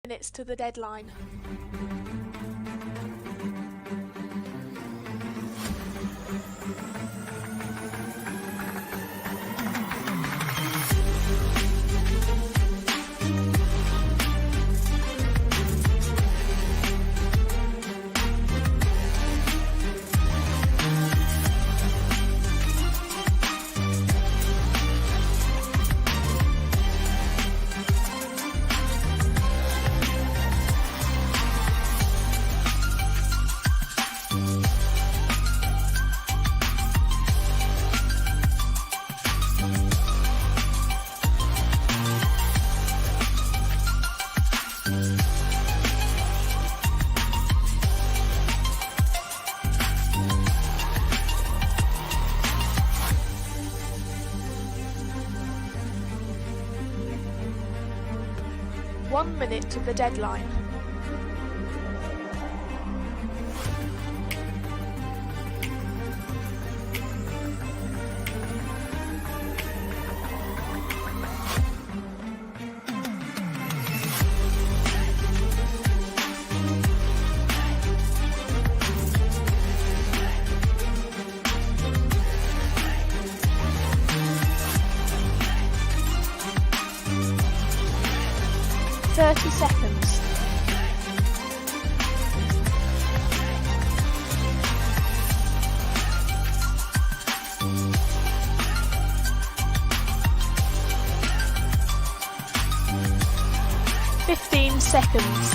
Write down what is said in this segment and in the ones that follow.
Minutes to the deadline. One minute to the deadline. Thirty seconds. Fifteen seconds.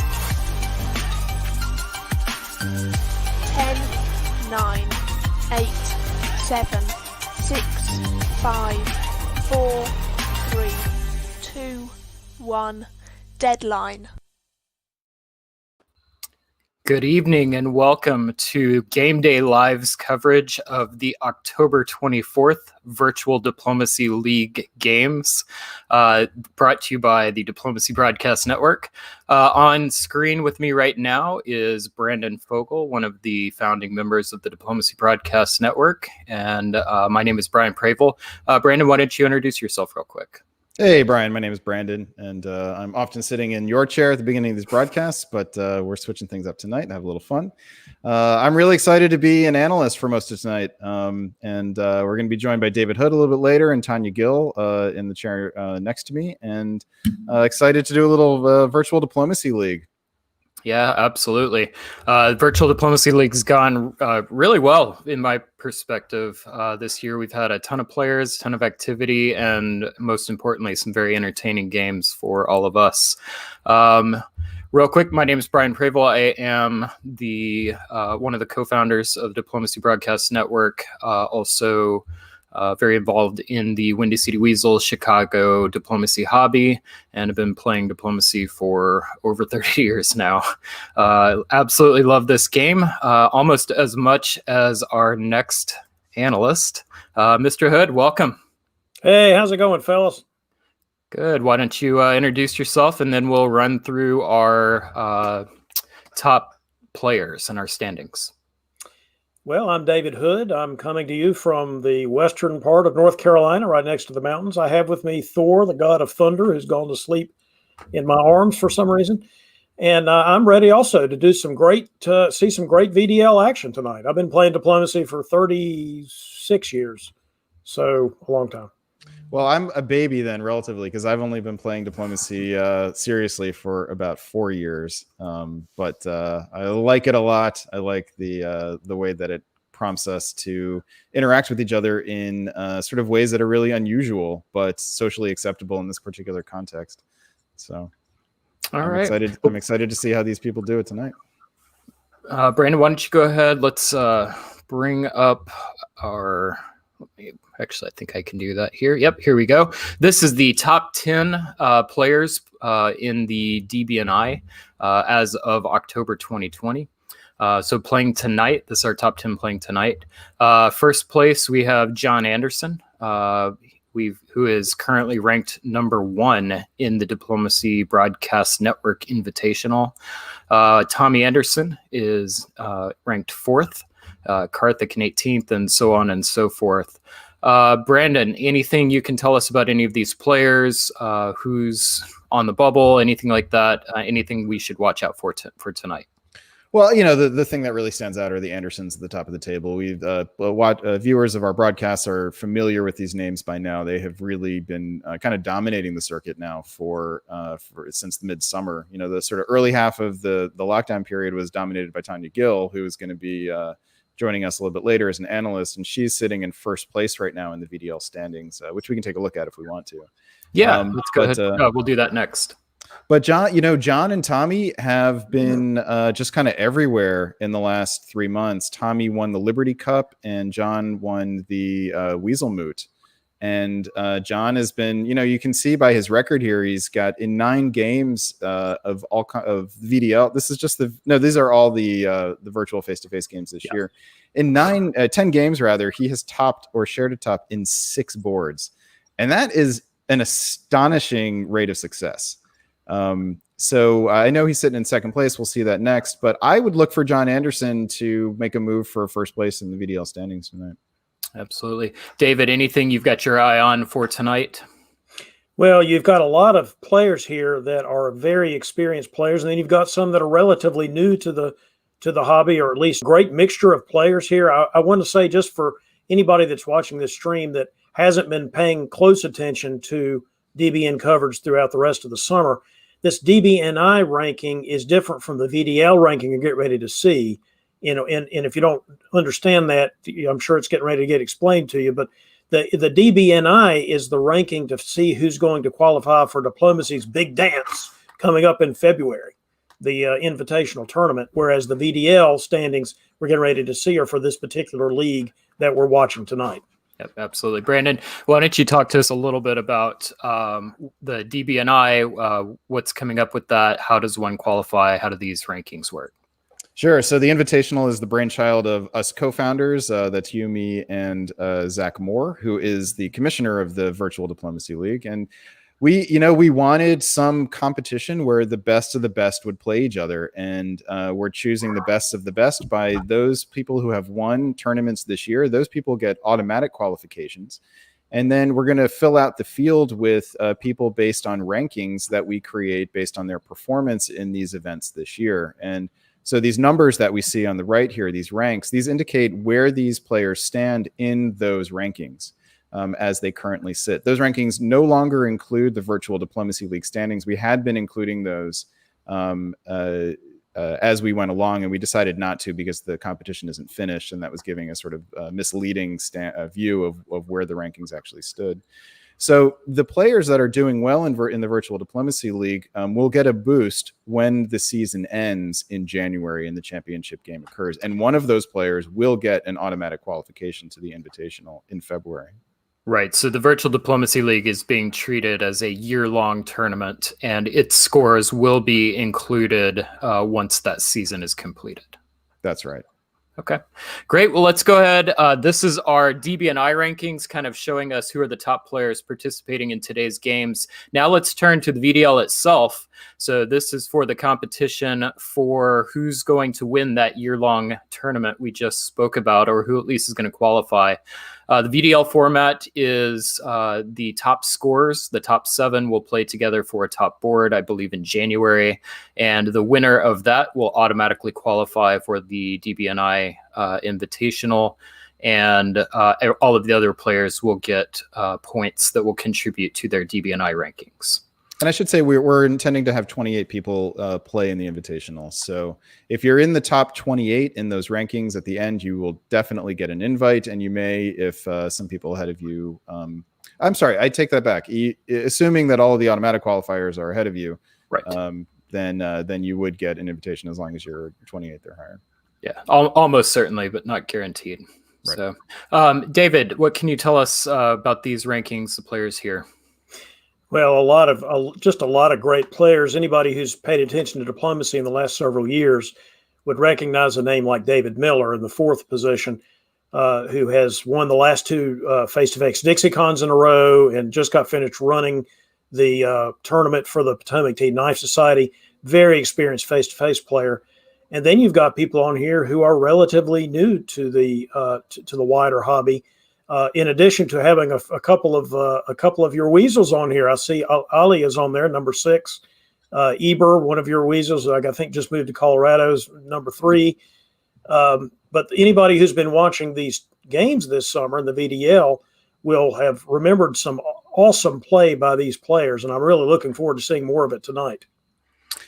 10, 9, 8, 7, 6, 5, 4, 3, 2, 1. Deadline. Good evening and welcome to Gameday Live's coverage of the October 24th Virtual Diplomacy League games, brought to you by the Diplomacy Broadcast Network. On screen with me right now is Brandon Fogel, one of the founding members of the Diplomacy Broadcast Network, and my name is Brian Pravel. Brandon, why don't you introduce yourself real quick? Hey, Brian, my name is Brandon, and I'm often sitting in your chair at the beginning of these broadcasts, but we're switching things up tonight and have a little fun. I'm really excited to be an analyst for most of tonight, and we're going to be joined by David Hood a little bit later and Tanya Gill in the chair next to me, and excited to do a little virtual diplomacy league. Yeah, absolutely. Virtual Diplomacy League's gone really well in my perspective. This year we've had a ton of players, a ton of activity, and most importantly, some very entertaining games for all of us. Real quick, my name is Brian Pravel. I am the one of the co-founders of Diplomacy Broadcast Network, also very involved in the Windy City Weasel Chicago diplomacy hobby, and have been playing diplomacy for over 30 years now. Absolutely love this game, almost as much as our next analyst. Mr. Hood, welcome. Hey, how's it going, fellas? Good. Why don't you introduce yourself, and then we'll run through our top players and our standings. Well, I'm David Hood. I'm coming to you from the western part of North Carolina, right next to the mountains. I have with me Thor, the god of thunder, who's gone to sleep in my arms for some reason. And I'm ready also to do see some great VDL action tonight. I've been playing diplomacy for 36 years, so a long time. Well, I'm a baby then, relatively, because I've only been playing diplomacy seriously for about 4 years. But I like it a lot. I like the way that it prompts us to interact with each other in sort of ways that are really unusual, but socially acceptable in this particular context. So, I'm excited to see how these people do it tonight. Brandon, why don't you go ahead? Let's bring up our. Actually, I think I can do that here. Yep, here we go. This is the top 10 players in the DBNI as of October 2020. So playing tonight, this is our top 10 playing tonight. First place, we have John Anderson, who is currently ranked number 1 in the Diplomacy Broadcast Network Invitational. Tommy Anderson is ranked 4th. Karthik in 18th, and so on and so forth. Brandon, anything you can tell us about any of these players? Who's on the bubble? Anything like that? Anything we should watch out for tonight? Well, the thing that really stands out are the Andersons at the top of the table. We've viewers of our broadcasts are familiar with these names by now. They have really been kind of dominating the circuit now for since midsummer. The sort of early half of the lockdown period was dominated by Tanya Gill, who is going to be joining us a little bit later as an analyst, and she's sitting in first place right now in the VDL standings, which we can take a look at if we want to. Yeah, let's go ahead. We'll do that next. But John and Tommy have been just kind of everywhere in the last 3 months. Tommy won the Liberty Cup and John won the Weasel Moot. And John has been, you can see by his record here, he's got in 9 games of VDL. This is just these are all the virtual face-to-face games this year. In 10 games rather, he has topped or shared a top in 6 boards. And that is an astonishing rate of success. So I know he's sitting in second place. We'll see that next, but I would look for John Anderson to make a move for first place in the VDL standings tonight. Absolutely. David, anything you've got your eye on for tonight? Well, you've got a lot of players here that are very experienced players, and then you've got some that are relatively new to the hobby, or at least a great mixture of players here. I want to say, just for anybody that's watching this stream that hasn't been paying close attention to DBN coverage throughout the rest of the summer, this DBNI ranking is different from the VDL ranking you get ready to see. And if you don't understand that, I'm sure it's getting ready to get explained to you. But the DBNI is the ranking to see who's going to qualify for Diplomacy's big dance coming up in February, the invitational tournament, whereas the VDL standings we're getting ready to see are for this particular league that we're watching tonight. Yep, absolutely. Brandon, why don't you talk to us a little bit about the DBNI, what's coming up with that? How does one qualify? How do these rankings work? Sure. So the Invitational is the brainchild of us co-founders. That's Yumi and Zach Moore, who is the commissioner of the Virtual Diplomacy League. And we wanted some competition where the best of the best would play each other. And we're choosing the best of the best by those people who have won tournaments this year. Those people get automatic qualifications. And then we're going to fill out the field with people based on rankings that we create based on their performance in these events this year. And so these numbers that we see on the right here, these ranks, these indicate where these players stand in those rankings. As they currently sit. Those rankings no longer include the Virtual Diplomacy League standings. We had been including those as we went along, and we decided not to because the competition isn't finished, and that was giving a sort of misleading view of where the rankings actually stood. So the players that are doing well in the Virtual Diplomacy League will get a boost when the season ends in January and the championship game occurs. And one of those players will get an automatic qualification to the Invitational in February. Right. So the Virtual Diplomacy League is being treated as a year-long tournament, and its scores will be included once that season is completed. That's right. Okay, great. Well, let's go ahead. This is our DBNI rankings, kind of showing us who are the top players participating in today's games. Now let's turn to the VDL itself. So this is for the competition for who's going to win that year-long tournament we just spoke about, or who at least is going to qualify. The VDL format is the top scorers. The top 7 will play together for a top board, I believe, in January. And the winner of that will automatically qualify for the DBNI Invitational. And all of the other players will get points that will contribute to their DBNI rankings. And I should say we're intending to have 28 people play in the Invitational. So if you're in the top 28 in those rankings at the end, you will definitely get an invite. And you may, if some people ahead of you, I'm sorry, I take that back. Assuming that all of the automatic qualifiers are ahead of you, right? Then you would get an invitation as long as you're 28th or higher. Yeah, almost certainly, but not guaranteed. Right. So, David, what can you tell us about these rankings, the players here? Well, just a lot of great players. Anybody who's paid attention to diplomacy in the last several years would recognize a name like David Miller in the 4th position, who has won the last 2 face-to-face DixieCons in a row and just got finished running the tournament for the Potomac Tea Knife Society. Very experienced face-to-face player. And then you've got people on here who are relatively new to the wider hobby. In addition to having a couple of your weasels on here, I see Ali is on there, number 6. Eber, one of your weasels, I think just moved to Colorado, is number 3. But anybody who's been watching these games this summer in the VDL will have remembered some awesome play by these players, and I'm really looking forward to seeing more of it tonight.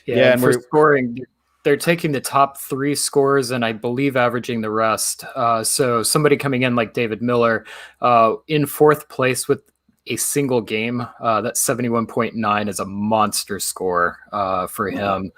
Yeah, and for scoring, they're taking the top 3 scores and I believe averaging the rest. So somebody coming in like David Miller in 4th place with a single game, that 71.9 is a monster score for him.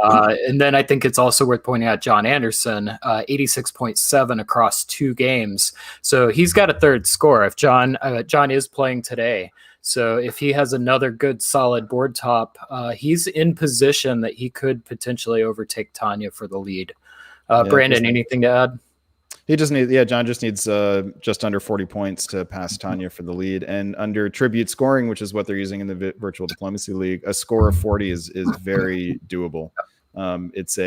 And then I think it's also worth pointing out John Anderson, 86.7 across 2 games. So he's got a 3rd score. If John is playing today, so if he has another good solid board top, he's in position that he could potentially overtake Tanya for the lead. Brandon, anything to add? He just needs, John just needs just under 40 points to pass Tanya for the lead. And under tribute scoring, which is what they're using in the Virtual Diplomacy League, a score of 40 is very doable. It's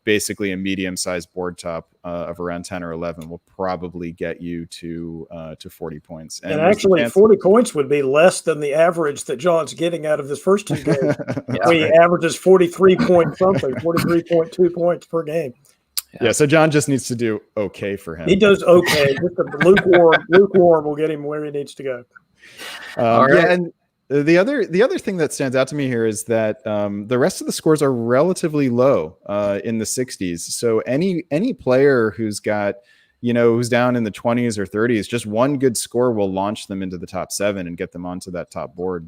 basically a medium-sized board top of around 10 or 11 will probably get you to 40 points. And actually, 40 points would be less than the average that John's getting out of his first 2 games. He averages 43 point something, 43.2 points per game. Yeah, so John just needs to do okay for him. He does okay. Just a lukewarm will get him where he needs to go. Right. Yeah, and the other thing that stands out to me here is that the rest of the scores are relatively low in the 60s. So any player who's got, who's down in the 20s or 30s, just one good score will launch them into the top 7 and get them onto that top board.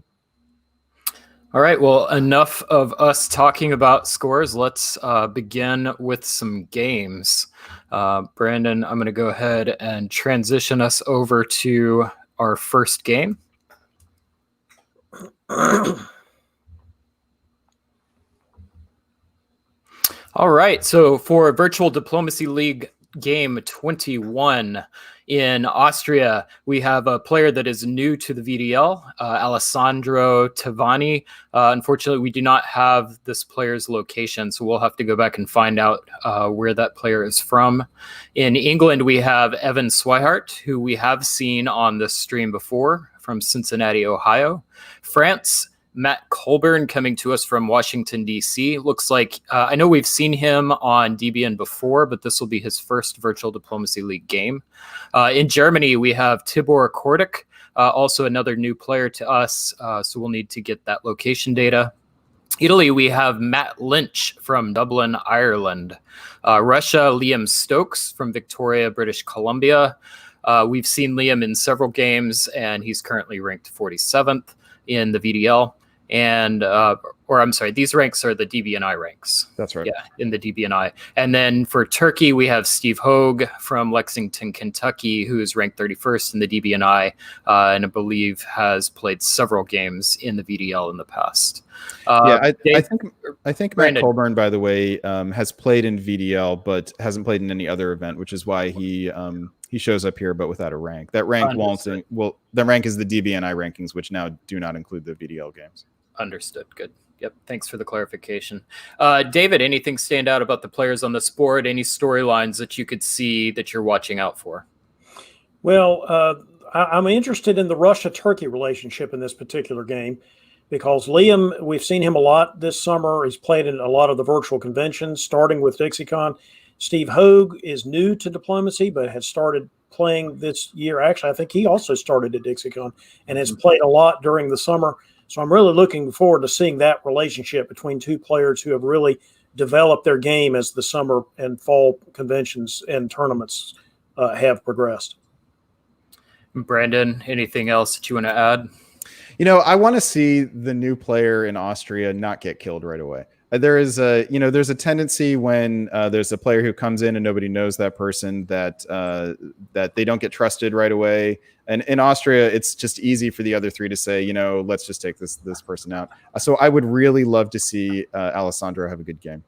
All right, well, enough of us talking about scores. Let's begin with some games. Brandon, I'm going to go ahead and transition us over to our first game. All right, so for Virtual Diplomacy League game 21 in Austria, we have a player that is new to the VDL, Alessandro Tavani. Unfortunately, we do not have this player's location, so we'll have to go back and find out where that player is from. In England, we have Evan Swihart, who we have seen on this stream before from Cincinnati, Ohio. France, Matt Colburn coming to us from Washington, D.C. Looks like, I know we've seen him on DBN before, but this will be his first Virtual Diplomacy League game. In Germany, we have Tibor Kordik, also another new player to us, so we'll need to get that location data. Italy, we have Matt Lynch from Dublin, Ireland. Russia, Liam Stokes from Victoria, British Columbia. We've seen Liam in several games, and he's currently ranked 47th in the VDL. And, these ranks are the DBNI ranks. That's right. Yeah, in the DBNI. And then for Turkey, we have Steve Hogue from Lexington, Kentucky, who is ranked 31st in the DBNI, and I believe has played several games in the VDL in the past. I think Matt Colburn, by the way, has played in VDL, but hasn't played in any other event, which is why he shows up here, but without a rank. That rank the rank is the DBNI rankings, which now do not include the VDL games. Understood. Good. Yep. Thanks for the clarification. David, anything stand out about the players on this board? Any storylines that you could see that you're watching out for? Well, I'm interested in the Russia-Turkey relationship in this particular game because Liam, we've seen him a lot this summer. He's played in a lot of the virtual conventions, starting with DixieCon. Steve Hogue is new to diplomacy, but has started playing this year. Actually, I think he also started at DixieCon and has played a lot during the summer. So I'm really looking forward to seeing that relationship between two players who have really developed their game as the summer and fall conventions and tournaments have progressed. Brandon, anything else that you want to add? I want to see the new player in Austria not get killed right away. There's a tendency when there's a player who comes in and nobody knows that person that they don't get trusted right away. And in Austria, it's just easy for the other 3 to say, let's just take this person out. So I would really love to see Alessandro have a good game.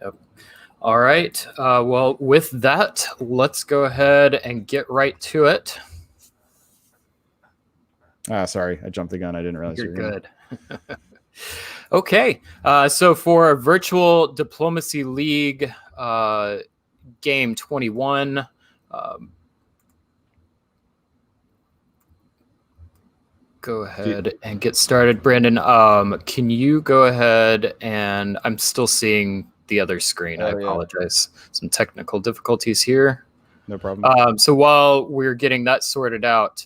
Yep. All right. Well, with that, let's go ahead and get right to it. Sorry, I jumped the gun. I didn't realize you're good. Okay, so for Virtual Diplomacy League game 21, go ahead and get started. Brandon, can you go ahead and I'm still seeing the other screen. I apologize. Some technical difficulties here. No problem. So while we're getting that sorted out,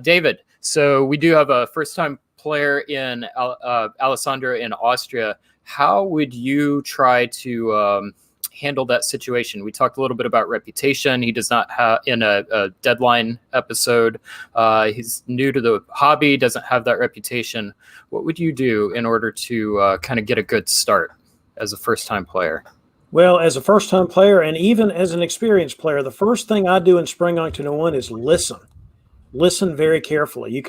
David, so we do have a first-time player in Alessandro in Austria. How would you try to handle that situation? We talked a little bit about reputation. He does not have in a deadline episode. He's new to the hobby, doesn't have that reputation. What would you do in order to kind of get a good start as a first-time player? Well, as a first-time player and even as an experienced player, the first thing I do in Spring 1901 is listen. Listen very carefully.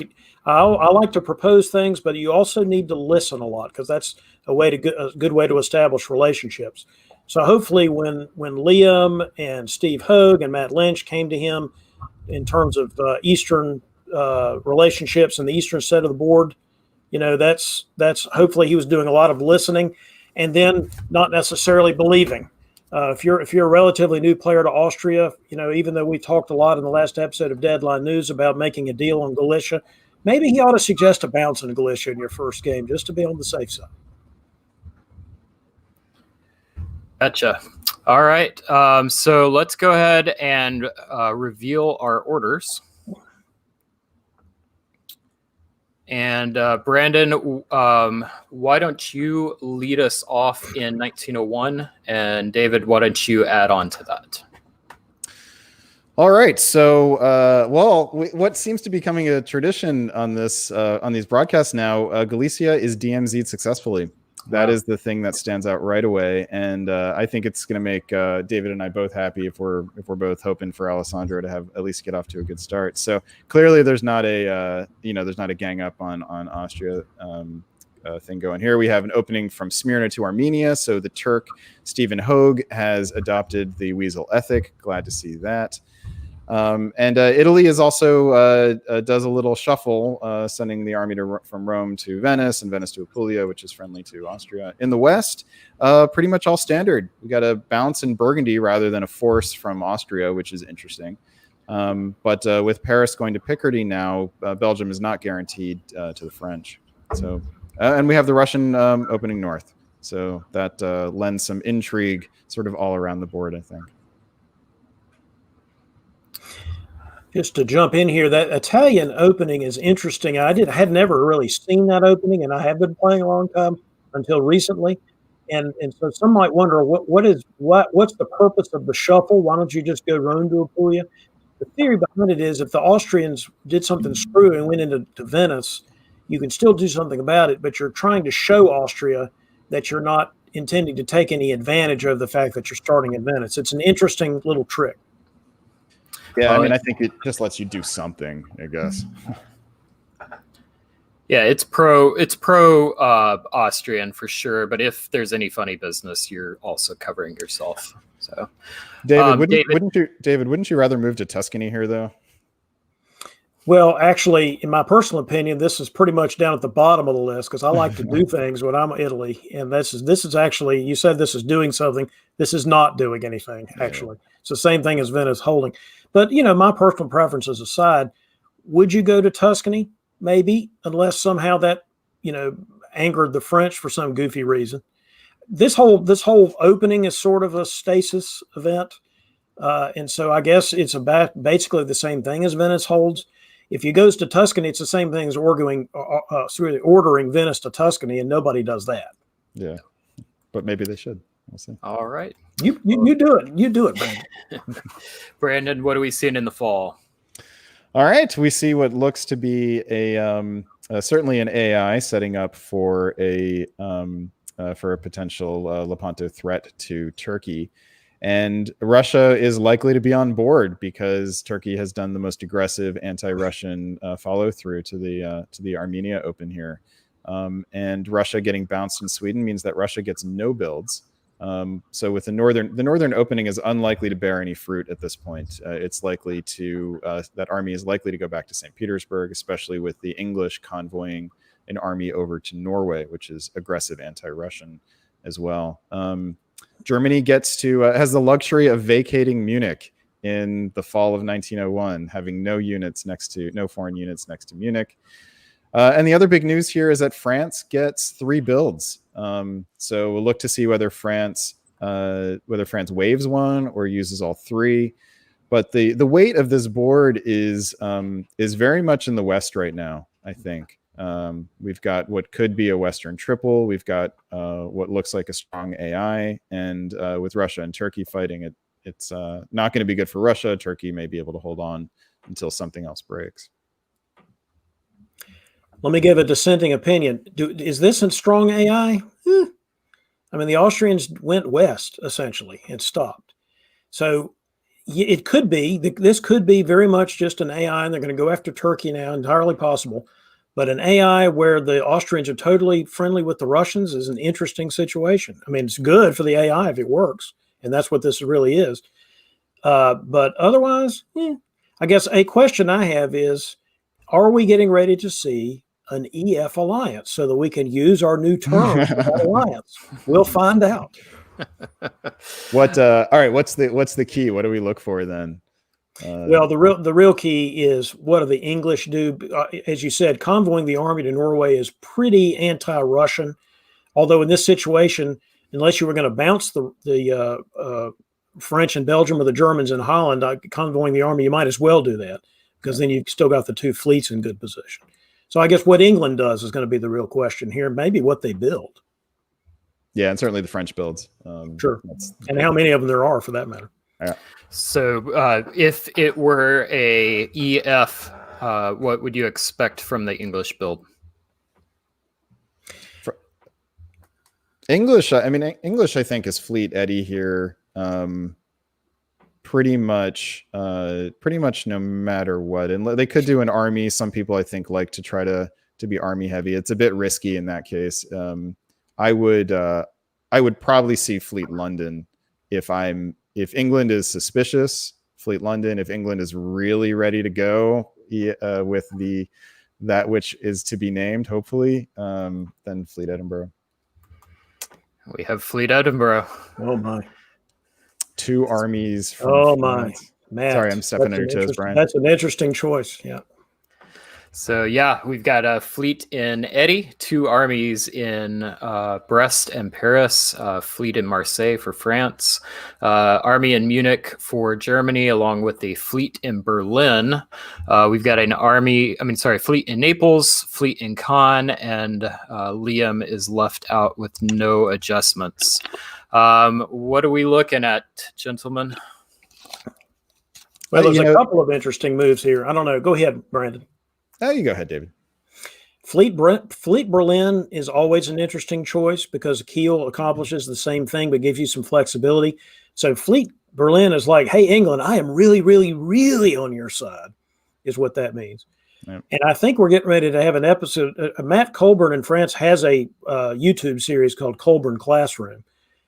I like to propose things, but you also need to listen a lot because that's a good way to establish relationships. So hopefully when Liam and Steve Hogue and Matt Lynch came to him in terms of Eastern relationships and the Eastern set of the board, that's hopefully he was doing a lot of listening and then not necessarily believing. If you're a relatively new player to Austria, even though we talked a lot in the last episode of Deadline News about making a deal on Galicia, maybe he ought to suggest a bounce in Galicia in your first game just to be on the safe side. Gotcha. All right. So let's go ahead and reveal our orders. And Brandon, why don't you lead us off in 1901? And David, why don't you add on to that? All right. So, what seems to be becoming a tradition on these broadcasts now, Galicia is DMZ'd successfully. That is the thing that stands out right away, and I think it's going to make David and I both happy if we're both hoping for Alessandro to have at least get off to a good start. So clearly, there's not a gang up on Austria thing going here. We have an opening from Smyrna to Armenia. So the Turk Stephen Hogue has adopted the Weasel ethic. Glad to see that. And Italy is also does a little shuffle, sending the army from Rome to Venice and Venice to Apulia, which is friendly to Austria. In the West, pretty much all standard. We got a bounce in Burgundy rather than a force from Austria, which is interesting. But with Paris going to Picardy now, Belgium is not guaranteed to the French. So, and we have the Russian opening north. So that lends some intrigue sort of all around the board, I think. Just to jump in here, that Italian opening is interesting. I had never really seen that opening, and I have been playing a long time until recently. And so some might wonder what's the purpose of the shuffle? Why don't you just go Rome to Apulia? The theory behind it is if the Austrians did something screwy and went into Venice, you can still do something about it, but you're trying to show Austria that you're not intending to take any advantage of the fact that you're starting in Venice. It's an interesting little trick. Yeah, I mean, I think it just lets you do something, I guess. Yeah, it's pro Austrian for sure. But if there's any funny business, you're also covering yourself. So, David, wouldn't you rather move to Tuscany here, though? Well, actually, in my personal opinion, this is pretty much down at the bottom of the list because I like to do things when I'm in Italy, and this is actually, you said this is doing something. This is not doing anything. Actually, it's the same thing as Venice holding. But, my personal preferences aside, would you go to Tuscany? Maybe, unless somehow that, angered the French for some goofy reason. This whole opening is sort of a stasis event. And so I guess it's about basically the same thing as Venice holds. If he goes to Tuscany, it's the same thing as ordering Venice to Tuscany, and nobody does that. Yeah, but maybe they should. We'll see. All right. You do it. You do it, Brandon. Brandon, what are we seeing in the fall? All right. We see what looks to be certainly an AI setting up for a potential Lepanto threat to Turkey. And Russia is likely to be on board because Turkey has done the most aggressive anti-Russian follow through to the Armenia Open here. And Russia getting bounced in Sweden means that Russia gets no builds. So with the northern opening is unlikely to bear any fruit at this point. It's likely that army is likely to go back to St. Petersburg, especially with the English convoying an army over to Norway, which is aggressive anti-Russian as well. Germany has the luxury of vacating Munich in the fall of 1901, having no foreign units next to Munich. And the other big news here is that France gets 3 builds. So we'll look to see whether France waves one or uses all 3. But the weight of this board is very much in the West right now, I think. We've got what could be a Western triple. We've got what looks like a strong AI. And with Russia and Turkey fighting, it's not going to be good for Russia. Turkey may be able to hold on until something else breaks. Let me give a dissenting opinion. Is this a strong AI? I mean, the Austrians went west, essentially, and stopped. So it could be, this could be very much just an AI, and they're going to go after Turkey now, entirely possible. But an AI where the Austrians are totally friendly with the Russians is an interesting situation. I mean, it's good for the AI if it works, and that's what this really is. But otherwise, I guess a question I have is, are we getting ready to see an EF alliance so that we can use our new term for that alliance? We'll find out. All right, what's the key? What do we look for then? Well, the real key is, what do the English do? As you said, convoying the army to Norway is pretty anti-Russian. Although in this situation, unless you were going to bounce the French in Belgium or the Germans in Holland, convoying the army, you might as well do that, because then you've still got the 2 fleets in good position. So I guess what England does is going to be the real question here, maybe what they build. Yeah, and certainly the French builds. Sure. And how many of them there are, for that matter. Yeah. So if it were a EF, what would you expect from the English build? English, I think is Fleet Eddie here. Pretty much no matter what. And they could do an army. Some people, I think, like to try to be army heavy. It's a bit risky in that case. I would probably see Fleet London if England is suspicious. Fleet London. If England is really ready to go with that which is to be named, hopefully, then Fleet Edinburgh. We have Fleet Edinburgh. Oh my! 2 armies. From oh France. My! Matt, sorry, I'm stepping on your toes, Brian. That's an interesting choice. Yeah. So yeah, we've got a fleet in Eddie, 2 armies in Brest and Paris, fleet in Marseille for France, army in Munich for Germany, along with the fleet in Berlin. We've got fleet in Naples, fleet in Cannes, and Liam is left out with no adjustments. What are we looking at, gentlemen? Well, there's a couple of interesting moves here. I don't know. Go ahead, Brandon. Oh, you go ahead, David. Fleet Berlin is always an interesting choice because Kiel accomplishes the same thing but gives you some flexibility. So Fleet Berlin is like, hey, England, I am really, really, really on your side, is what that means. Yep. And I think we're getting ready to have an episode. Matt Colburn in France has a YouTube series called Colburn Classroom.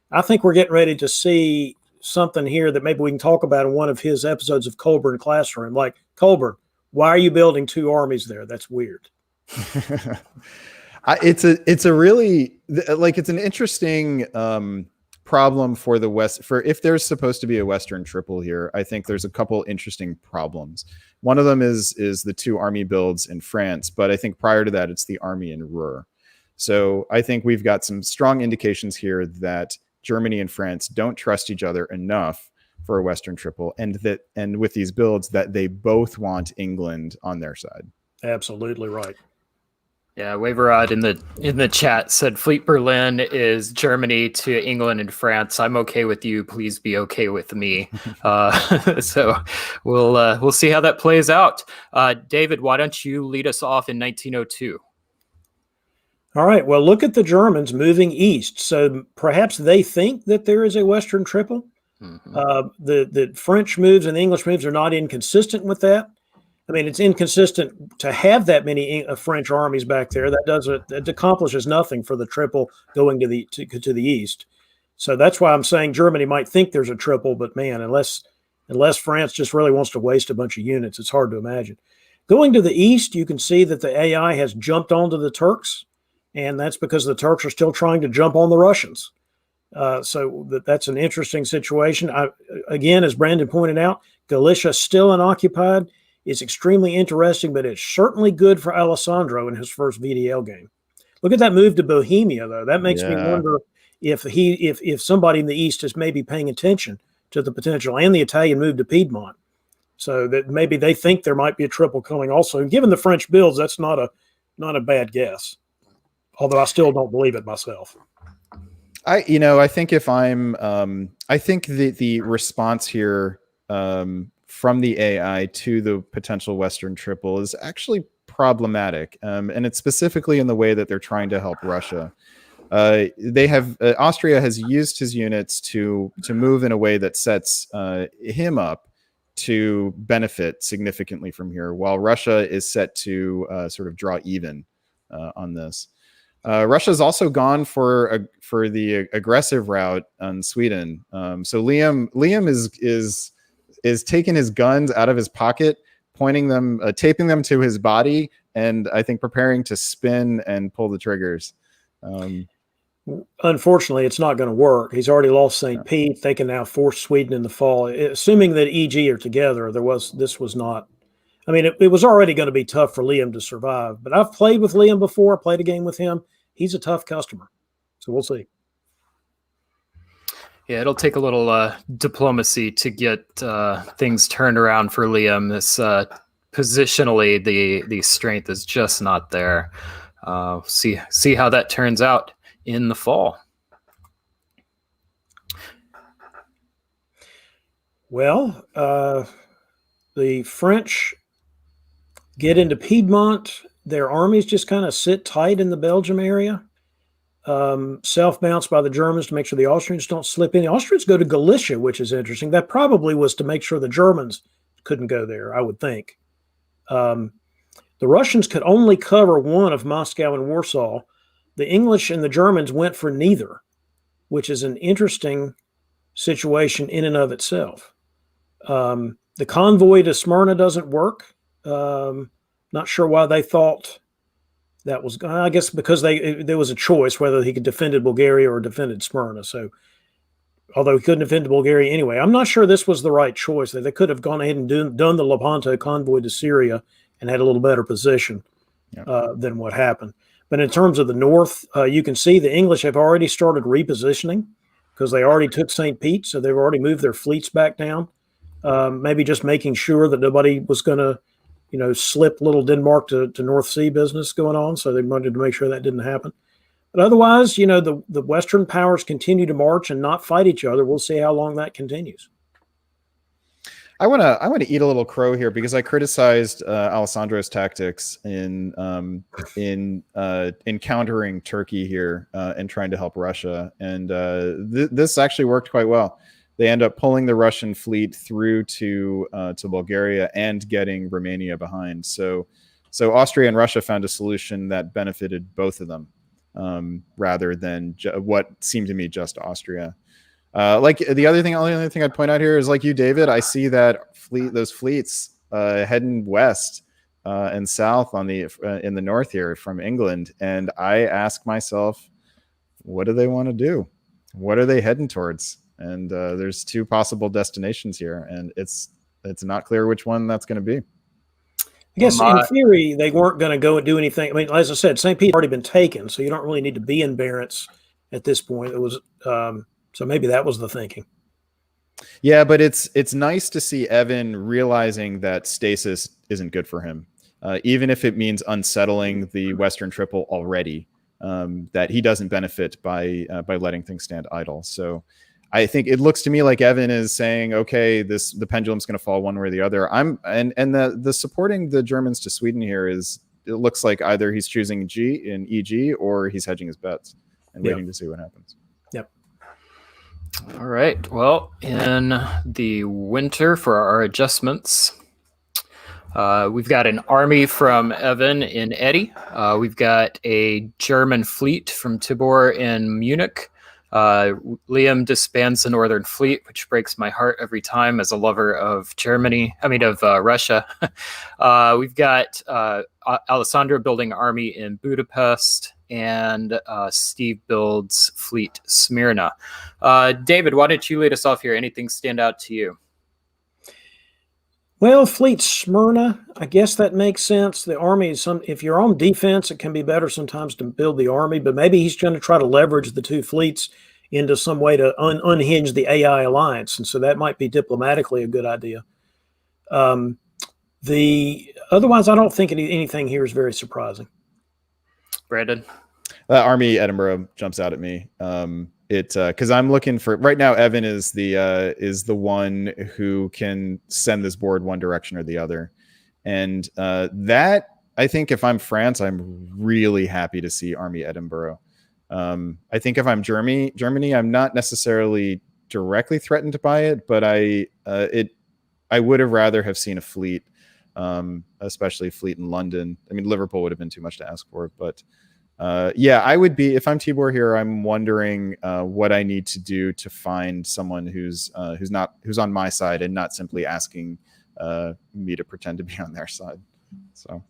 I think we're getting ready to see something here that maybe we can talk about in one of his episodes of Colburn Classroom. Like, Colburn, why are you building 2 armies there? That's weird. It's an interesting problem for the West. For if there's supposed to be a Western triple here, I think there's a couple interesting problems. One of them is the 2 army builds in France, but I think prior to that, it's the army in Ruhr. So I think we've got some strong indications here that Germany and France don't trust each other enough for a Western triple, and with these builds that they both want England on their side. Absolutely right. Yeah, Waverod in the chat said Fleet Berlin is Germany to England and France. I'm okay with you. Please be okay with me. So we'll see how that plays out. David, why don't you lead us off in 1902? All right. Well, look at the Germans moving east. So perhaps they think that there is a Western triple. Mm-hmm. The French moves and the English moves are not inconsistent with that. I mean, it's inconsistent to have that many French armies back there. That accomplishes nothing for the triple going to the east. So that's why I'm saying Germany might think there's a triple, but man, unless France just really wants to waste a bunch of units, it's hard to imagine. Going to the east, you can see that the AI has jumped onto the Turks, and that's because the Turks are still trying to jump on the Russians. So that's an interesting situation. Again, as Brandon pointed out, Galicia still unoccupied. is extremely interesting, but it's certainly good for Alessandro in his first VDL game. Look at that move to Bohemia, though. That makes me wonder if somebody in the East is maybe paying attention to the potential, and the Italian move to Piedmont, so that maybe they think there might be a triple coming also. And given the French builds, that's not a bad guess, although I still don't believe it myself. I think I think the response here from the AI to the potential Western triple is actually problematic, and it's specifically in the way that they're trying to help Russia. Austria has used his units to move in a way that sets him up to benefit significantly from here, while Russia is set to sort of draw even on this. Russia's also gone for the aggressive route on Sweden. So Liam is taking his guns out of his pocket, pointing them, taping them to his body, and I think preparing to spin and pull the triggers. Unfortunately, it's not going to work. He's already lost St. Pete. They can now force Sweden in the fall. Assuming that EG are together, this was not. I mean, it was already going to be tough for Liam to survive. But I've played with Liam before. I played a game with him. He's a tough customer. So we'll see. Yeah, it'll take a little diplomacy to get things turned around for Liam. This positionally, the strength is just not there. See how that turns out in the fall. Well, the French get into Piedmont. Their armies just kind of sit tight in the Belgium area. Self-bounced by the Germans to make sure the Austrians don't slip in. The Austrians go to Galicia, which is interesting. That probably was to make sure the Germans couldn't go there, I would think. The Russians could only cover one of Moscow and Warsaw. The English and the Germans went for neither, which is an interesting situation in and of itself. The convoy to Smyrna doesn't work. Not sure why they thought that was, I guess because there was a choice whether he could defend Bulgaria or defended Smyrna. So, although he couldn't defend Bulgaria anyway, I'm not sure this was the right choice. They could have gone ahead and done the Lepanto convoy to Syria and had a little better position than what happened. But in terms of the north, you can see the English have already started repositioning because they already took St. Pete, so they've already moved their fleets back down. Maybe just making sure that nobody was going to, slip little Denmark to North Sea business going on. So they wanted to make sure that didn't happen. But otherwise, the Western powers continue to march and not fight each other. We'll see how long that continues. I want to eat a little crow here because I criticized Alessandro's tactics in countering Turkey here and trying to help Russia, and this actually worked quite well. They end up pulling the Russian fleet through to Bulgaria and getting Romania behind. So Austria and Russia found a solution that benefited both of them rather than what seemed to me just Austria. Like the only other thing I'd point out here is, like you, David, I see that those fleets heading west and south in the north here from England, and I ask myself, what do they want to do? What are they heading towards? And there's two possible destinations here, and it's not clear which one that's going to be. I guess in theory they weren't going to go and do anything. I mean, as I said, St. Pete had already been taken, so you don't really need to be in Barents at this point. It was. So maybe that was the thinking. Yeah, but it's nice to see Evan realizing that stasis isn't good for him, even if it means unsettling the Western triple already. That he doesn't benefit by letting things stand idle. So I think it looks to me like Evan is saying, okay, the pendulum's going to fall one way or the other. And the supporting the Germans to Sweden here it looks like either he's choosing EG or he's hedging his bets and waiting to see what happens. All right. Well, in the winter for our adjustments, we've got an army from Evan in Eddy. We've got a German fleet from Tibor in Munich. Liam disbands the Northern Fleet, which breaks my heart every time as a lover of Russia. We've got Alessandro building army in Budapest, and Steve builds fleet Smyrna. David, why don't you lead us off here? Anything stand out to you? Well, Fleet Smyrna, I guess that makes sense. The army is if you're on defense, it can be better sometimes to build the army, but maybe he's going to try to leverage the two fleets into some way to unhinge the AI alliance. And so that might be diplomatically a good idea. Otherwise, I don't think anything here is very surprising. Brandon? Army Edinburgh jumps out at me. Because I'm looking for right now. Evan is the one who can send this board one direction or the other, and that I think if I'm France, I'm really happy to see Army Edinburgh. I think if I'm Germany, I'm not necessarily directly threatened by it, but I would have rather have seen a fleet, especially a fleet in London. I mean, Liverpool would have been too much to ask for, but. Yeah, I would be if I'm Tibor here. I'm wondering what I need to do to find someone who's on my side and not simply asking me to pretend to be on their side. So,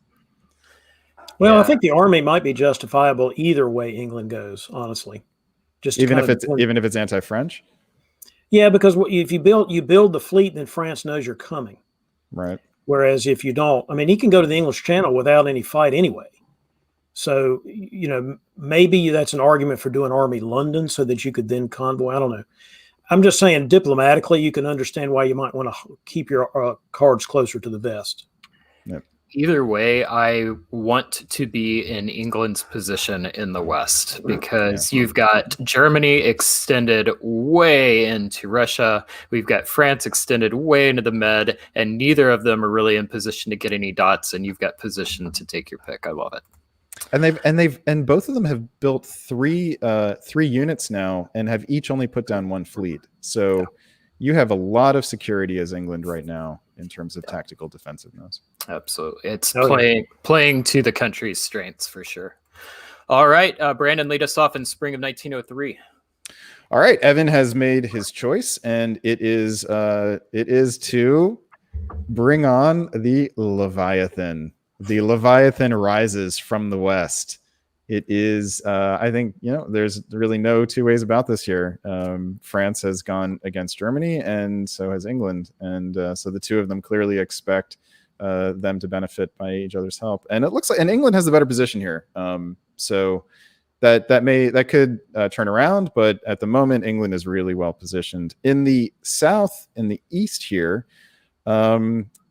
well, I think the army might be justifiable either way England goes. Honestly, just even if it's anti-French. Yeah, because if you build the fleet, then France knows you're coming. Right. Whereas if you don't, I mean, he can go to the English Channel without any fight anyway. So, maybe that's an argument for doing Army London so that you could then convoy. I don't know. I'm just saying diplomatically, you can understand why you might want to keep your cards closer to the vest. Yep. Either way, I want to be in England's position in the West because you've got Germany extended way into Russia. We've got France extended way into the Med, and neither of them are really in position to get any dots, and you've got position to take your pick. I love it. And both of them have built three units now and have each only put down one fleet. So you have a lot of security as England right now in terms of tactical defensiveness. Absolutely. It's playing to the country's strengths for sure. All right, Brandon, lead us off in spring of 1903. All right, Evan has made his choice, and it is to bring on the Leviathan. The Leviathan rises from the west. It is, I think, there's really no two ways about this here. France has gone against Germany, and so has England. And so the two of them clearly expect them to benefit by each other's help. And it looks like, and England has the better position here. So that could turn around, but at the moment, England is really well positioned. In the south, in the east here,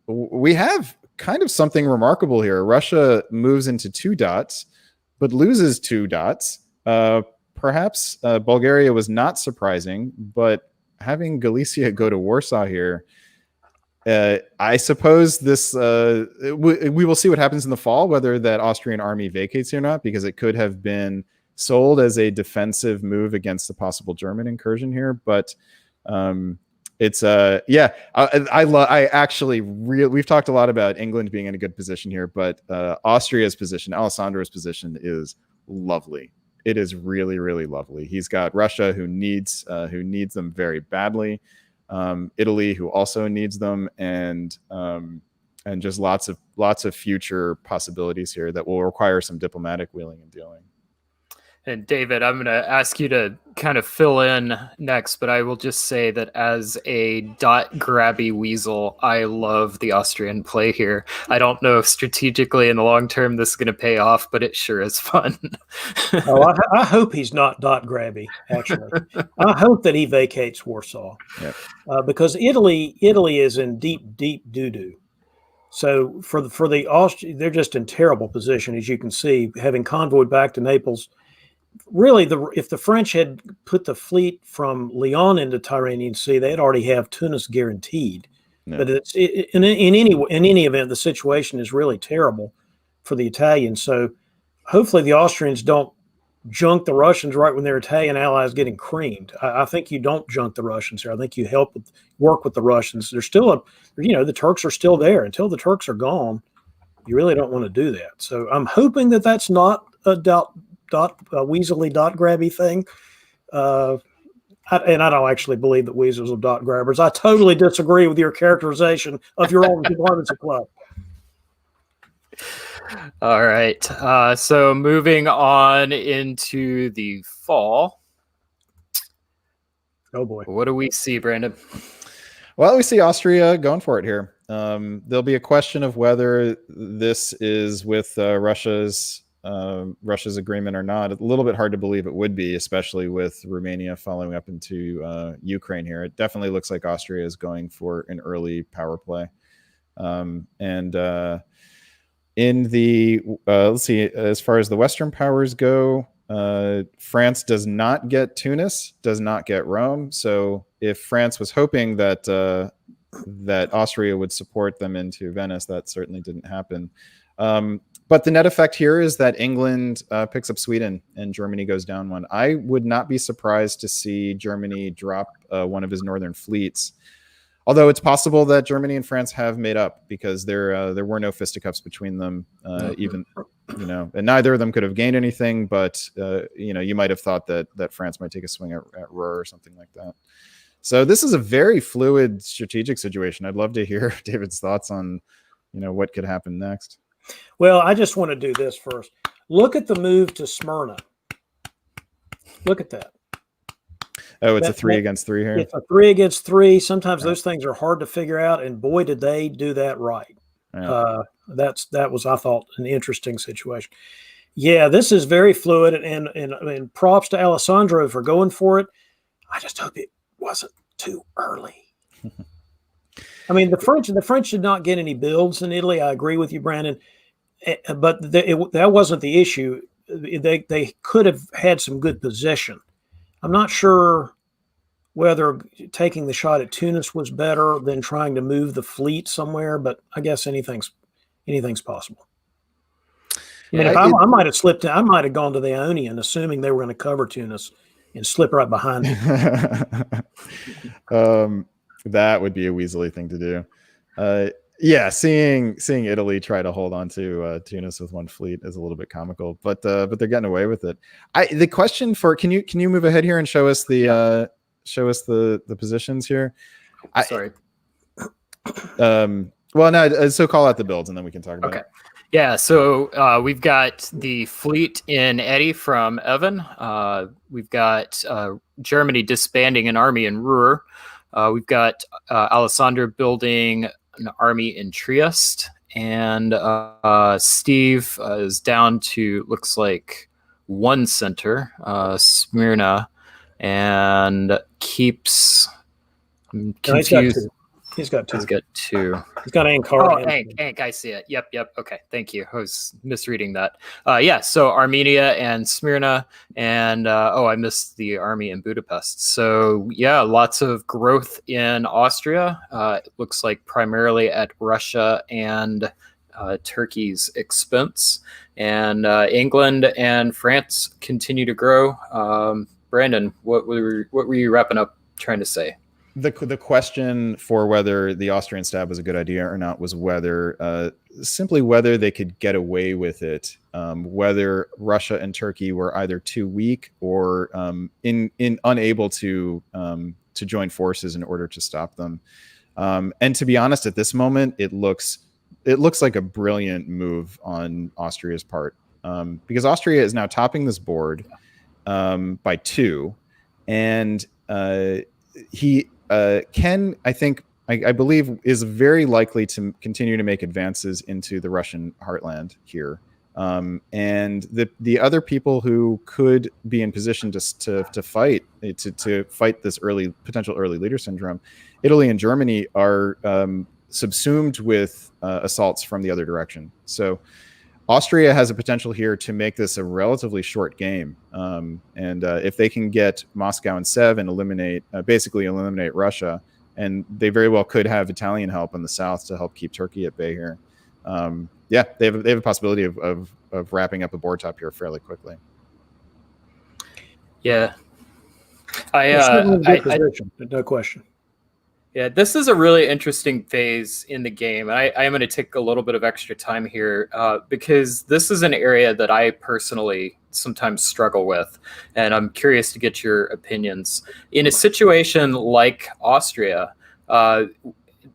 we have kind of something remarkable here. Russia moves into 2 dots, but loses 2 dots. Perhaps Bulgaria was not surprising, but having Galicia go to Warsaw here, I suppose this we will see what happens in the fall, whether that Austrian army vacates or not, because it could have been sold as a defensive move against the possible German incursion here. But it's I actually we've talked a lot about England being in a good position here, but Austria's position, Alessandro's position, is lovely. It is really, really lovely. He's got Russia, who needs them very badly, Italy, who also needs them, and just lots of future possibilities here that will require some diplomatic wheeling and dealing. And David, I'm going to ask you to kind of fill in next, but I will just say that as a dot grabby weasel, I love the Austrian play here. I don't know if strategically in the long term this is going to pay off, but it sure is fun. I hope he's not dot grabby, actually. I hope that he vacates Warsaw. Yep. Because Italy is in deep doo-doo. So for the Austrians, they're just in terrible position, as you can see, having convoyed back to Naples. Really, if the French had put the fleet from Lyon into Tyrrhenian Sea, they'd already have Tunis guaranteed. No. But in any event, the situation is really terrible for the Italians. So hopefully the Austrians don't junk the Russians right when their Italian allies getting creamed. I think you don't junk the Russians here. I think you work with the Russians. There's still the Turks are still there. Until the Turks are gone, you really don't want to do that. So I'm hoping that that's not a weaselly dot grabby thing. And I don't actually believe that weasels are dot grabbers. I totally disagree with your characterization of your own diplomacy club. All right. So moving on into the fall. Oh boy. What do we see, Brandon? Well, we see Austria going for it here. There'll be a question of whether this is with Russia's agreement or not. A little bit hard to believe it would be, especially with Romania following up into Ukraine here. It definitely looks like Austria is going for an early power play. In the let's see, as far as the Western powers go, France does not get Tunis, does not get Rome. So if France was hoping that that Austria would support them into Venice, that certainly didn't happen. But the net effect here is that England picks up Sweden and Germany goes down one. I would not be surprised to see Germany drop one of his northern fleets. Although it's possible that Germany and France have made up, because there were no fisticuffs between them, even, and neither of them could have gained anything. But you might have thought that France might take a swing at Ruhr or something like that. So this is a very fluid strategic situation. I'd love to hear David's thoughts on what could happen next. Well, I just want to do this first. Look at the move to Smyrna. Look at that. Oh, it's a 3 against 3 here. It's a 3 against 3. Sometimes those things are hard to figure out, and boy, did they do that right. Yeah. That was, I thought, an interesting situation. Yeah, this is very fluid, and props to Alessandro for going for it. I just hope it wasn't too early. I mean, the French did not get any builds in Italy. I agree with you, Brandon, but that wasn't the issue. They could have had some good position. I'm not sure whether taking the shot at Tunis was better than trying to move the fleet somewhere, but I guess anything's possible. I mean, I might have slipped. I might have gone to the Ionian, assuming they were going to cover Tunis, and slip right behind them. That would be a weaselly thing to do. Yeah, seeing Italy try to hold on to Tunis with one fleet is a little bit comical, but they're getting away with it. The question for can you move ahead here and show us the positions here? Sorry. Well, no. So call out the builds and then we can talk about it. Yeah. So we've got the fleet in Eddy from Evan. We've got Germany disbanding an army in Ruhr. We've got Alessandro building an army in Trieste, and Steve is down to, looks like, one center, Smyrna, and keeps. I'm confused. He's got two. He's got two. He's got Ankara. Oh, Ank, I see it. Yep. Okay, thank you. I was misreading that. Yeah, so Armenia and Smyrna, and I missed the army in Budapest. So yeah, lots of growth in Austria. It looks like primarily at Russia and Turkey's expense. And England and France continue to grow. Brandon, what were you wrapping up trying to say? The question for whether the Austrian stab was a good idea or not was whether simply whether they could get away with it, whether Russia and Turkey were either too weak or unable to join forces in order to stop them. And to be honest, at this moment, it looks like a brilliant move on Austria's part, because Austria is now topping this board by 2, and he. Ken, I believe, is very likely to continue to make advances into the Russian heartland here. And the other people who could be in position to fight this potential early leader syndrome, Italy and Germany, are subsumed with assaults from the other direction. So Austria has a potential here to make this a relatively short game. And if they can get Moscow and Sev and basically eliminate Russia, and they very well could have Italian help in the south to help keep Turkey at bay here. Yeah, they have a possibility of wrapping up a board top here fairly quickly. Yeah. No question. Yeah, this is a really interesting phase in the game. I am going to take a little bit of extra time here because this is an area that I personally sometimes struggle with, and I'm curious to get your opinions. In a situation like Austria,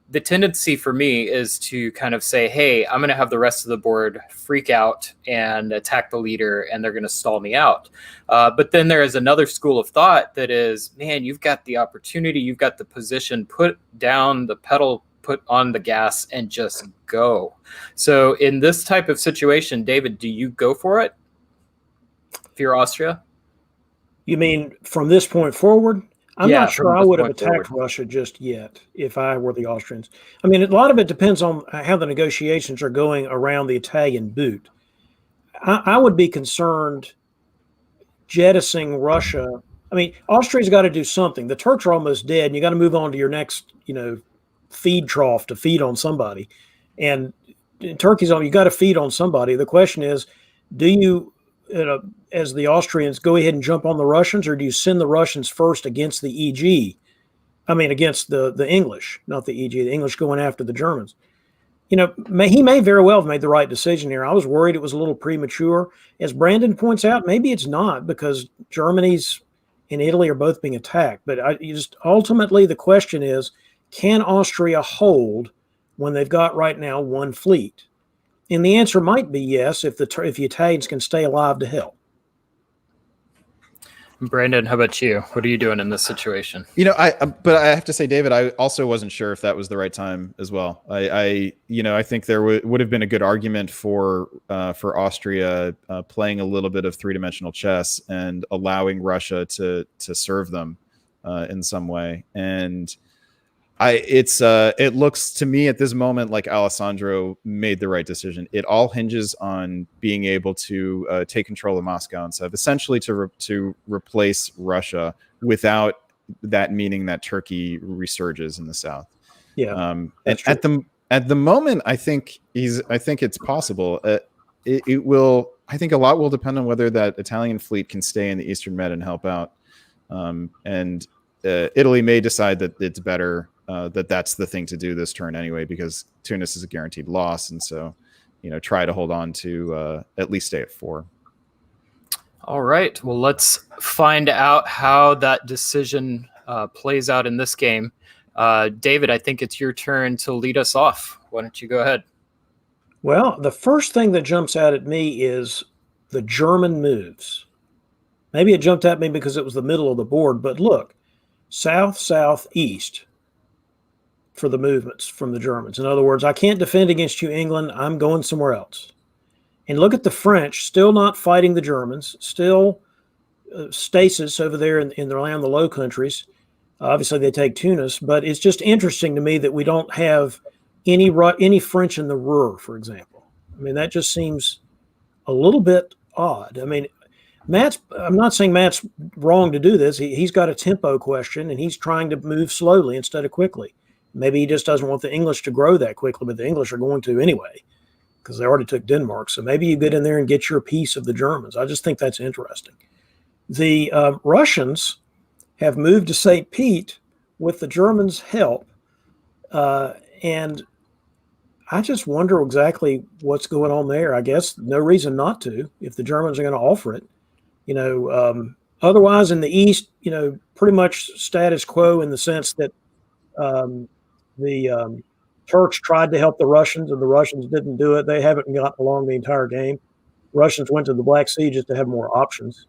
the tendency for me is to kind of say, hey, I'm going to have the rest of the board freak out and attack the leader, and they're going to stall me out. But then there is another school of thought that is, man, you've got the opportunity, you've got the position, put down the pedal, put on the gas, and just go. So in this type of situation, David, do you go for it if you're Austria? You mean from this point forward? I'm Yeah, not sure from I this would have point attacked forward. Russia just yet if I were the Austrians. I mean, a lot of it depends on how the negotiations are going around the Italian boot. I would be concerned jettisoning Russia. I mean, Austria's got to do something. The Turks are almost dead, and you got to move on to your next, feed trough to feed on somebody. And Turkey's on. You got to feed on somebody. The question is, do you, as the Austrians, go ahead and jump on the Russians, or do you send the Russians first against the EG? I mean, against the English, not the EG. The English going after the Germans. He may very well have made the right decision here. I was worried it was a little premature. As Brandon points out, maybe it's not, because Germany's and Italy are both being attacked. But ultimately the question is, can Austria hold when they've got right now one fleet? And the answer might be yes, if the Italians can stay alive to help. Brandon, how about you? What are you doing in this situation? But I have to say, David, I also wasn't sure if that was the right time as well. I think there would have been a good argument for Austria playing a little bit of three-dimensional chess and allowing Russia to serve them in some way. And it looks to me at this moment like Alessandro made the right decision. It all hinges on being able to take control of Moscow and stuff, essentially to replace Russia, without that meaning that Turkey resurges in the south. Yeah, and at the moment, I think it's possible. It will. I think a lot will depend on whether that Italian fleet can stay in the Eastern Med and help out. And Italy may decide that it's better. That's the thing to do this turn anyway, because Tunis is a guaranteed loss, and so try to hold on to at least stay at 4. All right, well, let's find out how that decision plays out in this game. David, I think it's your turn to lead us off. Why don't you go ahead? Well, the first thing that jumps out at me is the German moves. Maybe it jumped at me because it was the middle of the board, but look, south, south, east for the movements from the Germans. In other words, I can't defend against you, England. I'm going somewhere else. And look at the French, still not fighting the Germans, still stasis over there in around the Low Countries. Obviously, they take Tunis, but it's just interesting to me that we don't have any French in the Ruhr, for example. I mean, that just seems a little bit odd. I mean, I'm not saying Matt's wrong to do this. He's got a tempo question, and he's trying to move slowly instead of quickly. Maybe he just doesn't want the English to grow that quickly, but the English are going to anyway, because they already took Denmark. So maybe you get in there and get your piece of the Germans. I just think that's interesting. The Russians have moved to St. Pete with the Germans' help, and I just wonder exactly what's going on there. I guess no reason not to if the Germans are going to offer it. Otherwise in the East, pretty much status quo in the sense that the Turks tried to help the Russians, and the Russians didn't do it. They haven't gotten along the entire game. Russians went to the Black Sea just to have more options.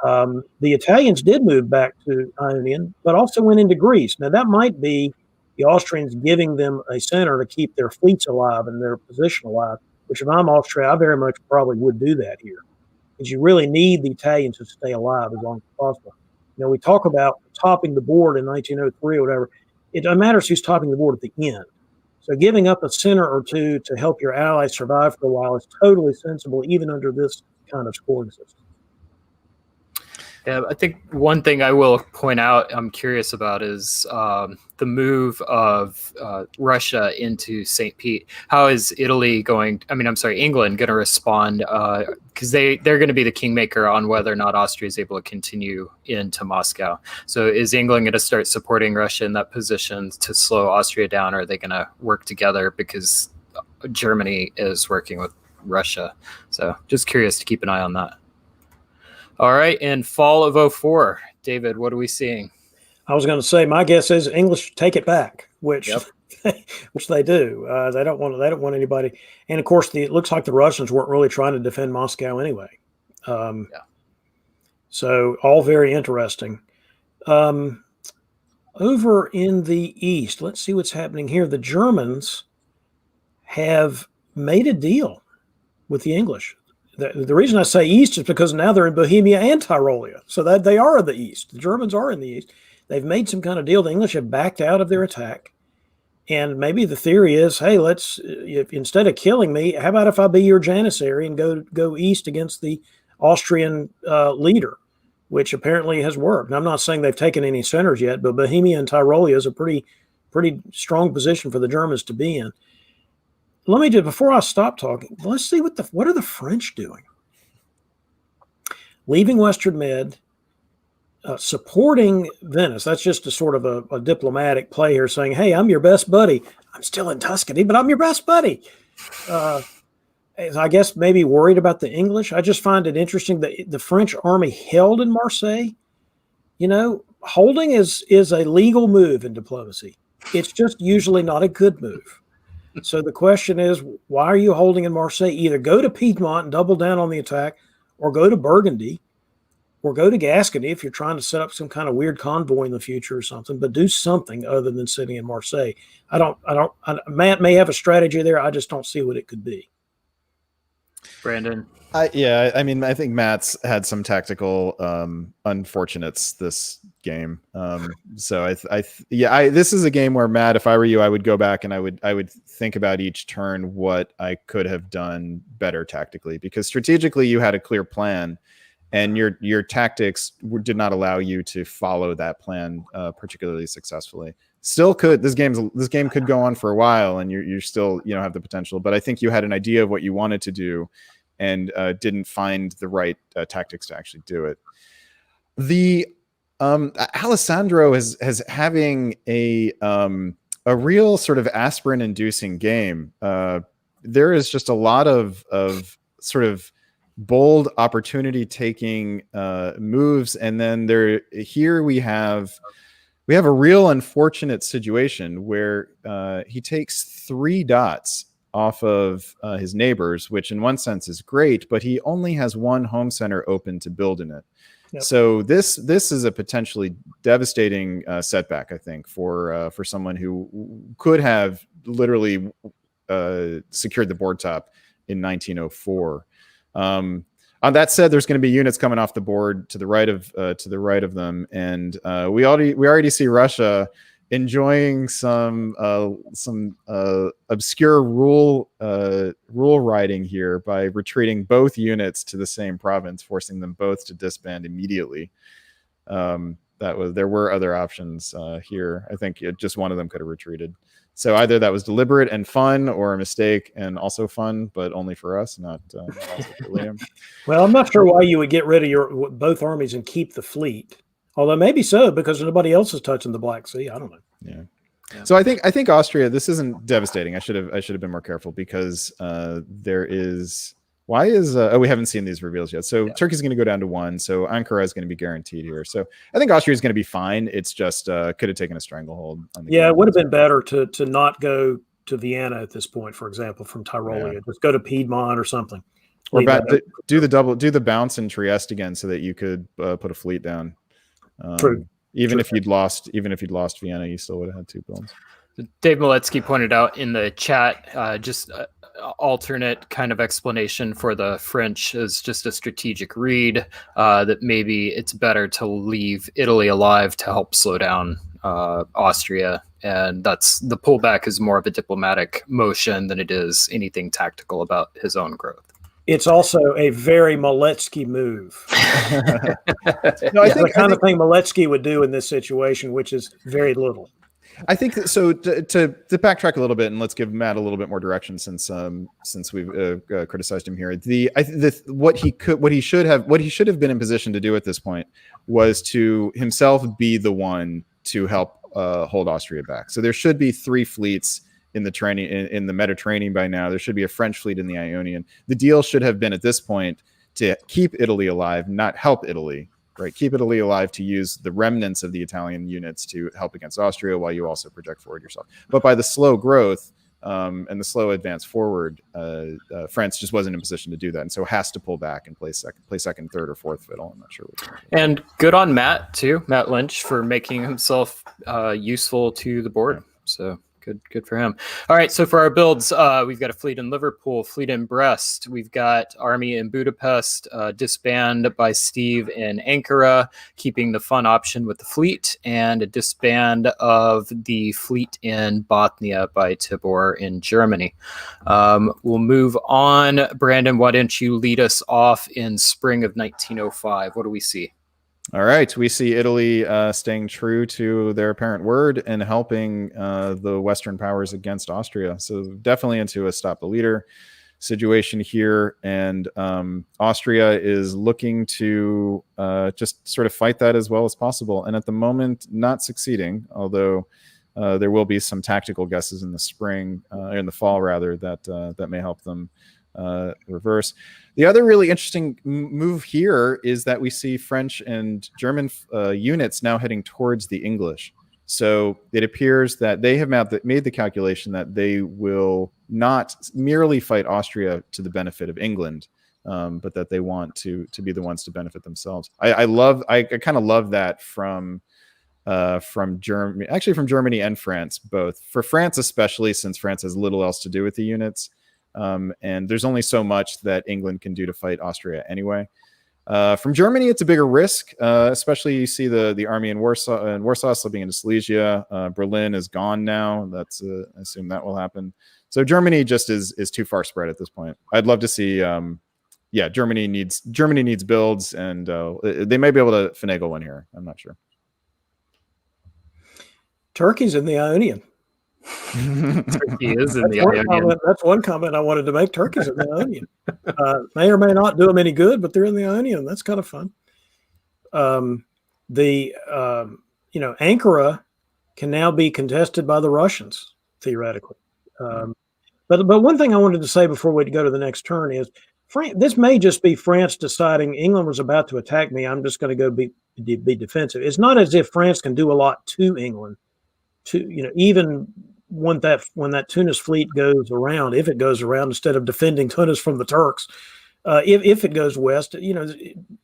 The Italians did move back to Ionian, but also went into Greece. Now, that might be the Austrians giving them a center to keep their fleets alive and their position alive, which if I'm Austria, I very much probably would do that here, because you really need the Italians to stay alive as long as possible. We talk about topping the board in 1903 or whatever. It matters who's topping the board at the end. So giving up a center or two to help your allies survive for a while is totally sensible, even under this kind of scoring system. Yeah, I think one thing I will point out I'm curious about is the move of Russia into St. Pete. How is England going to respond? Because they're going to be the kingmaker on whether or not Austria is able to continue into Moscow. So is England going to start supporting Russia in that position to slow Austria down, or are they going to work together because Germany is working with Russia? So just curious to keep an eye on that. All right, in fall of 2004, David, what are we seeing? I was going to say, my guess is English take it back, which which they do. They don't want anybody. And of course, it looks like the Russians weren't really trying to defend Moscow anyway. So all very interesting. Over in the East, let's see what's happening here. The Germans have made a deal with the English. The reason I say East is because now they're in Bohemia and Tyrolia. So that they are in the East. The Germans are in the East. They've made some kind of deal. The English have backed out of their attack. And maybe the theory is, hey, instead of killing me, how about if I be your janissary and go east against the Austrian leader, which apparently has worked. And I'm not saying they've taken any centers yet, but Bohemia and Tyrolia is a pretty strong position for the Germans to be in. Let me before I stop talking, let's see what are the French doing? Leaving Western Med, supporting Venice. That's just a sort of a diplomatic play here, saying, "Hey, I'm your best buddy. I'm still in Tuscany, but I'm your best buddy." I guess maybe worried about the English. I just find it interesting that the French army held in Marseille. You know, holding is a legal move in diplomacy. It's just usually not a good move. So the question is, why are you holding in Marseille? Either go to Piedmont and double down on the attack, or go to Burgundy, or go to Gascony if you're trying to set up some kind of weird convoy in the future or something, but do something other than sitting in Marseille. Matt may have a strategy there. I just don't see what it could be. Brandon. I mean, I think Matt's had some tactical unfortunates this game. So this is a game where, Matt, if I were you, I would go back and I would think about each turn what I could have done better tactically, because strategically you had a clear plan, and your tactics did not allow you to follow that plan particularly successfully. Still could this game could go on for a while, and you're still have the potential. But I think you had an idea of what you wanted to do, and didn't find the right tactics to actually do it. The Alessandro is having a real sort of aspirin-inducing game. There is just a lot of sort of bold opportunity-taking moves, and then we have a real unfortunate situation where he takes 3 dots off of his neighbors, which in one sense is great, but he only has 1 home center open to build in it. Yep. So this is a potentially devastating setback, I think, for someone who could have literally secured the board top in 1904. On that said, there's going to be units coming off the board to the right of them, and we already see Russia enjoying some obscure rule riding here by retreating both units to the same province, forcing them both to disband immediately. There were other options here. I think just one of them could have retreated. So either that was deliberate and fun, or a mistake and also fun, but only for us, not for Liam. Well, I'm not sure why you would get rid of both armies and keep the fleet. Although maybe so, because nobody else is touching the Black Sea. I don't know. Yeah. So I think Austria. This isn't devastating. I should have been more careful, because there is. Why is we haven't seen these reveals yet. So Turkey's going to go down to 1. So Ankara is going to be guaranteed here. So I think Austria is going to be fine. It's just could have taken a stranglehold on the game. It would have been better to not go to Vienna at this point, for example, from Tyrolia. Yeah. Just go to Piedmont or something. Or do the bounce in Trieste again, so that you could put a fleet down. True. Even if you'd lost Vienna, you still would have had 2 builds. Dave Miletsky pointed out in the chat, just alternate kind of explanation for the French is just a strategic read, that maybe it's better to leave Italy alive to help slow down Austria. And that's the pullback is more of a diplomatic motion than it is anything tactical about his own growth. It's also a very Miletsky move. No, I think the kind of thing Miletsky would do in this situation, which is very little. I think that, so. To backtrack a little bit, and let's give Matt a little bit more direction, since we've criticized him here. What he should have been in position to do at this point was to himself be the one to help hold Austria back. So there should be 3 fleets in the Mediterranean by now. There should be a French fleet in the Ionian. The deal should have been at this point to keep Italy alive, not help Italy. right? Keep Italy alive to use the remnants of the Italian units to help against Austria while you also project forward yourself. But by the slow growth and the slow advance forward, France just wasn't in position to do that, and so has to pull back and play second, third, or fourth fiddle. I'm not sure which one. And good on Matt too, Matt Lynch, for making himself useful to the board. So good for him. All right, so for our builds, we've got a fleet in Liverpool, fleet in Brest. We've got army in Budapest, disband by Steve in Ankara, keeping the fun option with the fleet, and a disband of the fleet in Bothnia by Tibor in Germany. We'll move on. Brandon, why don't you lead us off in spring of 1905? What do we see? All right, we see Italy staying true to their apparent word and helping the Western powers against Austria. So definitely into a stop the leader situation here. And Austria is looking to just sort of fight that as well as possible. And at the moment, not succeeding, although there will be some tactical guesses in the spring, in the fall rather, that may help them reverse. The other really interesting move here is that we see French and German units now heading towards the English. So it appears that they have made the calculation that they will not merely fight Austria to the benefit of England, but that they want to be the ones to benefit themselves. I kind of love that from Germany, actually from Germany and France both. For France especially, since France has little else to do with the units. And there's only so much that England can do to fight Austria anyway. From Germany, it's a bigger risk, especially you see the army in Warsaw slipping into Silesia. Berlin is gone now. I assume that will happen. So Germany just is too far spread at this point. I'd love to see. Germany needs builds, and they may be able to finagle one here. I'm not sure. Turkey's in the Ionian. Turkey is in the Ionian. That's one comment I wanted to make. Turkey's in the Ionian. May or may not do them any good, but they're in the Ionian. That's kind of fun. Ankara can now be contested by the Russians theoretically. But one thing I wanted to say before we go to the next turn is this may just be France deciding England was about to attack me. I'm just going to go be defensive. It's not as if France can do a lot to England. Even when that Tunis fleet goes around, if it goes around, instead of defending Tunis from the Turks, if it goes west,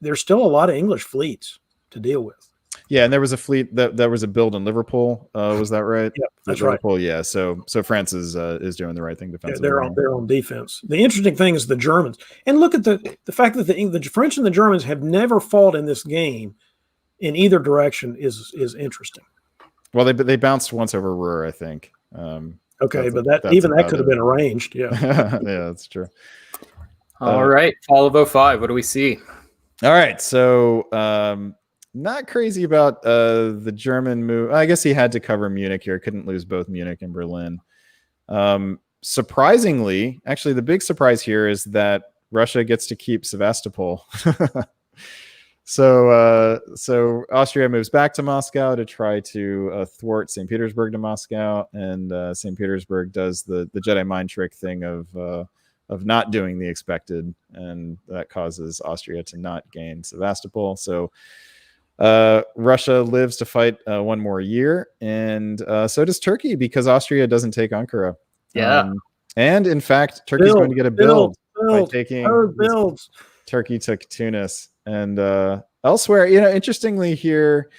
there's still a lot of English fleets to deal with. Yeah, and there was a fleet that was a build in Liverpool. Was that right? Yeah, that's Liverpool, right. Yeah, so France is doing the right thing defensively. Yeah, they're on defense. The interesting thing is the Germans, and look at the fact that the French and the Germans have never fought in this game in either direction is interesting. Well, they bounced once over Ruhr, I think. Okay, but that could have been arranged. Yeah. Yeah, that's true. All right, fall of 05. What do we see? All right, so not crazy about the German move. I guess he had to cover Munich here. Couldn't lose both Munich and Berlin. Surprisingly, actually, the big surprise here is that Russia gets to keep Sevastopol. So Austria moves back to Moscow to try to thwart St. Petersburg to Moscow, and St. Petersburg does the Jedi mind trick thing of not doing the expected, and that causes Austria to not gain Sevastopol. So Russia lives to fight one more year, and so does Turkey, because Austria doesn't take Ankara. Yeah, and in fact, Turkey's going to get a build by taking builds. Turkey took Tunis. And elsewhere, interestingly here,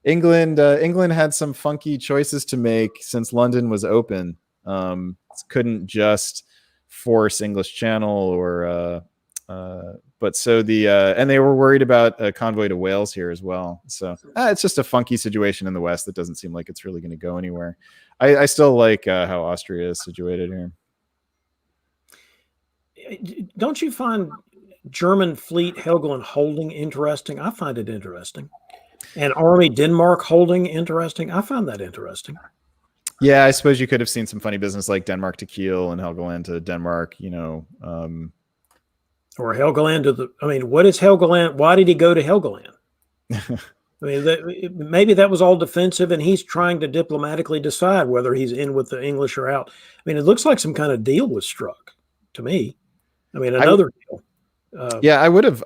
England had some funky choices to make since London was open. Couldn't just force English Channel but so and they were worried about a convoy to Wales here as well. So it's just a funky situation in the West that doesn't seem like it's really going to go anywhere. I still like how Austria is situated here. Don't you find German fleet Helgoland holding interesting? I find it interesting. And Army Denmark holding interesting. I find that interesting. Yeah, I suppose you could have seen some funny business like Denmark to Kiel and Helgoland to Denmark, or Helgoland to what is Helgoland? Why did he go to Helgoland? Maybe that was all defensive, and he's trying to diplomatically decide whether he's in with the English or out. It looks like some kind of deal was struck to me. Another deal. Yeah, I would have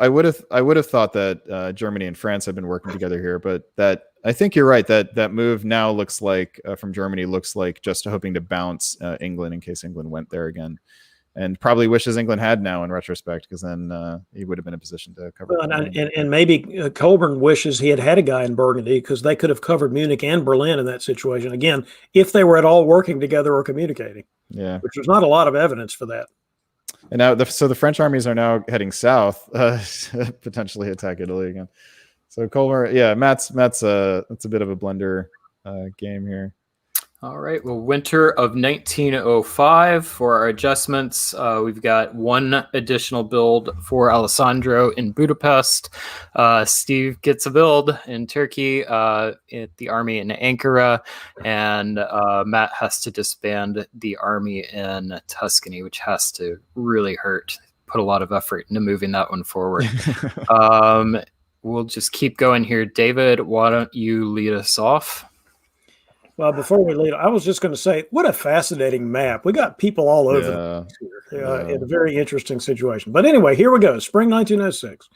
thought that Germany and France had been working together here, but I think you're right that move now looks like from Germany looks like just hoping to bounce England in case England went there again, and probably wishes England had now in retrospect, because then he would have been in a position to cover. Well, and maybe Colburn wishes he had a guy in Burgundy, because they could have covered Munich and Berlin in that situation again if they were at all working together or communicating. Yeah, which there's not a lot of evidence for that. And now, so the French armies are now heading south, potentially attack Italy again. So Colbert, yeah, Matt's it's a bit of a blender game here. All right. Well, winter of 1905 for our adjustments. We've got one additional build for Alessandro in Budapest. Steve gets a build in Turkey at the army in Ankara, and Matt has to disband the army in Tuscany, which has to really hurt. Put a lot of effort into moving that one forward. We'll just keep going here. David, why don't you lead us off? Well, before we leave, I was just going to say, what a fascinating map. We got people all over the place here in a very interesting situation. But anyway, here we go. Spring 1906.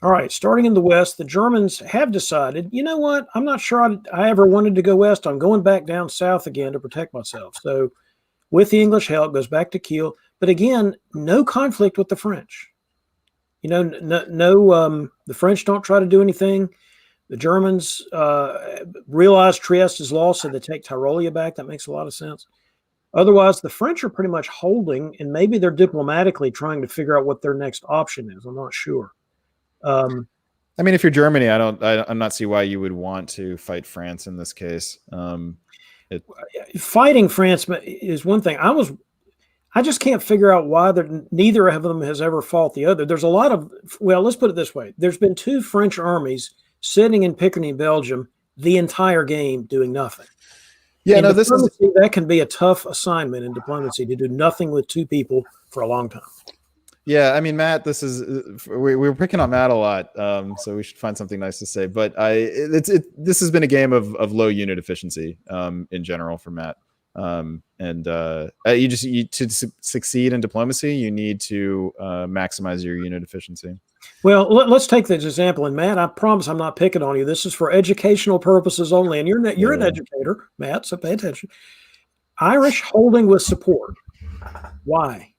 All right, starting in the west, the Germans have decided, you know what? I'm not sure I ever wanted to go west. I'm going back down south again to protect myself. So with the English help, goes back to Kiel. But again, no conflict with the French. You know, the French don't try to do anything. The Germans realize Trieste is lost, so they take Tyrolia back. That makes a lot of sense. Otherwise, the French are pretty much holding, and maybe they're diplomatically trying to figure out what their next option is. I'm not sure. I mean, if you're Germany, I'm not see why you would want to fight France in this case. Fighting France is one thing. I just can't figure out why neither of them has ever fought the other. There's a lot of, well, let's put it this way. There's been two French armies sitting in Picardy, Belgium, the entire game doing nothing. Yeah, no, that can be a tough assignment in diplomacy, to do nothing with two people for a long time. Yeah, I mean, Matt, we were picking on Matt a lot, so we should find something nice to say. But this has been a game of low unit efficiency in general for Matt. To succeed in diplomacy, you need to maximize your unit efficiency. Well, let's take this example. And Matt, I promise I'm not picking on you. This is for educational purposes only. And you're an educator, Matt, so pay attention. Irish holding with support. Why?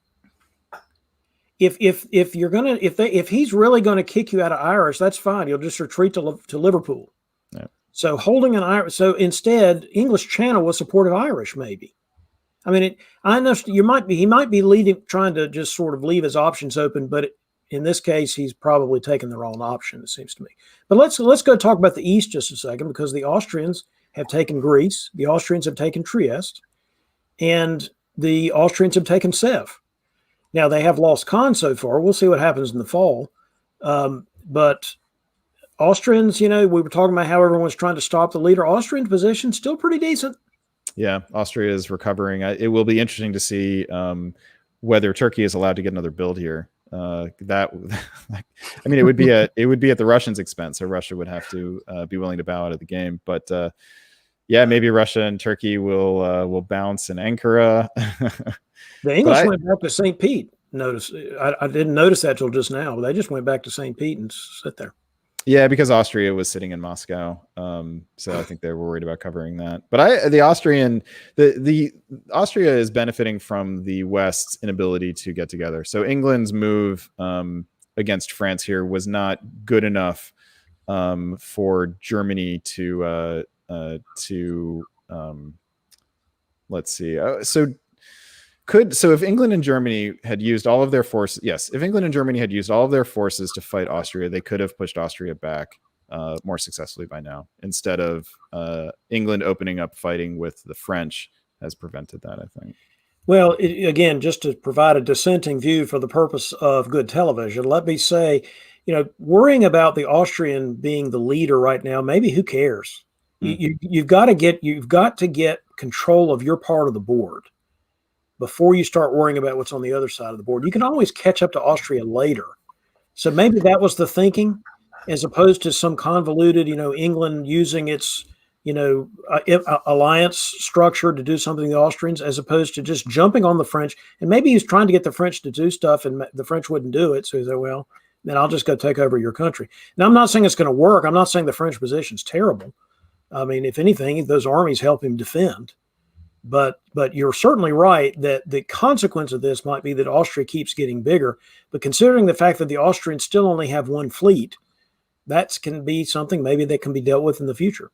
If he's really going to kick you out of Irish, that's fine. You'll just retreat to Liverpool. Yeah. So holding an Irish. So instead, English Channel with support of Irish, maybe. I mean, I know he might be trying to just sort of leave his options open, but in this case, he's probably taken the wrong option, it seems to me. But let's go talk about the East just a second, because the Austrians have taken Greece, the Austrians have taken Trieste, and the Austrians have taken Sèvres. Now, they have lost Caen so far. We'll see what happens in the fall. But Austrians, we were talking about how everyone's trying to stop the leader. Austrian's position still pretty decent. Yeah, Austria is recovering. It will be interesting to see whether Turkey is allowed to get another build here. It would be at the Russians' expense, so Russia would have to be willing to bow out of the game. But maybe Russia and Turkey will bounce in Ankara. The English went back to St. Pete. I didn't notice that till just now, but they just went back to St. Pete and sit there. Yeah, because Austria was sitting in Moscow, so I think they were worried about covering that. But Austria is benefiting from the West's inability to get together. So England's move against France here was not good enough for Germany to let's see. So if England and Germany had used all of their forces, if England and Germany had used all of their forces to fight Austria, they could have pushed Austria back more successfully by now. Instead of England opening up fighting with the French has prevented that, I think. Well, again, just to provide a dissenting view for the purpose of good television, let me say, worrying about the Austrian being the leader right now, maybe who cares? You've got to get control of your part of the board before you start worrying about what's on the other side of the board. You can always catch up to Austria later. So maybe that was the thinking, as opposed to some convoluted, England using its alliance structure to do something to the Austrians, as opposed to just jumping on the French. And maybe he's trying to get the French to do stuff, and the French wouldn't do it. So he said, well, then I'll just go take over your country. Now, I'm not saying it's going to work. I'm not saying the French position's terrible. I mean, if anything, those armies help him defend. But you're certainly right that the consequence of this might be that Austria keeps getting bigger. But considering the fact that the Austrians still only have one fleet, that can be something maybe that can be dealt with in the future.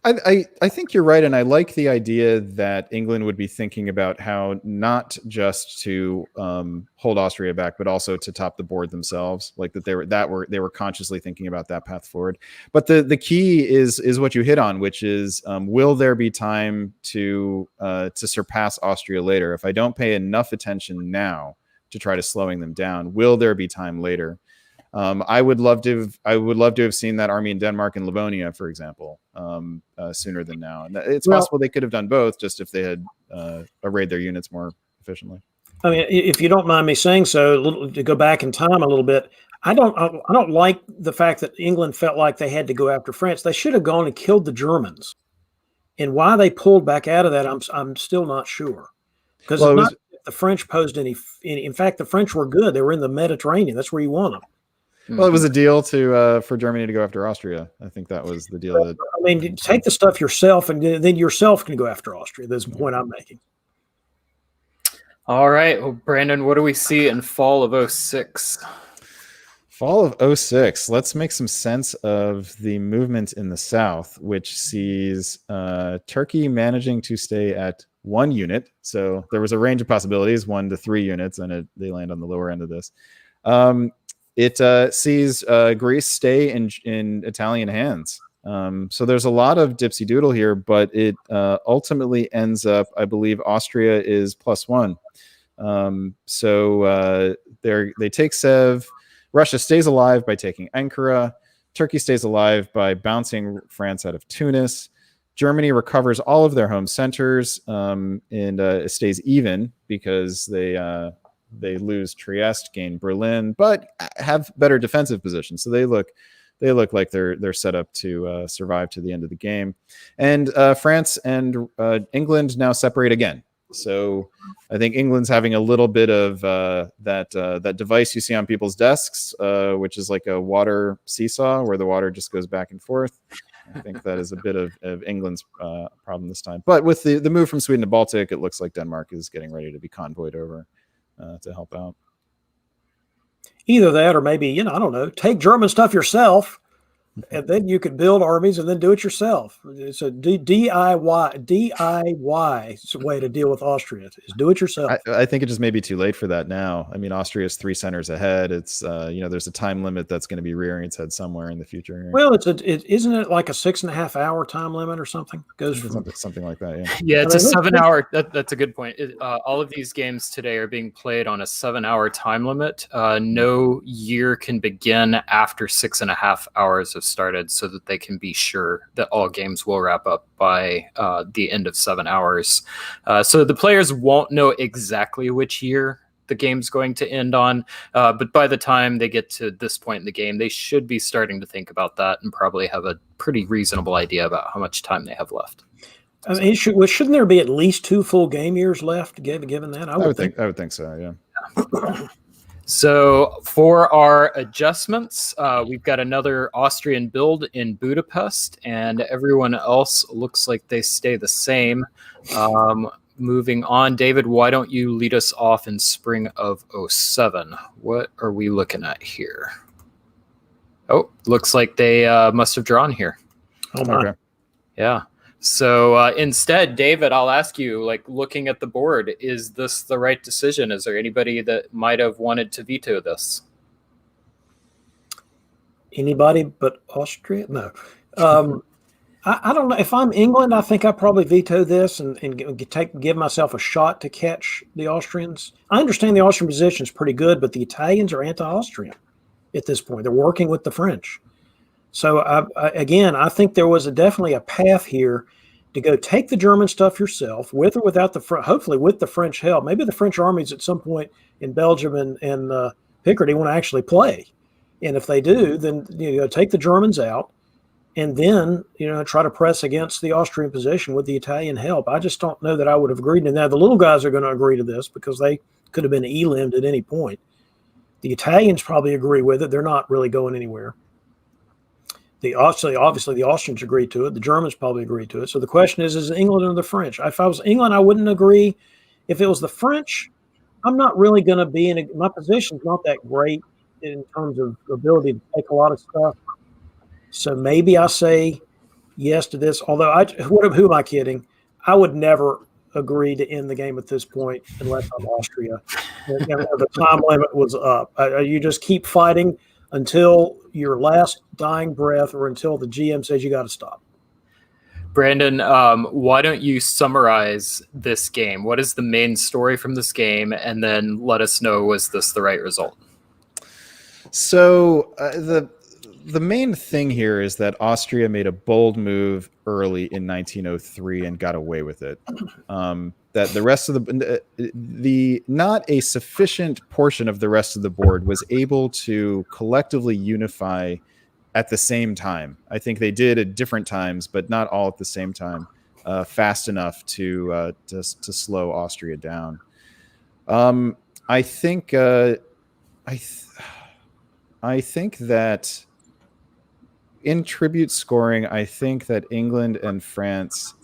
I think you're right, and I like the idea that England would be thinking about how not just to hold Austria back, but also to top the board themselves. Like that they were consciously thinking about that path forward. But the key is what you hit on, which is will there be time to surpass Austria later? If I don't pay enough attention now to try to slowing them down, will there be time later? I would love to have seen that army in Denmark and Livonia, for example, sooner than now. And it's possible they could have done both, just if they had arrayed their units more efficiently. I mean, if you don't mind me saying so, to go back in time a little bit, I don't like the fact that England felt like they had to go after France. They should have gone and killed the Germans. And why they pulled back out of that, I'm still not sure. Because the French posed any. In fact, the French were good. They were in the Mediterranean. That's where you want them. Well, it was a deal for Germany to go after Austria. I think that was the deal. I mean, take the stuff yourself, and then yourself can go after Austria. That's the point I'm making. All right. Well, Brandon, what do we see in fall of 06? Fall of 06. Let's make some sense of the movement in the south, which sees Turkey managing to stay at 1 unit. So there was a range of possibilities, 1 to 3 units, and they land on the lower end of this. It sees Greece stay in Italian hands. So there's a lot of dipsy doodle here, but it ultimately ends up, I believe, Austria is +1. So they take Sev. Russia stays alive by taking Ankara. Turkey stays alive by bouncing France out of Tunis. Germany recovers all of their home centers and stays even because they lose Trieste, gain Berlin, but have better defensive positions. So they look like they're set up to survive to the end of the game. And France and England now separate again. So I think England's having a little bit of that device you see on people's desks, which is like a water seesaw where the water just goes back and forth. I think that is a bit of England's problem this time. But with the move from Sweden to Baltic, it looks like Denmark is getting ready to be convoyed over to help out. Either that, or maybe, I don't know, take German stuff yourself, and then you could build armies and then do it yourself. It's a DIY way to deal with Austria. Is do it yourself. I think it just may be too late for that now. I mean, Austria is 3 centers ahead. It's there's a time limit that's going to be rearing its head somewhere in the future. Well, isn't it like a 6.5 hour time limit or something? It goes from something like that. Yeah. Yeah, it's a 7 hour. That's a good point. All of these games today are being played on a 7 hour time limit. No year can begin after 6.5 hours have started, so that they can be sure that all games will wrap up by the end of 7 hours. So the players won't know exactly which year the game's going to end on, but by the time they get to this point in the game, they should be starting to think about that and probably have a pretty reasonable idea about how much time they have left. I mean, shouldn't there be at least 2 full game years left, given that? I would think so, yeah. So for our adjustments, we've got another Austrian build in Budapest, and everyone else looks like they stay the same. Moving on, David, why don't you lead us off in spring of 07? What are we looking at here? Oh, looks like they must have drawn here. Oh, my. Okay. Yeah. So instead, David, I'll ask you, looking at the board, is this the right decision? Is there anybody that might have wanted to veto this? Anybody but Austria? No. I don't know. If I'm England, I think I probably veto this and give myself a shot to catch the Austrians. I understand the Austrian position is pretty good, but the Italians are anti-Austrian at this point. They're working with the French. So, I think there was definitely a path here to go take the German stuff yourself, with or without hopefully with the French help. Maybe the French armies at some point in Belgium and Picardy want to actually play. And if they do, then take the Germans out and then, try to press against the Austrian position with the Italian help. I just don't know that I would have agreed to that. The little guys are going to agree to this because they could have been eliminated at any point. The Italians probably agree with it. They're not really going anywhere. Obviously, the Austrians agreed to it. The Germans probably agreed to it. So the question is England or the French? If I was England, I wouldn't agree. If it was the French, I'm not really going to be my position's not that great in terms of ability to take a lot of stuff. So maybe I say yes to this. Although, who am I kidding? I would never agree to end the game at this point unless I'm Austria. The time limit was up. You just keep fighting until your last dying breath or until the GM says you got to stop. Brandon, why don't you summarize this game? What is the main story from this game? And then let us know, was this the right result? So the main thing here is that Austria made a bold move early in 1903 and got away with it. That the rest of the not a sufficient portion of the rest of the board was able to collectively unify at the same time. I think they did at different times, but not all at the same time, fast enough to slow Austria down. I think that in tribute scoring, I think that England and France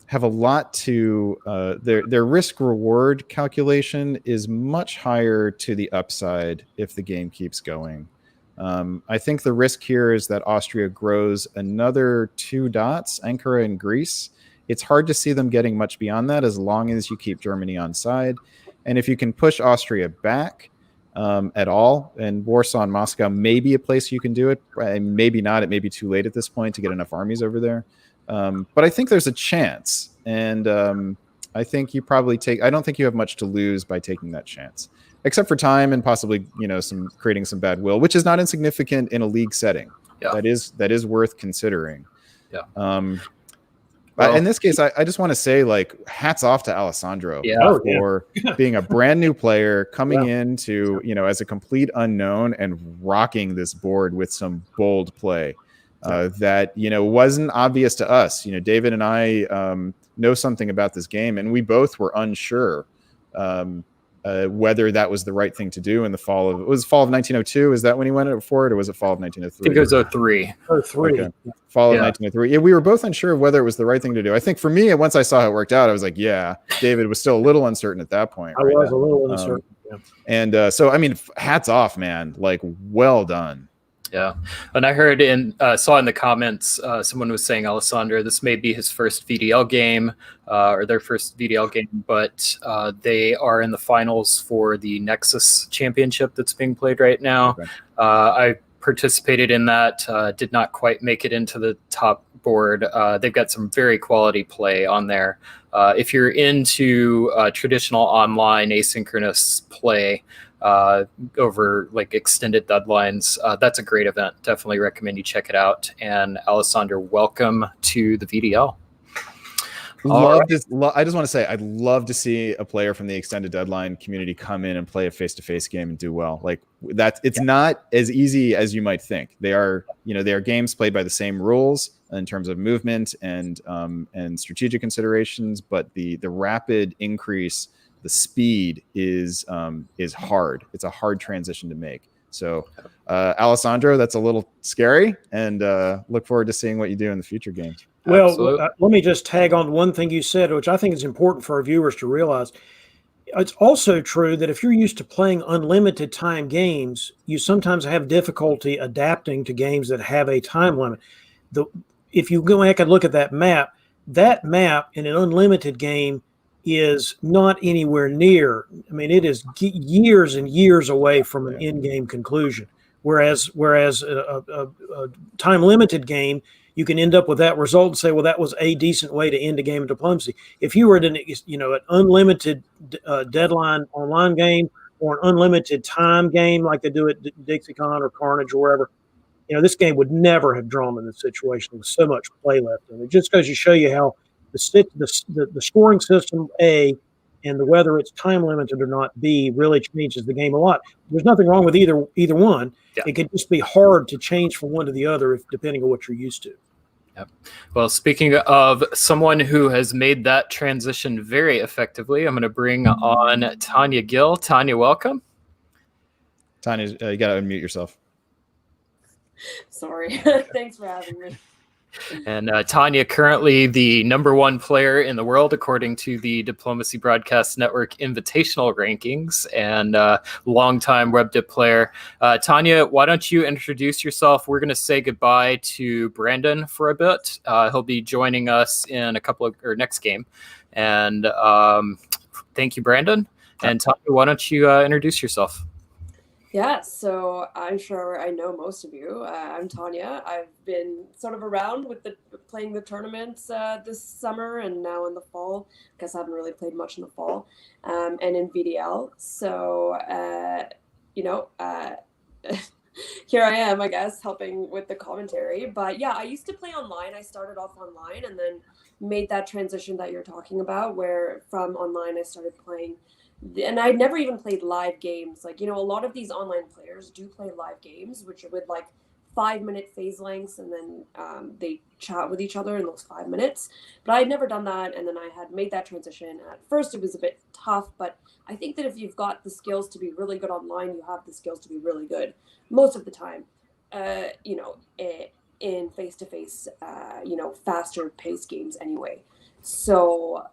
have a lot to their risk reward calculation is much higher to the upside if the game keeps going. I think the risk here is that Austria grows another 2 dots, Ankara and Greece. It's hard to see them getting much beyond that as long as you keep Germany on side. And if you can push Austria back at all, and Warsaw and Moscow may be a place you can do it, maybe not. It may be too late at this point to get enough armies over there. But I think there's a chance. And I think you probably I don't think you have much to lose by taking that chance. Except for time and possibly, creating some bad will, which is not insignificant in a league setting. Yeah. That is worth considering. Yeah. In this case, I just want to say, hats off to Alessandro for being a brand new player coming into, as a complete unknown and rocking this board with some bold play that, wasn't obvious to us. David and I know something about this game, and we both were unsure whether that was the right thing to do in the fall of 1902. Is that when he went for it, or was it fall of 1903? I think it was 03. 03. Okay. Fall of 1903. Yeah, we were both unsure of whether it was the right thing to do. I think for me, once I saw how it worked out, I was like, yeah. David was still a little uncertain at that point. I was a little uncertain. And so, hats off, man. Well done. Yeah. And I heard saw in the comments, someone was saying, Alessandro, this may be his first VDL game or their first VDL game, but they are in the finals for the Nexus Championship that's being played right now. Okay. I participated in that, did not quite make it into the top board. They've got some very quality play on there. If you're into traditional online asynchronous play, over extended deadlines, that's a great event. Definitely recommend you check it out. And Alessandro, welcome to the VDL. I just want to say I'd love to see a player from the extended deadline community come in and play a face-to-face game and do well. It's not as easy as you might think. They are games played by the same rules in terms of movement and strategic considerations, but the rapid increase, the speed is hard. It's a hard transition to make. So, Alessandro, that's a little scary, and look forward to seeing what you do in the future games. Well, let me just tag on one thing you said, which I think is important for our viewers to realize. It's also true that if you're used to playing unlimited time games, you sometimes have difficulty adapting to games that have a time limit. If you go back and look at that map in an unlimited game is not anywhere near. It is years and years away from an in-game conclusion. Whereas a time-limited game, you can end up with that result and say, well, that was a decent way to end a game of diplomacy. If you were in an unlimited deadline online game or an unlimited time game like they do at DixieCon or Carnage or wherever, this game would never have drawn in this situation with so much play left in it. Just goes to show you how the scoring system, A, and whether it's time limited or not, B, really changes the game a lot. There's nothing wrong with either one. Yeah. It could just be hard to change from one to the other depending on what you're used to. Yep. Well, speaking of someone who has made that transition very effectively, I'm going to bring on Tanya Gill. Tanya, welcome. Tanya, you got to unmute yourself. Sorry. Thanks for having me. And Tanya, currently the #1 player in the world, according to the Diplomacy Broadcast Network Invitational rankings, and longtime WebDip player. Tanya, why don't you introduce yourself? We're going to say goodbye to Brandon for a bit. He'll be joining us in next game. And thank you, Brandon. And Tanya, why don't you introduce yourself? Yeah, so I'm sure I know most of you. I'm Tanya. I've been sort of around with playing the tournaments this summer and now in the fall. I guess I haven't really played much in the fall, and in VDL. So, here I am, I guess, helping with the commentary. But yeah, I used to play online. I started off online and then made that transition that you're talking about, where from online I started playing. And I'd never even played live games. Like, a lot of these online players do play live games, which are with like 5-minute phase lengths, and then they chat with each other in those 5 minutes. But I'd never done that, and then I had made that transition. At first, it was a bit tough, but I think that if you've got the skills to be really good online, you have the skills to be really good most of the time. In face-to-face, faster paced games anyway. So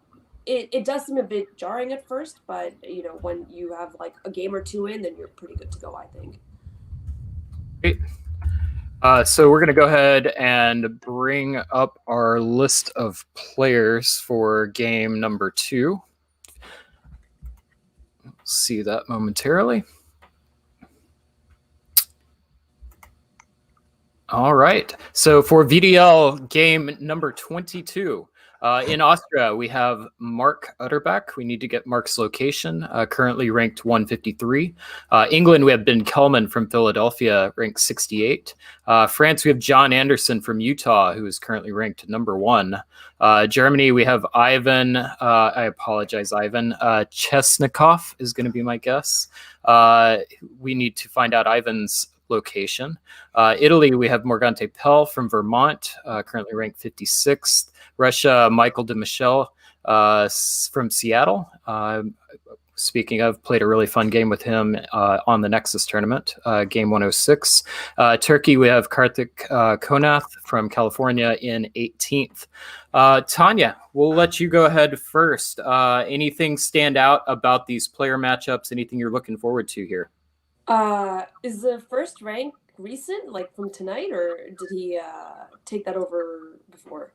it does seem a bit jarring at first, but when you have like a game or two in, then you're pretty good to go, I think. Great. So we're going to go ahead and bring up our list of players for game number 2. See that momentarily. All right. So for VDL game number 22, in Austria, we have Mark Utterback. We need to get Mark's location, currently ranked 153. England, we have Ben Kellman from Philadelphia, ranked 68. France, we have John Anderson from Utah, who is currently ranked #1. Germany, we have Ivan. I apologize, Ivan. Chesnikov is going to be my guess. We need to find out Ivan's location. Italy, we have Morgante Pell from Vermont, currently ranked 56th. Russia, Michael de Michel from Seattle. Speaking of, played a really fun game with him on the Nexus tournament, game 106. Turkey, we have Karthik Konath from California in 18th. Tanya, we'll let you go ahead first. Anything stand out about these player matchups? Anything you're looking forward to here? Is the first rank recent, like from tonight, or did he take that over before?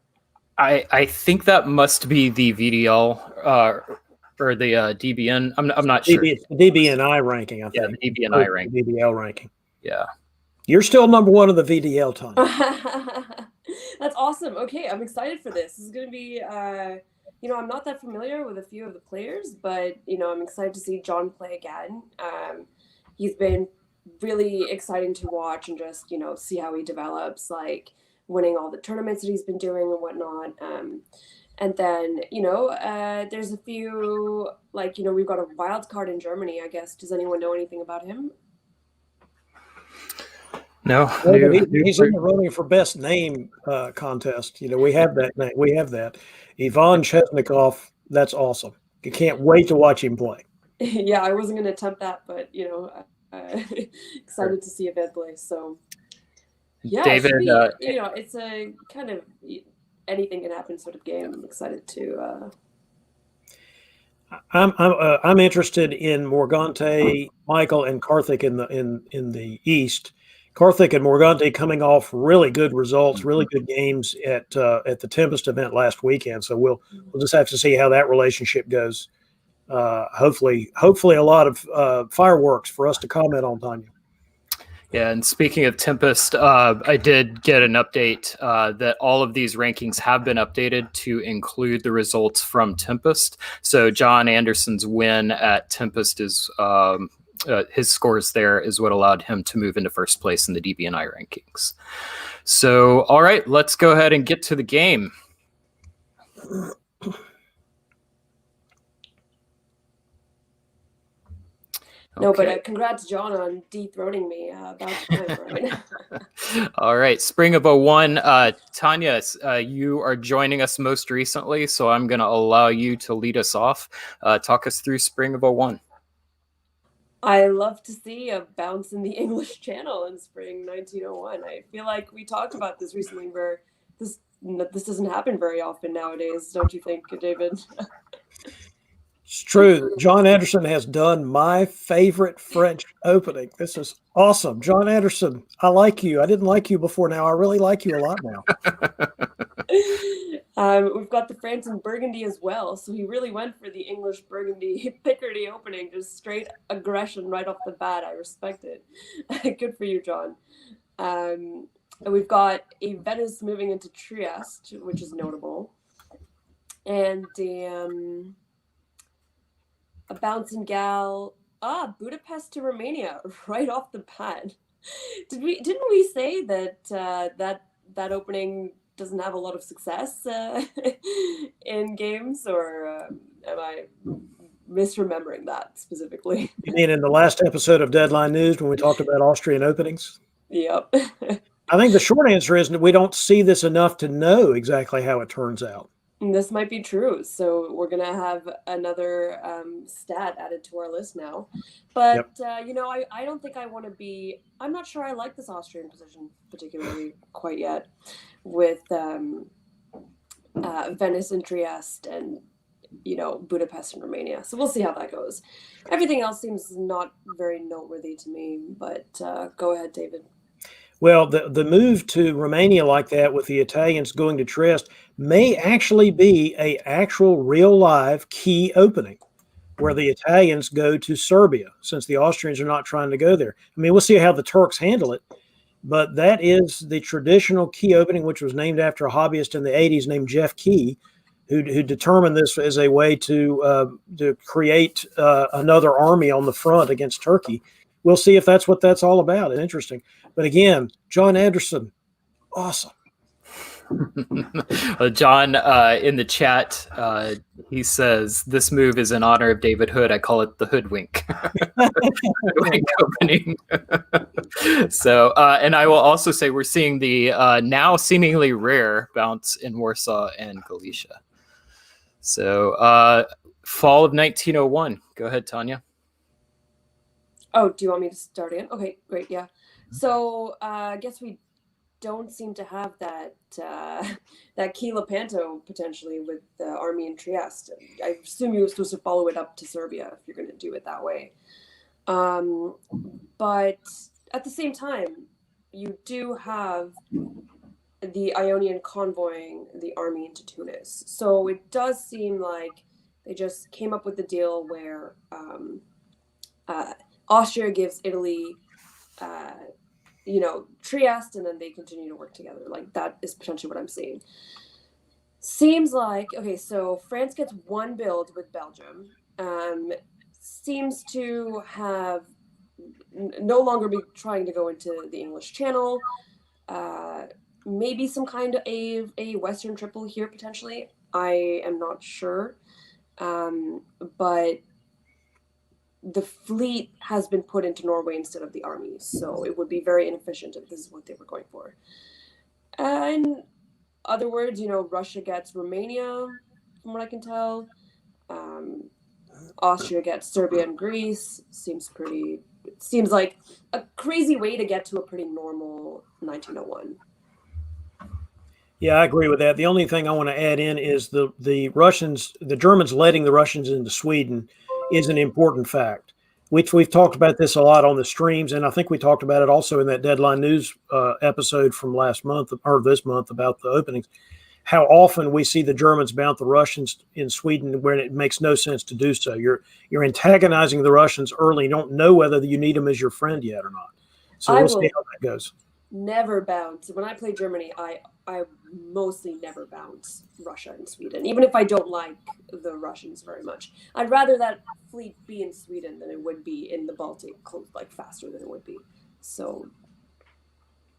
I think that must be the VDL or the DBN. I'm not sure. DBNI ranking, I think. Yeah, the DBNI ranking. VDL ranking. Yeah. You're still #1 of the VDL, Tanya. That's awesome. Okay, I'm excited for this. This is going to be, I'm not that familiar with a few of the players, but, I'm excited to see John play again. He's been really exciting to watch and just, see how he develops, like winning all the tournaments that he's been doing and whatnot. And then, there's a few, like, we've got a wild card in Germany, I guess. Does anyone know anything about him? No. He's in the running for best name contest. We have that name. We have that. Ivan Chesnikov, that's awesome. You can't wait to watch him play. Yeah, I wasn't going to attempt that, but, excited to see Ivan play. So, yeah, David, it's a kind of anything can happen sort of game. I'm excited to. I'm interested in Morgante, Michael, and Karthik in the East. Karthik and Morgante coming off really good results, really good games at the Tempest event last weekend. So we'll just have to see how that relationship goes. Hopefully a lot of fireworks for us to comment on, Tanya. Yeah, and speaking of Tempest, I did get an update that all of these rankings have been updated to include the results from Tempest. So John Anderson's win at Tempest is his scores there is what allowed him to move into first place in the DBNI rankings. So, all right, let's go ahead and get to the game. No, but Okay. congrats, John, on dethroning me about time, right? All right. Spring of '01. Tanya, you are joining us most recently, so I'm going to allow you to lead us off. Talk us through Spring of '01. I love to see a bounce in the English Channel in spring 1901. I feel like we talked about this recently, where this doesn't happen very often nowadays, don't you think, David? It's true. John Anderson has done my favorite French opening. This is awesome. John Anderson, I like you. I didn't like you before now. I really like you a lot now. We've got the France and Burgundy as well, so he really went for the English Burgundy Picardy opening, just straight aggression right off the bat. I respect it. Good for you, John. And we've got a Venice moving into Trieste, which is notable, and a bouncing gal. Budapest to Romania right off the bat. Didn't we say that that opening doesn't have a lot of success in games, or am I misremembering that specifically? You mean in the last episode of Deadline News when we talked about Austrian openings? Yep. I think the short answer is that we don't see this enough to know exactly how it turns out. This might be true. So we're going to have another stat added to our list now. But, I don't think I want to be, I'm not sure I like this Austrian position particularly quite yet with Venice and Trieste and, Budapest and Romania. So we'll see how that goes. Everything else seems not very noteworthy to me, but go ahead, David. Well, the move to Romania like that with the Italians going to Trieste may actually be a actual real live key opening where the Italians go to Serbia, since the Austrians are not trying to go there. I mean, we'll see how the Turks handle it, but that is the traditional key opening, which was named after a hobbyist in the 80s named Jeff Key, who determined this as a way to create another army on the front against Turkey. We'll see if that's what that's all about. It's interesting. But again, John Anderson, awesome. John, in the chat, he says, this move is in honor of David Hood. I call it the Hoodwink. Hoodwink opening. So, and I will also say we're seeing the now seemingly rare bounce in Warsaw and Galicia. So, fall of 1901. Go ahead, Tanya. Oh, do you want me to start again? Okay, great. Yeah. So I guess we don't seem to have that that key Lepanto potentially with the army in Trieste. I assume you were supposed to follow it up to Serbia if you're going to do it that way. But at the same time, you do have the Ionian convoying the army into Tunis. So it does seem like they just came up with the deal where Austria gives Italy, Trieste, and then they continue to work together. Like, that is potentially what I'm seeing. Seems like, okay, so France gets one build with Belgium. Seems to have no longer be trying to go into the English Channel. Maybe some kind of a Western triple here, potentially. I am not sure. But the fleet has been put into Norway instead of the army, so it would be very inefficient if this is what they were going for. In other words, Russia gets Romania, from what I can tell. Austria gets Serbia and Greece. Seems like a crazy way to get to a pretty normal 1901. Yeah, I agree with that. The only thing I want to add in is the Germans letting the Russians into Sweden is an important fact. We've talked about this a lot on the streams, and I think we talked about it also in that Deadline News episode from last month or this month about the openings. How often we see the Germans bounce the Russians in Sweden when it makes no sense to do so. You're antagonizing the Russians early. You don't know whether you need them as your friend yet or not. So we'll see how that goes. Never bounce. When I play Germany, I mostly never bounce Russia and Sweden, even if I don't like the Russians very much. I'd rather that fleet be in Sweden than it would be in the Baltic, like faster than it would be. So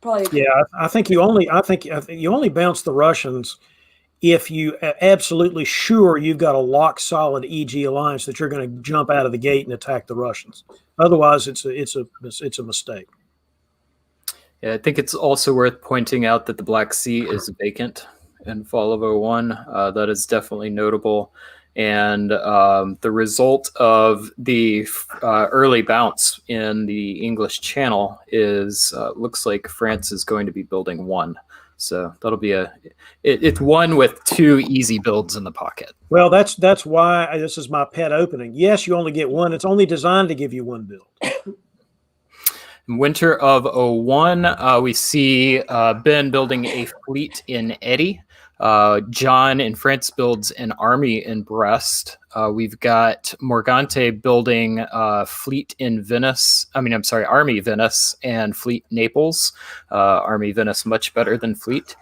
probably. Yeah, I think you only bounce the Russians if you absolutely sure you've got a lock solid EG alliance that you're going to jump out of the gate and attack the Russians. Otherwise, it's a mistake. Yeah, I think it's also worth pointing out that the Black Sea is vacant in Fall of '01. That is definitely notable. And the result of the early bounce in the English Channel is looks like France is going to be building one. So that'll be it's one with 2 easy builds in the pocket. Well, that's why this is my pet opening. Yes, you only get one. It's only designed to give you one build. In winter of '01, we see Ben building a fleet in Eddie. John in France builds an army in Brest. We've got Morgante building fleet in Venice. Army Venice and fleet Naples. Army Venice much better than fleet.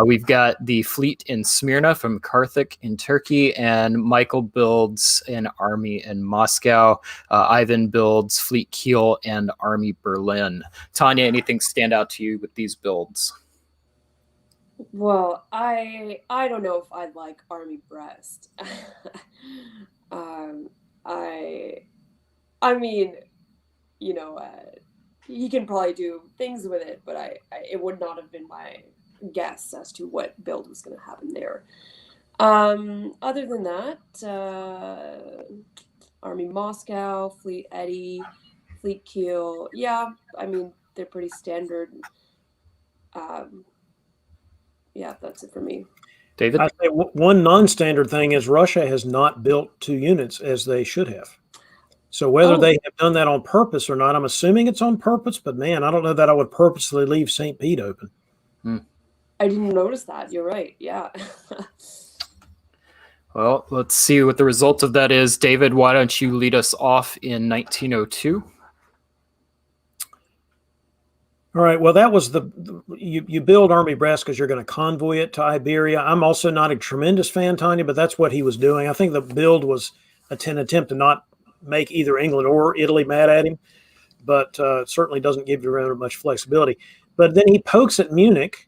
We've got the fleet in Smyrna from Carthage in Turkey, and Michael builds an army in Moscow. Ivan builds fleet Kiel and army Berlin. Tanya, anything stand out to you with these builds? Well, I don't know if I'd like Army Brest. I mean, he can probably do things with it, but it would not have been my guess as to what build was going to happen there. Other than that, Army Moscow, Fleet Eddie, Fleet Kiel. Yeah, I mean, they're pretty standard. Yeah, that's it for me. David? I say one non-standard thing is Russia has not built 2 units as they should have. So whether they have done that on purpose or not, I'm assuming it's on purpose, but man, I don't know that I would purposely leave St. Pete open. I didn't notice that. You're right. Yeah. Well, let's see what the result of that is. David, why don't you lead us off in 1902? All right. Well, that was you build Army Brest because you're going to convoy it to Iberia. I'm also not a tremendous fan, Tanya, but that's what he was doing. I think the build was an attempt to not make either England or Italy mad at him, but certainly doesn't give you rather much flexibility. But then he pokes at Munich.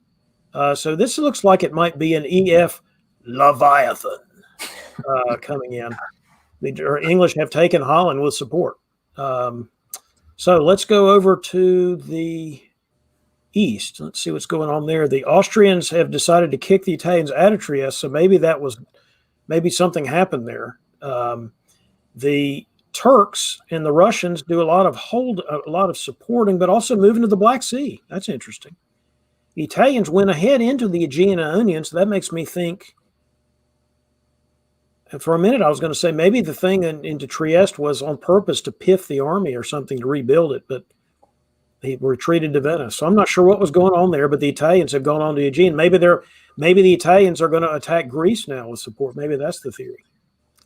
So this looks like it might be an EF Leviathan coming in. The English have taken Holland with support. So let's go over to the east. Let's see what's going on there. The Austrians have decided to kick the Italians out of Trieste, so maybe something happened there. The Turks and the Russians do a lot of supporting, but also moving to the Black Sea. That's interesting. The Italians went ahead into the Aegean and Ionian, so that makes me think. And for a minute, I was going to say maybe the thing into Trieste was on purpose to piff the army or something to rebuild it, but they retreated to Venice. So I'm not sure what was going on there, but the Italians have gone on to Aegean. Maybe the Italians are going to attack Greece now with support. Maybe that's the theory.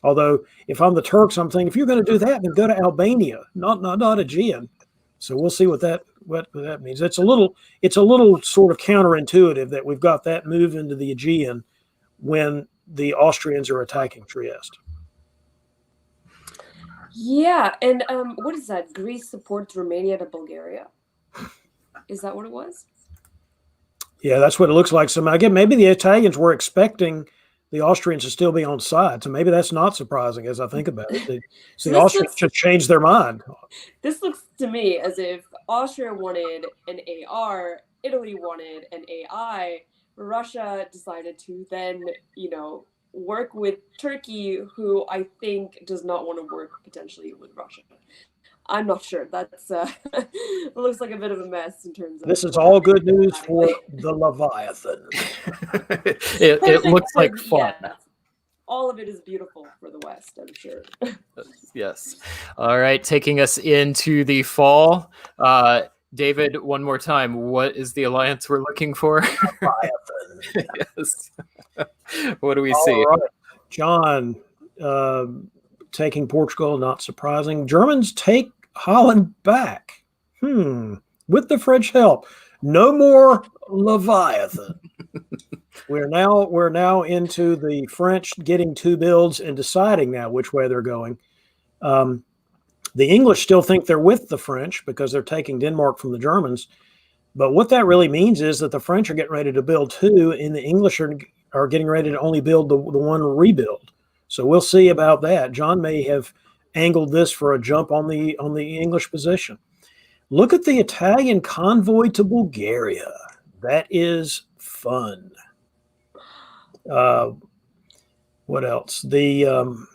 Although if I'm the Turks, I'm thinking if you're going to do that, then go to Albania, not Aegean. So we'll see what that means. It's a little sort of counterintuitive that we've got that move into the Aegean when the Austrians are attacking Trieste. Yeah, and what is that? Greece supports Romania to Bulgaria. Is that what it was? Yeah, that's what it looks like. So again, maybe the Italians were expecting the Austrians to still be on side. So maybe that's not surprising as I think about it. So the Austrians should change their mind. This looks to me as if Austria wanted an AR, Italy wanted an AI, Russia decided to then, work with Turkey, who I think does not want to work potentially with Russia. I'm not sure. That's it looks like a bit of a mess in terms of. This is all good news for the Leviathan. it looks like fun. Yeah, all of it is beautiful for the West, I'm sure. Yes. All right, taking us into the fall. David, one more time, what is the alliance we're looking for? Leviathan. Yes. What do we see? Right. John taking Portugal, not surprising. Germans take Holland back. With the French help. No more Leviathan. We're now into the French getting 2 builds and deciding now which way they're going. The English still think they're with the French because they're taking Denmark from the Germans. But what that really means is that the French are getting ready to build 2, and the English are are getting ready to only build the one rebuild. So we'll see about that. John may have angled this for a jump on the English position. Look at the Italian convoy to Bulgaria. That is fun. What else? The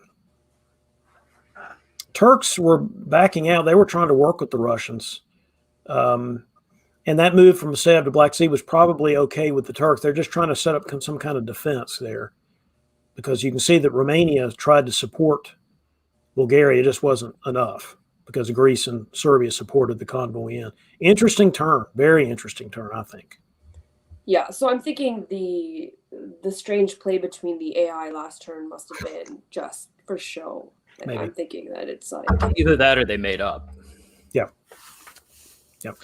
Turks were backing out. They were trying to work with the Russians. And that move from Sev to Black Sea was probably okay with the Turks. They're just trying to set up some kind of defense there, because you can see that Romania tried to support Bulgaria. It just wasn't enough because Greece and Serbia supported the convoy in. Interesting turn. Very interesting turn, I think. Yeah, so I'm thinking the strange play between the AI last turn must have been just for show. And Maybe. I'm thinking that it's like Either that or they made up. Yeah. Yep.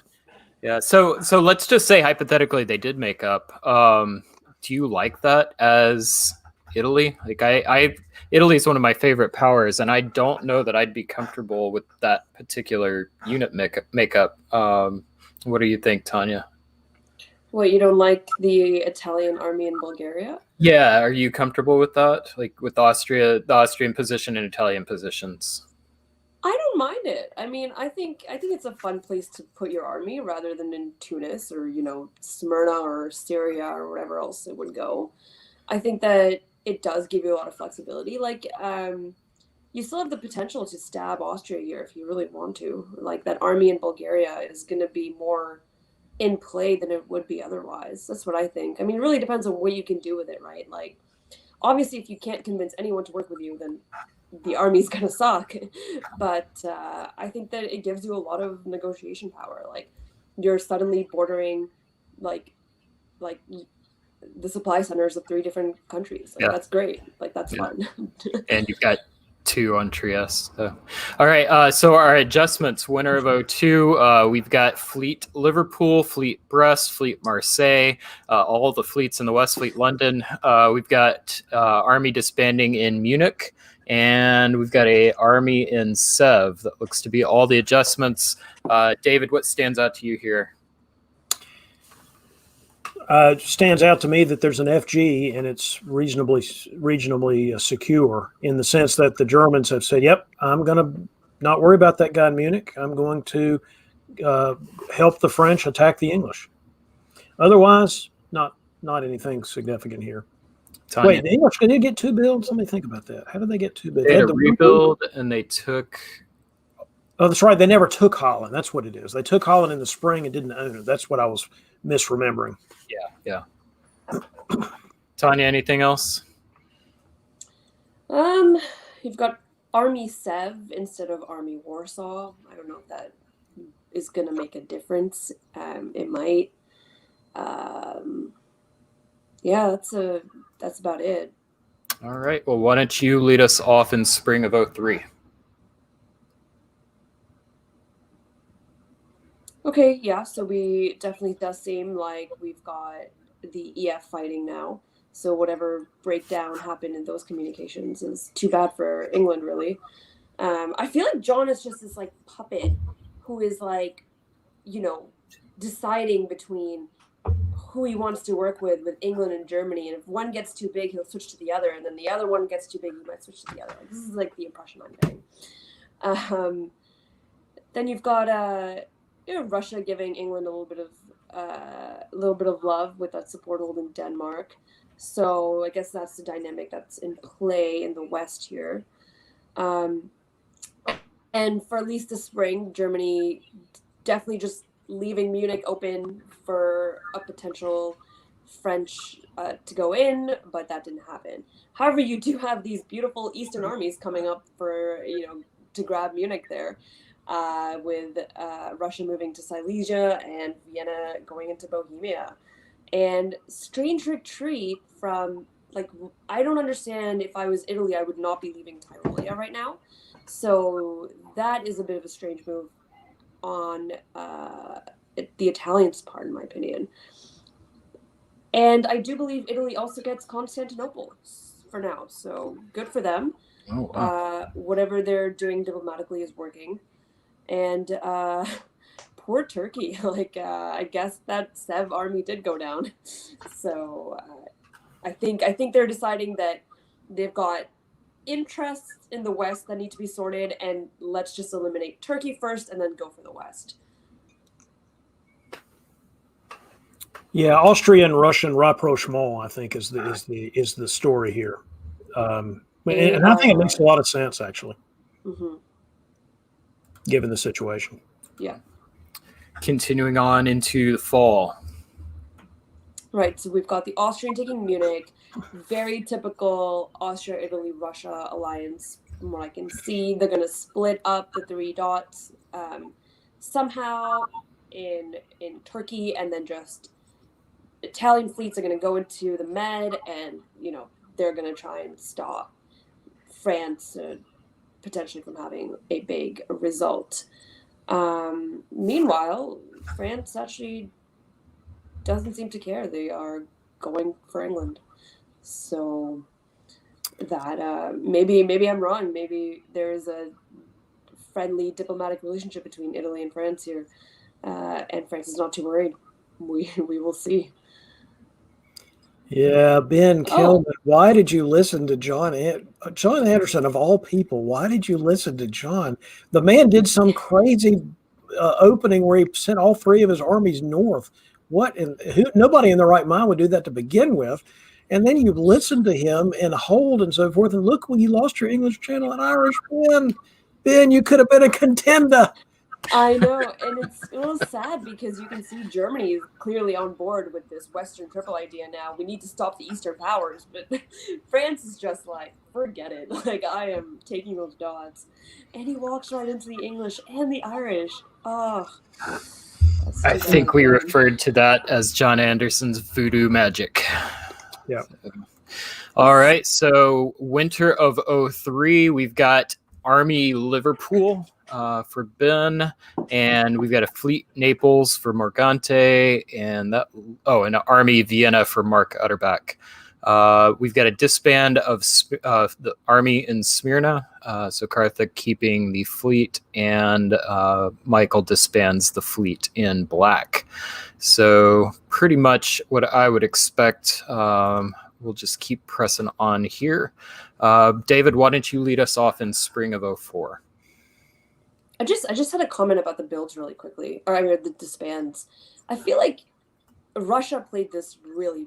Yeah. So let's just say hypothetically they did make up. Do you like that as Italy? Like Italy is one of my favorite powers, and I don't know that I'd be comfortable with that particular unit makeup. What do you think, Tanya? what, you don't like the Italian army in Bulgaria? Yeah, are you comfortable with that? Like with Austria, the Austrian position and Italian positions? I don't mind it. I mean, I think it's a fun place to put your army rather than in Tunis or, Smyrna or Syria or wherever else it would go. I think that it does give you a lot of flexibility. Like, you still have the potential to stab Austria here if you really want to. Like, that army in Bulgaria is going to be more in play than it would be otherwise. That's what I think. I mean, it really depends on what you can do with it, right? Like, obviously, if you can't convince anyone to work with you, then the army's gonna suck. But I think that it gives you a lot of negotiation power. Like, you're suddenly bordering, like the supply centers of 3 different countries. Like, that's great. Like, that's fun. And you've got 2 on Trieste. So. All right. So our adjustments, winner of 02, we've got Fleet Liverpool, Fleet Brest, Fleet Marseille, all the fleets in the West Fleet London. We've got Army disbanding in Munich, and we've got a Army in Sev. That looks to be all the adjustments. David, what stands out to you here? Stands out to me that there's an FG and it's reasonably secure, in the sense that the Germans have said, yep, I'm going to not worry about that guy in Munich. I'm going to help the French attack the English. Otherwise, not anything significant here. Tanya. Wait, the English, did they get 2 builds? Let me think about that. How did they get 2 builds? They had a rebuild, and they took... Oh, that's right. They never took Holland. That's what it is. They took Holland in the spring and didn't own it. That's what I was misremembering. Yeah. Tanya, anything else? You've got Army Sev instead of Army Warsaw. I don't know if that is going to make a difference. It might. Yeah, that's about it. All right. Well, why don't you lead us off in spring of 03? Okay, yeah, so we definitely does seem like we've got the EF fighting now. So whatever breakdown happened in those communications is too bad for England, really. I feel like John is just this like puppet who is like, deciding between who he wants to work with England and Germany. And if one gets too big, he'll switch to the other. And then the other one gets too big, he might switch to the other. This is like the impression I'm getting. Then you've got Russia giving England a little bit of love with that support hold in Denmark. So I guess that's the dynamic that's in play in the West here. And for at least the spring, Germany definitely just leaving Munich open for a potential French to go in, but that didn't happen. However, you do have these beautiful Eastern armies coming up for, to grab Munich there. With Russia moving to Silesia and Vienna going into Bohemia. And strange retreat from, like, I don't understand. If I was Italy, I would not be leaving Tyrolia right now. So that is a bit of a strange move on the Italians' part, in my opinion. And I do believe Italy also gets Constantinople for now. So good for them. Oh, wow. Whatever they're doing diplomatically is working. And poor Turkey, I guess that Sev army did go down. So I think they're deciding that they've got interests in the West that need to be sorted, and let's just eliminate Turkey first and then go for the West. Yeah, Austrian Russian rapprochement, I think, is the story here, and I think it makes a lot of sense actually, given the situation. Yeah. Continuing on into the fall. Right, so we've got the Austrian taking Munich, very typical Austria, Italy, Russia alliance. From what I can see, they're going to split up the three dots somehow in Turkey, and then just Italian fleets are going to go into the Med, and they're going to try and stop France potentially from having a big result. Meanwhile, France actually doesn't seem to care. They are going for England. So that maybe I'm wrong. Maybe there's a friendly diplomatic relationship between Italy and France here, and France is not too worried. We will see. Yeah, Ben Kilman, why did you listen to John Anderson of all people? Why did you listen to John? The man did some crazy opening where he sent all three of his armies north. What? And nobody in their right mind would do that to begin with. And then you listen to him and hold and so forth. And look, when you lost your English Channel and Irish, Ben, you could have been a contender. I know, and it's a little sad because you can see Germany is clearly on board with this Western Triple idea now. We need to stop the Eastern powers, but France is just like, forget it. Like, I am taking those dots. And he walks right into the English and the Irish. Oh, I think we referred to that as John Anderson's voodoo magic. Yeah. All right, so winter of 03, we've got Army Liverpool for Ben, and we've got a Fleet Naples for Morgante, and an Army Vienna for Mark Utterback. We've got a disband of the army in Smyrna, so Karthik keeping the fleet, and Michael disbands the fleet in black. So pretty much what I would expect. We'll just keep pressing on here. David, why don't you lead us off in spring of 04? I just had a comment about the builds really quickly, or I mean the disbands. I feel like Russia played this really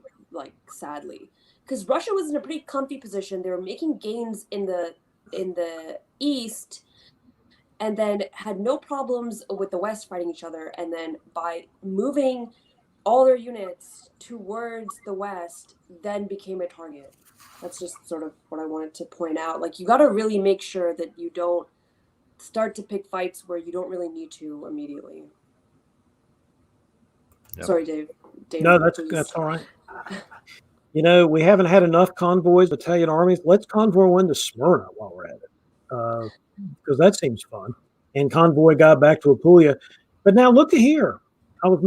sadly, because Russia was in a pretty comfy position. They were making gains in the east, and then had no problems with the West fighting each other. And then by moving all their units towards the West, then became a target. That's just sort of what I wanted to point out. Like, you got to really make sure that you don't start to pick fights where you don't really need to immediately. Yep. Sorry, Dave. No, that's all right. We haven't had enough convoys, battalion armies. Let's convoy one to Smyrna while we're at it, because that seems fun. And convoy guy back to Apulia. But now look at here. I was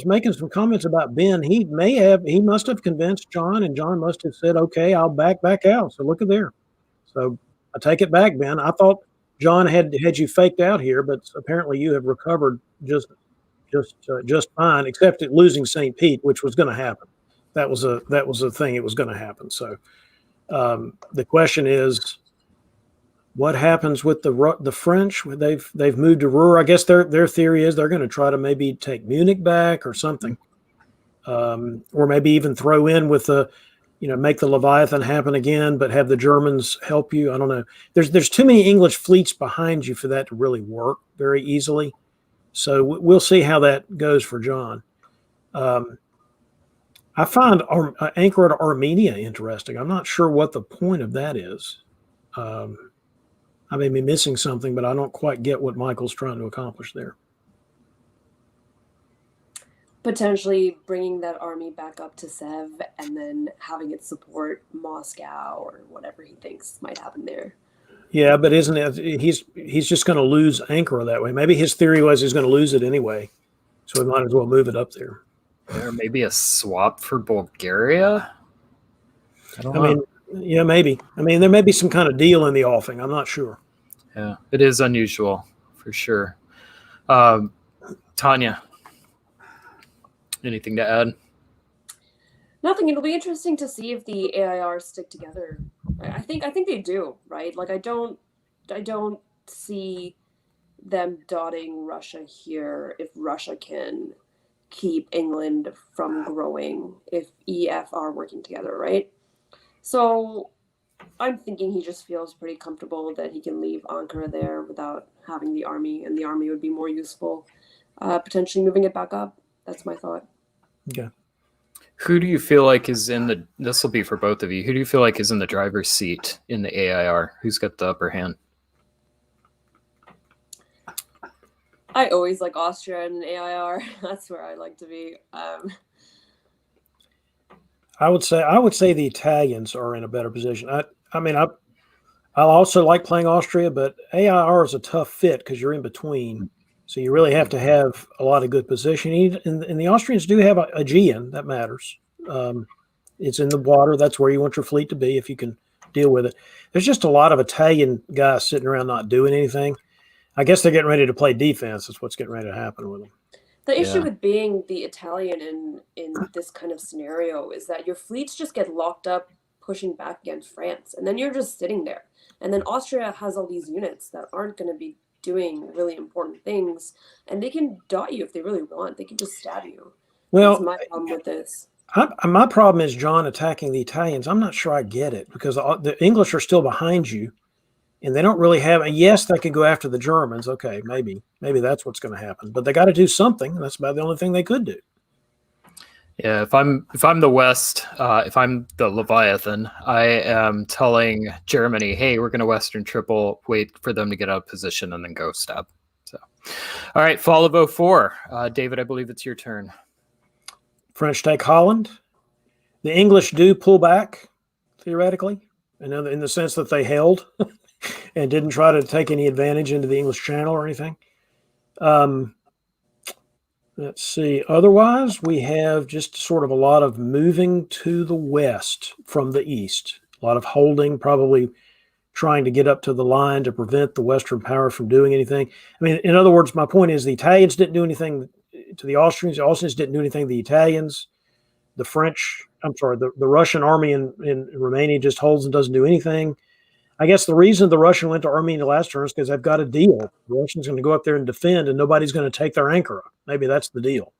making some comments about Ben. He must have convinced John, and John must have said, "Okay, I'll back out." So look at there. So I take it back, Ben. I thought John had you faked out here, but apparently you have recovered just fine, except at losing St. Pete, which was going to happen. That was a thing. It was going to happen. So the question is, what happens with the French? They've moved to Ruhr. I guess their theory is they're going to try to maybe take Munich back or something, or maybe even throw in with make the Leviathan happen again, but have the Germans help you. I don't know. There's too many English fleets behind you for that to really work very easily. So we'll see how that goes for John. I find Anchor to Armenia interesting. I'm not sure what the point of that is. I may be missing something, but I don't quite get what Michael's trying to accomplish there. Potentially bringing that army back up to Sev and then having it support Moscow or whatever he thinks might happen there. Yeah, but isn't it? He's just going to lose Ankara that way. Maybe his theory was he's going to lose it anyway, so we might as well move it up there. Or maybe a swap for Bulgaria. I mean, yeah, maybe. I mean, there may be some kind of deal in the offing. I'm not sure. Yeah, it is unusual for sure. Tanya, anything to add? Nothing. It'll be interesting to see if the AIR stick together. I think they do, right? Like I don't see them dotting Russia here if Russia can keep England from growing if EF are working together, right? So I'm thinking he just feels pretty comfortable that he can leave Ankara there without having the army, and the army would be more useful, potentially moving it back up. That's my thought. Okay. Who do you feel like is in the? This will be for both of you. Who do you feel like is in the driver's seat in the AIR? Who's got the upper hand? I always like Austria and an AIR. That's where I like to be. I would say the Italians are in a better position. I also like playing Austria, but AIR is a tough fit because you're in between. So you really have to have a lot of good positioning. And the Austrians do have a Aegean. That matters. It's in the water. That's where you want your fleet to be if you can deal with it. There's just a lot of Italian guys sitting around not doing anything. I guess they're getting ready to play defense. That's what's getting ready to happen with them. The issue with being the Italian in this kind of scenario is that your fleets just get locked up pushing back against France, and then you're just sitting there. And then Austria has all these units that aren't going to be doing really important things, and they can dot you if they really want. They can just stab you. Well, that's my problem with this. My problem is John attacking the Italians. I'm not sure I get it because the English are still behind you, and they don't really have. Yes, they could go after the Germans. Okay, maybe that's what's going to happen. But they got to do something. And that's about the only thing they could do. Yeah, if I'm the West, if I'm the Leviathan, I am telling Germany, hey, we're going to Western triple, wait for them to get out of position, and then go stab. So, all right, fall of 04. David, I believe it's your turn. French take Holland. The English do pull back, theoretically, in the sense that they held and didn't try to take any advantage into the English Channel or anything. Let's see. Otherwise, we have just sort of a lot of moving to the west from the east. A lot of holding, probably trying to get up to the line to prevent the Western power from doing anything. I mean, in other words, my point is the Italians didn't do anything to the Austrians. The Austrians didn't do anything to the Italians. The Russian army in Romania just holds and doesn't do anything. I guess the reason the Russian went to Armenia in the last turn is because they've got a deal. The Russians going to go up there and defend, and nobody's going to take their Ankara. Maybe that's the deal.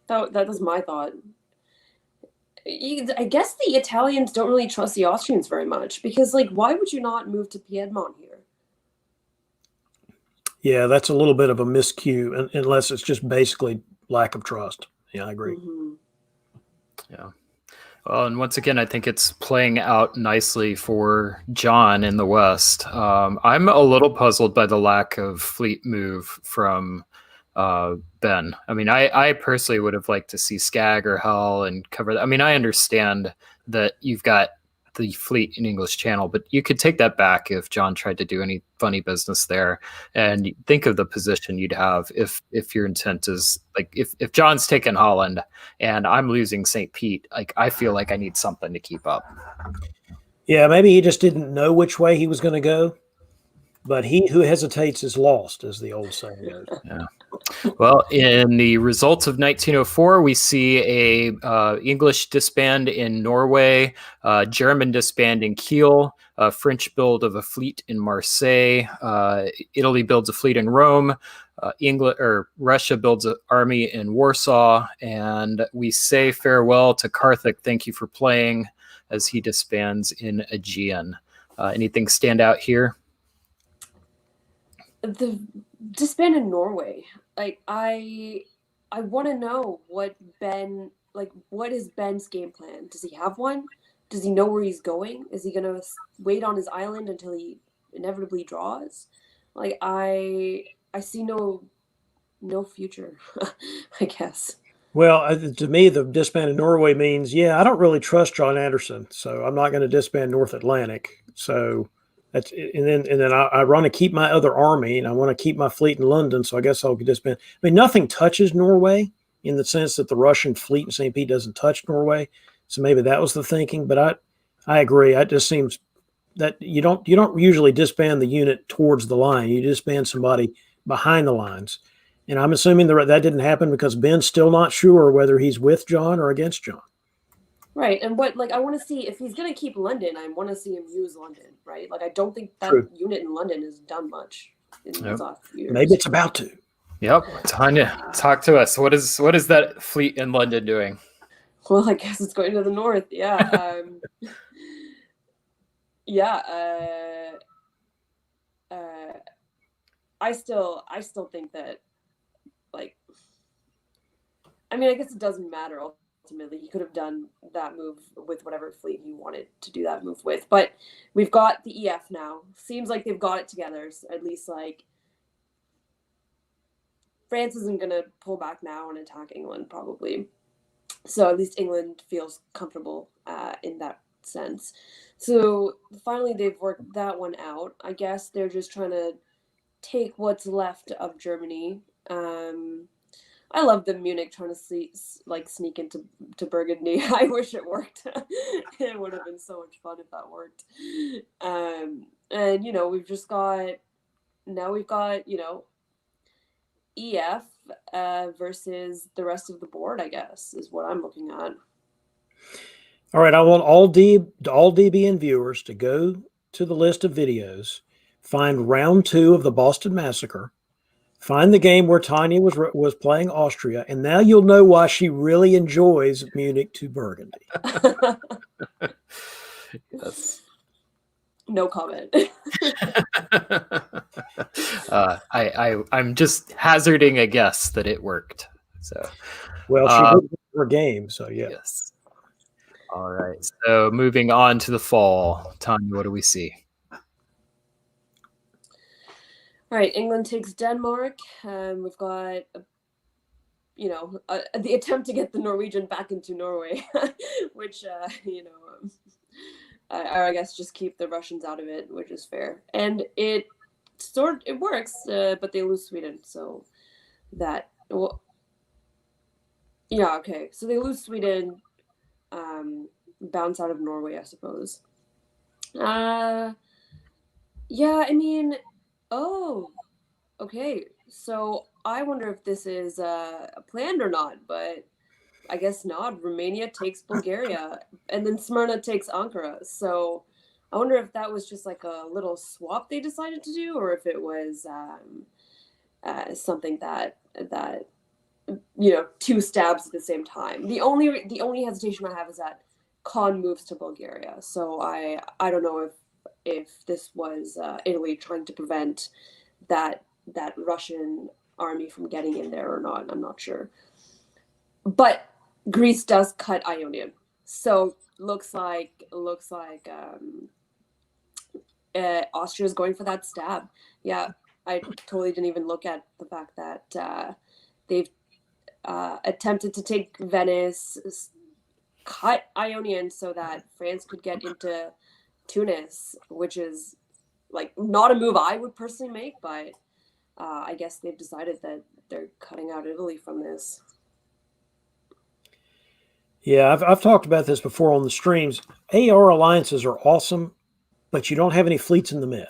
That was my thought. I guess the Italians don't really trust the Austrians very much because, like, why would you not move to Piedmont here? Yeah, that's a little bit of a miscue, unless it's just basically lack of trust. Yeah, I agree. Mm-hmm. Yeah. Well, and once again, I think it's playing out nicely for John in the West. I'm a little puzzled by the lack of fleet move from Ben. I mean, I personally would have liked to see Skag or Hull and cover that. I mean, I understand that you've got the fleet in English Channel, but you could take that back if John tried to do any funny business there. And think of the position you'd have if your intent is like if John's taking Holland and I'm losing St. Pete, like I feel like I need something to keep up. Yeah, maybe he just didn't know which way he was going to go. But he who hesitates is lost, as the old saying goes. Yeah. Well, in the results of 1904, we see a English disband in Norway, German disband in Kiel, a French build of a fleet in Marseille, Italy builds a fleet in Rome, Russia builds an army in Warsaw, and we say farewell to Karthik. Thank you for playing, as he disbands in Aegean. Anything stand out here? The disband in Norway. Like I want to know what is Ben's game plan? Does he have one? Does he know where he's going? Is he going to wait on his island until he inevitably draws? Like I see no future, I guess. Well, to me, the disband in Norway means, I don't really trust John Anderson, so I'm not going to disband North Atlantic. So that's, and then I want to keep my other army, and I want to keep my fleet in London. So I guess I'll disband. I mean, nothing touches Norway in the sense that the Russian fleet in St. Pete doesn't touch Norway. So maybe that was the thinking. But I agree. It just seems that you don't usually disband the unit towards the line. You disband somebody behind the lines. And I'm assuming that didn't happen because Ben's still not sure whether he's with John or against John. Right. And I want to see if he's going to keep London, I want to see him use London, right? Like, I don't think that True. unit in London has done much in the last few years. Maybe it's about to. Yep. Tanya, talk to us. What is that fleet in London doing? Well, I guess it's going to the north. Yeah. I still think that, like, I mean, I guess it doesn't matter ultimately. He could have done that move with whatever fleet he wanted to do that move with. But we've got the EF now. Seems like they've got it together. So at least, like, France isn't going to pull back now and attack England, probably. So at least England feels comfortable in that sense. So finally, they've worked that one out. I guess they're just trying to take what's left of Germany. I love the Munich trying to sneak into Burgundy. I wish it worked. It would have been so much fun if that worked. And we've got EF versus the rest of the board, I guess, is what I'm looking at. All right, I want all DBN viewers to go to the list of videos, find round 2 of the Boston Massacre, find the game where Tanya was playing Austria, and now you'll know why she really enjoys Munich to Burgundy. Yes. No comment. I'm just hazarding a guess that it worked. So, well, she did her game, so yeah. Yes. All right. So moving on to the fall, Tanya, what do we see? All right, England takes Denmark. We've got, the attempt to get the Norwegian back into Norway, which, I guess just keep the Russians out of it, which is fair. And it works, but they lose Sweden, so that, okay. So they lose Sweden, bounce out of Norway, I suppose. Oh, okay. So I wonder if this is planned or not, but I guess not. Romania takes Bulgaria, and then Smyrna takes Ankara. So I wonder if that was just like a little swap they decided to do, or if it was something that 2 stabs at the same time. The only hesitation I have is that Khan moves to Bulgaria. So I don't know if this was Italy trying to prevent that Russian army from getting in there or not. I'm not sure. But Greece does cut Ionian, so looks like Austria is going for that stab. Yeah, I totally didn't even look at the fact that they've attempted to take Venice, cut Ionian so that France could get into Tunis, which is like not a move I would personally make, but I guess they've decided that they're cutting out Italy from this. Yeah, I've talked about this before on the streams. AR alliances are awesome, but you don't have any fleets in the mid.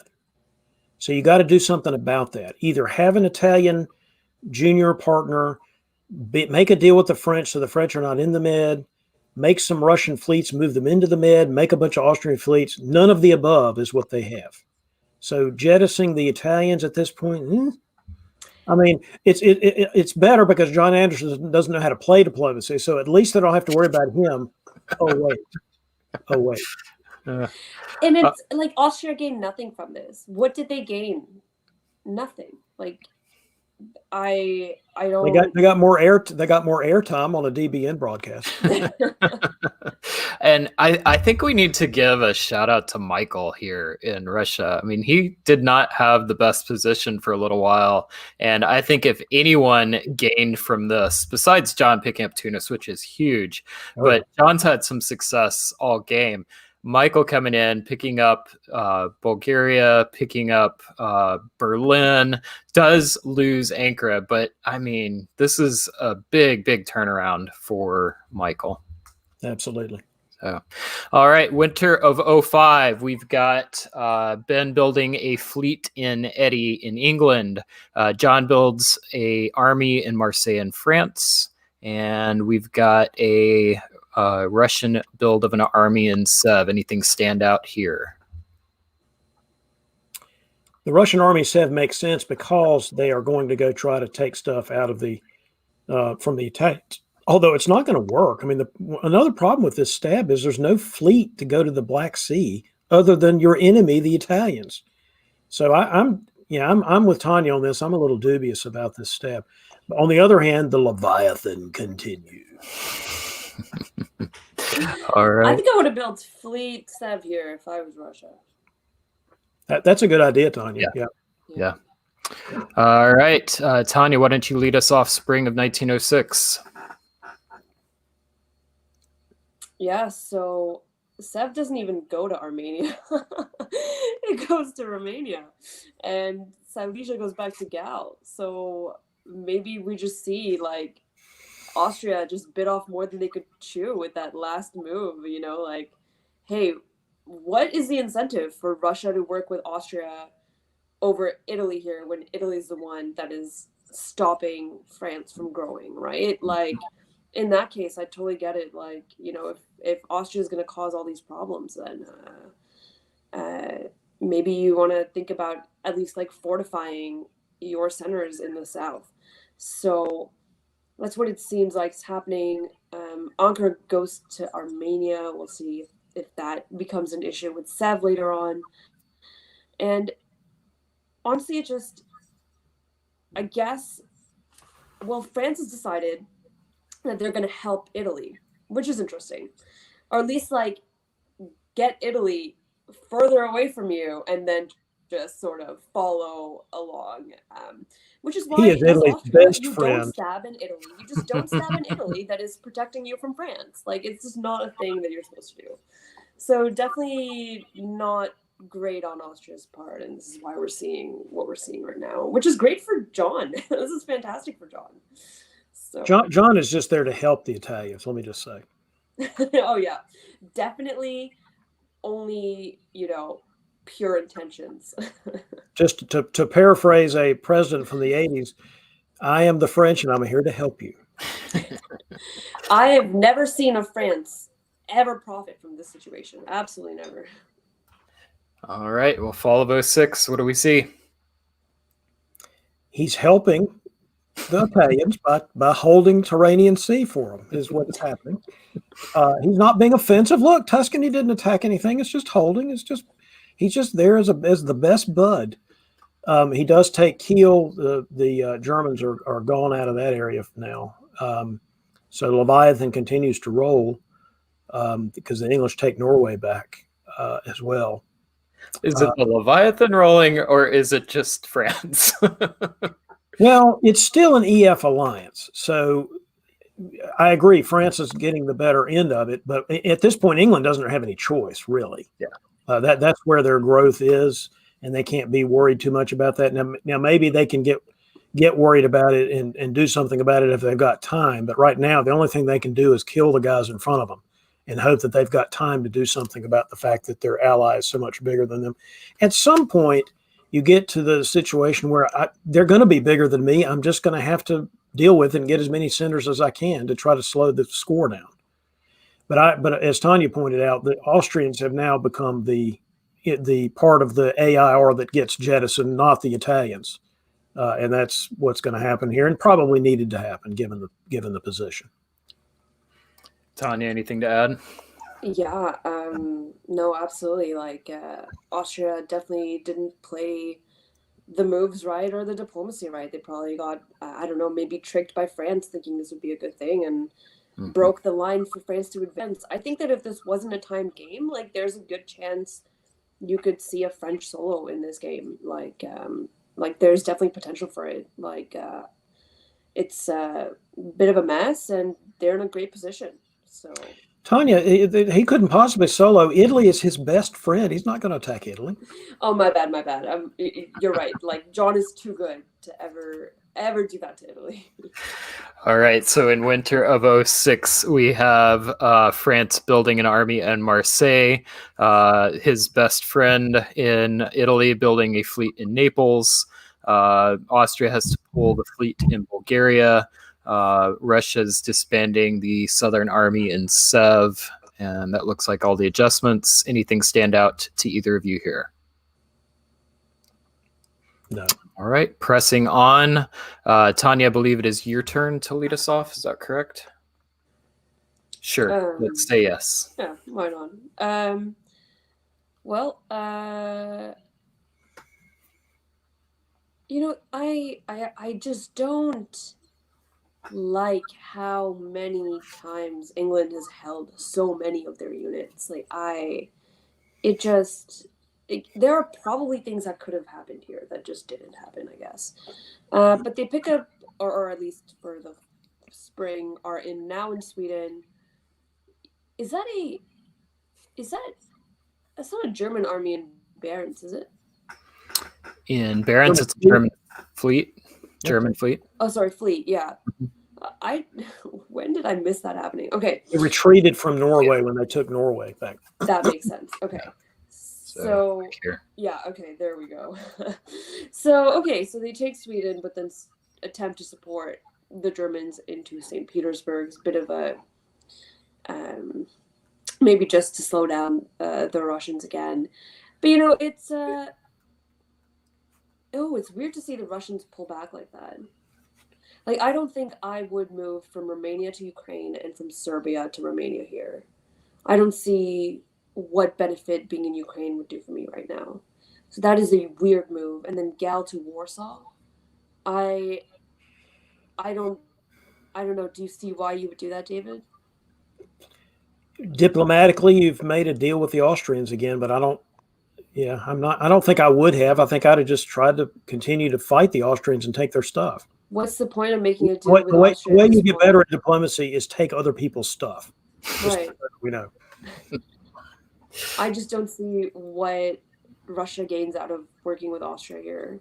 So you got to do something about that. Either have an Italian junior partner, make a deal with the French so the French are not in the mid, make some Russian fleets, move them into the mid, make a bunch of Austrian fleets. None of the above is what they have. So jettisoning the Italians at this point, I mean, it's better because John Anderson doesn't know how to play diplomacy. So at least they don't have to worry about him. Oh, wait. And it's like Austria gained nothing from this. What did they gain? Nothing. Like, I don't. They got more airtime on a DBN broadcast. And I think we need to give a shout out to Michael here in Russia. I mean, he did not have the best position for a little while. And I think if anyone gained from this, besides John picking up Tunis, which is huge, but John's had some success all game. Michael coming in, picking up Bulgaria, picking up Berlin, does lose Ankara. But, I mean, this is a big, big turnaround for Michael. Absolutely. Oh. All right, winter of 05. We've got Ben building a fleet in Eddie in England. John builds a army in Marseille in France. And we've got a Russian build of an army in Sev. Anything stand out here? The Russian army Sev makes sense because they are going to go try to take stuff out of the from the Italians. Although it's not going to work. I mean, another problem with this stab is there's no fleet to go to the Black Sea other than your enemy, the Italians. So I'm with Tanya on this. I'm a little dubious about this stab. But on the other hand, the Leviathan continues. All right. I think I would have built fleet Sev here if I was Russia. That's a good idea, Tanya. Yeah. All right, Tanya, why don't you lead us off spring of 1906? Yeah, so Sev doesn't even go to Armenia. It goes to Romania. And Silesia goes back to Gal. So maybe we just see like Austria just bit off more than they could chew with that last move, you know, like, hey, what is the incentive for Russia to work with Austria over Italy here when Italy is the one that is stopping France from growing, right? Like, in that case, I totally get it. Like, you know, if Austria is going to cause all these problems, then maybe you want to think about at least like fortifying your centers in the south. So that's what it seems like is happening. Ankara goes to Armenia. We'll see if that becomes an issue with Sev later on. And honestly, it just, I guess, well, France has decided that they're going to help Italy, which is interesting. Or at least, like, get Italy further away from you and then just sort of follow along. Which is why He is Italy's Austria, best you friend. don't stab in Italy. You just don't stab in Italy that is protecting you from France. Like, it's just not a thing that you're supposed to do. So definitely not great on Austria's part, and this is why we're seeing what we're seeing right now, which is great for John. This is fantastic for John. So John is just there to help the Italians, let me just say. oh yeah, definitely only, you know, pure intentions. Just to paraphrase a president from the 80s, I am the French and I'm here to help you. I have never seen a France ever profit from this situation. Absolutely never. All right, well, fall of 06, what do we see? He's helping the Italians by holding Tyrrhenian Sea for them is what's happening. He's not being offensive. Look, Tuscany didn't attack anything. It's just holding. He's just there as the best bud. He does take Kiel. The Germans are gone out of that area now. So Leviathan continues to roll because the English take Norway back as well. Is it the Leviathan rolling, or is it just France? Well, it's still an EF alliance. So I agree, France is getting the better end of it. But at this point, England doesn't have any choice, really. Yeah. That's where their growth is, and they can't be worried too much about that. Now maybe they can get worried about it and do something about it if they've got time. But right now, the only thing they can do is kill the guys in front of them and hope that they've got time to do something about the fact that their ally is so much bigger than them. At some point, you get to the situation where they're going to be bigger than me. I'm just going to have to deal with it and get as many centers as I can to try to slow the score down. But as Tanya pointed out, the Austrians have now become the part of the AIR that gets jettisoned, not the Italians. And that's what's going to happen here, and probably needed to happen given the position. Tanya, anything to add? Yeah, no, absolutely. Like, Austria definitely didn't play the moves right or the diplomacy right. They probably got, I don't know, maybe tricked by France thinking this would be a good thing and broke the line for France to advance. I think that if this wasn't a timed game, like, there's a good chance you could see a French solo in this game. Like there's definitely potential for it. Like, it's a bit of a mess, and they're in a great position. So Tanya, he couldn't possibly solo. Italy is his best friend. He's not going to attack Italy. Oh, my bad. You're right. Like, John is too good to ever ever do that to Italy. All right, so in winter of '06, we have France building an army in Marseille, his best friend in Italy building a fleet in Naples, Austria has to pull the fleet in Bulgaria, Russia's disbanding the Southern Army in Sev, and that looks like all the adjustments. Anything stand out to either of you here? No. All right, pressing on. Tanya, I believe it is your turn to lead us off. Is that correct? Sure. Let's say yes. Yeah, why not? Well, you know, I just don't like how many times England has held so many of their units. Like there are probably things that could have happened here that just didn't happen, I guess. But they pick up, or at least for the spring, are now in Sweden. That's not a German army in Barents, is it? In Barents, it's a German fleet. German fleet. Oh, sorry, fleet. Yeah. When did I miss that happening? Okay. They retreated from Norway when they took Norway back. That makes sense. Okay. So yeah, okay, there we go. So they take Sweden, but then attempt to support the Germans into St. Petersburg's bit of a maybe just to slow down the Russians again. But you know, it's weird to see the Russians pull back like that. Like, I don't think I would move from Romania to Ukraine and from Serbia to Romania here. I don't see what benefit being in Ukraine would do for me right now. So that is a weird move. And then Gal to Warsaw. I don't know. Do you see why you would do that, David? Diplomatically, you've made a deal with the Austrians again, but I don't think I would have. I think I'd have just tried to continue to fight the Austrians and take their stuff. What's the point of making a deal with the way you get better at diplomacy is take other people's stuff. Right. We know. I just don't see what Russia gains out of working with Austria here.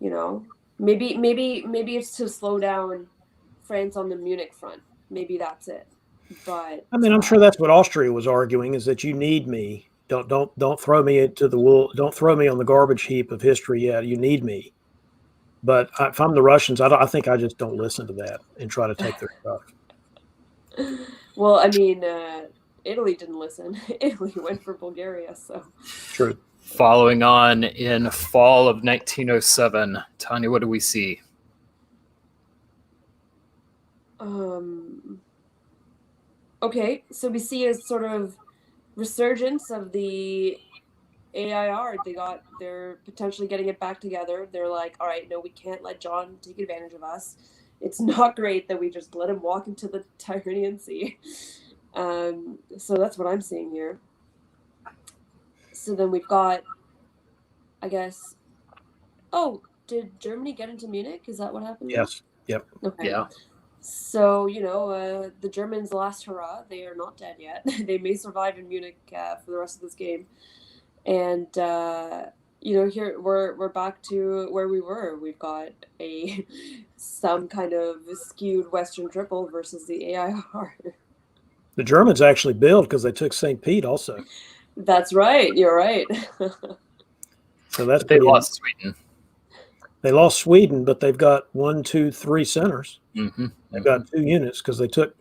You know, maybe it's to slow down France on the Munich front. Maybe that's it. But I mean, I'm sure that's what Austria was arguing, is that you need me. Don't throw me into the wool. Don't throw me on the garbage heap of history yet. You need me. But if I'm the Russians, I think I just don't listen to that and try to take their stuff. Well, I mean, Italy didn't listen. Italy went for Bulgaria, so. True. Following on in fall of 1907, Tanya, what do we see? Okay, so we see a sort of resurgence of the AIR. They're potentially getting it back together. They're like, all right, no, we can't let John take advantage of us. It's not great that we just let him walk into the Tyrrhenian Sea. So that's what I'm seeing here. So then we've got, I guess, did Germany get into Munich? Is that what happened? Yes. Yep. Okay. Yeah. So, you know, the Germans' last hurrah, they are not dead yet. They may survive in Munich for the rest of this game. And, you know, here we're back to where we were. We've got some kind of skewed Western triple versus the AIR. The Germans actually built because they took St. Pete also. That's right. You're right. So that's they lost Sweden. They lost Sweden, but they've got 1, 2, 3 centers. Mm-hmm. They've got 2 units because they took.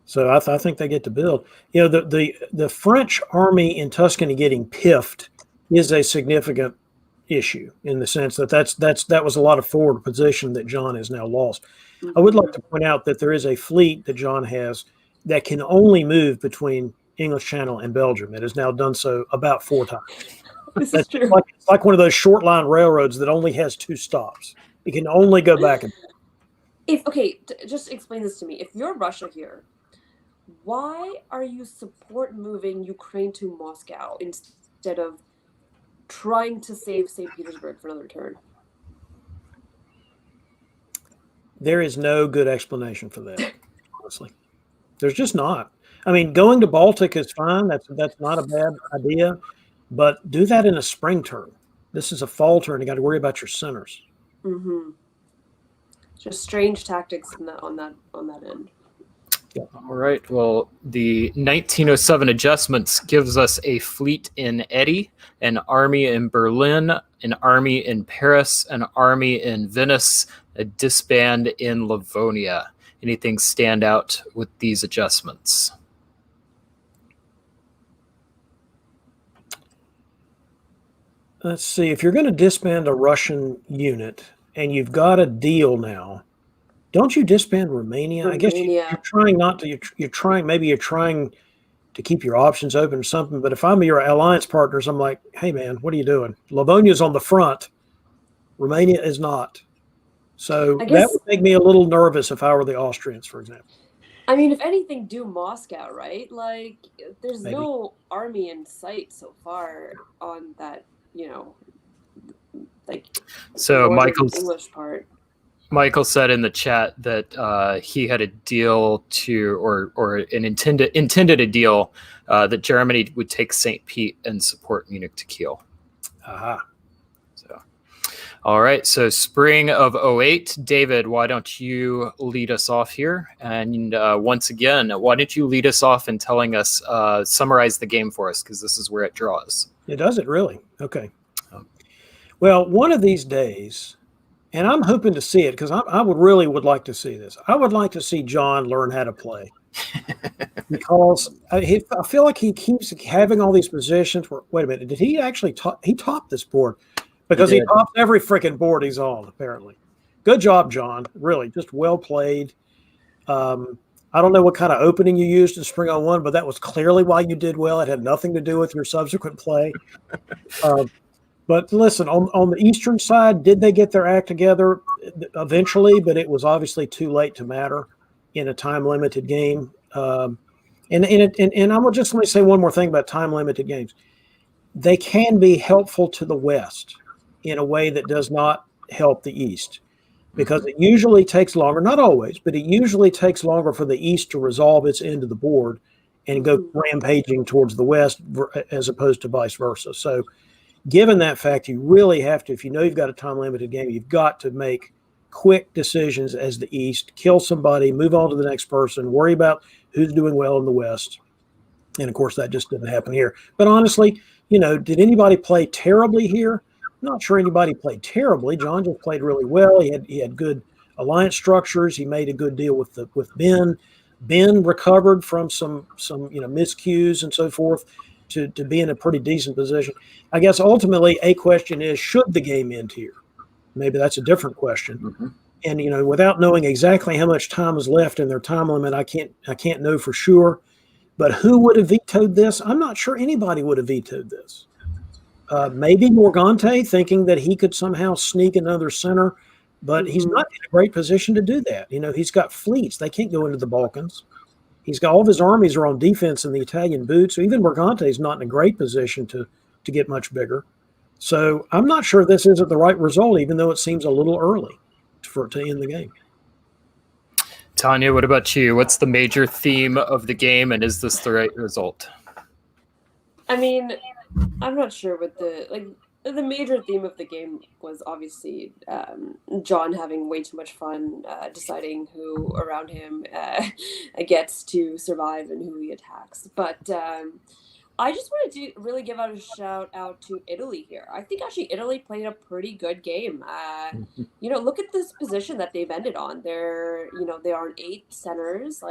So I think they get to build. You know, the French army in Tuscany getting piffed is a significant issue in the sense that was a lot of forward position that John has now lost. Mm-hmm. I would like to point out that there is a fleet that John has that can only move between English Channel and Belgium. It has now done so about 4 times. This is true. It's like one of those short line railroads that only has 2 stops. It can only go back and forth. Just explain this to me. If you're Russia here, why are you support moving Ukraine to Moscow instead of trying to save St. Petersburg for another turn? There is no good explanation for that, honestly. There's just not. I mean, going to Baltic is fine. That's not a bad idea. But do that in a spring turn. This is a fall turn. You got to worry about your centers. Mm-hmm. Just strange tactics on that end. All right. Well, the 1907 adjustments gives us a fleet in Eddie, an army in Berlin, an army in Paris, an army in Venice, a disband in Livonia. Anything stand out with these adjustments? Let's see. If you're going to disband a Russian unit and you've got a deal now, don't you disband Romania? I guess you're trying not to. You're trying. Maybe you're trying to keep your options open or something. But if I'm your alliance partners, I'm like, hey man, what are you doing? Livonia's on the front. Romania is not. So that would make me a little nervous if I were the Austrians, for example. I mean, if anything, do Moscow, right? Like, there's no army in sight so far on that, like. So Michael's English part. Michael said in the chat that he had a deal to, or an intended a deal that Germany would take St. Pete and support Munich to Kiel. Aha. So, all right. So spring of 08, David, why don't you lead us off here? And once again, why don't you lead us off in telling us, summarize the game for us, because this is where it draws. It does it really? Okay. Well, one of these days, and I'm hoping to see it because I would like to see this. I would like to see John learn how to play because I feel like he keeps having all these positions where, wait a minute, did he actually he topped this board? Because he tops every freaking board he's on, apparently. Good job, John. Really, just well played. I don't know what kind of opening you used in Spring 01, but that was clearly why you did well. It had nothing to do with your subsequent play. But listen, on the Eastern side, did they get their act together eventually? But it was obviously too late to matter in a time-limited game. And I will just let me say one more thing about time-limited games. They can be helpful to the West in a way that does not help the East, because it usually takes longer, not always, but it usually takes longer for the East to resolve its end of the board and go rampaging towards the West as opposed to vice versa. So given that fact, you really have to, if you know you've got a time-limited game, you've got to make quick decisions as the East, kill somebody, move on to the next person, worry about who's doing well in the West. And, of course, that just didn't happen here. But honestly, did anybody play terribly here? I'm not sure anybody played terribly. John just played really well. He had good alliance structures. He made a good deal with Ben. Ben recovered from some miscues and so forth to be in a pretty decent position. I guess ultimately a question is, should the game end here? Maybe that's a different question. Mm-hmm. And without knowing exactly how much time is left in their time limit, I can't know for sure. But who would have vetoed this? I'm not sure anybody would have vetoed this. Maybe Morgante, thinking that he could somehow sneak another center, but he's not in a great position to do that. He's got fleets. They can't go into the Balkans. He's got all of his armies are on defense in the Italian boot. So even Morgante is not in a great position to get much bigger. So I'm not sure this isn't the right result, even though it seems a little early to end the game. Tanya, what about you? What's the major theme of the game, and is this the right result? I mean, I'm not sure what the major theme of the game was obviously John having way too much fun deciding who around him gets to survive and who he attacks. But I just wanted to really give out a shout out to Italy here. I think actually Italy played a pretty good game. Look at this position that they've ended on. They are on 8 centers.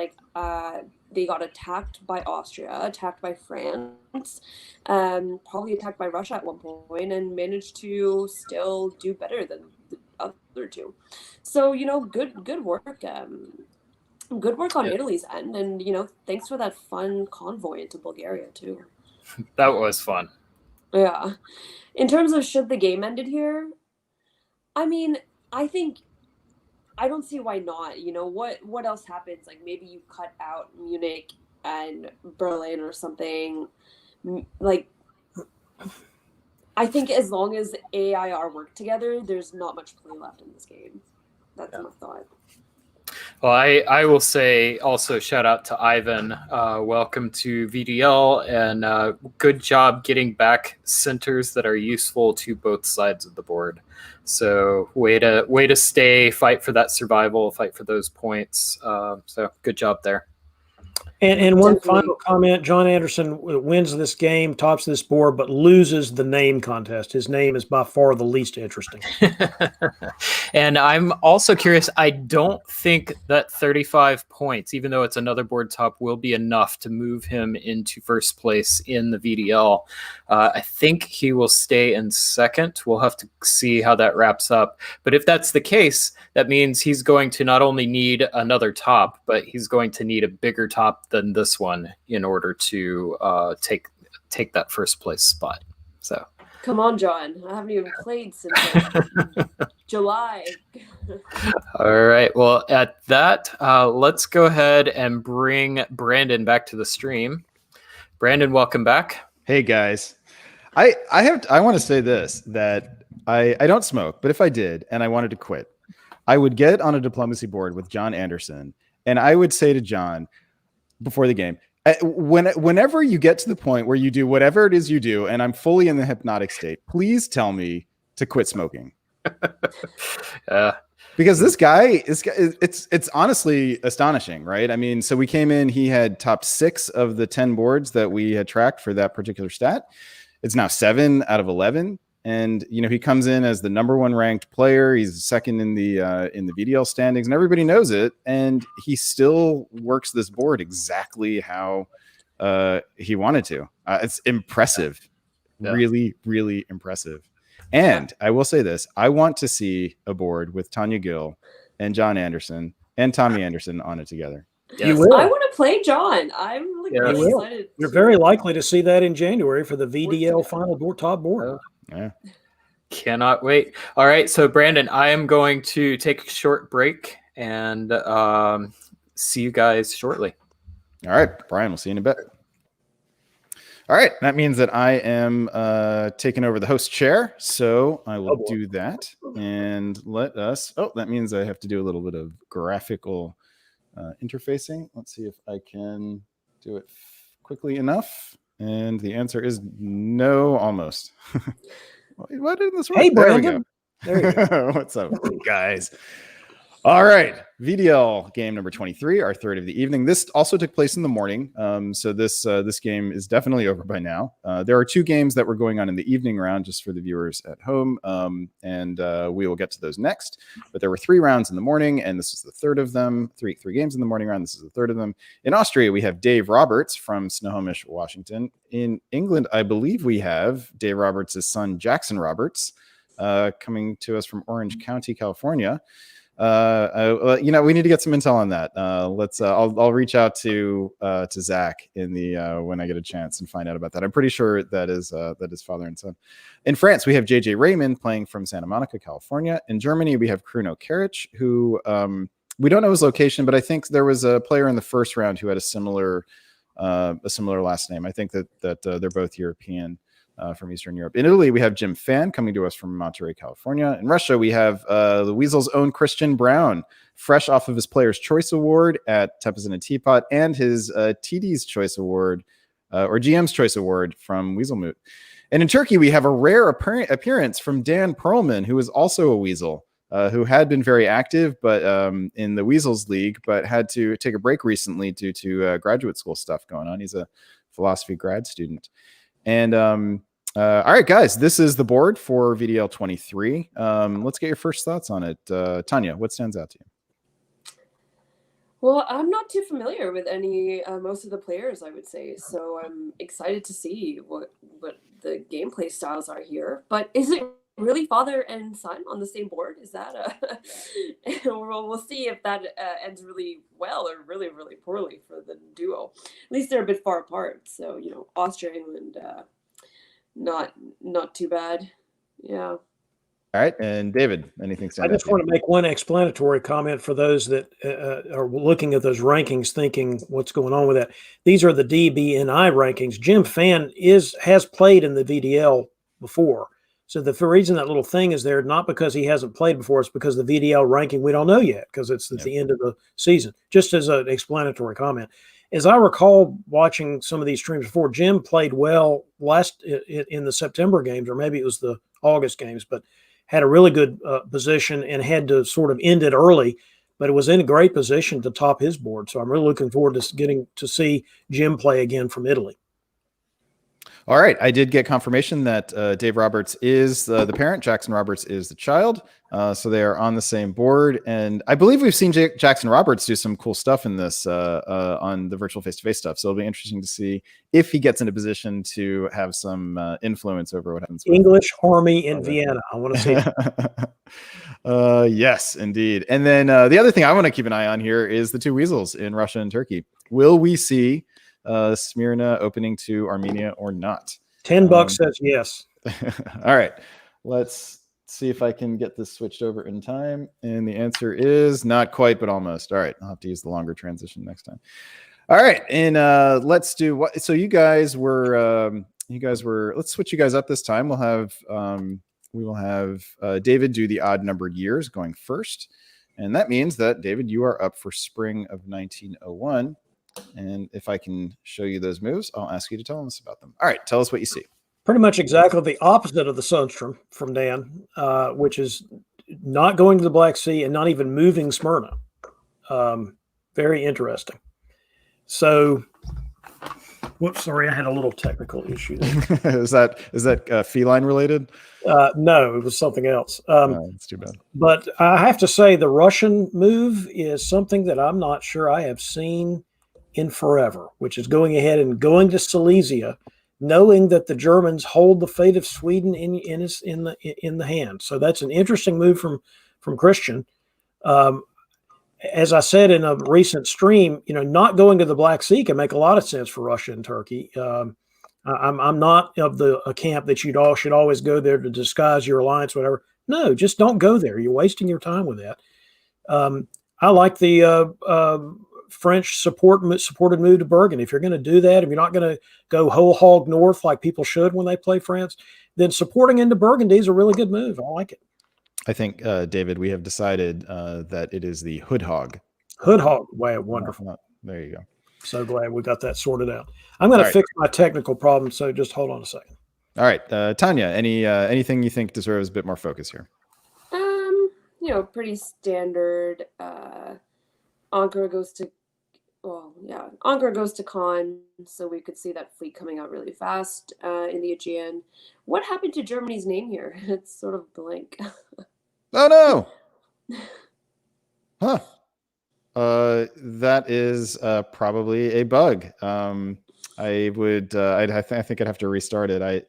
They got attacked by Austria, attacked by France, probably attacked by Russia at one point, and managed to still do better than the other two. So good work. Good work on Italy's end, and thanks for that fun convoy into Bulgaria too. That was fun. Yeah. In terms of should the game ended here, I mean, I don't see why not. What else happens? Like maybe you cut out Munich and Berlin or something. Like I think as long as AIR work together, there's not much play left in this game. That's my thought. Well, I will say also shout out to Ivan. Welcome to VDL, and good job getting back centers that are useful to both sides of the board. So way to stay, fight for that survival, fight for those points. So good job there. And one Definitely. final comment, John Anderson wins this game, tops this board, but loses the name contest. His name is by far the least interesting. And I'm also curious, I don't think that 35 points, even though it's another board top, will be enough to move him into first place in the VDL. I think he will stay in second. We'll have to see how that wraps up. But if that's the case, that means he's going to not only need another top, but he's going to need a bigger top than this one in order to take that first place spot. So Come on, John. I haven't even played since July. all right, well, at that, let's go ahead and bring Brandon back to the stream. Brandon, welcome back. Hey guys, I want to say this, that I don't smoke, but if I did and I wanted to quit, I would get on a diplomacy board with John Anderson, and I would say to John before the game, whenever you get to the point where you do whatever it is you do, and I'm fully in the hypnotic state, please tell me to quit smoking. Because this guy it's honestly astonishing, right? I mean, so we came in, he had topped 6 of the 10 boards that we had tracked for that particular stat. It's now 7 out of 11. And, you know, he comes in as the #1 ranked player. He's second in the VDL standings, and everybody knows it. And he still works this board exactly how he wanted to. It's impressive. Yeah. Really, really impressive. And I will say this, I want to see a board with Tanya Gill and John Anderson and Tommy Anderson on it together. Yes. You will. I want to play John. I'm really excited. You're very likely to see that in January for the VDL final board, top board. Yeah. Cannot wait. All right, so Brandon, I am going to take a short break and see you guys shortly. All right, Brian, we'll see you in a bit. All right, that means that I am taking over the host chair, so I will do that. And let us, that means I have to do a little bit of graphical interfacing. Let's see if I can do it quickly enough. And the answer is no, almost. Why didn't this work? Hey, Brandon. There we go. What's up, guys? All right, VDL game number 23, our third of the evening. This also took place in the morning, so this game is definitely over by now. There are 2 games that were going on in the evening round, just for the viewers at home, and we will get to those next. But there were 3 rounds in the morning, and this is the third of them. Three games in the morning round. This is the third of them. In Austria, we have Dave Roberts from Snohomish, Washington. In England, I believe we have Dave Roberts' son, Jackson Roberts, coming to us from Orange County, California. You know, we need to get some intel on that. I'll reach out to Zach in the when I get a chance and find out about that. I'm pretty sure that is father and son. In France, we have JJ Raymond playing from Santa Monica, California. In Germany, we have Kruno Karic, who we don't know his location, but I think there was a player in the first round who had a similar last name. I think that they're both European. From Eastern Europe. In Italy, we have Jim Fan coming to us from Monterey, California. In Russia, we have the Weasel's own Christian Brown, fresh off of his Player's Choice Award at Tepes in a Teapot and his TD's Choice Award or GM's Choice Award from Weaselmoot. And in Turkey, we have a rare appearance from Dan Perlman, who is also a Weasel, who had been very active but in the Weasels League, but had to take a break recently due to graduate school stuff going on. He's a philosophy grad student. And all right, guys, this is the board for VDL 23. Let's get your first thoughts on it. Tanya, what stands out to you? Well, I'm not too familiar with most of the players, I would say. So I'm excited to see what the gameplay styles are here. But is it really father and son on the same board? Is that we'll see if that ends really well or really, really poorly for the duo. At least they're a bit far apart. So, you know, Austria, England, not too bad. Yeah. All right. And David, anything stand out? I just want to make one explanatory comment for those that are looking at those rankings thinking what's going on with that. These are the DBNI rankings. Jim Fan has played in the VDL before. So the reason that little thing is there, not because he hasn't played before, it's because the VDL ranking we don't know yet, because it's at the end of the season. Just as an explanatory comment. As I recall watching some of these streams before, Jim played well in the September games, or maybe it was the August games, but had a really good position and had to sort of end it early, but it was in a great position to top his board. So I'm really looking forward to getting to see Jim play again from Italy. All right. I did get confirmation that Dave Roberts is the parent. Jackson Roberts is the child. So they are on the same board. And I believe we've seen Jackson Roberts do some cool stuff in this on the virtual face-to-face stuff. So it'll be interesting to see if he gets in a position to have some influence over what happens. English Army in Vienna. I want to see it. Yes, indeed. And then the other thing I want to keep an eye on here is the two weasels in Russia and Turkey. Will we see Smyrna opening to Armenia or not? $10 says yes. All right, let's see if I can get this switched over in time, and the answer is not quite, but almost. All right, I'll have to use the longer transition next time. All right, and let's do what. So you guys were let's switch you guys up this time. We will have David do the odd numbered years going first, and that means that David, you are up for spring of 1901. And if I can show you those moves, I'll ask you to tell us about them. All right, tell us what you see. Pretty much exactly the opposite of the Sundstrom from Dan, which is not going to the Black Sea and not even moving Smyrna. Very interesting. So, whoops, sorry, I had a little technical issue there. Is that feline related? No, it was something else. That's too bad. But I have to say the Russian move is something that I'm not sure I have seen in forever, which is going ahead and going to Silesia, knowing that the Germans hold the fate of Sweden in the hand. So that's an interesting move from Christian. As I said in a recent stream, not going to the Black Sea can make a lot of sense for Russia and Turkey. I'm not of the camp that you should always go there to disguise your alliance, whatever. No, just don't go there. You're wasting your time with that. I like the French supported move to Bergen. If you're going to do that, if you're not going to go whole hog north like people should when they play France, then supporting into Burgundy is a really good move. I like it. I think, David, we have decided that it is the hood hog. Hood hog. Wow, wonderful. There you go. So glad we got that sorted out. I'm going to fix my technical problem, so just hold on a second. All right, Tanya, anything you think deserves a bit more focus here? Pretty standard. Ankara goes to Khan, so we could see that fleet coming out really fast in the Aegean. What happened to Germany's name here? It's sort of blank. Oh no! Huh. That is probably a bug. I think I'd have to restart it.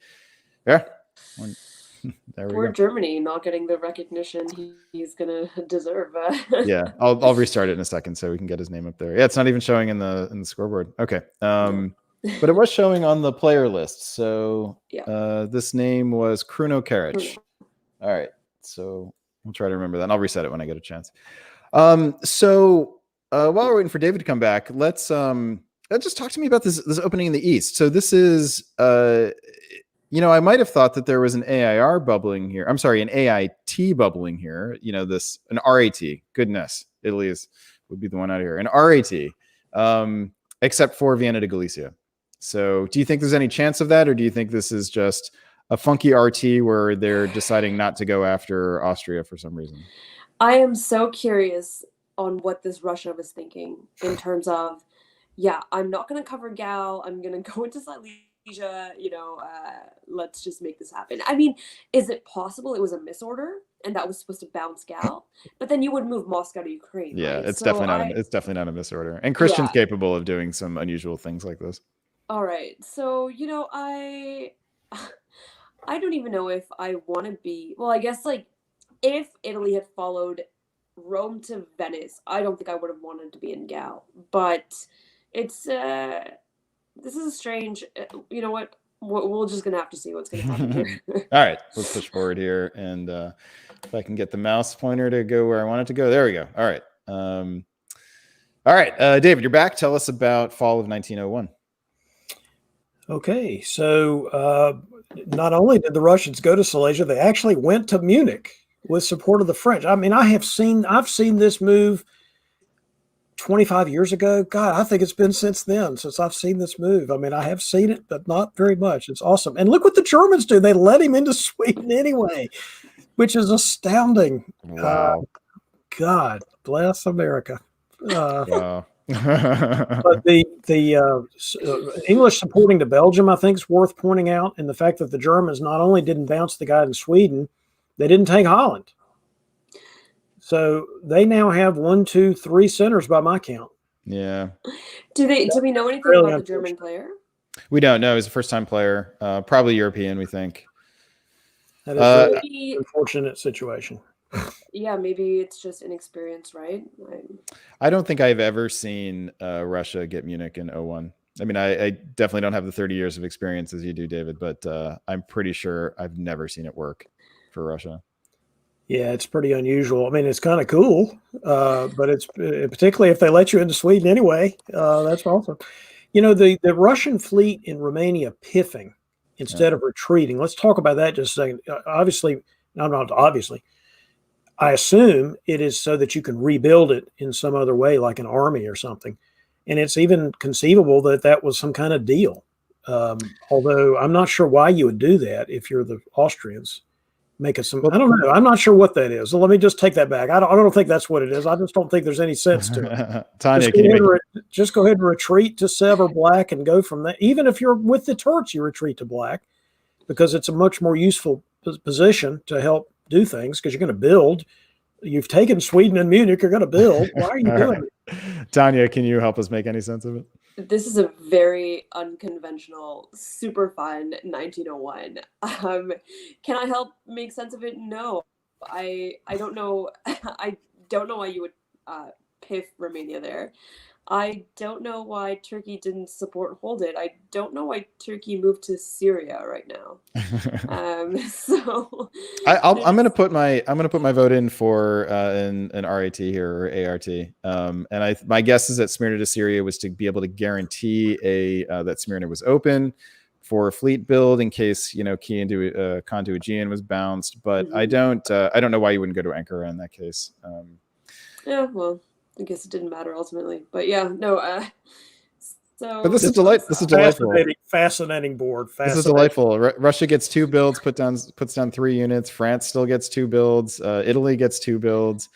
There we Poor go. Germany not getting the recognition he's gonna deserve. Yeah, I'll restart it in a second so we can get his name up there. Yeah, it's not even showing in the scoreboard. Okay. But it was showing on the player list. So this name was Kruno Karic. All right. So we'll try to remember that. And I'll reset it when I get a chance. So while we're waiting for David to come back, let's just talk to me about this opening in the East. So this is I might have thought that there was an AIR bubbling here. I'm sorry, an AIT bubbling here. An RAT. Goodness, Italy would be the one out here. An RAT, except for Vienna to Galicia. So do you think there's any chance of that, or do you think this is just a funky RT where they're deciding not to go after Austria for some reason? I am so curious on what this Russia was thinking in terms of, I'm not going to cover Gal. I'm going to go into Silesia. Let's just make this happen. I mean, is it possible it was a misorder and that was supposed to bounce Gal? But then you would move Moscow to Ukraine. Yeah, right? it's definitely not a misorder. And Christian's capable of doing some unusual things like this. All right. So, I don't even know if I want to be, well, I guess if Italy had followed Rome to Venice, I don't think I would have wanted to be in Gal, but it's, this is a strange, you know what? We're just going to have to see what's going to happen here. All right, let's push forward here. And if I can get the mouse pointer to go where I want it to go. There we go. All right. All right, David, you're back. Tell us about fall of 1901. Okay, so not only did the Russians go to Silesia, they actually went to Munich with support of the French. I mean, I've seen this move 25 years ago. God, I think it's been since then, since I've seen this move. I mean, I have seen it, but not very much. It's awesome. And look what the Germans do. They let him into Sweden anyway, which is astounding. Wow. God bless America. Wow. But the English supporting to Belgium, I think, is worth pointing out, and the fact that the Germans not only didn't bounce the guy in Sweden, they didn't take Holland. So they now have 1, 2, 3 centers by my count. Yeah. Do we know anything Really about the German player? We don't know. He's a first-time player, probably European, we think. That is a really unfortunate situation. Yeah, maybe it's just inexperience, right? I don't think I've ever seen Russia get Munich in 01. I mean, I definitely don't have the 30 years of experience as you do, David, but I'm pretty sure I've never seen it work for Russia. Yeah, it's pretty unusual. I mean, it's kind of cool, but it's particularly if they let you into Sweden anyway. That's awesome. You know, the Russian fleet in Romania piffing instead of retreating. Let's talk about that just a second. Not obviously. I assume it is so that you can rebuild it in some other way, like an army or something. And it's even conceivable that that was some kind of deal. Although I'm not sure why you would do that if you're the Austrians. Make it some, I don't know. I'm not sure what that is. So let me just take that back. I don't think that's what it is. I just don't think there's any sense to it. Tanya, just go ahead and retreat to Sever Black and go from that. Even if you're with the Turks, you retreat to Black because it's a much more useful position to help do things because you're going to build. You've taken Sweden and Munich. You're going to build. Why are you doing it? Tanya, can you help us make any sense of it? This is a very unconventional, super fun 1901. Can I help make sense of it? No, I don't know. I don't know why you would piff Romania there. I don't know why Turkey didn't support Hold It. I don't know why Turkey moved to Syria right now. So I'm gonna put my vote in for an RAT here or ART. And my guess is that Smyrna to Syria was to be able to guarantee that Smyrna was open for a fleet build in case Khan to Aegean was bounced. But I don't know why you wouldn't go to Ankara in that case. Yeah, well, I guess it didn't matter ultimately, but yeah, no. So, but this is delightful. Fascinating board. This is delightful. Russia gets 2 builds, puts down 3 units. France still gets 2 builds. Italy gets 2 builds.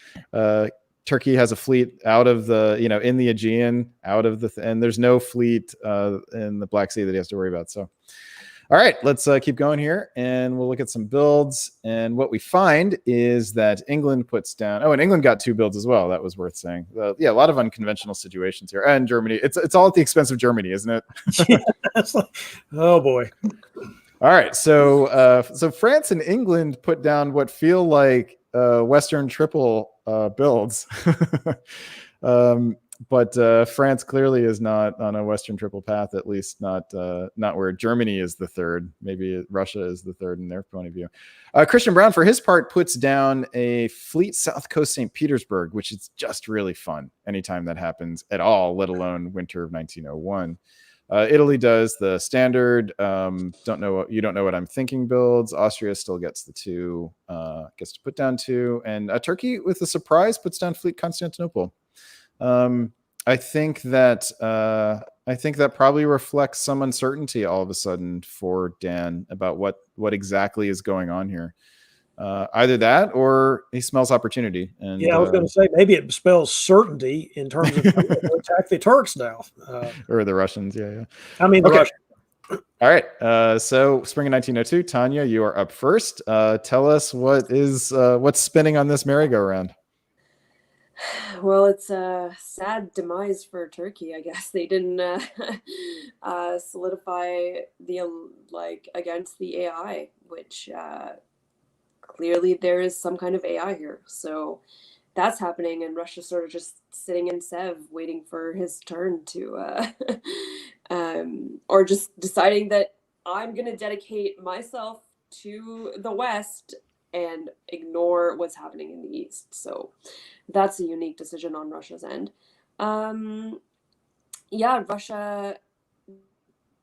Turkey has a fleet out of the in the Aegean, out of and there's no fleet in the Black Sea that he has to worry about. So. All right, let's keep going here, and we'll look at some builds. And what we find is that England puts down. Oh, and England got 2 builds as well. That was worth saying. Yeah, a lot of unconventional situations here. And Germany, it's all at the expense of Germany, isn't it? Yeah, oh boy. All right, so France and England put down what feel like Western triple builds. But France clearly is not on a Western triple path, at least not where Germany is the third. Maybe Russia is the third in their point of view. Christian Brown, for his part, puts down a fleet South Coast St. Petersburg, which is just really fun anytime that happens at all, let alone winter of 1901. Italy does the standard. You don't know what I'm thinking builds. Austria still gets the 2, gets to put down 2, and Turkey, with a surprise, puts down fleet Constantinople. I think that probably reflects some uncertainty all of a sudden for Dan about what exactly is going on here. Either that or he smells opportunity. And yeah, I was going to say maybe it spells certainty in terms of attack the Turks now, or the Russians. Yeah. I mean, the Russians. All right. So spring of 1902, Tanya, you are up first. Tell us what's spinning on this merry-go-round. Well, it's a sad demise for Turkey, I guess. They didn't solidify against the AI, which clearly there is some kind of AI here. So that's happening, and Russia's sort of just sitting in Sev waiting for his turn to or just deciding that I'm going to dedicate myself to the West and ignore what's happening in the East. So that's a unique decision on Russia's end. Yeah, Russia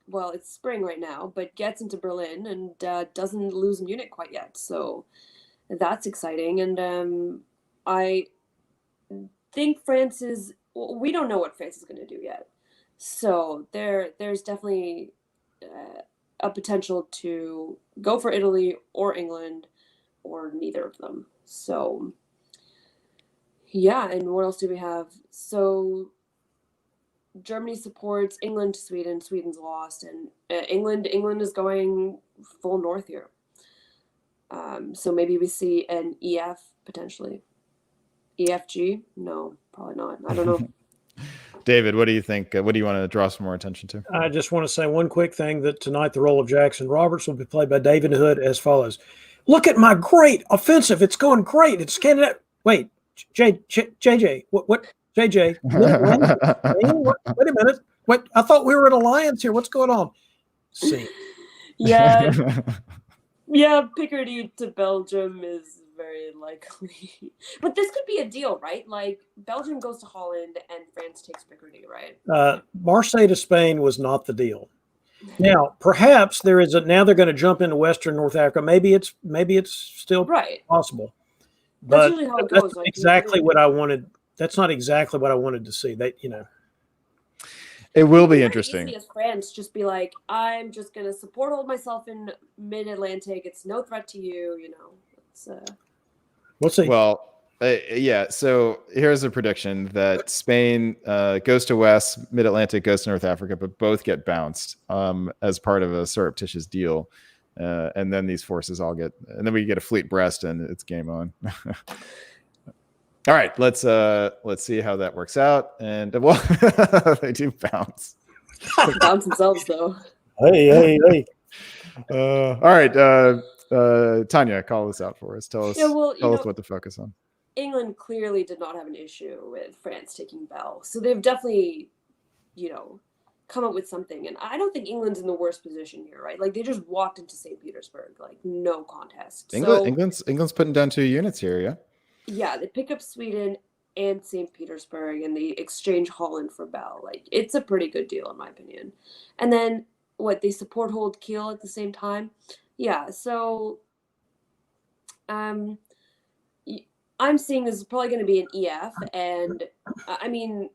well, it's spring right now, but gets into Berlin and doesn't lose Munich quite yet. So that's exciting. And I think we don't know what France is going to do yet. So there's definitely a potential to go for Italy or England or neither of them. So yeah, and what else do we have? So Germany supports England to Sweden. Sweden's lost, and England is going full north here. So maybe we see an EF potentially. EFG? No, probably not. I don't know. David, what do you think? What do you want to draw some more attention to? I just want to say one quick thing, that tonight the role of Jackson Roberts will be played by David Hood as follows. Look at my great offensive. It's going great. It's Canada. Wait, JJ, what JJ? Wait a minute. Wait, I thought we were in alliance here. What's going on? See. Yeah. Yeah, Picardy to Belgium is very likely. But this could be a deal, right? Like Belgium goes to Holland and France takes Picardy, right? Marseille to Spain was not the deal. Now, perhaps now they're going to jump into Western North Africa. Maybe it's still right. possible. That's But usually how it that's goes. not exactly what I wanted. That's not exactly what I wanted to see. It will be Very interesting. easy as France, just be like, I'm just gonna support hold myself in mid-Atlantic. It's no threat to you. It's We'll see. Well, yeah. So here's a prediction that Spain goes to West, Mid-Atlantic goes to North Africa, but both get bounced as part of a surreptitious deal. And then these forces and then we get a fleet Brest, and it's game on. All right, let's see how that works out. And well, they do bounce. bounce themselves though. Hey. All right, Tanya, call this out for us. Tell us what to focus on. England clearly did not have an issue with France taking Bell, so they've definitely, come up with something. And I don't think England's in the worst position here, right? Like they just walked into St. Petersburg, like no contest. England's putting down 2 units here, yeah. Yeah, they pick up Sweden and St. Petersburg, and they exchange Holland for Bell. Like it's a pretty good deal in my opinion. And then they support hold Kiel at the same time. Yeah, so I'm seeing this is probably going to be an EF, and I mean,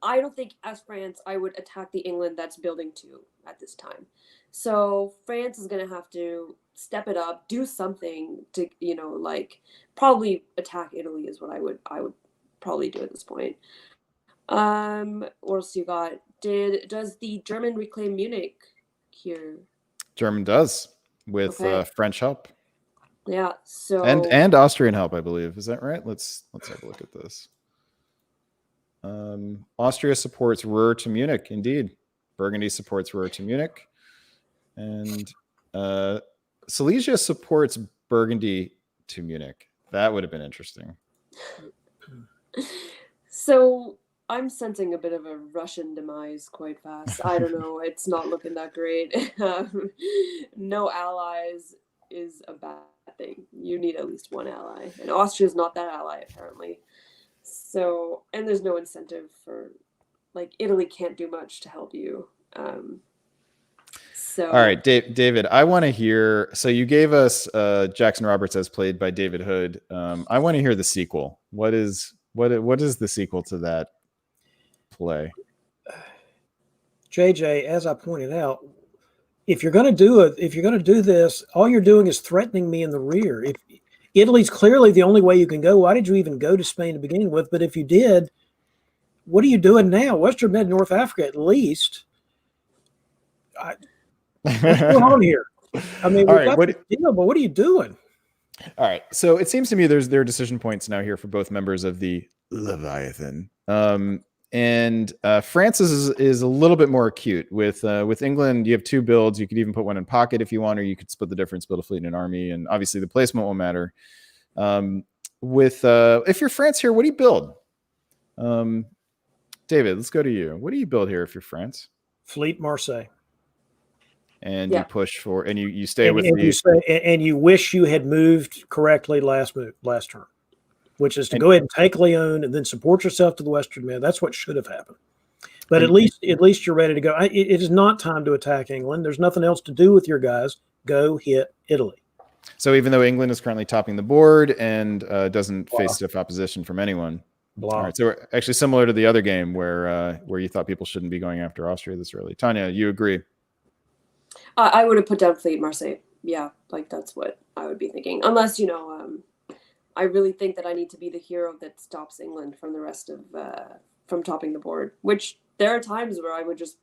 I don't think as France I would attack the England that's building 2 at this time. So France is going to have to step it up, do something to, probably attack Italy is what I would probably do at this point. What else you got? Does the German reclaim Munich here? German does with French help. Yeah. So and Austrian help, I believe. Is that right? Let's have a look at this. Austria supports Ruhr to Munich. Indeed, Burgundy supports Ruhr to Munich, and Silesia supports Burgundy to Munich. That would have been interesting. So I'm sensing a bit of a Russian demise quite fast. I don't know. It's not looking that great. No allies is a bad thing. You need at least one ally. And Austria is not that ally, apparently. So, and there's no incentive for, Italy can't do much to help you. All right, David, I want to hear. So you gave us Jackson Roberts as played by David Hood. I want to hear the sequel. What is the sequel to that play? JJ, as I pointed out, if you're going to do this, all you're doing is threatening me in the rear. If Italy's clearly the only way you can go, why did you even go to Spain to begin with? But if you did, what are you doing now? Western Med, North Africa, at least. What's going on here? I mean, all right, but what are you doing? All right. So it seems to me there are decision points now here for both members of the Leviathan. And France is a little bit more acute. With England, you have 2 builds. You could even put one in pocket if you want, or you could split the difference, build a fleet and an army. And obviously the placement won't matter. If you're France here, what do you build? David, let's go to you. What do you build here if you're France? Fleet Marseille. And you push for, and you stay with and you wish you had moved correctly last turn, which is to go ahead and take Lyon and then support yourself to the Western Med. That's what should have happened. But at least you're ready to go. It is not time to attack England. There's nothing else to do with your guys. Go hit Italy. So even though England is currently topping the board and doesn't face stiff opposition from anyone. Blah. All right, so we're actually similar to the other game where you thought people shouldn't be going after Austria this early. Tanya, you agree? I would have put down Fleet Marseille. Yeah, like that's what I would be thinking. Unless, I really think that I need to be the hero that stops England from the rest of from topping the board. Which there are times where I would just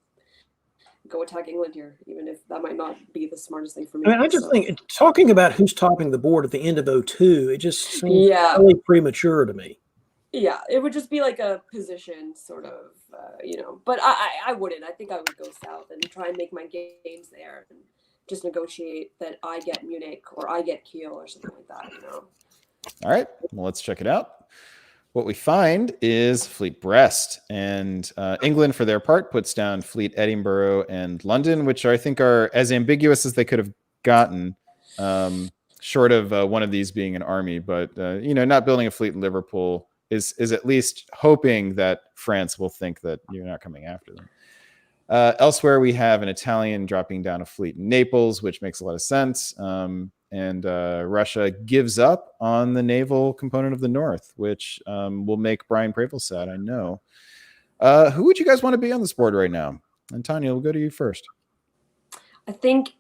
go attack England here, even if that might not be the smartest thing for me. I mean, I just think talking about who's topping the board at the end of 02, it just seems really premature to me. Yeah, it would just be like a position sort of, but I wouldn't. I think I would go south and try and make my gains there and just negotiate that I get Munich or I get Kiel or something like that, All right, well, let's check it out. What we find is Fleet Brest, and England, for their part, puts down Fleet Edinburgh and London, which I think are as ambiguous as they could have gotten, short of one of these being an army. But not building a fleet in Liverpool is at least hoping that France will think that you're not coming after them. Elsewhere, we have an Italian dropping down a fleet in Naples, which makes a lot of sense. And Russia gives up on the naval component of the North, which will make Brian Pravel sad, I know. Who would you guys want to be on this board right now? And Tanya, we'll go to you first. I think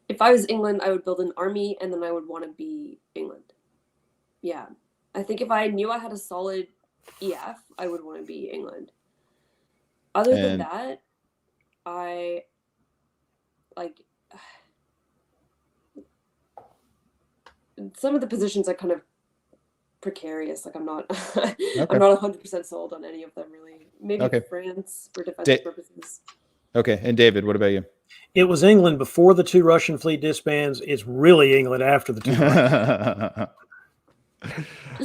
if I was England, I would build an army, and then I would want to be England. Yeah. I think if I knew I had a solid EF, I would want to be England. Other than that, I like some of the positions are kind of precarious. Like I'm not I'm not 100% sold on any of them really. Maybe France for defensive purposes. Okay. And David, what about you? It was England before the 2 Russian fleet disbands. It's really England after the 2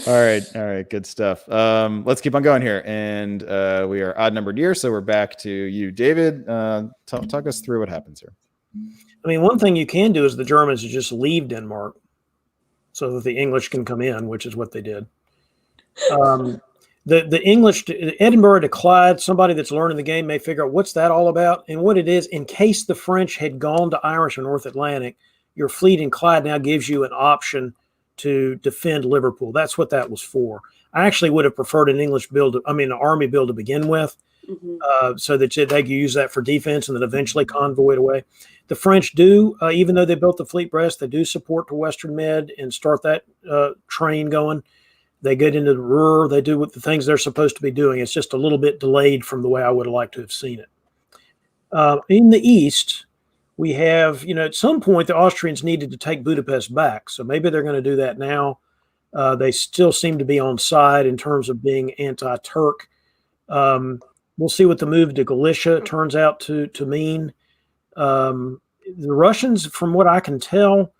All right, good stuff. Let's keep on going here, and we are odd numbered year, so we're back to you, David. Talk us through what happens here. I mean, one thing you can do is the Germans just leave Denmark so that the English can come in, which is what they did. The English, Edinburgh to Clyde, somebody that's learning the game may figure out what's that all about. And what it is, in case the French had gone to Irish or North Atlantic, your fleet in Clyde now gives you an option to defend Liverpool. That's what that was for. I actually would have preferred an army build to begin with, so that they could use that for defense and then eventually convoy it away. The French do, even though they built the Fleet Brest, they do support the Western Med and start that train going. They get into the Ruhr. They do what the things they're supposed to be doing. It's just a little bit delayed from the way I would have liked to have seen it. In the East, we have, at some point the Austrians needed to take Budapest back. So maybe they're going to do that now. They still seem to be on side in terms of being anti-Turk. We'll see what the move to Galicia turns out to mean. The Russians, from what I can tell,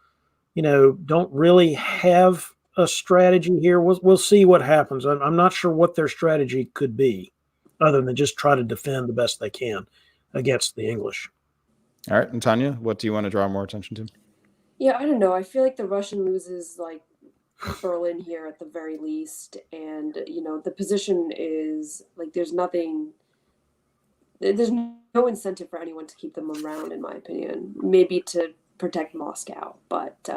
don't really have a strategy here. We'll see what happens. I'm not sure what their strategy could be other than just try to defend the best they can against the English. All right. And Tanya, what do you want to draw more attention to? Yeah, I don't know. I feel like the Russian loses like Berlin here at the very least. And, the position is like there's no incentive for anyone to keep them around, in my opinion. Maybe to protect Moscow. But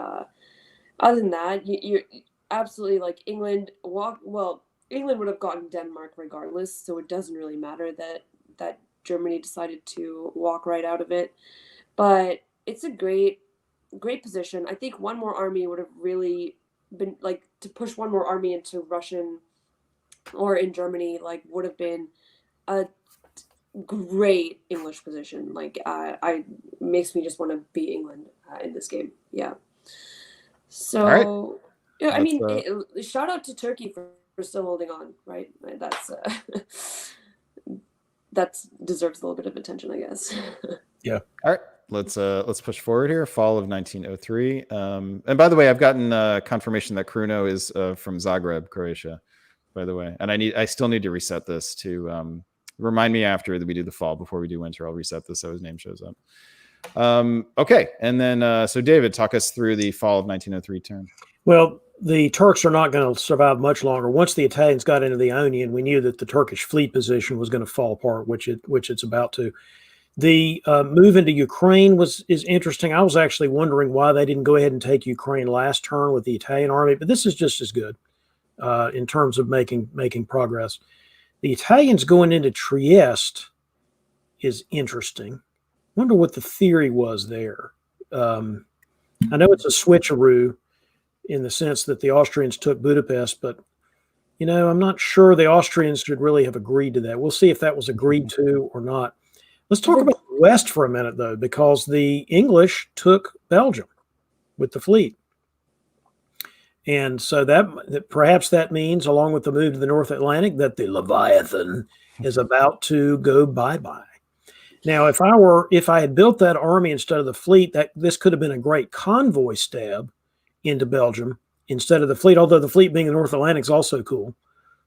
other than that, you're absolutely like England would have gotten Denmark regardless. So it doesn't really matter that Germany decided to walk right out of it. But it's a great position. I think one more army would have really been like to push one more army into Russian or in Germany, like would have been a great English position. Like I makes me just want to be England in this game. Yeah. So yeah, I mean, shout out to Turkey for still holding on, right? That deserves a little bit of attention, I guess. Yeah. All right. Let's push forward here. Fall of 1903. And by the way, I've gotten confirmation that Kruno is from Zagreb, Croatia. By the way, and I still need to reset this to remind me after that we do the fall before we do winter. I'll reset this so his name shows up. Okay, and then so David, talk us through the fall of 1903 turn. Well, the Turks are not going to survive much longer. Once the Italians got into the Ionian, we knew that the Turkish fleet position was going to fall apart, which it's about to. The move into Ukraine is interesting. I was actually wondering why they didn't go ahead and take Ukraine last turn with the Italian army, but this is just as good in terms of making progress. The Italians going into Trieste is interesting. Wonder what the theory was there. I know it's a switcheroo in the sense that the Austrians took Budapest, but I'm not sure the Austrians should really have agreed to that. We'll see if that was agreed to or not. Let's talk about the West for a minute, though, because the English took Belgium with the fleet. And so that perhaps that means, along with the move to the North Atlantic, that the Leviathan is about to go bye-bye. Now, if I had built that army instead of the fleet, this could have been a great convoy stab into Belgium instead of the fleet, although the fleet being in the North Atlantic is also cool.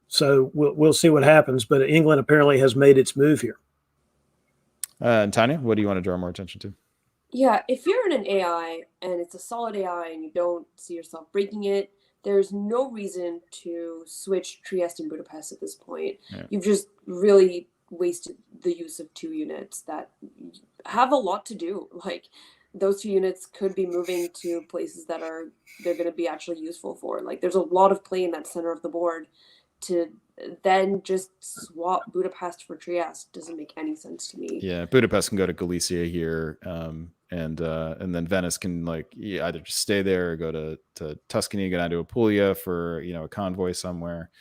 So we'll see what happens. But England apparently has made its move here. And Tanya, what do you want to draw more attention to? Yeah, if you're in an AI and it's a solid AI and you don't see yourself breaking it, there's no reason to switch Trieste and Budapest at this point. Yeah. You've just really wasted the use of 2 units that have a lot to do. Like, those 2 units could be moving to places that they're going to be actually useful for. Like, there's a lot of play in that center of the board. To then just swap Budapest for Trieste doesn't make any sense to me. Yeah, Budapest can go to Galicia here, and then Venice can either just stay there or go to Tuscany, go down to Apulia for a convoy somewhere.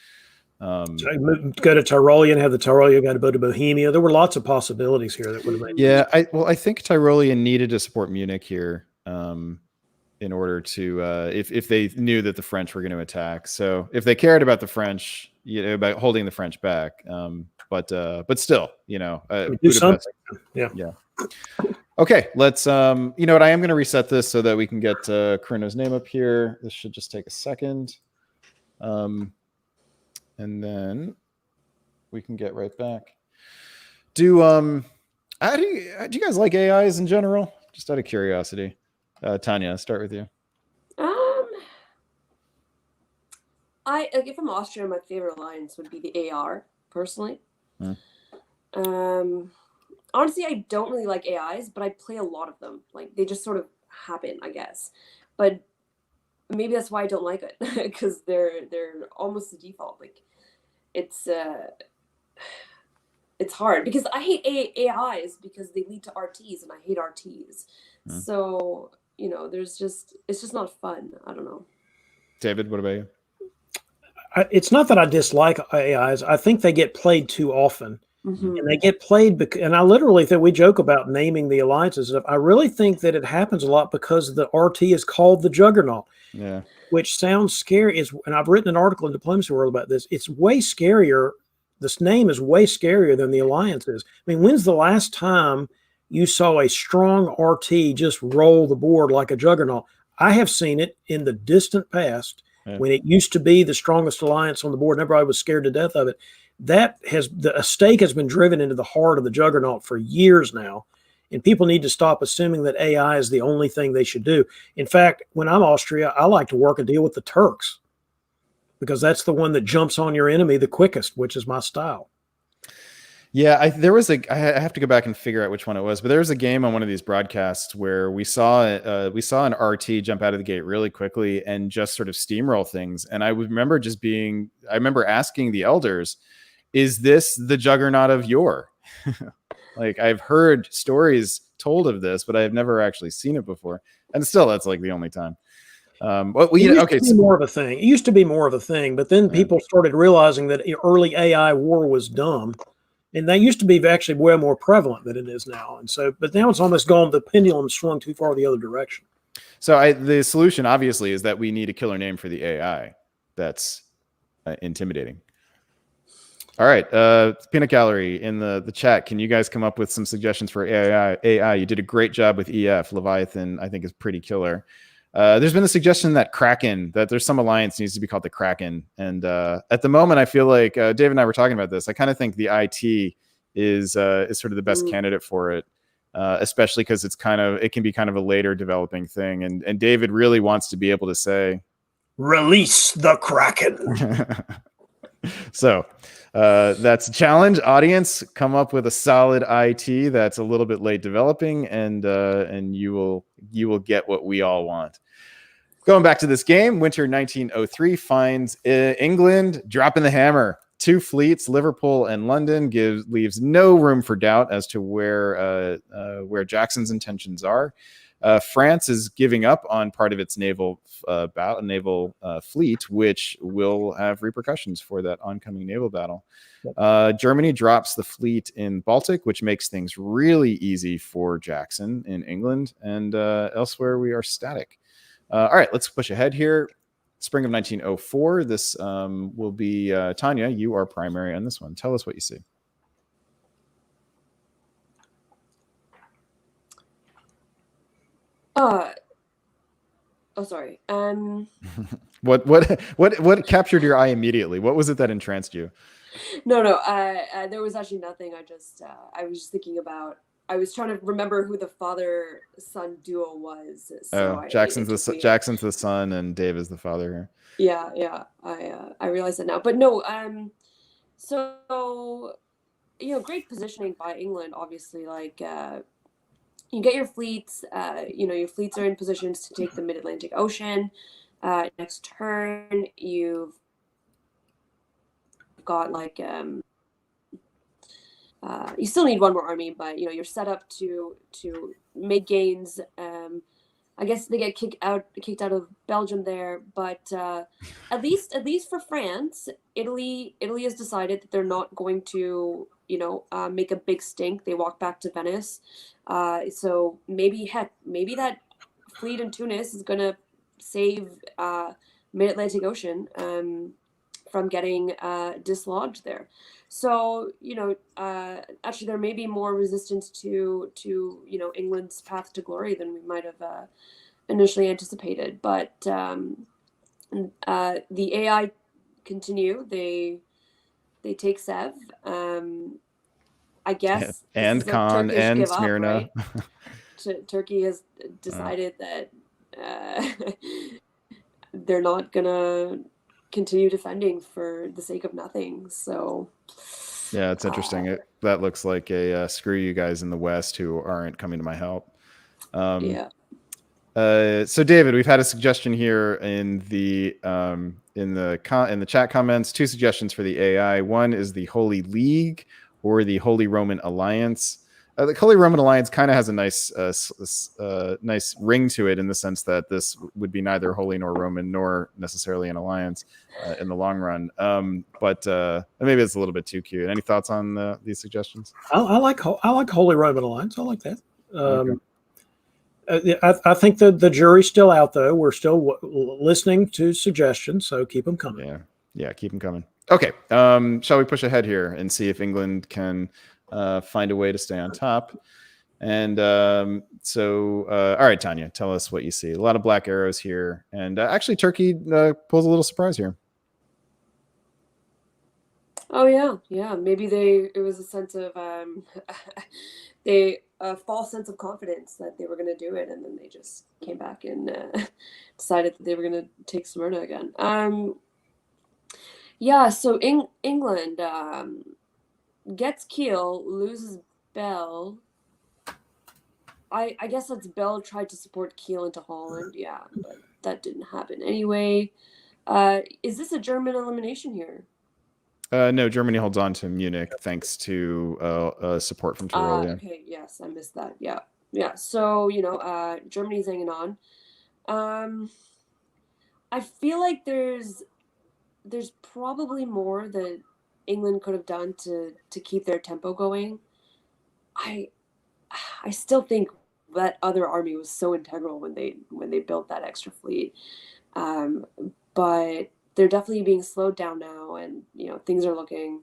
Go to Tyrolean, have the Tyrolean go to Bohemia. There were lots of possibilities here that would have made. Yeah, I think Tyrolean needed to support Munich here. In order to, if they knew that the French were going to attack. So if they cared about the French, about holding the French back, but still, do something. Yeah. Okay, let's, you know what? I am going to reset this so that we can get Karina's name up here. This should just take a second, and then we can get right back. Do you guys like AIs in general? Just out of curiosity. Tanya, I'll start with you. If I'm Austrian, my favorite alliance would be the AR, personally. Honestly, I don't really like AIs, but I play a lot of them. Like, they just sort of happen, I guess. But maybe that's why I don't like it, because they're almost the default. Like, it's hard because I hate AIs because they lead to RTs, and I hate RTs. So it's just not fun. I don't know. David, what about you? It's not that I dislike AIs. I think they get played too often. Mm-hmm. And they get played and I literally think we joke about naming the alliances. I really think that it happens a lot because the RT is called the Juggernaut. Yeah. Which sounds scary. And I've written an article in Diplomacy World about this. It's way scarier. This name is way scarier than the alliances. I mean, when's the last time you saw a strong RT just roll the board like a Juggernaut? I have seen it in the distant past when it used to be the strongest alliance on the board and everybody was scared to death of it. A stake has been driven into the heart of the Juggernaut for years now, and people need to stop assuming that AI is the only thing they should do. In fact, when I'm Austria, I like to work a deal with the Turks because that's the one that jumps on your enemy the quickest, which is my style. Yeah, I have to go back and figure out which one it was, but there was a game on one of these broadcasts where we saw an RT jump out of the gate really quickly and just sort of steamroll things. And I remember asking the elders, is this the Juggernaut of yore? Like, I've heard stories told of this, but I've never actually seen it before. And still, that's like the only time. It used to be more of a thing, but then people started realizing that early AI war was dumb. And that used to be actually way more prevalent than it is now. And so, but now it's almost gone, the pendulum swung too far the other direction. So the solution obviously is that we need a killer name for the AI that's intimidating. All right. Peanut Gallery in the chat. Can you guys come up with some suggestions for AI? You did a great job with EF. Leviathan, I think, is pretty killer. There's been a suggestion that there's some alliance needs to be called the Kraken. And at the moment, I feel like Dave and I were talking about this. I kind of think the IT is sort of the best candidate for it, especially because it can be kind of a later developing thing. And David really wants to be able to say, Release the Kraken. So that's a challenge. Audience, come up with a solid IT that's a little bit late developing, and you will get what we all want. Going back to this game, winter 1903 finds England dropping the hammer. 2 fleets, Liverpool and London, leaves no room for doubt as to where Jackson's intentions are. France is giving up on part of its naval fleet, which will have repercussions for that oncoming naval battle. Germany drops the fleet in Baltic, which makes things really easy for Jackson in England, and elsewhere we are static. All right, let's push ahead here. Spring of 1904. This will be Tanya. You are primary on this one. Tell us what you see. Sorry. What captured your eye immediately? What was it that entranced you? No. There was actually nothing. I was just thinking about. I was trying to remember who the father-son duo was. So Jackson's the son, and Dave is the father here. Yeah. I realize it now, but no. So great positioning by England. Obviously, like you get your fleets. Your fleets are in positions to take the Mid-Atlantic Ocean. Next turn, you've got like. You still need one more army, but you're set up to make gains. I guess they get kicked out of Belgium there, but at least for France, Italy has decided that they're not going to make a big stink. They walk back to Venice. So maybe that fleet in Tunis is going to save Mid-Atlantic Ocean from getting dislodged there. So actually there may be more resistance to England's path to glory than we might have initially anticipated. But the AI continue. They take Sev. I guess. And Khan and Smyrna. Up, right? Turkey has decided that they're not gonna continue defending for the sake of nothing. So yeah, it's interesting. That looks like a screw you guys in the West who aren't coming to my help. Yeah. So David, we've had a suggestion here in the chat comments. 2 suggestions for the AI. One is the Holy League or the Holy Roman Alliance. The Holy Roman Alliance kind of has a nice ring to it in the sense that this would be neither holy nor Roman nor necessarily an alliance in the long run. But maybe it's a little bit too cute. Any thoughts on these suggestions? I like Holy Roman Alliance. I like that. I think the jury's still out, though. We're still listening to suggestions, so keep them coming. Yeah, keep them coming. Okay, shall we push ahead here and see if England can find a way to stay on top? And all right, Tanya, tell us what you see. A lot of black arrows here, and actually Turkey pulls a little surprise here. Oh yeah. Maybe it was a sense of a false sense of confidence that they were going to do it, and then they just came back and decided that they were going to take Smyrna again. Yeah. So England gets Kiel, loses Bell. I guess that's Bell tried to support Kiel into Holland. Yeah, but that didn't happen anyway. Is this a German elimination here? No, Germany holds on to Munich thanks to support from Tyrol. Okay, yes, I missed that. Yeah. So Germany's hanging on. I feel like there's probably more that England could have done to keep their tempo going. I still think that other army was so integral when they built that extra fleet, but they're definitely being slowed down now, and things are looking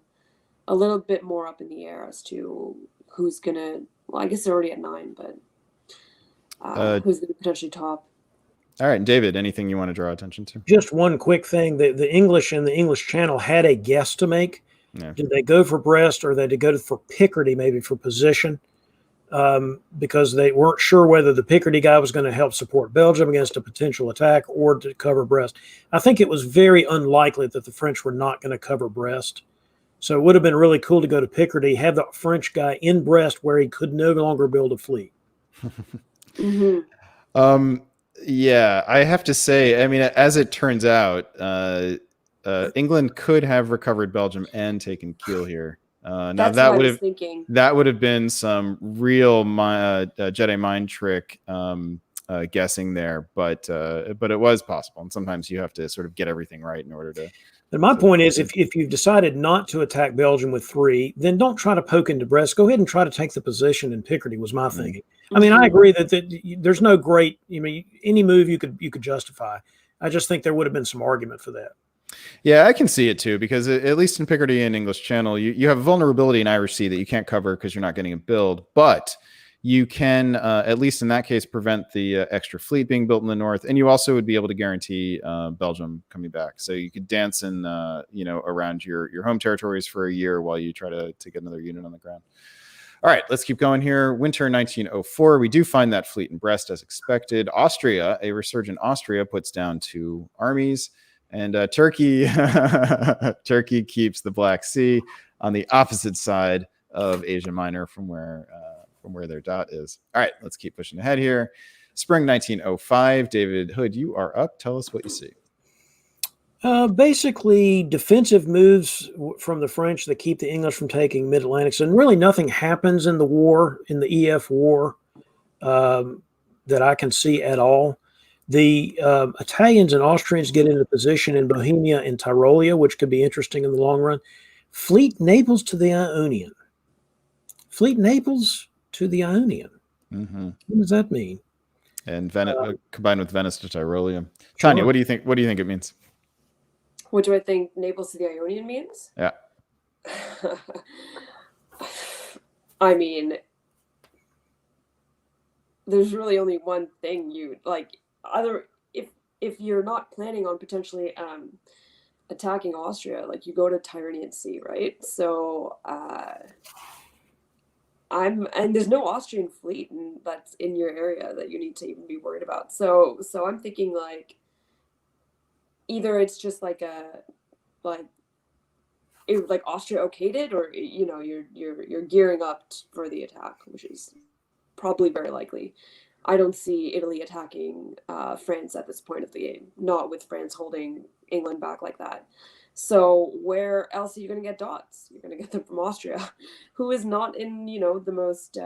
a little bit more up in the air as to who's gonna. Well, I guess they're already at 9, but who's gonna potentially top? All right, David, anything you want to draw attention to? Just one quick thing: the English and the English Channel had a guess to make. Yeah. Did they go for Brest, or did they go for Picardy, maybe for position? because they weren't sure whether the Picardy guy was going to help support Belgium against a potential attack or to cover Brest. I think it was very unlikely that the French were not going to cover Brest. So it would have been really cool to go to Picardy, have the French guy in Brest where he could no longer build a fleet. Yeah, I have to say, I mean, as it turns out, England could have recovered Belgium and taken Kiel here. Now That's that what would I have was thinking. that would have been some real Jedi mind trick guessing there, but it was possible. And sometimes you have to sort of get everything right in order to. And my point is, if you've decided not to attack Belgium with 3, then don't try to poke into Brest. Go ahead and try to take the position in Picardy. Was my thinking. I mean, I agree that there's no great. I mean, any move you could justify. I just think there would have been some argument for that. Yeah, I can see it too, because at least in Picardy and English Channel, you have a vulnerability in Irish Sea that you can't cover because you're not getting a build, but you can, at least in that case, prevent the extra fleet being built in the north, and you also would be able to guarantee Belgium coming back. So you could dance in, around your home territories for a year while you try to get another unit on the ground. All right, let's keep going here. Winter 1904, we do find that fleet in Brest as expected. Austria, a resurgent Austria, puts down 2 armies. And Turkey keeps the Black Sea on the opposite side of Asia Minor from where their dot is. All right, let's keep pushing ahead here. Spring 1905, David Hood, you are up. Tell us what you see. Basically, defensive moves from the French that keep the English from taking Mid-Atlantic. So really nothing happens in the war, in the EF war, that I can see at all. The Italians and Austrians get into position in Bohemia and Tyrolia, which could be interesting in the long run. Fleet Naples to the Ionian. Fleet Naples to the Ionian. Mm-hmm. What does that mean? And Venice, combined with Venice to Tyrolia. Tanya, what do you think? What do you think it means? What do I think Naples to the Ionian means? Yeah. I mean, there's really only one thing you like. Either if you're not planning on potentially attacking Austria, like you go to Tyrrhenian Sea, right? So and there's no Austrian fleet that's in your area that you need to even be worried about. So I'm thinking like either it's just like Austria okayed it, or you're gearing up for the attack, which is probably very likely. I don't see Italy attacking France at this point of the game, not with France holding England back like that. So where else are you going to get dots? You're going to get them from Austria, who is not in, the most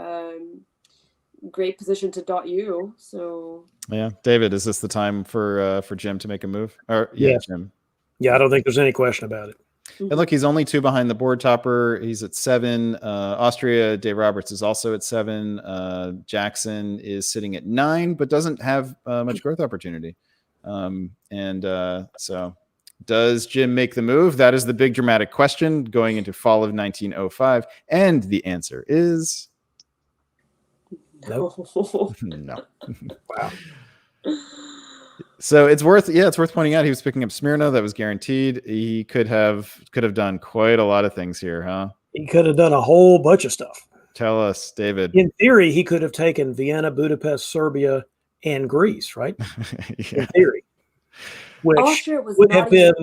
great position to dot you. So yeah, David, is this the time for Jim to make a move? Or Jim. Yeah, I don't think there's any question about it. And look, he's only 2 behind the board topper. He's at 7. Austria, Dave Roberts is also at 7. Jackson is sitting at 9, but doesn't have much growth opportunity. So does Jim make the move? That is the big dramatic question going into fall of 1905. And the answer is no. No. Wow. So it's worth pointing out he was picking up Smyrna. That was guaranteed. He could have done quite a lot of things here, huh? He could have done a whole bunch of stuff. Tell us, David. In theory, he could have taken Vienna, Budapest, Serbia, and Greece, right? Yeah. In theory, which would have been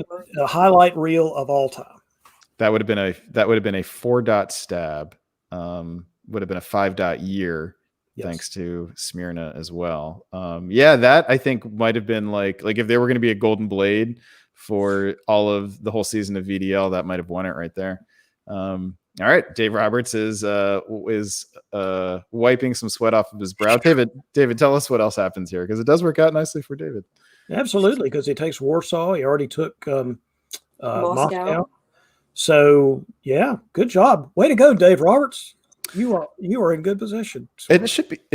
a highlight reel of all time. That would have been a 4-dot stab. Would have been a 5-dot year. Yes. Thanks to Smyrna as well. That I think might have been like if there were going to be a golden blade for all of the whole season of VDL, that might have won it right there. All right, Dave Roberts is wiping some sweat off of his brow. David, tell us what else happens here, because it does work out nicely for David. Absolutely, because he takes Warsaw. He already took Moscow. So yeah, good job. Way to go, Dave Roberts. You are in good position. It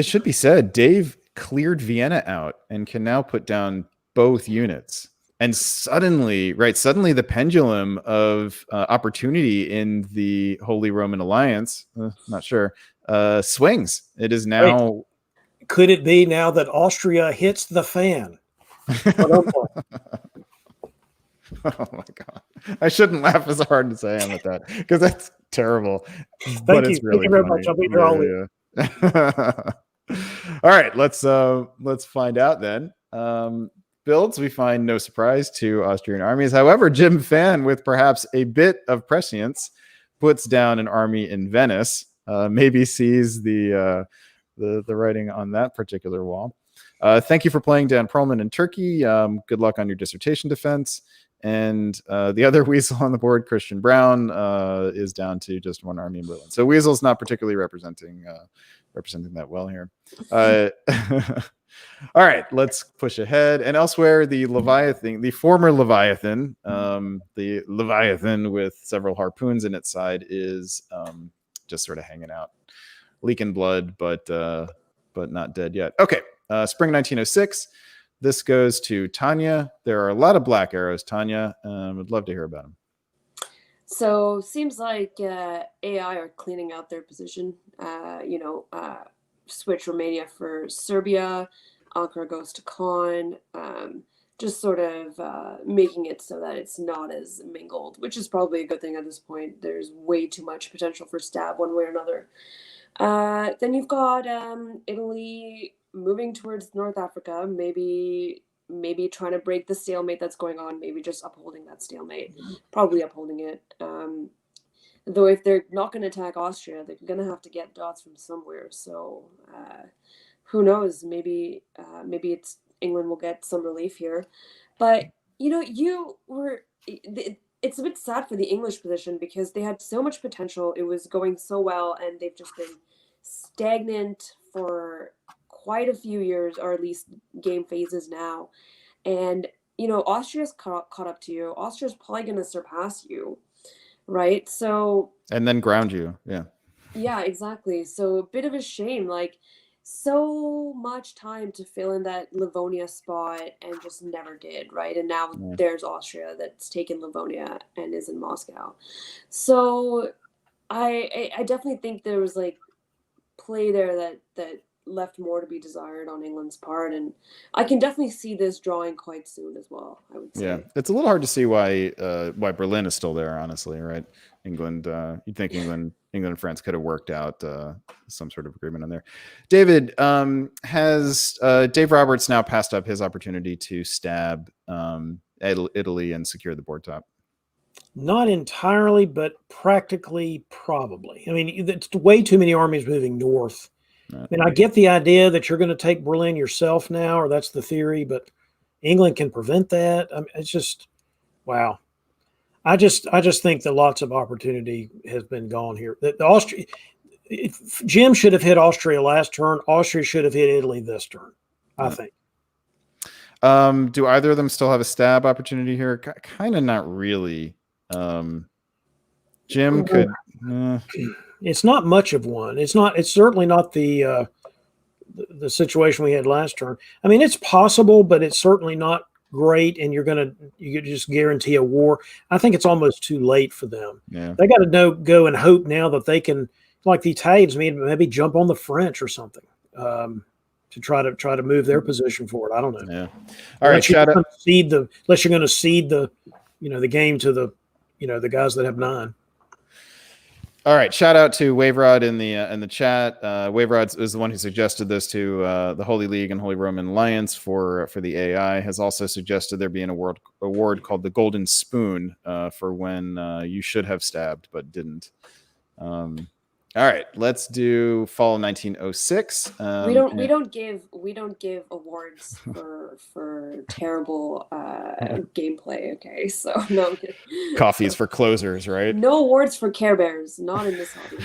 should be said, Dave cleared Vienna out and can now put down both units. And suddenly the pendulum of opportunity in the Holy Roman Alliance, not sure, swings. It is now. Wait, could it be now that Austria hits the fan? Oh my God. I shouldn't laugh as hard as I am at that, because that's terrible. Thank you very much. I'll be here all week. All right, let's find out then. Builds, we find no surprise to Austrian armies. However, Jim Fan, with perhaps a bit of prescience, puts down an army in Venice. Maybe sees the writing on that particular wall. Thank you for playing Dan Perlman in Turkey. Good luck on your dissertation defense. And the other Weasel on the board, Christian Brown, is down to just one army in Berlin. So Weasel's not particularly representing that well here. All right, let's push ahead. And elsewhere, the Leviathan, the former Leviathan, the Leviathan with several harpoons in its side, is just sort of hanging out, leaking blood, but not dead yet. Okay, spring 1906. This goes to Tanya. There are a lot of black arrows, Tanya. Would love to hear about them. So seems like AI are cleaning out their position. Switch Romania for Serbia. Ankara goes to Khan. Just sort of making it so that it's not as mingled, which is probably a good thing at this point. There's way too much potential for stab one way or another. Then you've got Italy moving towards North Africa, maybe trying to break the stalemate that's going on, maybe just upholding that stalemate, probably upholding it. Though if they're not going to attack Austria, they're going to have to get dots from somewhere. So who knows? Maybe it's England will get some relief here. But it's a bit sad for the English position because they had so much potential. It was going so well, and they've just been stagnant for quite a few years, or at least game phases now. And Austria's caught up to you. Austria's probably going to surpass you, right? So and then ground you. Yeah, exactly. So a bit of a shame, like so much time to fill in that Livonia spot and just never did, right? And now there's Austria that's taken Livonia and is in Moscow. So I definitely think there was like play there that left more to be desired on England's part, and I can definitely see this drawing quite soon as well, I would say. Yeah, it's a little hard to see why Berlin is still there, honestly, right? England, you'd think England and France could have worked out some sort of agreement on there. David, has Dave Roberts now passed up his opportunity to stab Italy and secure the board top? Not entirely, but practically probably. I mean, it's way too many armies moving north. I mean, I get the idea that you're going to take Berlin yourself now, or that's the theory, but England can prevent that. I mean, it's just, wow. I just think that lots of opportunity has been gone here. Jim should have hit Austria last turn. Austria should have hit Italy this turn, I think. Do either of them still have a stab opportunity here? Kind of not really. Jim could. It's not much of one. It's certainly not the situation we had last turn. I mean, it's possible, but it's certainly not great. And you could just guarantee a war. I think it's almost too late for them. Yeah. They got to go and hope now that they can, like the Italians, maybe jump on the French or something to try to move their position forward. I don't know. Yeah. All right. Unless you're going to cede the game to the guys that have 9. All right, shout out to Waverod in the chat. Waverod is the one who suggested this to the Holy League and Holy Roman Alliance for the AI. Has also suggested there be an award called the Golden Spoon for when you should have stabbed but didn't. All right, let's do fall 1906. We don't give awards for terrible gameplay. Okay, so no. Coffees for closers, right? No awards for Care Bears, not in this hobby.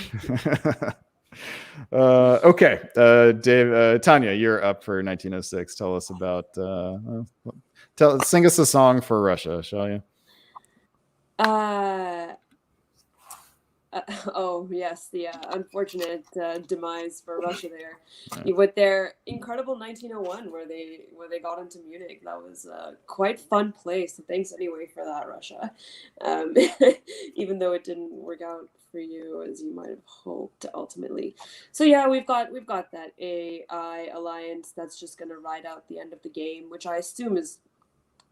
Okay, Dave, Tanya, you're up for 1906. Tell us about. Sing us a song for Russia, shall you? Oh yes, the unfortunate demise for Russia there, with their incredible 1901, where they got into Munich. That was a quite fun place. So thanks anyway for that, Russia. Even though it didn't work out for you as you might have hoped ultimately. So yeah, we've got that AI alliance that's just gonna ride out the end of the game, which I assume is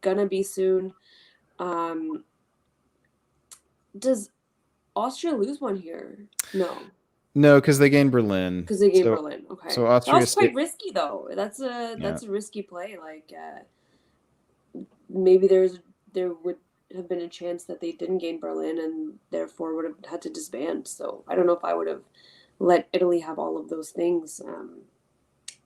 gonna be soon. Does Austria lose one here? No. No, because they gained Berlin. Because they gained Berlin. Okay. So That Austria was quite risky, though. That's a risky play. Like, maybe there would have been a chance that they didn't gain Berlin and therefore would have had to disband. So I don't know if I would have let Italy have all of those things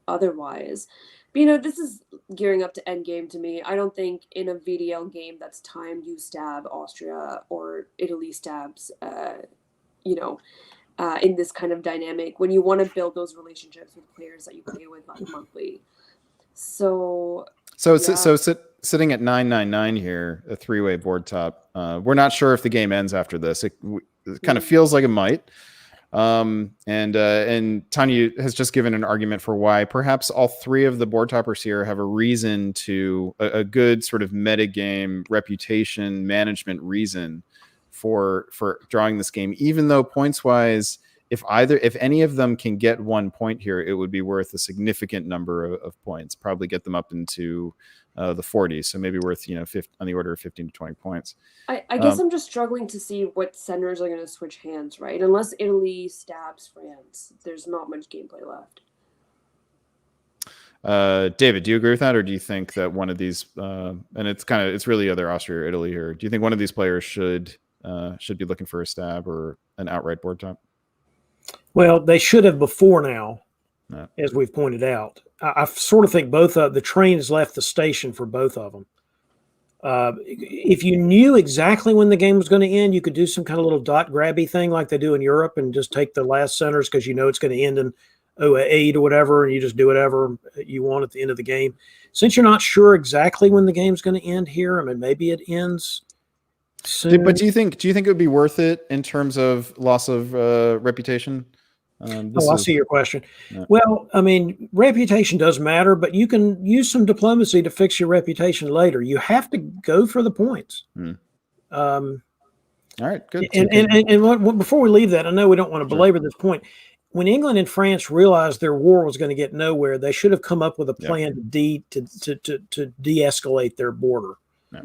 otherwise. But, this is gearing up to endgame to me. I don't think in a VDL game that's timed you stab Austria or Italy stabs, in this kind of dynamic when you want to build those relationships with players that you play with monthly. So sitting at 999 here, a 3-way board top. We're not sure if the game ends after this. It kind of feels like it might. And Tanya has just given an argument for why perhaps all 3 of the board toppers here have a reason to a good sort of metagame reputation management reason for drawing this game, even though points wise, if any of them can get 1 point here, it would be worth a significant number of points, probably get them up into the 40s. So maybe worth, on the order of 15 to 20 points. I guess I'm just struggling to see what centers are going to switch hands, right? Unless Italy stabs France, there's not much gameplay left. David, do you agree with that, or do you think that one of these, and it's really either Austria or Italy here, do you think one of these players should be looking for a stab or an outright board top? Well, they should have before now, as we've pointed out. I sort of think both of the trains left the station for both of them. If you knew exactly when the game was going to end, you could do some kind of little dot grabby thing like they do in Europe and just take the last centers because it's going to end in 08 or whatever, and you just do whatever you want at the end of the game. Since you're not sure exactly when the game's going to end here, I mean, maybe it ends soon. But do you think it would be worth it in terms of loss of reputation? I see your question. Yeah. Well, I mean, reputation does matter, but you can use some diplomacy to fix your reputation later. You have to go for the points. All right, good. And before we leave that, I know we don't want to belabor this point. When England and France realized their war was going to get nowhere, they should have come up with a plan to de-escalate their border. Yeah.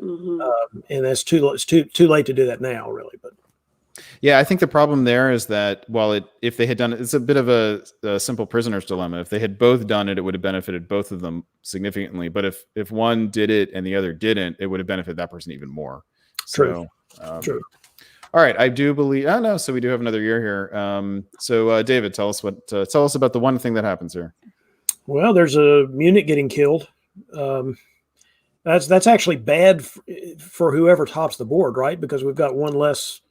And it's too late to do that now, really. But yeah, I think the problem there is that if they had done it, it's a bit of a simple prisoner's dilemma. If they had both done it, it would have benefited both of them significantly. But if one did it and the other didn't, it would have benefited that person even more. True. True. All right, I do believe. Oh no, so we do have another year here. So David, tell us about the one thing that happens here. Well, there's a Munich getting killed. That's actually bad for whoever tops the board, right? Because we've got one less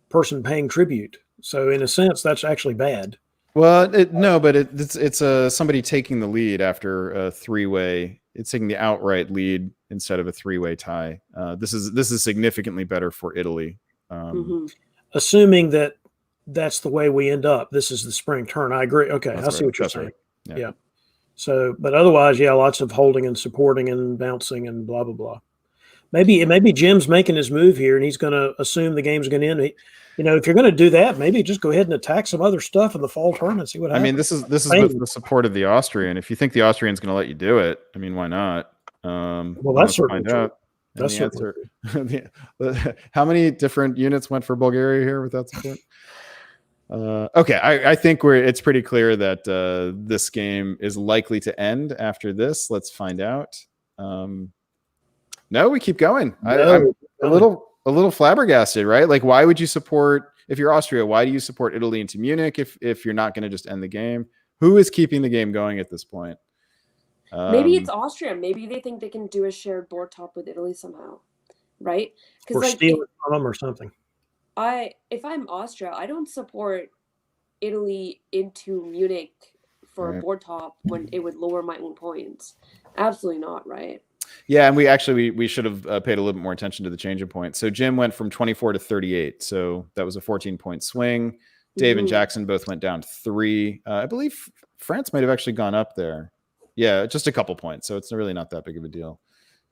person paying tribute. So in a sense, that's actually bad. Well, it's somebody taking the lead after a 3-way. It's taking the outright lead instead of a 3-way tie. This is significantly better for Italy. Assuming that's the way we end up. This is the spring turn. I agree. Okay, I see what you're saying. Right. Yeah. So, but otherwise, lots of holding and supporting and bouncing and blah blah blah. Maybe Jim's making his move here, and he's going to assume the game's going to end. If you're going to do that, maybe just go ahead and attack some other stuff in the fall tournament and see what happens. I mean, this is with the support of the Austrian. If you think the Austrian's going to let you do it, I mean, why not? Well, that's certainly true. That's the answer. How many different units went for Bulgaria here with that support? Okay, I think it's pretty clear that this game is likely to end after this. Let's find out. No, we keep going. I'm a little flabbergasted, right? Like, why would you support, if you're Austria, why do you support Italy into Munich if you're not going to just end the game? Who is keeping the game going at this point? Maybe it's Austria. Maybe they think they can do a shared board top with Italy somehow, right? Or steal it from them or something. If I'm Austria, I don't support Italy into Munich for a board top when it would lower my own points. Absolutely not, right? Yeah, and we should have paid a little bit more attention to the change of points. So Jim went from 24 to 38, so that was a 14-point swing. Dave and Jackson both went down 3. I believe France might have actually gone up there. Yeah, just a couple points, so it's really not that big of a deal.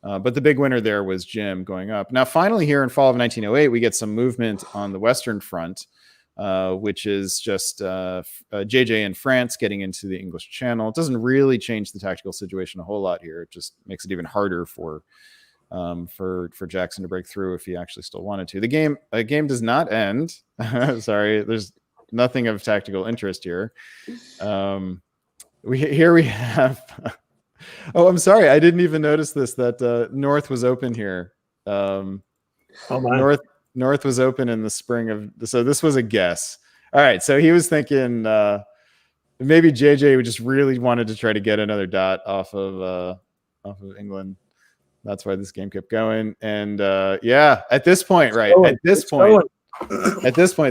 But the big winner there was Jim going up. Now, finally, here in fall of 1908, we get some movement on the Western Front, which is just JJ and France getting into the English Channel. It doesn't really change the tactical situation a whole lot here. It just makes it even harder for Jackson to break through if he actually still wanted to. The game does not end. Sorry, there's nothing of tactical interest here. We have. Oh, I'm sorry, I didn't even notice this. That North was open here. Oh my. North was open in the spring of. So this was a guess. All right, so he was thinking maybe JJ would just really wanted to try to get another dot off of England. That's why this game kept going. And yeah, at this point, right? At this point,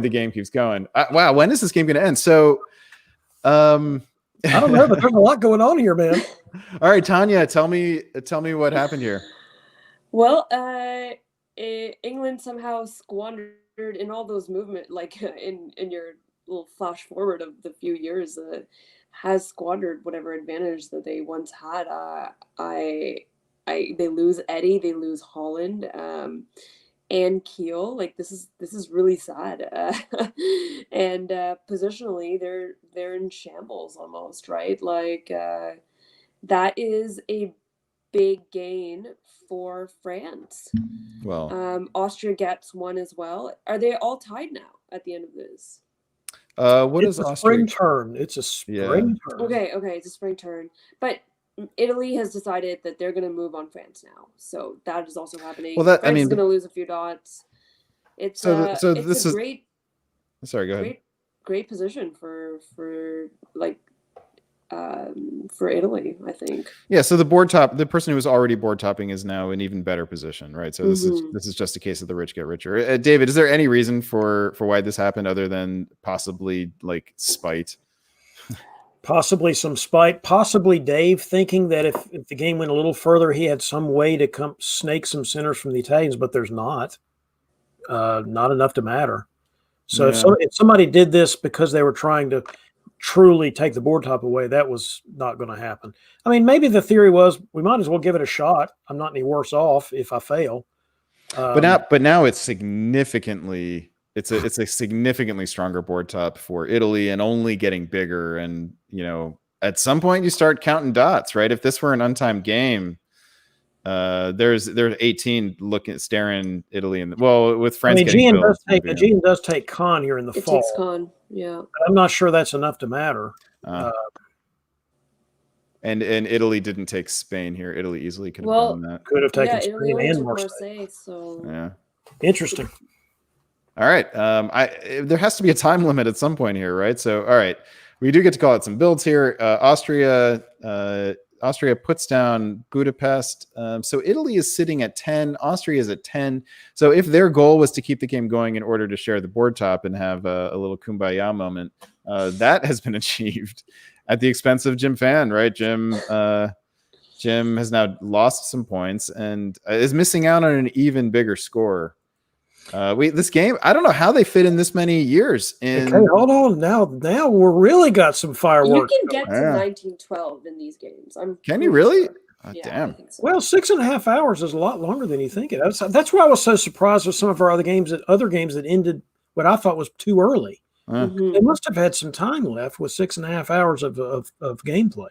the game keeps going. Wow, when is this game going to end? So, I don't know, but there's a lot going on here, man. All right, Tanya, tell me what happened here. Well, England somehow squandered in all those movement, like in your little flash forward of the few years, has squandered whatever advantage that they once had. They lose Eddie, they lose Holland, and Keel. Like this is really sad. And positionally, they're in shambles almost, right? Like that is a big gain for France. Well, Austria gets one as well. Are they all tied now at the end of this? What it's is a Austria? spring turn? It's a spring turn. Okay, it's a spring turn. But Italy has decided that they're going to move on France now, so that is also happening. Well, France is going to lose a few dots. It's this is great. Sorry, go ahead. Great position for Italy, I think. Yeah, so the person who was already board topping is now in even better position, right? So this is just a case of the rich get richer. David, is there any reason for why this happened other than possibly like spite? Possibly some spite. Possibly Dave thinking that if the game went a little further, he had some way to come snake some centers from the Italians, but there's not enough to matter. So if somebody did this because they were trying to truly take the board top away, that was not going to happen. I mean, maybe the theory was we might as well give it a shot. I'm not any worse off if I fail. But now it's significantly. It's a significantly stronger board top for Italy and only getting bigger. And, at some point you start counting dots, right? If this were an untimed game, there's 18 staring Italy with France. I mean, Aegean does take Con here in the fall. It takes Con, yeah. I'm not sure that's enough to matter. And Italy didn't take Spain here. Italy easily could have done that. Could have taken Italy Spain and Marseille. So yeah, interesting. All right. There has to be a time limit at some point here, right? So, all right, we do get to call out some builds here. Austria puts down Budapest. So Italy is sitting at 10. Austria is at 10. So if their goal was to keep the game going in order to share the board top and have a little kumbaya moment, that has been achieved at the expense of Jim Fan, right? Jim has now lost some points and is missing out on an even bigger score. This game, I don't know how they fit in this many years. Okay, hold on. Now we're really got some fireworks. You can get to 1912 in these games. Can you really? Sure. Oh, yeah, damn. So. Well, 6.5 hours is a lot longer than you think it is. That's why I was so surprised with some of our other games that ended what I thought was too early. They must have had some time left with 6.5 hours of gameplay.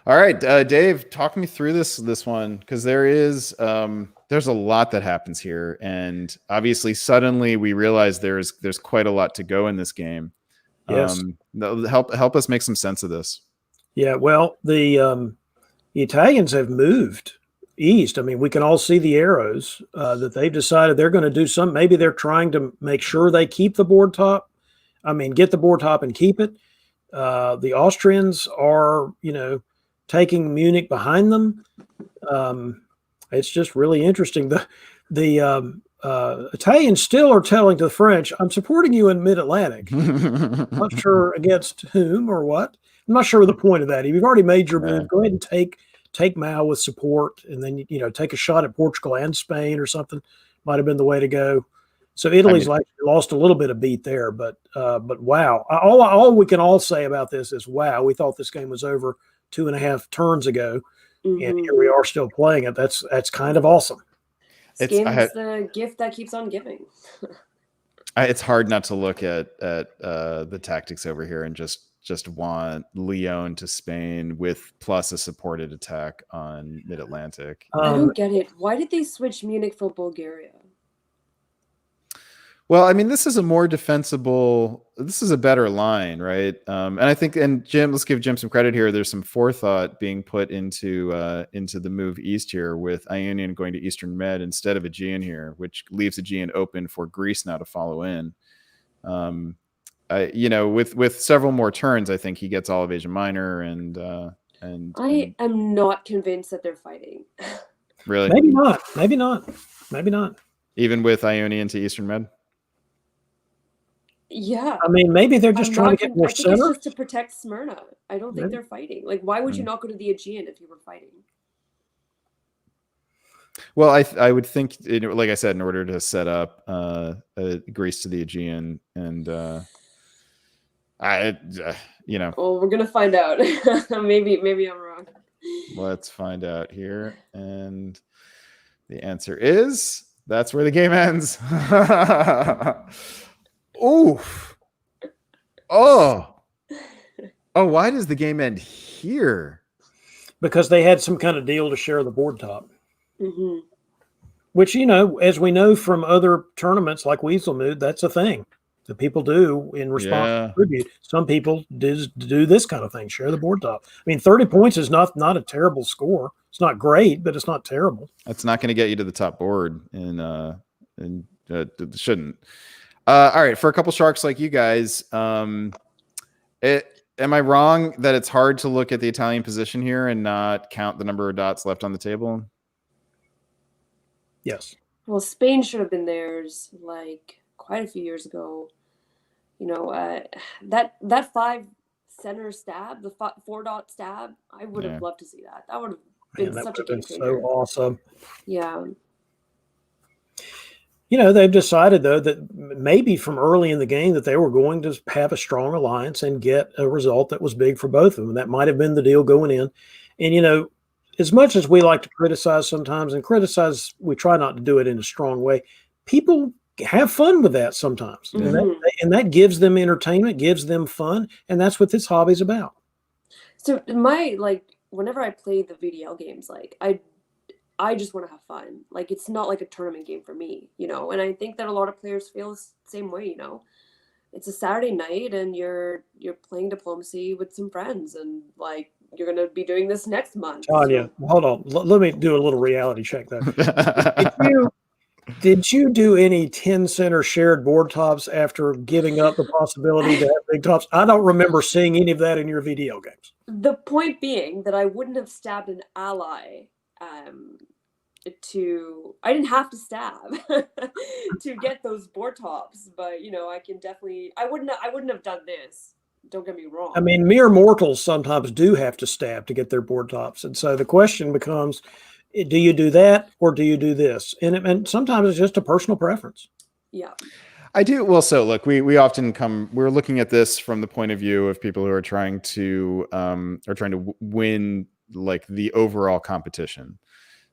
All right, Dave, talk me through this one, because there's a lot that happens here, and obviously suddenly we realize there's quite a lot to go in this game. Yes, help us make some sense of this. Yeah, well, the Italians have moved east. I mean, we can all see the arrows that they've decided they're going to do something. Maybe they're trying to make sure they keep the board top. I mean, get the board top and keep it. The Austrians are, taking Munich behind them. It's just really interesting. The Italians still are telling to the French, I'm supporting you in mid-Atlantic. Not sure against whom or what. I'm not sure the point of that. If you've already made your move, go ahead and take Mao with support, and then take a shot at Portugal and Spain or something. Might have been the way to go. So Italy's lost a little bit of beat there, but wow. All we can all say about this is wow. We thought this game was over 2.5 turns ago, and here we are still playing it. That's kind of awesome. This game is the gift that keeps on giving. It's hard not to look at the tactics over here and just want Lyon to Spain with plus a supported attack on mid-Atlantic. I don't get it. Why did they switch Munich for Bulgaria? Well, I mean, this is a more defensible. This is a better line, right? And I think, and Jim, let's give Jim some credit here. There's some forethought being put into the move east here, with Ionian going to Eastern Med instead of Aegean here, which leaves Aegean open for Greece now to follow in. With several more turns, I think he gets all of Asia Minor, and I am not convinced that they're fighting. Really, maybe not. Even with Ionian to Eastern Med. Yeah. I mean, maybe they're just trying to get more I think center. it's just to protect Smyrna. I don't think they're fighting. Like, why would you not go to the Aegean if you were fighting? Well, I would think, like I said, in order to set up Greece to the Aegean, and Well, we're gonna find out. maybe I'm wrong. Let's find out here, and the answer is that's where the game ends. Oof. Oh. Why does the game end here? Because they had some kind of deal to share the board top. Mm-hmm. Which, as we know from other tournaments like Weaselmood, that's a thing that people do in response to tribute. Some people do this kind of thing, share the board top. I mean, 30 points is not a terrible score. It's not great, but it's not terrible. That's not going to get you to the top board, and it shouldn't. All right, for a couple sharks like you guys, am I wrong that it's hard to look at the Italian position here and not count the number of dots left on the table? Yes. Well, Spain should have been theirs like quite a few years ago. That 5 center stab, the 4 dot stab, I would have loved to see that. That would have been such a game changer. So awesome. Yeah. They've decided, though, that maybe from early in the game that they were going to have a strong alliance and get a result that was big for both of them. That might have been the deal going in. And, as much as we like to criticize sometimes, we try not to do it in a strong way. People have fun with that sometimes. Mm-hmm. And that gives them entertainment, gives them fun. And that's what this hobby's about. So whenever I play the VDL games, I just want to have fun. Like, it's not like a tournament game for me, and I think that a lot of players feel the same way, It's a Saturday night and you're playing diplomacy with some friends, and you're going to be doing this next month. Tanya, hold on. Let me do a little reality check there. Did you do any 10 center shared board tops after giving up the possibility to have big tops? I don't remember seeing any of that in your VDL games. The point being that I wouldn't have stabbed an ally I didn't have to stab to get those board tops, but I wouldn't have done this. Don't get me wrong. I mean, mere mortals sometimes do have to stab to get their board tops. And so the question becomes, do you do that or do you do this? And sometimes it's just a personal preference. Yeah. I do. Well, so look, we often we're looking at this from the point of view of people who are trying to win the overall competition.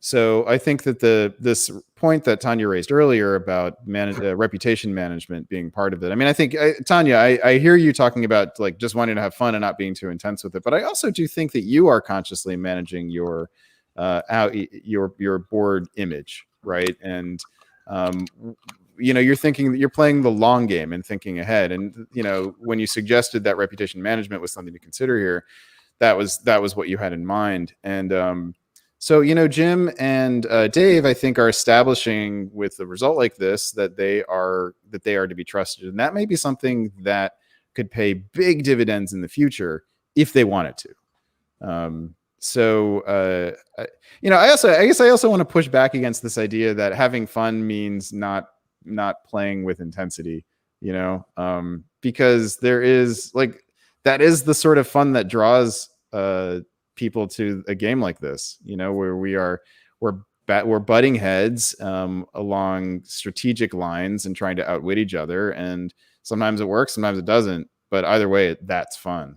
So I think that this point that Tanya raised earlier about reputation management being part of it. I mean, I think Tanya, I hear you talking about just wanting to have fun and not being too intense with it, but I also do think that you are consciously managing your board image, right? And you're thinking that you're playing the long game and thinking ahead. And when you suggested that reputation management was something to consider here, that was what you had in mind. And so, Jim and Dave, I think, are establishing with a result like this that they are to be trusted, and that may be something that could pay big dividends in the future if they wanted to. I guess I also want to push back against this idea that having fun means not playing with intensity. Because there is that is the sort of fun that draws people to a game like this, where we're butting heads along strategic lines and trying to outwit each other, and sometimes it works, sometimes it doesn't, but either way, that's fun.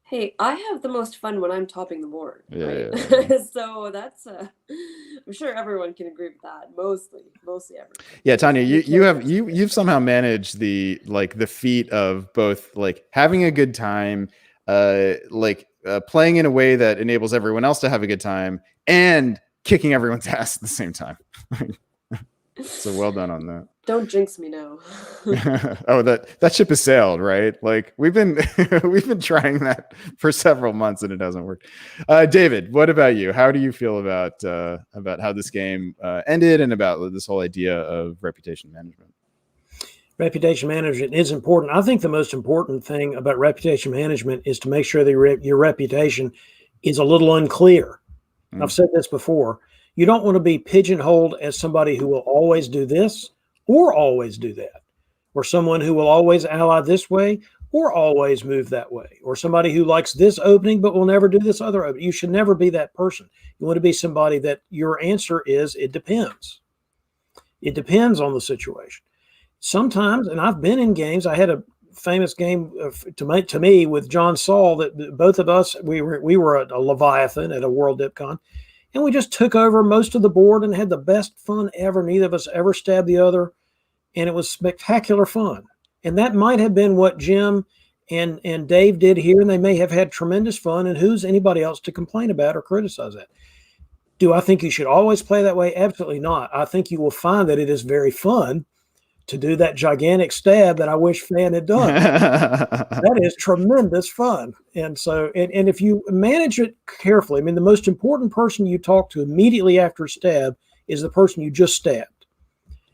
Hey, I have the most fun when I'm topping the board. Yeah, right? Yeah. So that's I'm sure everyone can agree with that. Mostly everyone. Yeah, Tanya, you've somehow managed the feat of both having a good time, playing in a way that enables everyone else to have a good time and kicking everyone's ass at the same time. So well done on that. Don't jinx me now. Oh, that ship has sailed, right? Like we've been we've been trying that for several months and it hasn't worked. David, what about you? How do you feel about how this game ended and about this whole idea of reputation management? Reputation management is important. I think the most important thing about reputation management is to make sure that your reputation is a little unclear. I've said this before. You don't want to be pigeonholed as somebody who will always do this or always do that, or someone who will always ally this way or always move that way, or somebody who likes this opening but will never do this other opening. You should never be that person. You want to be somebody that your answer is, it depends. It depends on the situation. Sometimes, and I've been in games, I had a famous game to me with John Saul that both of us, we were a Leviathan at a World DipCon, and we just took over most of the board and had the best fun ever. Neither of us ever stabbed the other, and it was spectacular fun. And that might have been what Jim and Dave did here, and they may have had tremendous fun, and who's anybody else to complain about or criticize that? Do I think you should always play that way? Absolutely not. I think you will find that it is very fun to do that gigantic stab that I wish Fan had done. That is tremendous fun. And so, and if you manage it carefully, I mean, the most important person you talk to immediately after a stab is the person you just stabbed.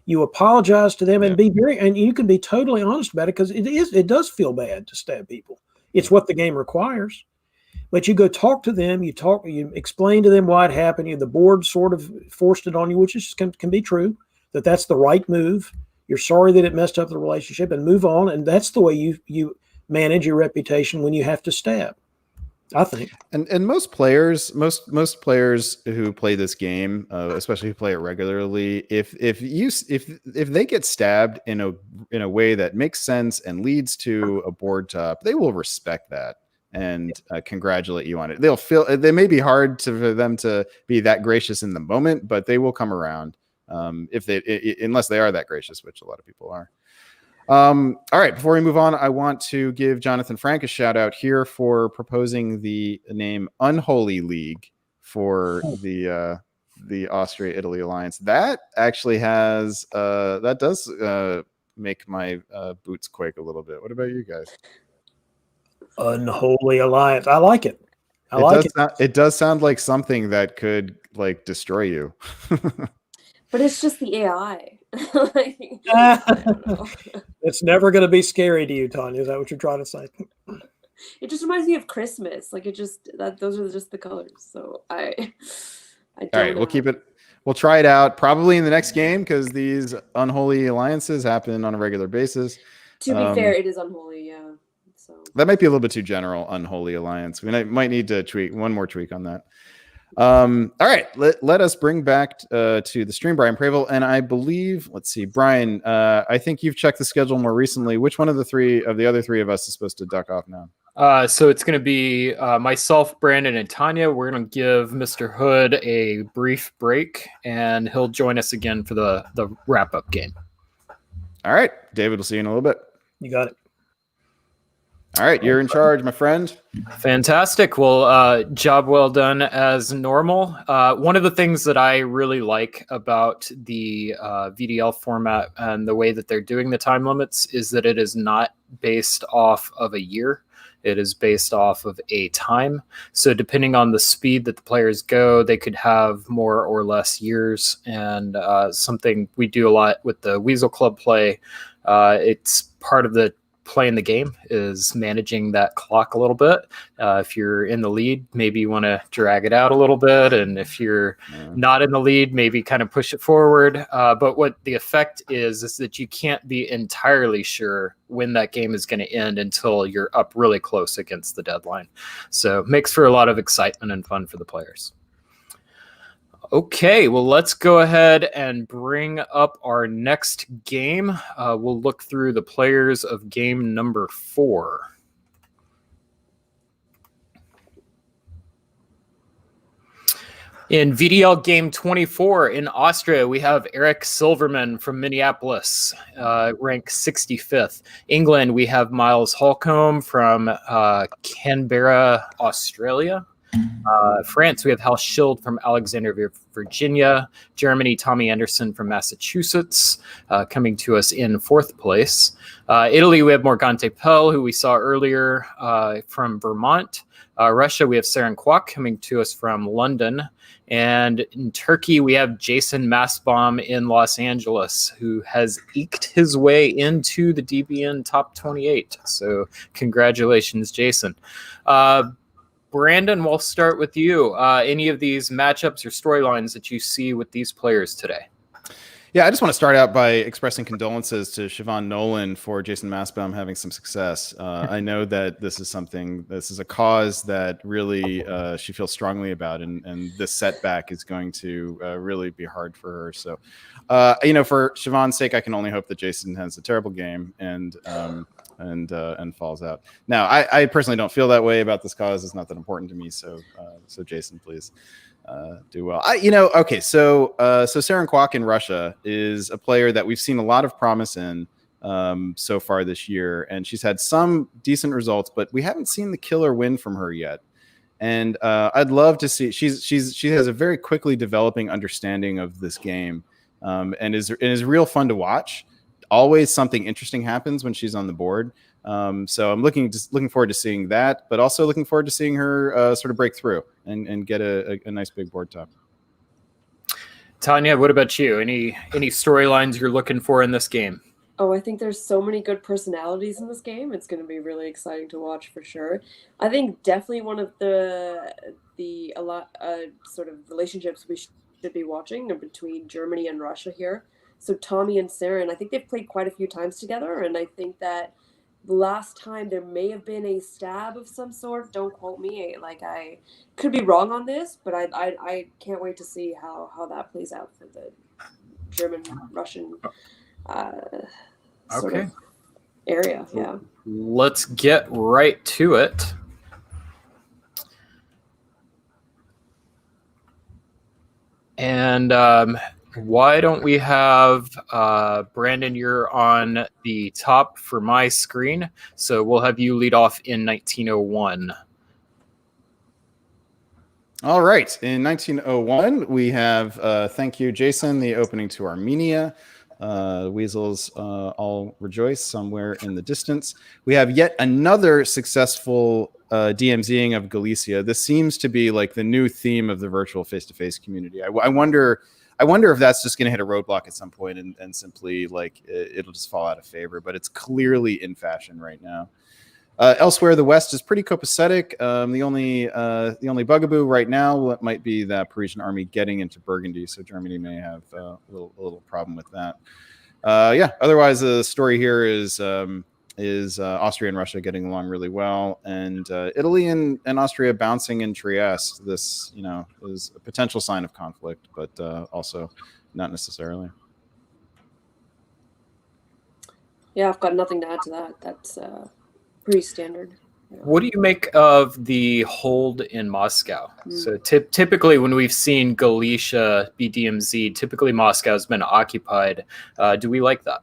You apologize to them and and you can be totally honest about it, because it does feel bad to stab people. It's what the game requires. But you go talk to them, you explain to them why it happened. The board sort of forced it on you, which can be true, that's the right move. You're sorry that it messed up the relationship, and move on. And that's the way you manage your reputation when you have to stab, I think. And most players who play this game, especially who play it regularly, if they get stabbed in a way that makes sense and leads to a board top, they will respect that and congratulate you on it. They may be hard for them to be that gracious in the moment, but they will come around. Unless they are that gracious, which a lot of people are. All right, before we move on, I want to give Jonathan Frank a shout out here for proposing the name Unholy League for the Austria-Italy Alliance. That actually has does make my boots quake a little bit. What about you guys? Unholy Alliance. I like it. It does sound like something that could like destroy you. But it's just the AI. I don't know. It's never going to be scary to you, Tanya. Is that what you're trying to say? It just reminds me of Christmas. Those are just the colors. So I don't All right, know. we'll keep it. We'll try it out probably in the next game, because these unholy alliances happen on a regular basis. To be fair, it is unholy, yeah. So that might be a little bit too general. Unholy alliance. We might need to tweak one tweak on that. All right, let us bring back to the stream Brian Pravel, and I believe, let's see, Brian, I think you've checked the schedule more recently. Which one of the other three of us is supposed to duck off now? So it's going to be myself, Brandon, and Tanya. We're going to give Mr. Hood a brief break, and he'll join us again for the wrap-up game. All right, David, we'll see you in a little bit. You got it. All right, you're in charge, my friend. Fantastic. Well, job well done as normal. One of the things that I really like about the VDL format and the way that they're doing the time limits is that it is not based off of a year. It is based off of a time. So depending on the speed that the players go, they could have more or less years. And something we do a lot with the Weasel Club play, it's part of the playing the game is managing that clock a little bit. If you're in the lead, maybe you want to drag it out a little bit. And if you're not in the lead, maybe kind of push it forward. But what the effect is that you can't be entirely sure when that game is going to end until you're up really close against the deadline. So it makes for a lot of excitement and fun for the players. Okay, well, let's go ahead and bring up our next game. We'll look through the players of game number 4. In VDL game 24 in Austria, we have Eric Silverman from Minneapolis, ranked 65th. England, we have Miles Holcomb from Canberra, Australia. France, we have Hal Schild from Alexandria, Virginia. Germany, Tommy Anderson from Massachusetts, coming to us in 4th place. Italy, we have Morgante Pell, who we saw earlier, from Vermont. Russia, we have Saren Kwok coming to us from London. And in Turkey, we have Jason Massbaum in Los Angeles, who has eked his way into the DBN top 28. So congratulations, Jason. Brandon, we'll start with you. Any of these matchups or storylines that you see with these players today? Yeah, I just want to start out by expressing condolences to Siobhan Nolan for Jason Massbaum having some success. I know that this is a cause that really she feels strongly about, and this setback is going to really be hard for her. So, for Siobhan's sake, I can only hope that Jason has a terrible game and falls out. Now, I personally don't feel that way about this cause. It's not that important to me. So Jason, please. Do well. So Saren Kwok in Russia is a player that we've seen a lot of promise in so far this year, and she's had some decent results, but we haven't seen the killer win from her yet. And I'd love to see. She has a very quickly developing understanding of this game, and is real fun to watch. Always something interesting happens when she's on the board. So I'm looking forward to seeing that, but also looking forward to seeing her sort of break through and get a nice big board top. Tanya, what about you? Any storylines you're looking for in this game? Oh, I think there's so many good personalities in this game. It's going to be really exciting to watch for sure. I think definitely one of the sort of relationships we should be watching are between Germany and Russia here. So Tommy and Saren, I think they've played quite a few times together, and I think that last time there may have been a stab of some sort. Don't quote me. Like, I could be wrong on this, but I can't wait to see how that plays out for the German-Russian sort of area. Yeah. Let's get right to it. And why don't we have Brandon, you're on the top for my screen, so we'll have you lead off in 1901. All right. In 1901, we have, thank you, Jason, the opening to Armenia. Weasels all rejoice somewhere in the distance. We have yet another successful DMZing of Galicia. This seems to be like the new theme of the virtual face-to-face community. I wonder if that's just going to hit a roadblock at some point and simply like it'll just fall out of favor. But it's clearly in fashion right now. Elsewhere, the West is pretty copacetic. The only bugaboo right now might be that Parisian army getting into Burgundy, so Germany may have a little problem with that. Otherwise, the story here is Austria and Russia getting along really well, and Italy and Austria bouncing in Trieste. This, is a potential sign of conflict, but also not necessarily. Yeah, I've got nothing to add to that. That's pretty standard. Yeah. What do you make of the hold in Moscow? So typically when we've seen Galicia be DMZ, typically Moscow has been occupied. Do we like that?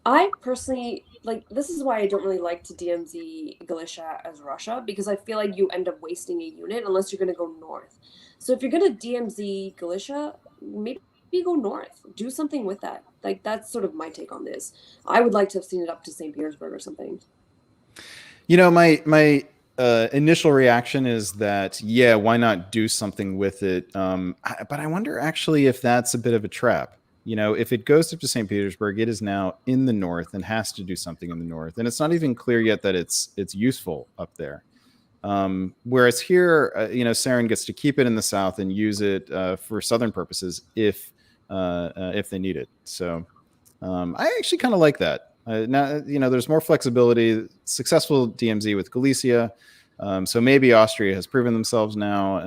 I personally, this is why I don't really like to DMZ Galicia as Russia, because I feel like you end up wasting a unit unless you're going to go north. So if you're going to DMZ Galicia, maybe go north. Do something with that. That's sort of my take on this. I would like to have seen it up to St. Petersburg or something. My initial reaction is that, yeah, why not do something with it? But I wonder actually if that's a bit of a trap. If it goes up to St. Petersburg, it is now in the north and has to do something in the north. And it's not even clear yet that it's useful up there. Whereas here, Saren gets to keep it in the south and use it for southern purposes if they need it. So I actually kind of like that. Now, there's more flexibility, successful DMZ with Galicia. So maybe Austria has proven themselves now.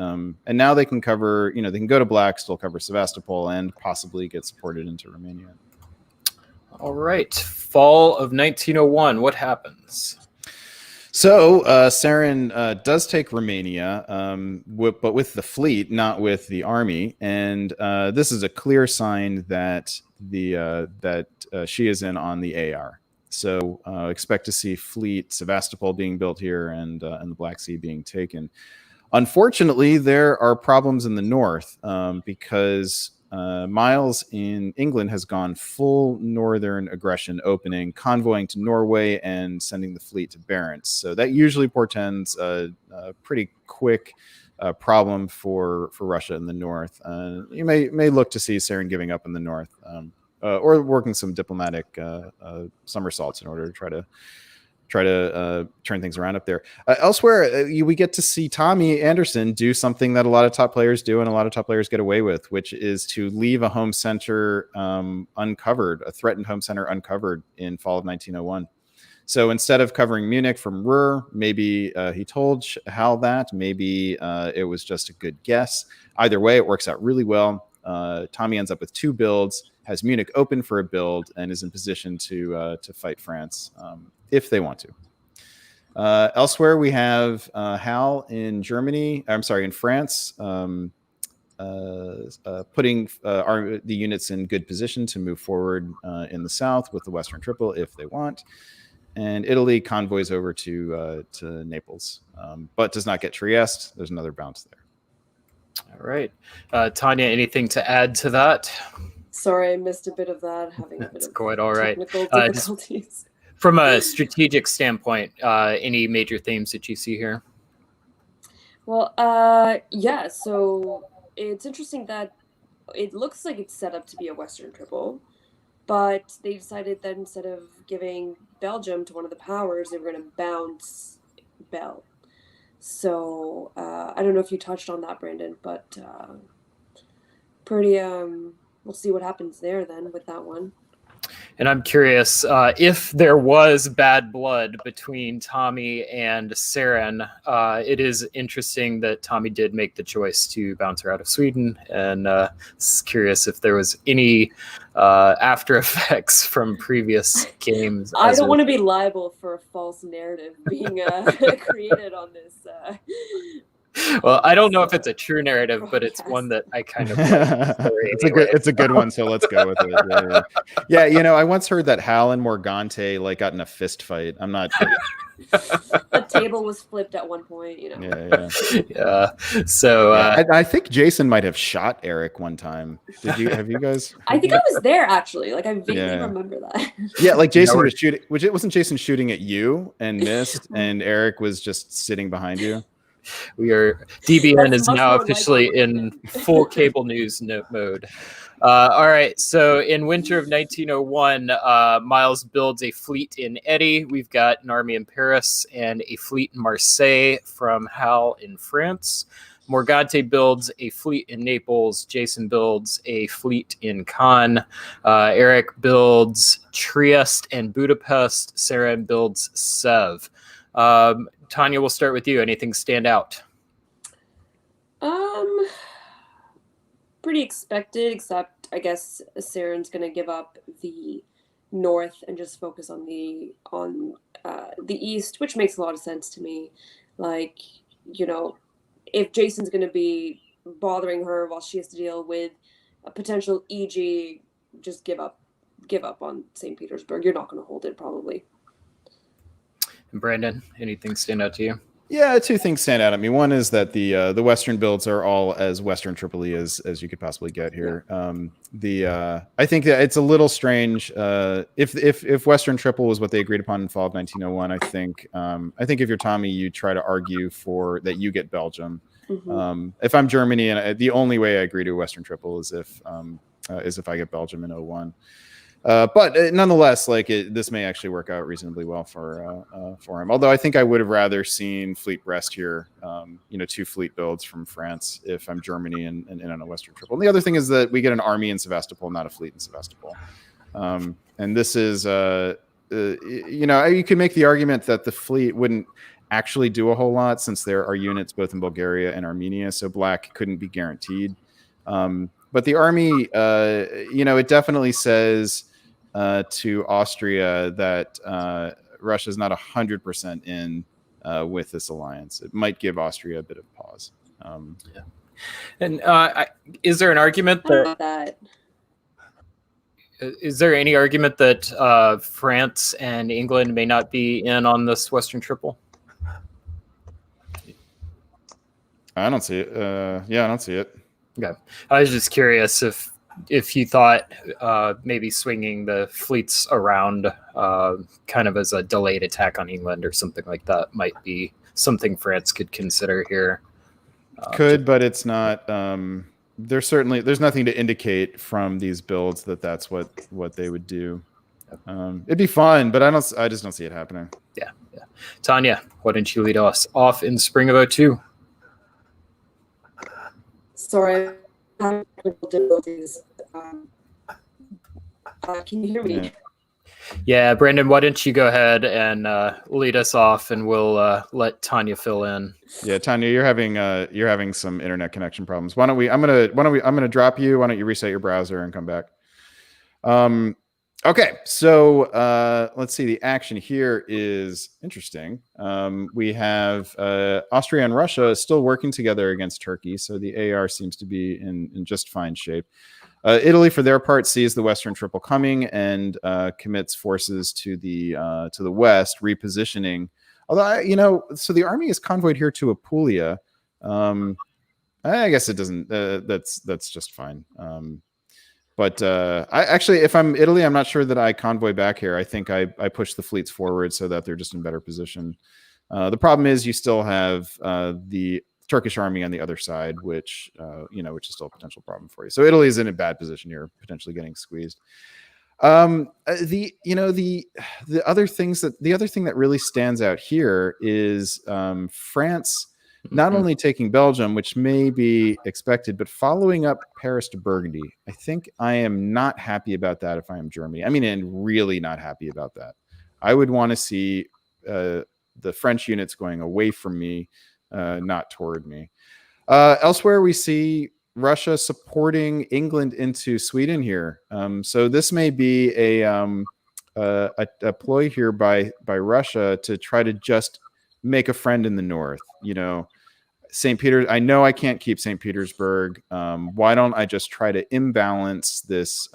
And now they can cover, they can go to black, still cover Sevastopol, and possibly get supported into Romania. All right. Fall of 1901. What happens? So Saren does take Romania, but with the fleet, not with the army. And this is a clear sign that she is in on the AR. So expect to see fleet Sevastopol being built here and the Black Sea being taken. Unfortunately, there are problems in the north because Miles in England has gone full northern aggression, opening, convoying to Norway, and sending the fleet to Barents. So that usually portends a pretty quick problem for Russia in the north. You may look to see Saren giving up in the north, or working some diplomatic somersaults in order to try to turn things around up there. Elsewhere, we get to see Tommy Anderson do something that a lot of top players do and a lot of top players get away with, which is to leave a home center uncovered, a threatened home center uncovered in fall of 1901. So instead of covering Munich from Ruhr, maybe he told Hal that, maybe it was just a good guess. Either way, it works out really well. Tommy ends up with 2 builds, has Munich open for a build, and is in position to fight France if they want to. Elsewhere, we have Hal in Germany. I'm sorry, in France, putting the units in good position to move forward in the south with the Western Triple if they want. And Italy convoys over to Naples, but does not get Trieste. There's another bounce there. All right. Tanya, anything to add to that? Sorry, I missed a bit of that. Having a bit That's of quite all right. technical difficulties. From a strategic standpoint, any major themes that you see here? Well, yeah, so it's interesting that it looks like it's set up to be a Western Triple, but they decided that instead of giving Belgium to one of the powers, they were going to bounce Bel. So I don't know if you touched on that, Brandon, but pretty, we'll see what happens there then with that one. And I'm curious if there was bad blood between Tommy and Saren. It is interesting that Tommy did make the choice to bounce her out of Sweden, and curious if there was any after effects from previous games. I don't want to be liable for a false narrative being created on this. Well, I don't know if it's a true narrative, but it's one that I kind of like. It's a good one, so let's go with it. Yeah, you know, I once heard that Hal and Morgante like got in a fist fight. I'm not. A table was flipped at one point, you know. Yeah. So I think Jason might have shot Eric one time. Have you guys? I think I was there actually. Like I vaguely remember that. Yeah, like Jason was shooting. Which it wasn't Jason shooting at you and missed, and Eric was just sitting behind you. DBN is now officially in full cable news mode. All right, so in winter of 1901, Miles builds a fleet in Eddie. We've got an army in Paris and a fleet in Marseille from Hal in France. Morgante builds a fleet in Naples. Jason builds a fleet in Cannes. Eric builds Trieste and Budapest. Saren builds Sèvres. Tanya, we'll start with you. Anything stand out? Pretty expected, except I guess Saren's gonna give up the north and just focus on the east, which makes a lot of sense to me. Like, you know, if Jason's gonna be bothering her while she has to deal with a potential EG, just give up on St. Petersburg. You're not gonna hold it probably. And Brandon, anything stand out to you? Yeah, 2 things stand out at me. One is that the Western builds are all as Western Tripoli as you could possibly get here. I think that it's a little strange. If Western Triple was what they agreed upon in fall of 1901, I think if you're Tommy, you try to argue for that you get Belgium. Mm-hmm. If I'm Germany, and the only way I agree to a Western Triple is if I get Belgium in 01. But nonetheless, this may actually work out reasonably well for him. Although I think I would have rather seen Fleet Brest here, 2 fleet builds from France if I'm Germany and on a Western Triple. And the other thing is that we get an army in Sevastopol, not a fleet in Sevastopol. And this is, you can make the argument that the fleet wouldn't actually do a whole lot since there are units both in Bulgaria and Armenia, so black couldn't be guaranteed. But the army, it definitely says to Austria that Russia's not 100% in with this alliance. It might give Austria a bit of pause. And is there an argument that? Is there any argument that France and England may not be in on this Western Triple? I don't see it. Yeah, I don't see it. Okay. I was just curious if you thought maybe swinging the fleets around kind of as a delayed attack on England or something like that might be something France could consider here. But it's not. There's nothing to indicate from these builds that that's what they would do. It'd be fun, but I just don't see it happening. Yeah. Tanya, why don't you lead us off in spring of 02? Sorry, I'm having technical difficulties. Can you hear me? Yeah, Brandon, why don't you go ahead and lead us off, and we'll let Tanya fill in. Yeah, Tanya, you're having some internet connection problems. I'm gonna drop you. Why don't you reset your browser and come back? Okay, so let's see. The action here is interesting. We have Austria and Russia still working together against Turkey, so the AR seems to be in just fine shape. Italy, for their part, sees the Western Triple coming and commits forces to the west, repositioning. Although so the army is convoyed here to Apulia. I guess it doesn't. That's just fine. But if I'm Italy, I'm not sure that I convoy back here. I think I push the fleets forward so that they're just in better position. The problem is you still have the Turkish army on the other side, which is still a potential problem for you. So Italy is in a bad position here, potentially getting squeezed. The other thing that really stands out here is France not only taking Belgium, which may be expected, but following up Paris to Burgundy. I think I am not happy about that if I am Germany. I mean, and really not happy about that. I would want to see the French units going away from me, not toward me. Elsewhere, we see Russia supporting England into Sweden here. So this may be a ploy here by Russia to try to just make a friend in the north. St. Peter. I know I can't keep St. Petersburg. Why don't I just try to imbalance this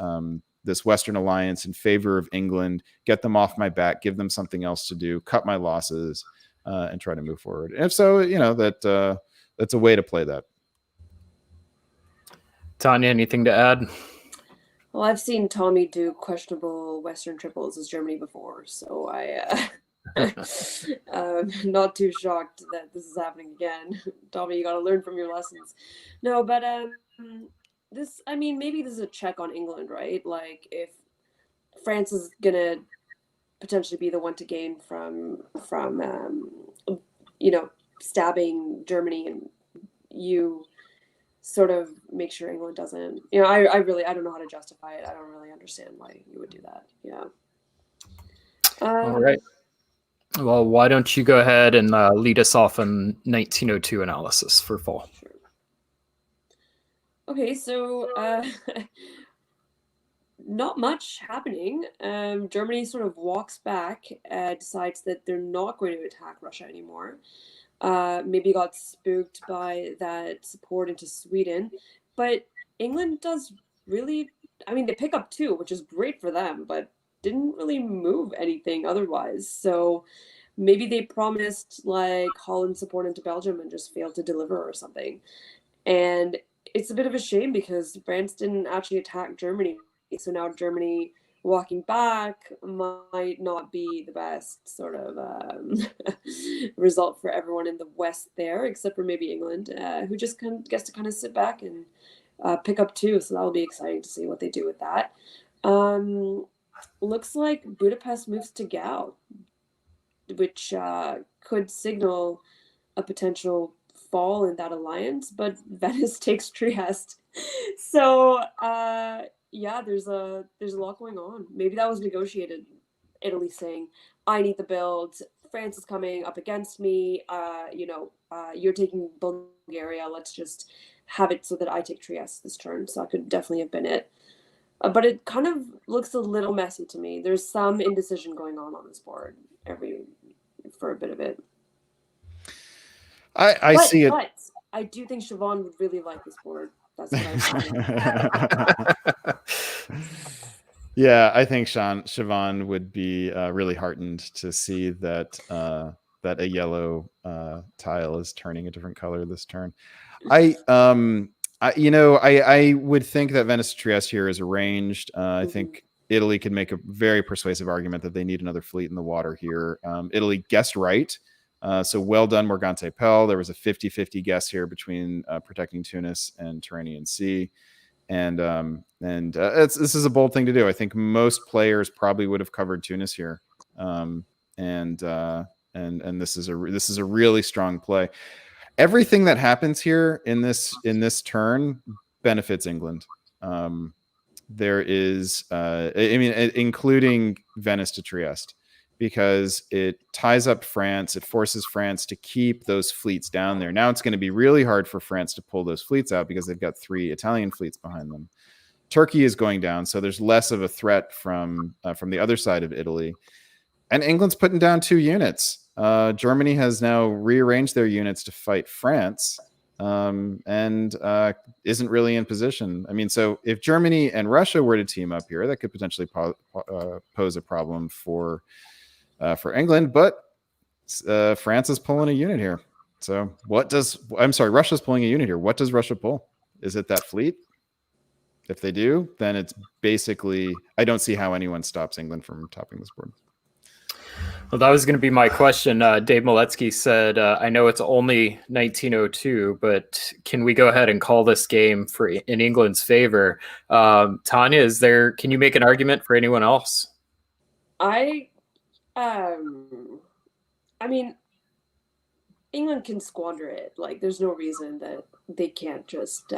Western alliance in favor of England, get them off my back, give them something else to do, cut my losses, and try to move forward. And if so, that's a way to play that. Tanya, anything to add? Well, I've seen Tommy do questionable Western triples as Germany before, so not too shocked that this is happening again. Tommy, you got to learn from your lessons. No, but maybe this is a check on England, right? Like, if France is gonna potentially be the one to gain from stabbing Germany, and you sort of make sure England doesn't. I don't know how to justify it. I don't really understand why you would do that. Yeah. All right. Well, why don't you go ahead and lead us off in 1902 analysis for fall? Sure. Okay, so not much happening. Germany sort of walks back, decides that they're not going to attack Russia anymore. Maybe got spooked by that support into Sweden. But England does really, they pick up 2, which is great for them, but didn't really move anything otherwise. So maybe they promised like Holland support into Belgium and just failed to deliver or something. And it's a bit of a shame because France didn't actually attack Germany. So now Germany walking back might not be the best sort of result for everyone in the West there, except for maybe England, who just gets to kind of sit back and pick up 2. So that'll be exciting to see what they do with that. Looks like Budapest moves to Gao, which could signal a potential fall in that alliance, but Venice takes Trieste. So there's a lot going on. Maybe that was negotiated. Italy saying, I need the build. France is coming up against me. You're taking Bulgaria. Let's just have it so that I take Trieste this turn. So that could definitely have been it. But it kind of looks a little messy to me. There's some indecision going on this board for a bit of it. I see it. But I do think Siobhan would really like this board. That's what I'm saying. Yeah, I think Siobhan would be really heartened to see that that a yellow tile is turning a different color this turn. I would think that Venice to Trieste here is arranged. I think Italy could make a very persuasive argument that they need another fleet in the water here. Italy guessed right. So well done, Morgante Pell. There was a 50-50 guess here between protecting Tunis and Tyrrhenian Sea. And this is a bold thing to do. I think most players probably would have covered Tunis here. And this is a really strong play. Everything that happens here in this turn benefits England. There is, including Venice to Trieste, because it ties up France. It forces France to keep those fleets down there. Now it's going to be really hard for France to pull those fleets out because they've got 3 Italian fleets behind them. Turkey is going down, so there's less of a threat from the other side of Italy. And England's putting down 2 units. Germany has now rearranged their units to fight France, and isn't really in position. I mean, so if Germany and Russia were to team up here, that could potentially pose a problem for England. But France is pulling a unit here. So Russia's pulling a unit here. What does Russia pull? Is it that fleet? If they do, then it's basically, I don't see how anyone stops England from topping this board. Well, that was going to be my question. Dave Miletsky said, I know it's only 1902, but can we go ahead and call this game in England's favor? Tanya, can you make an argument for anyone else? I mean, England can squander it. Like, there's no reason that they can't just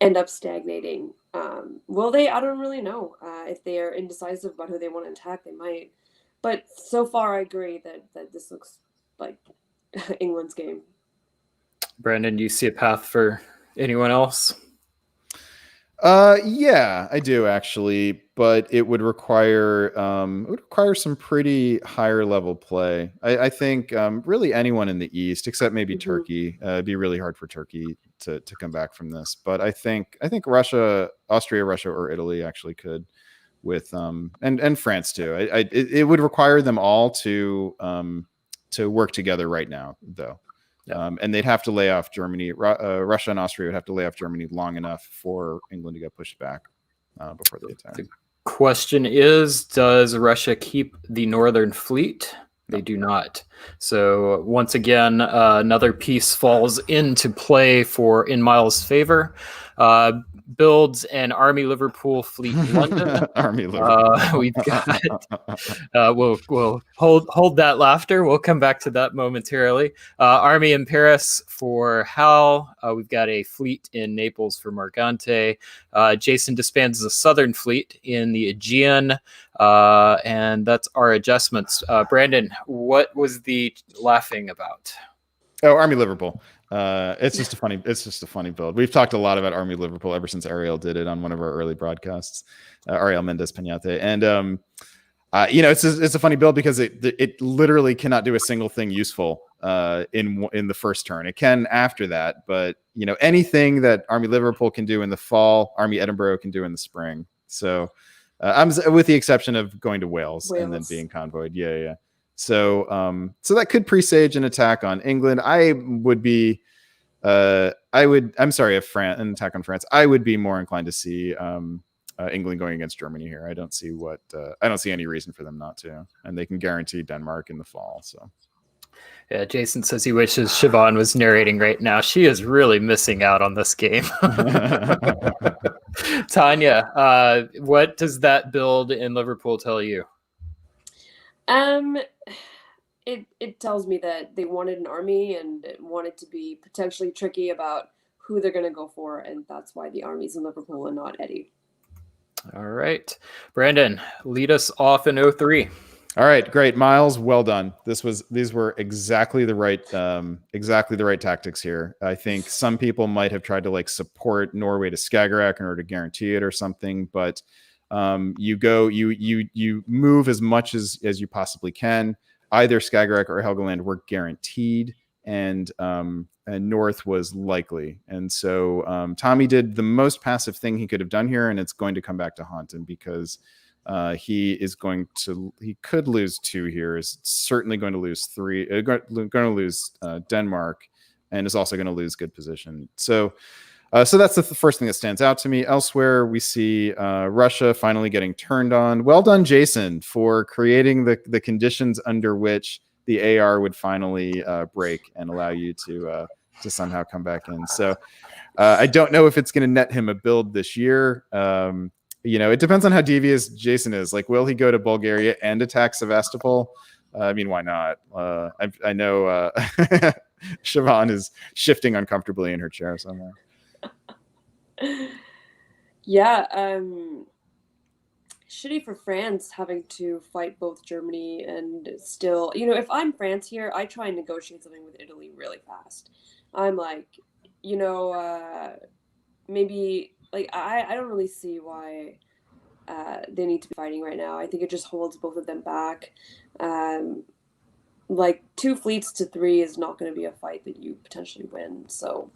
end up stagnating. Will they? I don't really know. If they are indecisive about who they want to attack, they might. But so far, I agree that this looks like England's game. Brandon, do you see a path for anyone else? Yeah, I do actually, but it would require some pretty higher level play. I think really anyone in the East, except maybe Turkey. It'd be really hard for Turkey to come back from this. But I think Russia, Austria, Russia, or Italy actually could, with and France too. It would require them all to work together right now, though. And they'd have to lay off Germany. Russia and Austria would have to lay off Germany long enough for England to get pushed back before they attack. The question is, does Russia keep the Northern Fleet? They do not. So once again, another piece falls into play in Miles' favor. Builds an Army Liverpool fleet in London. Army Liverpool. We've got. We'll hold that laughter. We'll come back to that momentarily. Army in Paris for Hal. We've got a fleet in Naples for Morgante. Jason disbands the Southern Fleet in the Aegean, and that's our adjustments. Brandon, what was the laughing about? Oh, Army Liverpool. It's just a funny build. We've talked a lot about Army Liverpool ever since Ariel did it on one of our early broadcasts, Ariel Mendez Peñate. And it's a funny build because it literally cannot do a single thing useful in the first turn. It can after that, but anything that Army Liverpool can do in the fall, Army Edinburgh can do in the spring. So I'm with the exception of going to Wales and then being convoyed. Yeah. So that could presage an attack on England. I'm sorry, if an attack on France. I would be more inclined to see England going against Germany here. I don't see any reason for them not to, and they can guarantee Denmark in the fall. So. Yeah, Jason says he wishes Siobhan was narrating right now. She is really missing out on this game. Tanya, what does that build in Liverpool tell you? It tells me that they wanted an army and wanted to be potentially tricky about who they're going to go for, and that's why the army's in Liverpool and not Eddie. All right, Brandon, lead us off in 03. All right, great, Miles. Well done. These were exactly the right tactics here. I think some people might have tried to support Norway to Skagerrak in order to guarantee it or something, but you move as much as you possibly can. Either Skagerrak or Helgoland were guaranteed, and North was likely. And so Tommy did the most passive thing he could have done here, and it's going to come back to haunt him because He could lose 2 here. Is certainly going to lose 3. Going to lose Denmark, and is also going to lose good position. So that's the first thing that stands out to me. Elsewhere, we see Russia finally getting turned on. Well done, Jason, for creating the conditions under which the AR would finally break and allow you to somehow come back in. So I don't know if it's going to net him a build this year. It depends on how devious Jason is. Like, will he go to Bulgaria and attack Sevastopol? I mean, why not? I know Siobhan is shifting uncomfortably in her chair somewhere. Yeah, shitty for France having to fight both Germany and still, if I'm France here, I try and negotiate something with Italy really fast. I'm like, maybe, like, I don't really see why they need to be fighting right now. I think it just holds both of them back. Like 2 fleets to 3 is not going to be a fight that you potentially win. So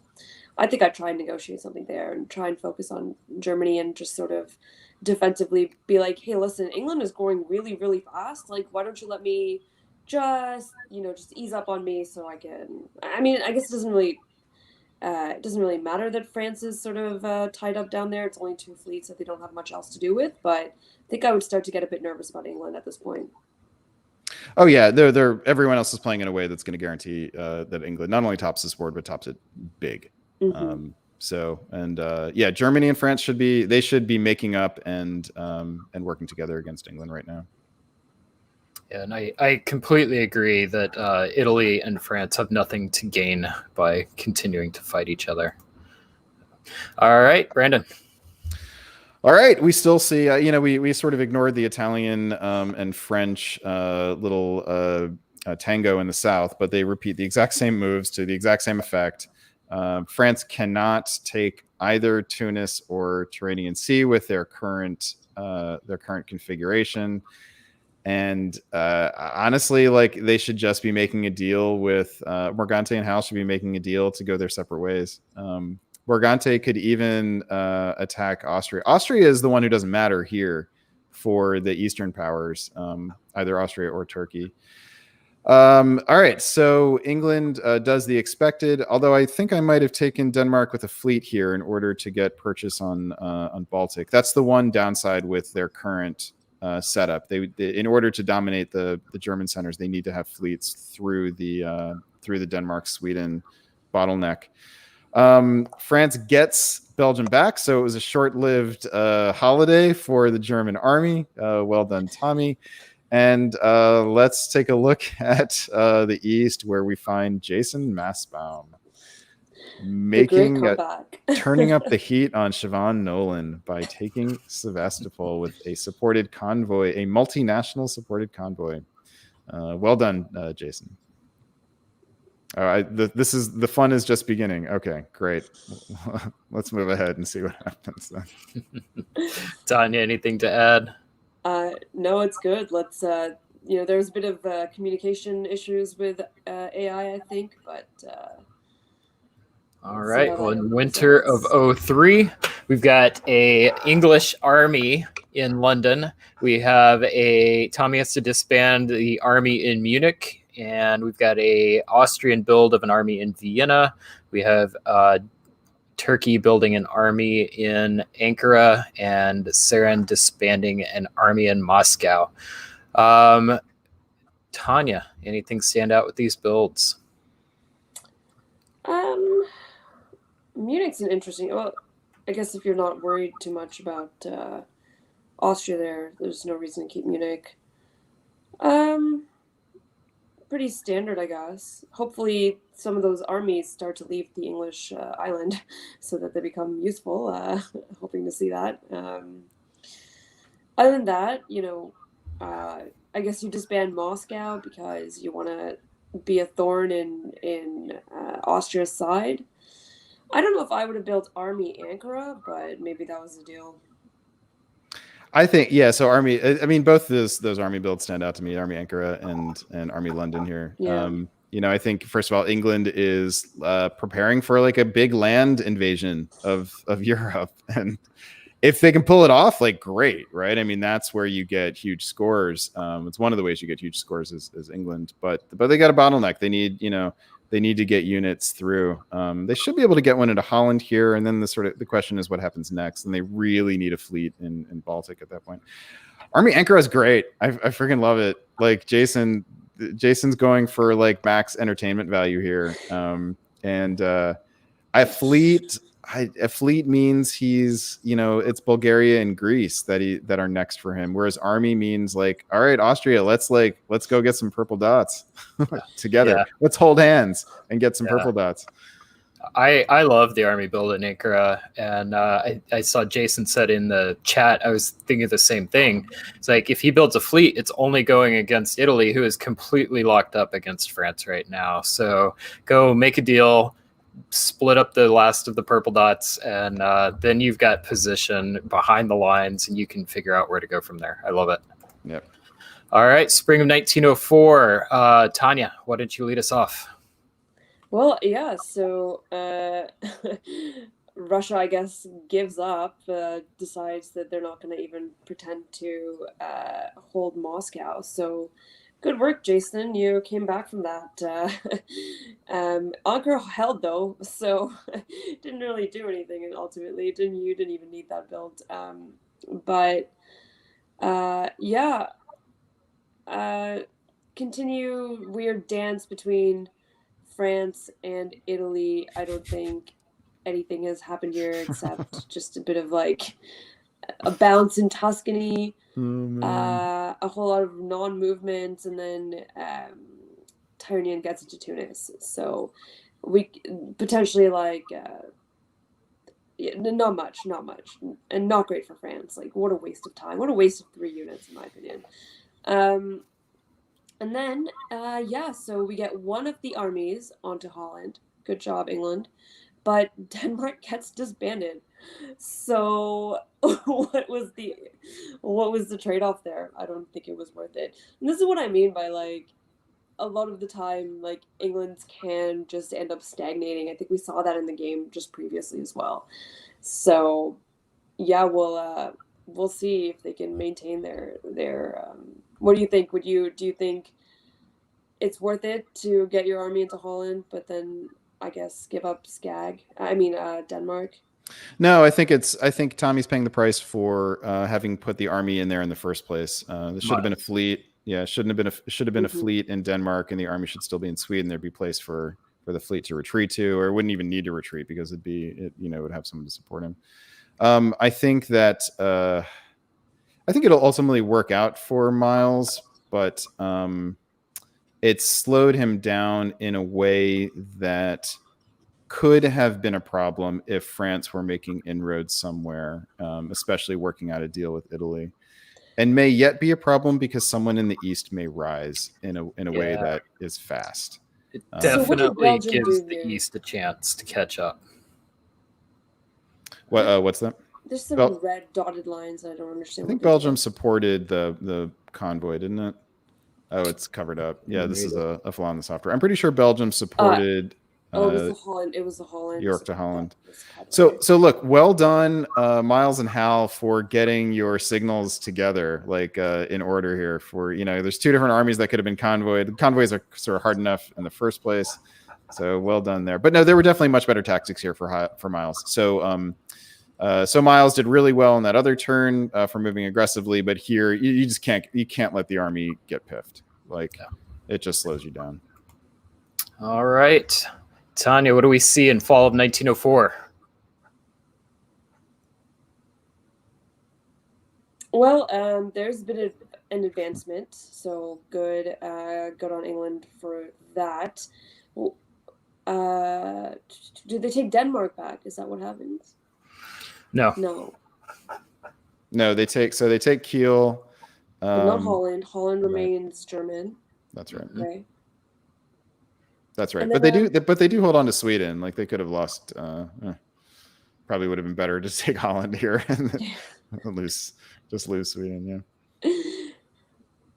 I think I'd try and negotiate something there and try and focus on Germany and just sort of defensively be like, hey, listen, England is growing really, really fast. Like, why don't you let me just ease up on me so I can. I mean, I guess it doesn't really matter that France is sort of tied up down there. It's only 2 fleets that they don't have much else to do with. But I think I would start to get a bit nervous about England at this point. Oh yeah, they're everyone else is playing in a way that's going to guarantee that England not only tops this board but tops it big. Mm-hmm. Germany and France should be making up and working together against England right now. Yeah, and I completely agree that Italy and France have nothing to gain by continuing to fight each other. All right, Brandon. All right, we still see, we sort of ignored the Italian and French little tango in the south, but they repeat the exact same moves to the exact same effect. France cannot take either Tunis or Tyrrhenian Sea with their current configuration. And honestly, like, they should just be making a deal with Morgante and Hal should be making a deal to go their separate ways. Morgante could even attack Austria. Austria is the one who doesn't matter here for the Eastern powers, either Austria or Turkey. All right, so England does the expected, although I think I might have taken Denmark with a fleet here in order to get purchase on Baltic. That's the one downside with their current setup. They in order to dominate the German centers, they need to have fleets through the Denmark-Sweden bottleneck. France gets Belgium back, so it was a short-lived holiday for the German army. Well done, Tommy. And let's take a look at the East, where we find Jason Massbaum turning up the heat on Siobhan Nolan by taking Sevastopol with a supported convoy, a multinational supported convoy. Well done, Jason. All right, the fun is just beginning. Okay, great. Let's move ahead and see what happens then. Tanya, anything to add? No, it's good. Let's there's a bit of communication issues with AI, I think, but all right. Well, in winter of 2003, we've got a English army in London. We have Tommy has to disband the army in Munich, and we've got a Austrian build of an army in Vienna. We have Turkey building an army in Ankara, and Saran disbanding an army in Moscow. Tanya, anything stand out with these builds? Munich's an interesting. Well, I guess if you're not worried too much about Austria, there's no reason to keep Munich. Pretty standard, I guess. Hopefully, some of those armies start to leave the English island so that they become useful. Hoping to see that. Other than that, I guess you disband Moscow because you want to be a thorn in Austria's side. I don't know if I would have built Army Ankara, but maybe that was the deal. I think, yeah. So army, I mean, both those army builds stand out to me. Army Ankara and Army London here. Yeah. I think first of all, England is preparing for like a big land invasion of Europe, and if they can pull it off, like, great, right? I mean, that's where you get huge scores. It's one of the ways you get huge scores is England, but they got a bottleneck. They need, they need to get units through. They should be able to get one into Holland here, and then the question is what happens next, and they really need a fleet in Baltic at that point. Army Ankara is great. I freaking love it. Like, Jason's going for like max entertainment value here, and a fleet means he's, it's Bulgaria and Greece that are next for him, whereas army means like, all right, Austria, let's go get some purple dots together. Let's hold hands and get some purple dots. I love the army build in Ankara, and I saw Jason said in the chat, I was thinking the same thing. It's like, if he builds a fleet, it's only going against Italy, who is completely locked up against France right now. So go make a deal, split up the last of the purple dots, and then you've got position behind the lines, and you can figure out where to go from there. I love it. Yep. All right, spring of 1904. Tanya, why don't you lead us off? Well, yeah, so Russia, I guess, gives up, decides that they're not going to even pretend to hold Moscow. So good work, Jason. You came back from that. Ankara held, though, so didn't really do anything, and ultimately you didn't even need that build. Continue weird dance between France and Italy. I don't think anything has happened here except just a bit of like a bounce in Tuscany, a whole lot of non-movement, and then Tyrrhenian gets into Tunis. So we potentially not much, and not great for France. Like, what a waste of time. What a waste of 3 units, in my opinion. And then, so we get one of the armies onto Holland. Good job, England. But Denmark gets disbanded. So what was the trade-off there? I don't think it was worth it. And this is what I mean by, like, a lot of the time, like, England can just end up stagnating. I think we saw that in the game just previously as well. So, yeah, we'll see if they can maintain their what do you think? Do you think it's worth it to get your army into Holland, but then I guess give up Denmark? No, I think Tommy's paying the price for having put the army in there in the first place. There should have been a fleet. Yeah, should have been a fleet in Denmark, and the army should still be in Sweden. There'd be place for the fleet to retreat to, or it wouldn't even need to retreat because it would have someone to support him. I think it'll ultimately work out for Miles, but it slowed him down in a way that could have been a problem if France were making inroads somewhere, especially working out a deal with Italy, and may yet be a problem because someone in the East may rise in a way that is fast. It definitely gives the East a chance to catch up. What's that? There's some red dotted lines I don't understand. I think Belgium supported the convoy, didn't it? Oh, it's covered up. Yeah, this is a flaw in the software. I'm pretty sure Belgium supported. It was the Holland. York to Holland. So look, well done, Miles and Hal, for getting your signals together, like in order here. For there's 2 different armies that could have been convoyed. The convoys are sort of hard enough in the first place, so well done there. But no, there were definitely much better tactics here for Miles. So Miles did really well in that other turn for moving aggressively, but here you just can't let the army get piffed. It just slows you down. All right, Tanya, what do we see in fall of 1904? Well, there's been an advancement, so good on England for that. Do they take Denmark back? Is that what happens? No. No, they take Kiel. But not Holland. Holland remains German. That's right. Okay. That's right. But they do hold on to Sweden. Like, they could have lost. Probably would have been better to take Holland here and lose Sweden. Yeah.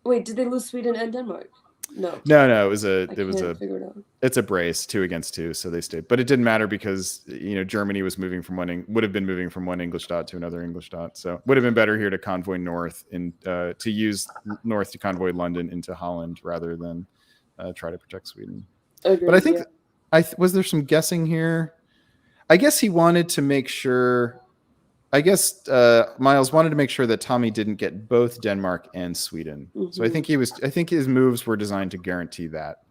Wait, did they lose Sweden and Denmark? No, No, it I was can't figure it out. it's a brace, 2-2, so they stayed. But it didn't matter because Germany was moving from would have been moving from one English dot to another English dot. So would have been better here to convoy north to use north to convoy London into Holland rather than try to protect Sweden. Agreed, But I think yeah. was there some guessing here? I guess he wanted to make sure. I guess Miles wanted to make sure that Tommy didn't get both Denmark and Sweden. So I think his moves were designed to guarantee that.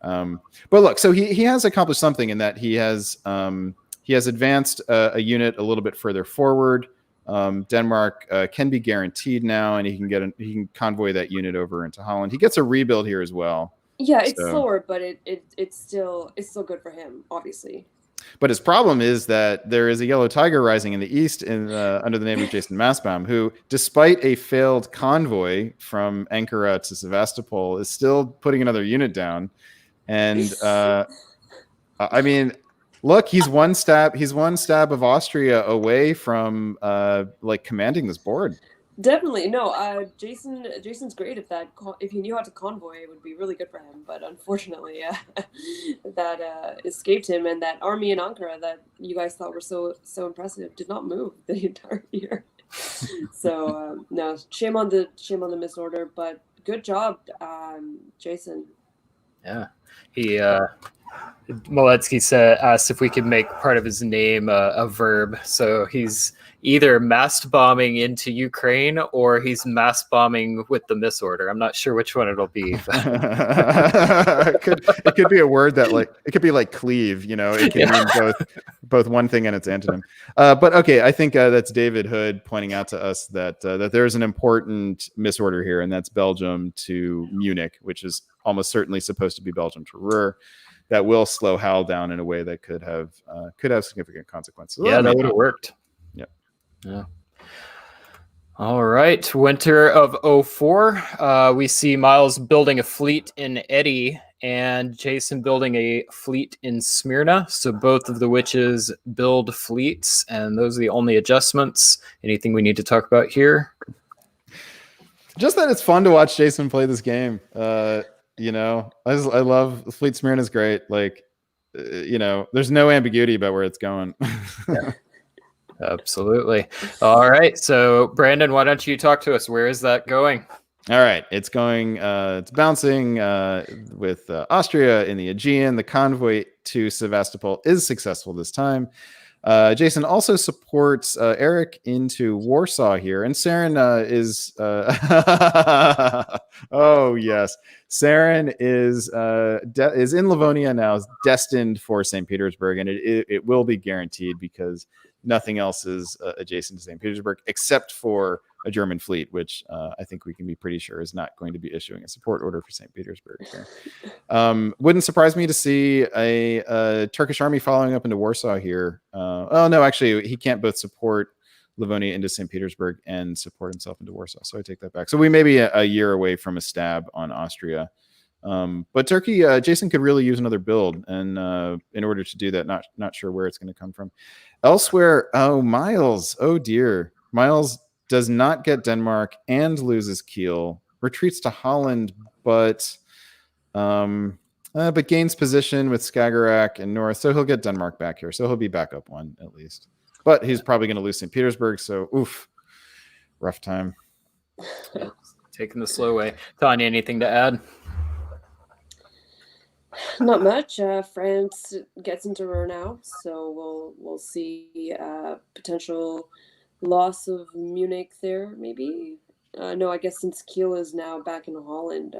But look, so he has accomplished something in that he has advanced a unit a little bit further forward. Denmark can be guaranteed now, and he can convoy that unit over into Holland. He gets a rebuild here as well. Yeah, it's slower, but it's still good for him, obviously. But his problem is that there is a yellow tiger rising in the east under the name of Jason Massbaum, who, despite a failed convoy from Ankara to Sevastopol, is still putting another unit down. And I mean, look, he's one stab of Austria away from commanding this board. Definitely, no. Jason's great. If he knew how to convoy, it would be really good for him. But unfortunately, that escaped him, and that army in Ankara that you guys thought were so impressive did not move the entire year. So no, shame on the misorder, but good job, Jason. Yeah, he Moletsky asked if we could make part of his name a verb. So he's either mass bombing into Ukraine or he's mass bombing with the misorder. I'm not sure which one it'll be. It could be a word that it could be like cleave. It can mean both one thing and its antonym. But okay, I think that's David Hood pointing out to us that there's an important misorder here, and that's Belgium to Munich, which is almost certainly supposed to be Belgium to Ruhr. That will slow Hal down in a way that could have significant consequences. Yeah, that would have worked. Yeah. All right. Winter of 04. We see Miles building a fleet in Eddy and Jason building a fleet in Smyrna. So both of the witches build fleets, and those are the only adjustments. Anything we need to talk about here? Just that it's fun to watch Jason play this game. I love Fleet Smyrna is great. There's no ambiguity about where it's going. Yeah. Absolutely. All right. So Brandon, why don't you talk to us? Where is that going? All right. It's going, it's bouncing with Austria in the Aegean. The convoy to Sevastopol is successful this time. Jason also supports Eric into Warsaw here, and Saren is oh yes, Saren is in Livonia now, is destined for St. Petersburg, and it will be guaranteed because nothing else is adjacent to St. Petersburg except for a German fleet, which I think we can be pretty sure is not going to be issuing a support order for St. Petersburg here. Wouldn't surprise me to see a Turkish army following up into Warsaw here. Oh, no, actually, he can't both support Livonia into St. Petersburg and support himself into Warsaw, so I take that back. So we may be a year away from a stab on Austria. But Turkey, Jason could really use another build, and in order to do that, not sure where it's going to come from. Elsewhere, Miles, oh dear. Miles does not get Denmark and loses Kiel, retreats to Holland, but gains position with Skagerrak and North, so he'll get Denmark back here. So he'll be back up one at least. But he's probably going to lose St. Petersburg, so oof, rough time. Yeah, taking the slow way. Tanya, anything to add? Not much. France gets into Ruhr now, so we'll see potential loss of Munich there, maybe. No, I guess since Kiel is now back in Holland.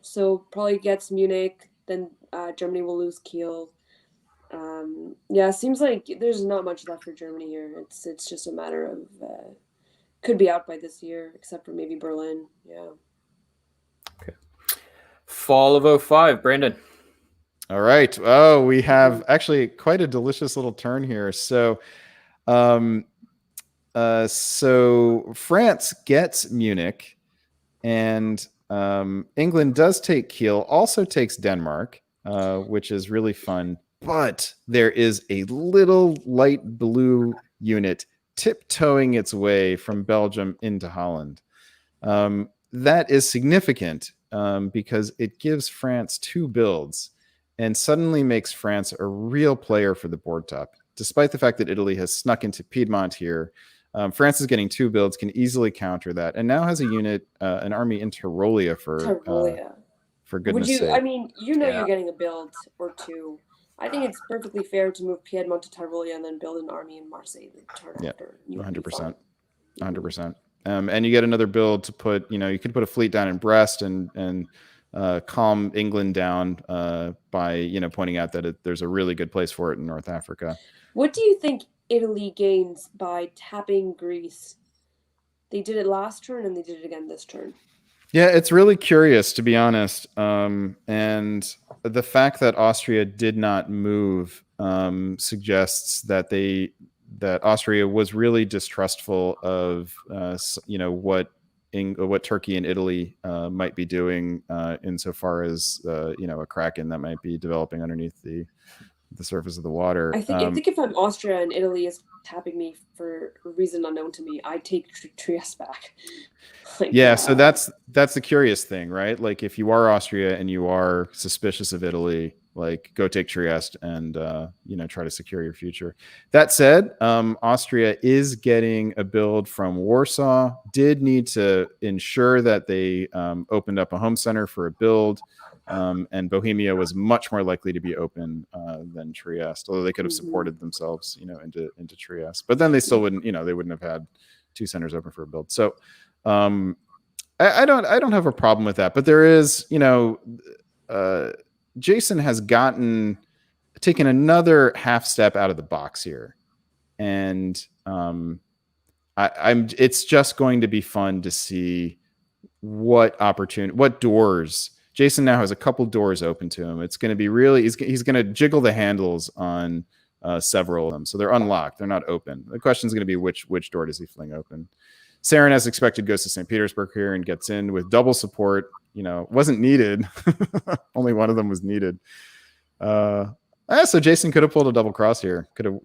So probably gets Munich, then Germany will lose Kiel. It seems like there's not much left for Germany here. It's just a matter of could be out by this year, except for maybe Berlin. Yeah. Okay. Fall of 05, Brandon. All right. Oh, we have actually quite a delicious little turn here. So, so France gets Munich, and England does take Kiel, also takes Denmark, which is really fun. But there is a little light blue unit tiptoeing its way from Belgium into Holland. that is significant because it gives France 2 builds and suddenly makes France a real player for the board top. Despite the fact that Italy has snuck into Piedmont here, France is getting 2 builds, can easily counter that, and now has a unit, an army in Tyrolia for goodness sake. I mean, Yeah. you're getting a build or 2. I think it's perfectly fair to move Piedmont to Tyrolia and then build an army in Marseille the turn after. 100%. 100%. And you get another build to put, you could put a fleet down in Brest and calm England down by, pointing out that there's a really good place for it in North Africa. What do you think Italy gains by tapping Greece? They did it last turn and they did it again this turn. Yeah, it's really curious, to be honest. And the fact that Austria did not move suggests that Austria was really distrustful of what Turkey and Italy might be doing insofar as a kraken that might be developing underneath the surface of the water. I think if I'm Austria and Italy is tapping me for a reason unknown to me, I take Trieste back. So that's the curious thing, right? Like, if you are Austria and you are suspicious of Italy, like, go take Trieste and try to secure your future. That said, Austria is getting a build from Warsaw. Did need to ensure that they opened up a home center for a build. And Bohemia was much more likely to be open than Trieste, although they could have supported themselves, into Trieste. But then they still wouldn't, they wouldn't have had 2 centers open for a build. So I don't have a problem with that. But there is, Jason has taken another half step out of the box here, and it's just going to be fun to see what doors. Jason now has a couple doors open to him. It's going to be really, he's going to jiggle the handles on several of them. So they're unlocked. They're not open. The question is going to be which door does he fling open? Saren, as expected, goes to St. Petersburg here and gets in with double support. Wasn't needed. Only one of them was needed. So Jason could have pulled a double cross here. Could have,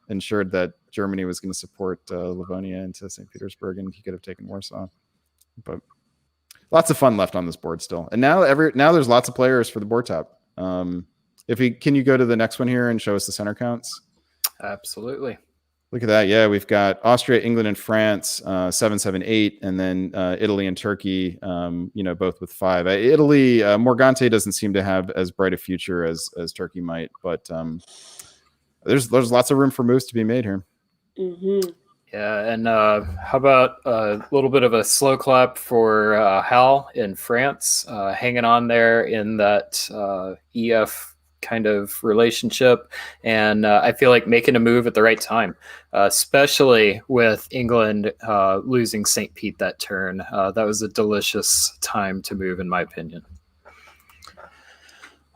ensured that Germany was going to support Livonia into St. Petersburg, and he could have taken Warsaw. But lots of fun left on this board still. And now there's lots of players for the board top. Can you go to the next one here and show us the center counts? Absolutely. Look at that. Yeah, we've got Austria, England, and France, 7, 7, 8, and then Italy and Turkey, both with 5. Italy, Morgante doesn't seem to have as bright a future as Turkey might, but there's lots of room for moves to be made here. Mm-hmm. Yeah, and how about a little bit of a slow clap for Hal in France, hanging on there in that EF kind of relationship, and I feel like making a move at the right time, especially with England losing St. Pete that turn. That was a delicious time to move, in my opinion.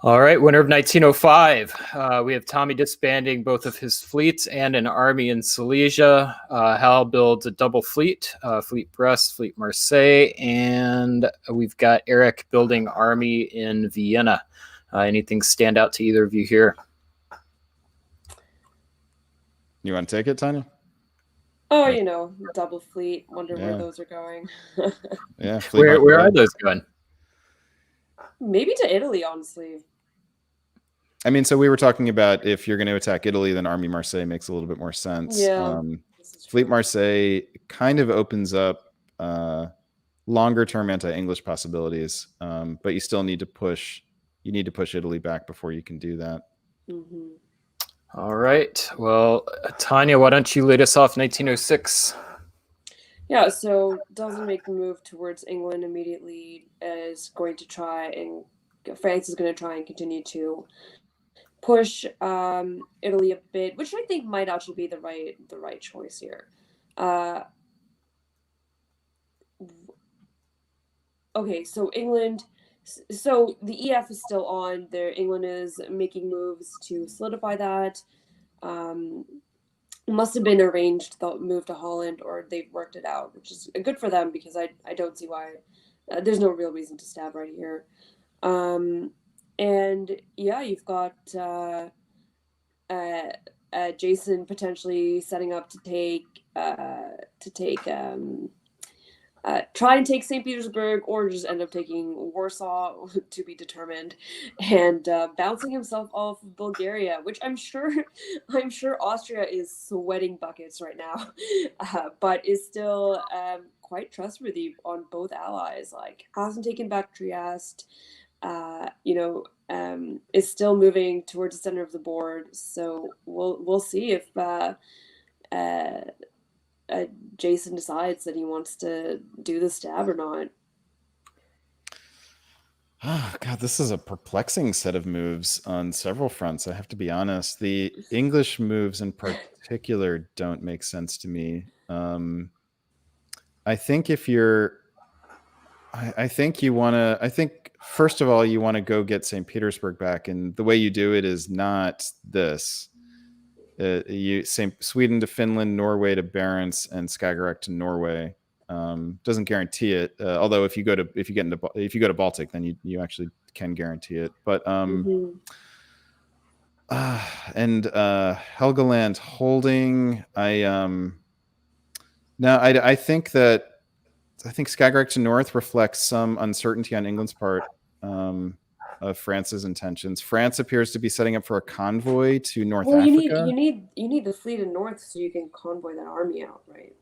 All right, winner of 1905. We have Tommy disbanding both of his fleets and an army in Silesia. Hal builds a double fleet, Fleet Brest, Fleet Marseille, and we've got Eric building army in Vienna. Anything stand out to either of you here? You want to take it, Tanya? Oh, double fleet. Wonder where those are going. Yeah. Where are those going? Maybe to Italy, honestly. I mean, so we were talking about if you're going to attack Italy, then Army Marseille makes a little bit more sense. Yeah. Fleet Marseille kind of opens up longer term anti-English possibilities, but you still need to push. You need to push Italy back before you can do that. Mm-hmm. All right. Well, Tanya, why don't you lead us off 1906? Yeah, so doesn't make the move towards England immediately. France is going to try and continue to push Italy a bit, which I think might actually be the right choice here. Okay, so England. So the EF is still on there. England is making moves to solidify that. Must have been arranged the move to Holland, or they've worked it out, which is good for them because I don't see why. There's no real reason to stab right here. And yeah, you've got Jason potentially setting up to take try and take St. Petersburg, or just end up taking Warsaw to be determined, and bouncing himself off of Bulgaria, which I'm sure Austria is sweating buckets right now, but is still quite trustworthy on both allies. Like, hasn't taken back Trieste, is still moving towards the center of the board. So we'll see if Jason decides that he wants to do the stab or not. Oh, God, this is a perplexing set of moves on several fronts. I have to be honest. The English moves in particular don't make sense to me. I think if you're, I think you want to, I think first of all, you want to go get St. Petersburg back. And the way you do it is not this. Sweden to Finland, Norway to Barents, and Skagerrak to Norway. Doesn't guarantee it. Although if you go to Baltic, then you actually can guarantee it. But and Helgoland holding. I think Skagerrak to North reflects some uncertainty on England's part of France's intentions. France appears to be setting up for a convoy to North Africa. You need the fleet in North so you can convoy that army out, right?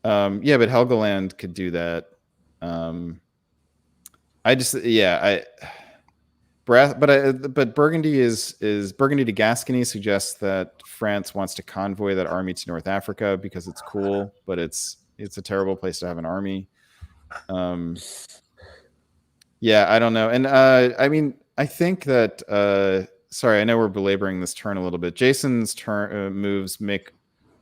Yeah, but Helgoland could do that. But Burgundy is Burgundy to Gascony suggests that France wants to convoy that army to North Africa because it's cool, but it's a terrible place to have an army. Yeah, I don't know. And I mean, I think that sorry, I know we're belaboring this turn a little bit. Jason's turn moves make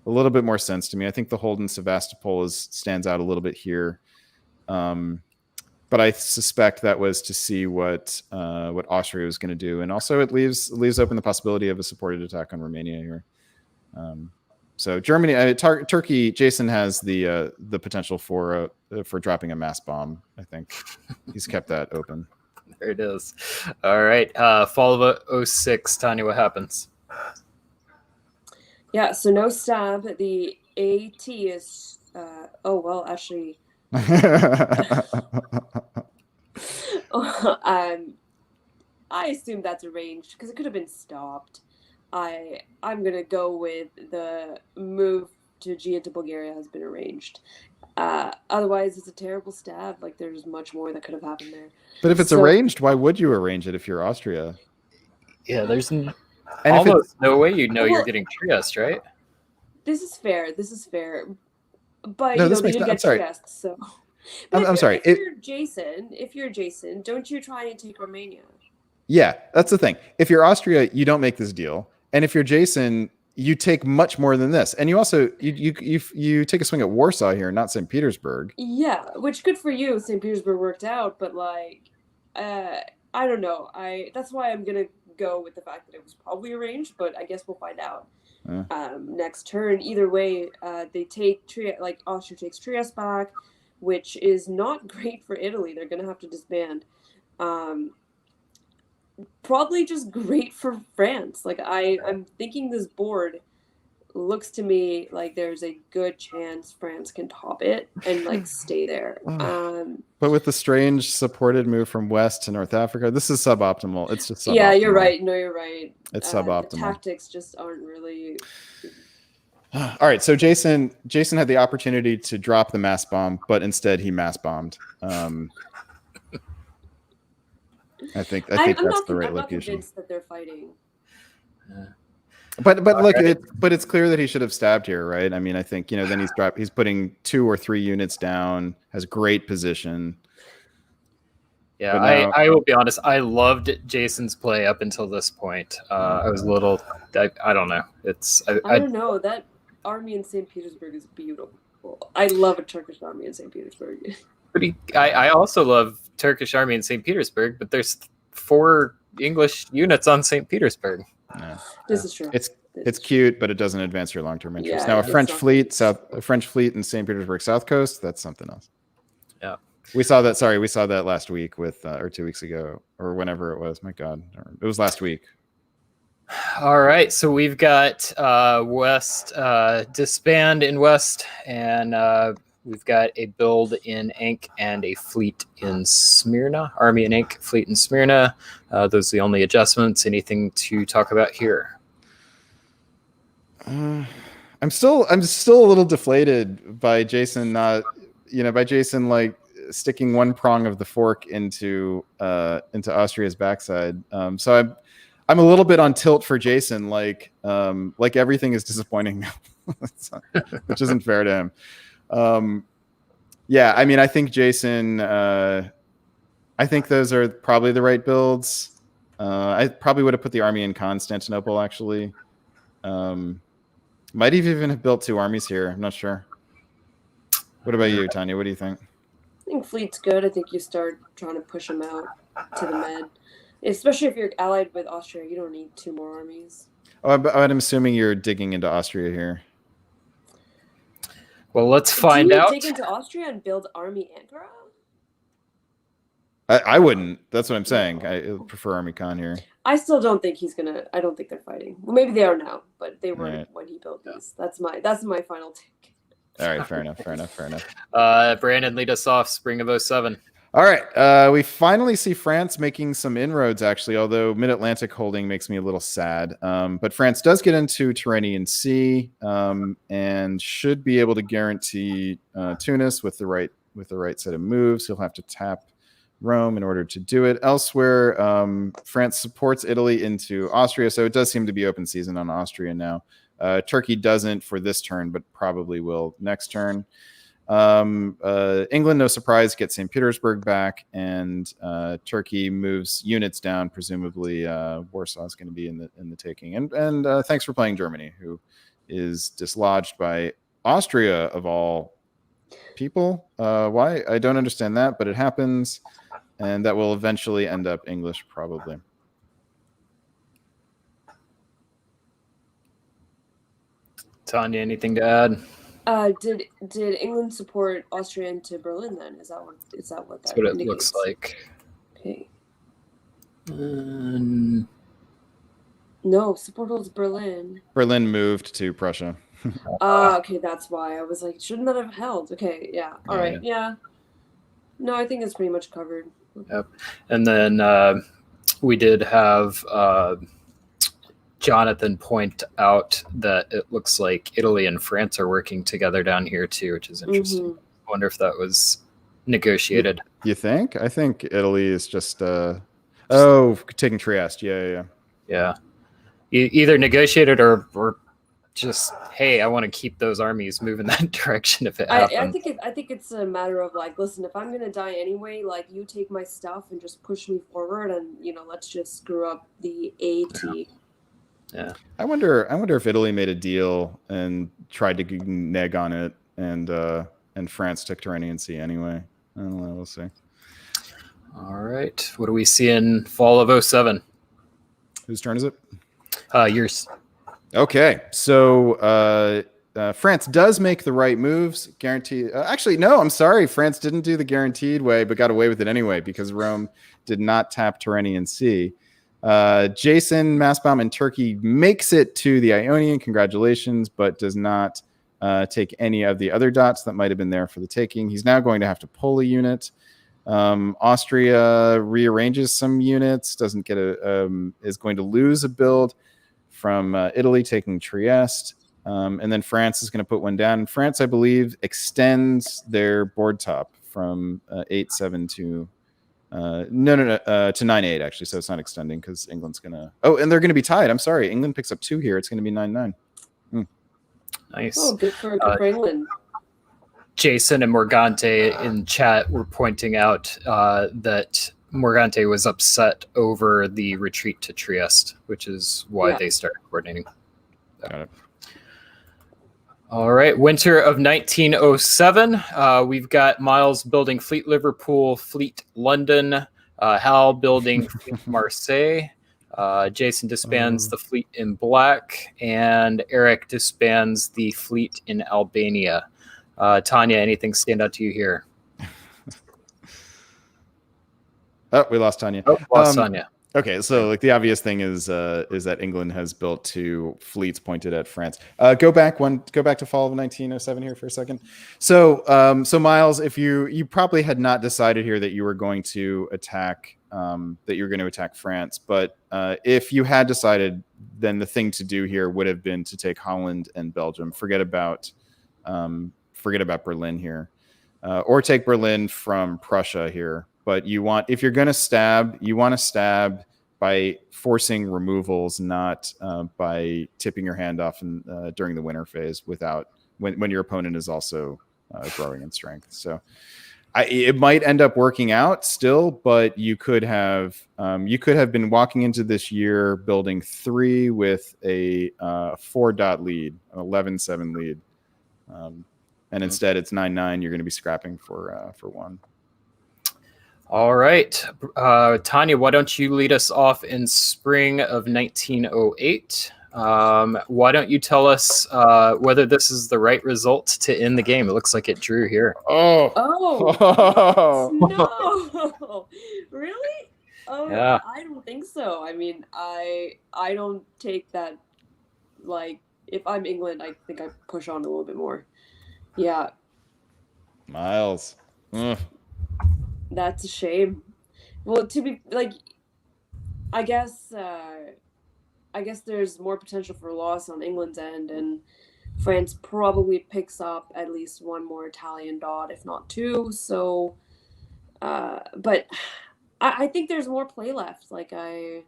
a little bit more sense to me. I think the hold in Sevastopol stands out a little bit here. But I suspect that was to see what Austria was going to do, and also it leaves open the possibility of a supported attack on Romania here. So Germany, Turkey. Jason has the potential for dropping a mass bomb. I think he's kept that open. There it is. All right, fall of 06. Tanya, what happens? Yeah, so no stab. The AT is. Actually. I assume that's arranged because it could have been stopped. I'm gonna go with the move to Gia to Bulgaria has been arranged. Otherwise, it's a terrible stab. Like, there's much more that could have happened there. But if it's arranged, why would you arrange it if you're Austria? Yeah, there's almost no way you know you're getting Trieste, right? This is fair. But no, they did get Trieste, so. I'm sorry. If you're Jason, don't you try and take Romania? Yeah, that's the thing. If you're Austria, you don't make this deal, and if you're Jason, you take much more than this, and you also you take a swing at Warsaw here, not St. Petersburg. Yeah, which good for you. St. Petersburg worked out, but I don't know. That's why I'm gonna go with the fact that it was probably arranged, but I guess we'll find out. Next turn. Either way, they take Trieste. Like, Austria takes Trieste back, which is not great for Italy. They're gonna have to disband. Probably just great for France. Like, I'm thinking this board looks to me like there's a good chance France can top it and stay there. But with the strange supported move from West to North Africa, this is suboptimal. It's just suboptimal. Yeah, you're right. No, you're right. It's suboptimal. The tactics just aren't really. All right, so Jason had the opportunity to drop the mass bomb, but instead he mass bombed. I think that's the right location. I'm not convinced that they're fighting. But it's clear that he should have stabbed here, right? I mean, I think then he's putting 2 or 3 units down, has great position. Yeah, I will be honest. I loved Jason's play up until this point. I was a little, I don't know. I don't know. That army in St. Petersburg is beautiful. I love a Turkish army in St. Petersburg. I also love Turkish army in St. Petersburg, but there's 4 English units on St. Petersburg. Yeah. This is true. It's cute, but it doesn't advance your long-term interests. Yeah, now, a French fleet in St. Petersburg South Coast, that's something else. Yeah. We saw that last week or 2 weeks ago, or whenever it was. My God, it was last week. All right, so we've got West disband in West, and We've got a build in Ink and a fleet in Smyrna. Army in Ink, fleet in Smyrna. Those are the only adjustments. Anything to talk about here? I'm still a little deflated by Jason like sticking one prong of the fork into Austria's backside. So I'm a little bit on tilt for Jason. Like everything is disappointing now, which isn't fair to him. Yeah, I mean, I think Jason. I think those are probably the right builds. I probably would have put the army in Constantinople. Actually, might even have built 2 armies here. I'm not sure. What about you, Tanya? What do you think? I think fleet's good. I think you start trying to push them out to the med, especially if you're allied with Austria. You don't need 2 more armies. Oh, but I'm assuming you're digging into Austria here. Well, let's find out. Do you dig into Austria and build army Ankara? I wouldn't. That's what I'm saying. I prefer Army Khan here. I still don't think he's gonna. I don't think they're fighting. Well, maybe they are now, but they weren't Right. when he built these. That's my final take. All right, fair enough. Brandon, lead us off. Spring of 07. All right, we finally see France making some inroads, actually, although Mid-Atlantic holding makes me a little sad. But France does get into Tyrrhenian Sea and should be able to guarantee Tunis with the right set of moves. He'll have to tap Rome in order to do it. Elsewhere, France supports Italy into Austria, so it does seem to be open season on Austria now. Turkey doesn't for this turn, but probably will next turn. England, no surprise, gets St. Petersburg back, and Turkey moves units down. Presumably, Warsaw is going to be in the taking. And thanks for playing Germany, who is dislodged by Austria of all people. Why? I don't understand that, but it happens, and that will eventually end up English, probably. Tanya, anything to add? Did England support Austria into Berlin then? Is that what that That's what it indicates? looks like. Okay. No, support holds Berlin. Berlin moved to Prussia. Okay, that's why. I was like, shouldn't that have held? Okay, yeah. All right, yeah. No, I think it's pretty much covered. Yep. And then we did have Jonathan point out that it looks like Italy and France are working together down here too, which is interesting. Mm-hmm. I wonder if that was negotiated. You think? I think Italy is just taking Trieste. Yeah. Either negotiated or just, hey, I want to keep those armies moving that direction if it happens. I think it's a matter of like, listen, if I'm gonna die anyway, like you take my stuff and just push me forward, and let's just screw up the AT. Yeah. I wonder if Italy made a deal and tried to neg on it, and France took Tyrrhenian Sea anyway. I don't know. We'll see. All right. What do we see in fall of 07? Whose turn is it? Yours. Okay. So France does make the right moves. Guaranteed. Actually, no, I'm sorry. France didn't do the guaranteed way, but got away with it anyway because Rome did not tap Tyrrhenian Sea. Jason Massbaum in Turkey makes it to the Ionian. Congratulations, but does not take any of the other dots that might have been there for the taking. He's now going to have to pull a unit. Austria rearranges some units, is going to lose a build from Italy taking Trieste. And then France is going to put one down. France, I believe, extends their board top from 8-7 to to 9-8 actually. So it's not extending because England's gonna. Oh, and they're going to be tied. I'm sorry, England picks up 2 here. It's going to be 9-9. Nice. Oh, good for England. Jason and Morgante in chat were pointing out that Morgante was upset over the retreat to Trieste, which is why they started coordinating. Got it. All right, winter of 1907. We've got Miles building Fleet Liverpool, Fleet London, Hal building Fleet Marseille. Jason disbands the fleet in black, and Eric disbands the fleet in Albania. Tanya, anything stand out to you here? Oh, we lost Tanya. Oh, lost Tanya. Okay, so like the obvious thing is that England has built 2 fleets pointed at France. Go back to fall of 1907 here for a second. So so Miles, if you probably had not decided here that you were going to attack France, but if you had decided, then the thing to do here would have been to take Holland and Belgium. Forget about Berlin here, or take Berlin from Prussia here. But if you're going to stab, you want to stab by forcing removals, not by tipping your hand off during the winter phase when your opponent is also growing in strength. So it might end up working out still, but you could have been walking into this year building 3 with a 4-dot lead, an 11-7 lead, and instead it's 9-9. You're going to be scrapping for 1. All right. Tanya, why don't you lead us off in spring of 1908? Why don't you tell us whether this is the right result to end the game? It looks like it drew here. Oh, no. Really? Oh, Yeah. I don't think so. I mean, I don't take that, like, if I'm England, I think I push on a little bit more. Yeah. Miles. That's a shame. Well, to be like, I guess there's more potential for loss on England's end, and France probably picks up at least 1 more Italian dot, if not 2. So, but I think there's more play left. Like I'm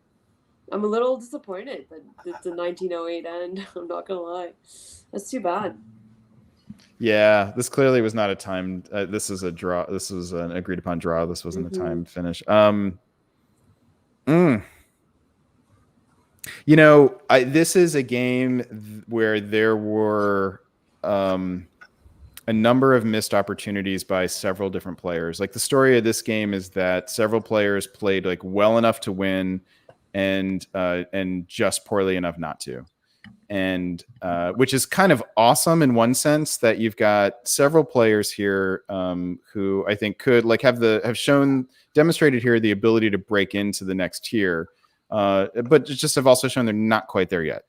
a little disappointed that it's a 1908 end. I'm not gonna lie, that's too bad. Yeah, this clearly was not a timed. This is a draw. This was an agreed upon draw. This wasn't a timed finish. This is a game where there were a number of missed opportunities by several different players. Like the story of this game is that several players played like well enough to win, and just poorly enough not to. And which is kind of awesome in one sense, that you've got several players here who I think could like have demonstrated here the ability to break into the next tier, but just have also shown they're not quite there yet,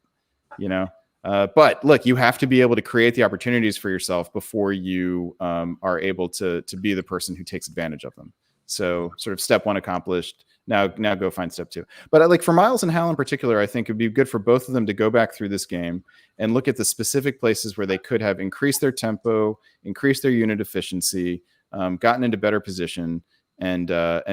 But look, you have to be able to create the opportunities for yourself before you are able to be the person who takes advantage of them. So sort of step 1 accomplished. Now go find step 2. But like for Miles and Hal in particular, I think it'd be good for both of them to go back through this game and look at the specific places where they could have increased their tempo, increased their unit efficiency, gotten into better position, and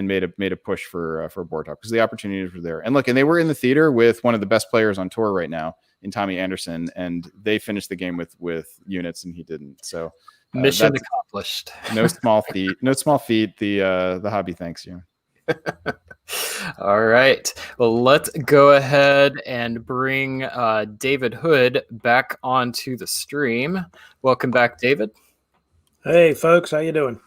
made a push for board talk, because the opportunities were there. And look, and they were in the theater with one of the best players on tour right now in Tommy Anderson, and they finished the game with units and he didn't. So mission accomplished. No small feat. No small feat. The hobby thanks you. All right. Well, let's go ahead and bring David Hood back onto the stream. Welcome back, David. Hey, folks. How you doing?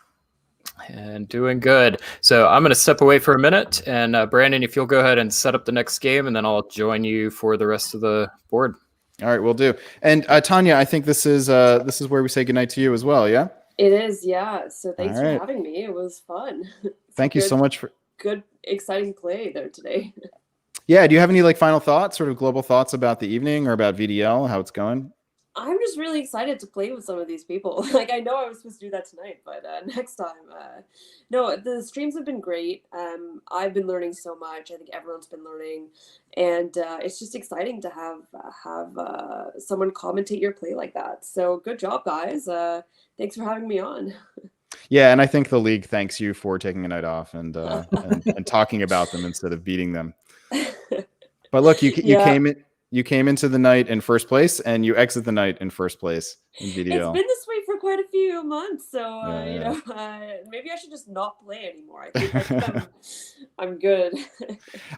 And doing good. So I'm going to step away for a minute. And Brandon, if you'll go ahead and set up the next game, and then I'll join you for the rest of the board. All right, we'll do. And Tanya, I think this is where we say goodnight to you as well, yeah? It is, yeah. So thanks for having me. It was fun. Thank you so much for good, exciting play there today. Yeah, do you have any like final thoughts, sort of global thoughts about the evening or about VDL, how it's going? I'm just really excited to play with some of these people. Like, I know I was supposed to do that tonight, but next time. No, the streams have been great. I've been learning so much. I think everyone's been learning, and it's just exciting to have someone commentate your play like that. So good job, guys. Thanks for having me on. Yeah, and I think the league thanks you for taking a night off and talking about them instead of beating them. But look, you came into the night in first place, and you exit the night in first place in VDL. It's been this way for quite a few months, so maybe I should just not play anymore. I think I'm good.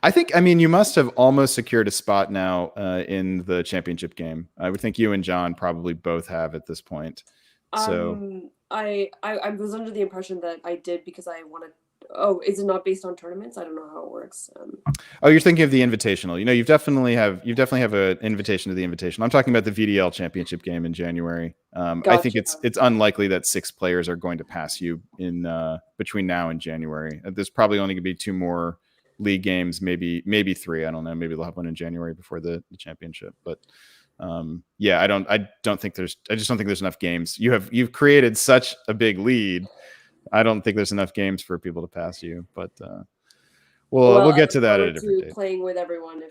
I mean, you must have almost secured a spot now in the championship game. I would think you and John probably both have at this point. So I was under the impression that I did because I wanted. Oh, is it not based on tournaments? I don't know how it works. Oh, you're thinking of the Invitational. You definitely have an invitation to the Invitational. I'm talking about the VDL championship game in January. Gotcha. I think it's unlikely that 6 players are going to pass you in between now and January. There's probably only going to be 2 more league games, maybe 3. I don't know. Maybe they'll have one in January before the championship. But yeah, I just don't think there's enough games. You've created such a big lead. I don't think there's enough games for people to pass you. But we'll get to that at a different date. Playing with everyone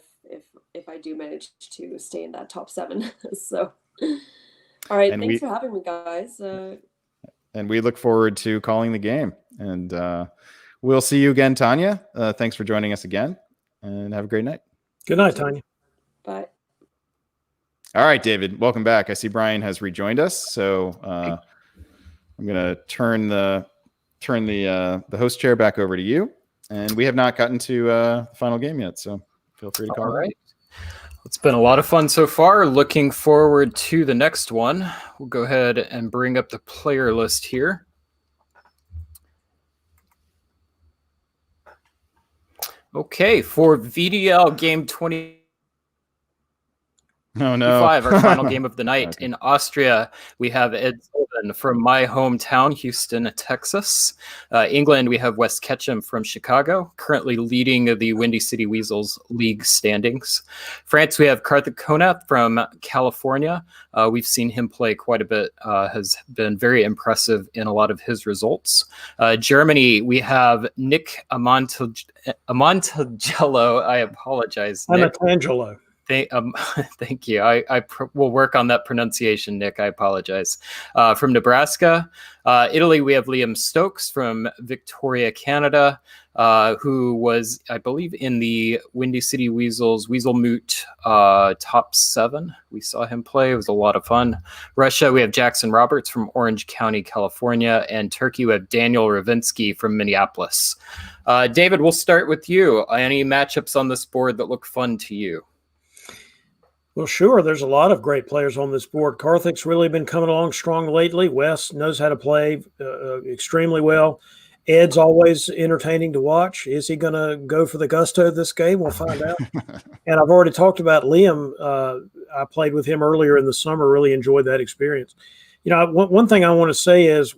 if I do manage to stay in that top 7. So, all right, thanks for having me, guys. And we look forward to calling the game. And we'll see you again, Tanya. Thanks for joining us again, and have a great night. Good night, Tanya. Bye. All right, David, welcome back. I see Brian has rejoined us, so I'm going to turn the host chair back over to you. And we have not gotten to the final game yet, so feel free to call. All right. It's been a lot of fun so far. Looking forward to the next one. We'll go ahead and bring up the player list here. Okay, for VDL game 20. Oh, no. Our final game of the night. Okay. In Austria, we have Ed Sullivan from my hometown, Houston, Texas. England, we have Wes Ketchum from Chicago, currently leading the Windy City Weasels league standings. France, we have Karthik Konath from California. We've seen him play quite a bit, has been very impressive in a lot of his results. Germany, we have Nick Amontagello. I apologize, Nick. Amontagello. Thank you. I will work on that pronunciation, Nick. I apologize. From Nebraska. Italy, we have Liam Stokes from Victoria, Canada, who was, I believe, in the Windy City Weasels Weasel Moot top 7. We saw him play. It was a lot of fun. Russia, we have Jackson Roberts from Orange County, California. And Turkey, we have Daniel Ravinsky from Minneapolis. David, we'll start with you. Any matchups on this board that look fun to you? Well, sure. There's a lot of great players on this board. Karthik's really been coming along strong lately. Wes knows how to play extremely well. Ed's always entertaining to watch. Is he going to go for the gusto this game? We'll find out. And I've already talked about Liam. I played with him earlier in the summer. Really enjoyed that experience. You know, one thing I want to say is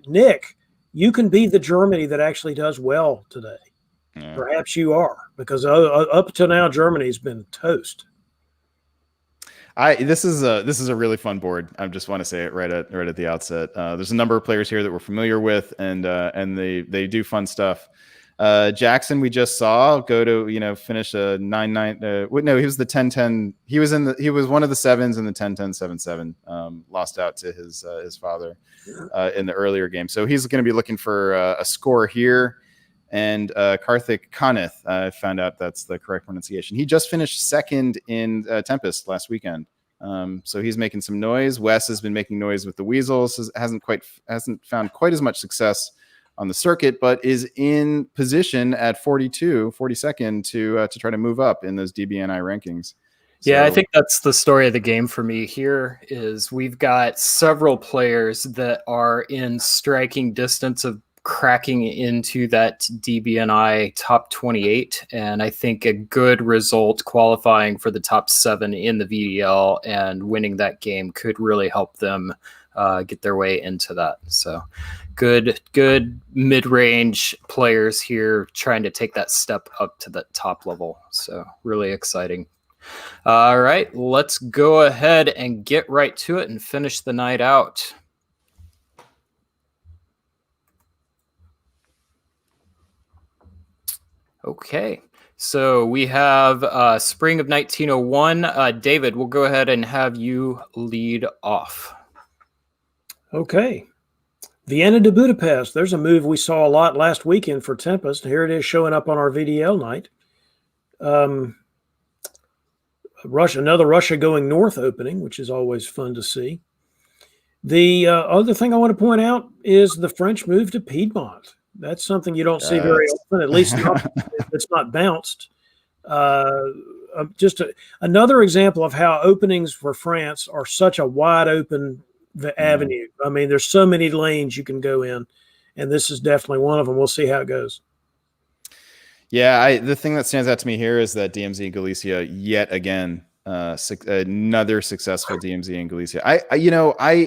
Nick, you can be the Germany that actually does well today. Yeah. Perhaps you are, because up to now Germany's been toast. This is a really fun board. I just want to say it right at the outset. There's a number of players here that we're familiar with, and they do fun stuff. Jackson, we just saw go to finish a 9-9. No, he was the 10-10. He was one of the 7s in the 10-10-7-7. Lost out to his father in the earlier game, so he's going to be looking for a score here. And Karthik Konath, I found out that's the correct pronunciation. He just finished 2nd in Tempest last weekend. So he's making some noise. Wes has been making noise with the Weasels, hasn't found quite as much success on the circuit, but is in position at 42nd to try to move up in those DBNI rankings. Yeah, I think that's the story of the game for me here is we've got several players that are in striking distance of cracking into that DBNI top 28, and I think a good result qualifying for the top 7 in the VDL and winning that game could really help them get their way into that. So good mid-range players here trying to take that step up to that top level. So really exciting. All right, let's go ahead and get right to it and finish the night out. Okay, so we have spring of 1901. David, we'll go ahead and have you lead off. Okay. Vienna to Budapest. There's a move we saw a lot last weekend for Tempest. Here it is showing up on our VDL night. Another Russia going north opening, which is always fun to see. The other thing I want to point out is the French move to Piedmont. That's something you don't see very often, at least not, it's not bounced. Just another example of how openings for France are such a wide open avenue. I mean, there's so many lanes you can go in, and this is definitely one of them. We'll see how it goes. Yeah, the thing that stands out to me here is that DMZ Galicia yet again, another successful DMZ in Galicia. I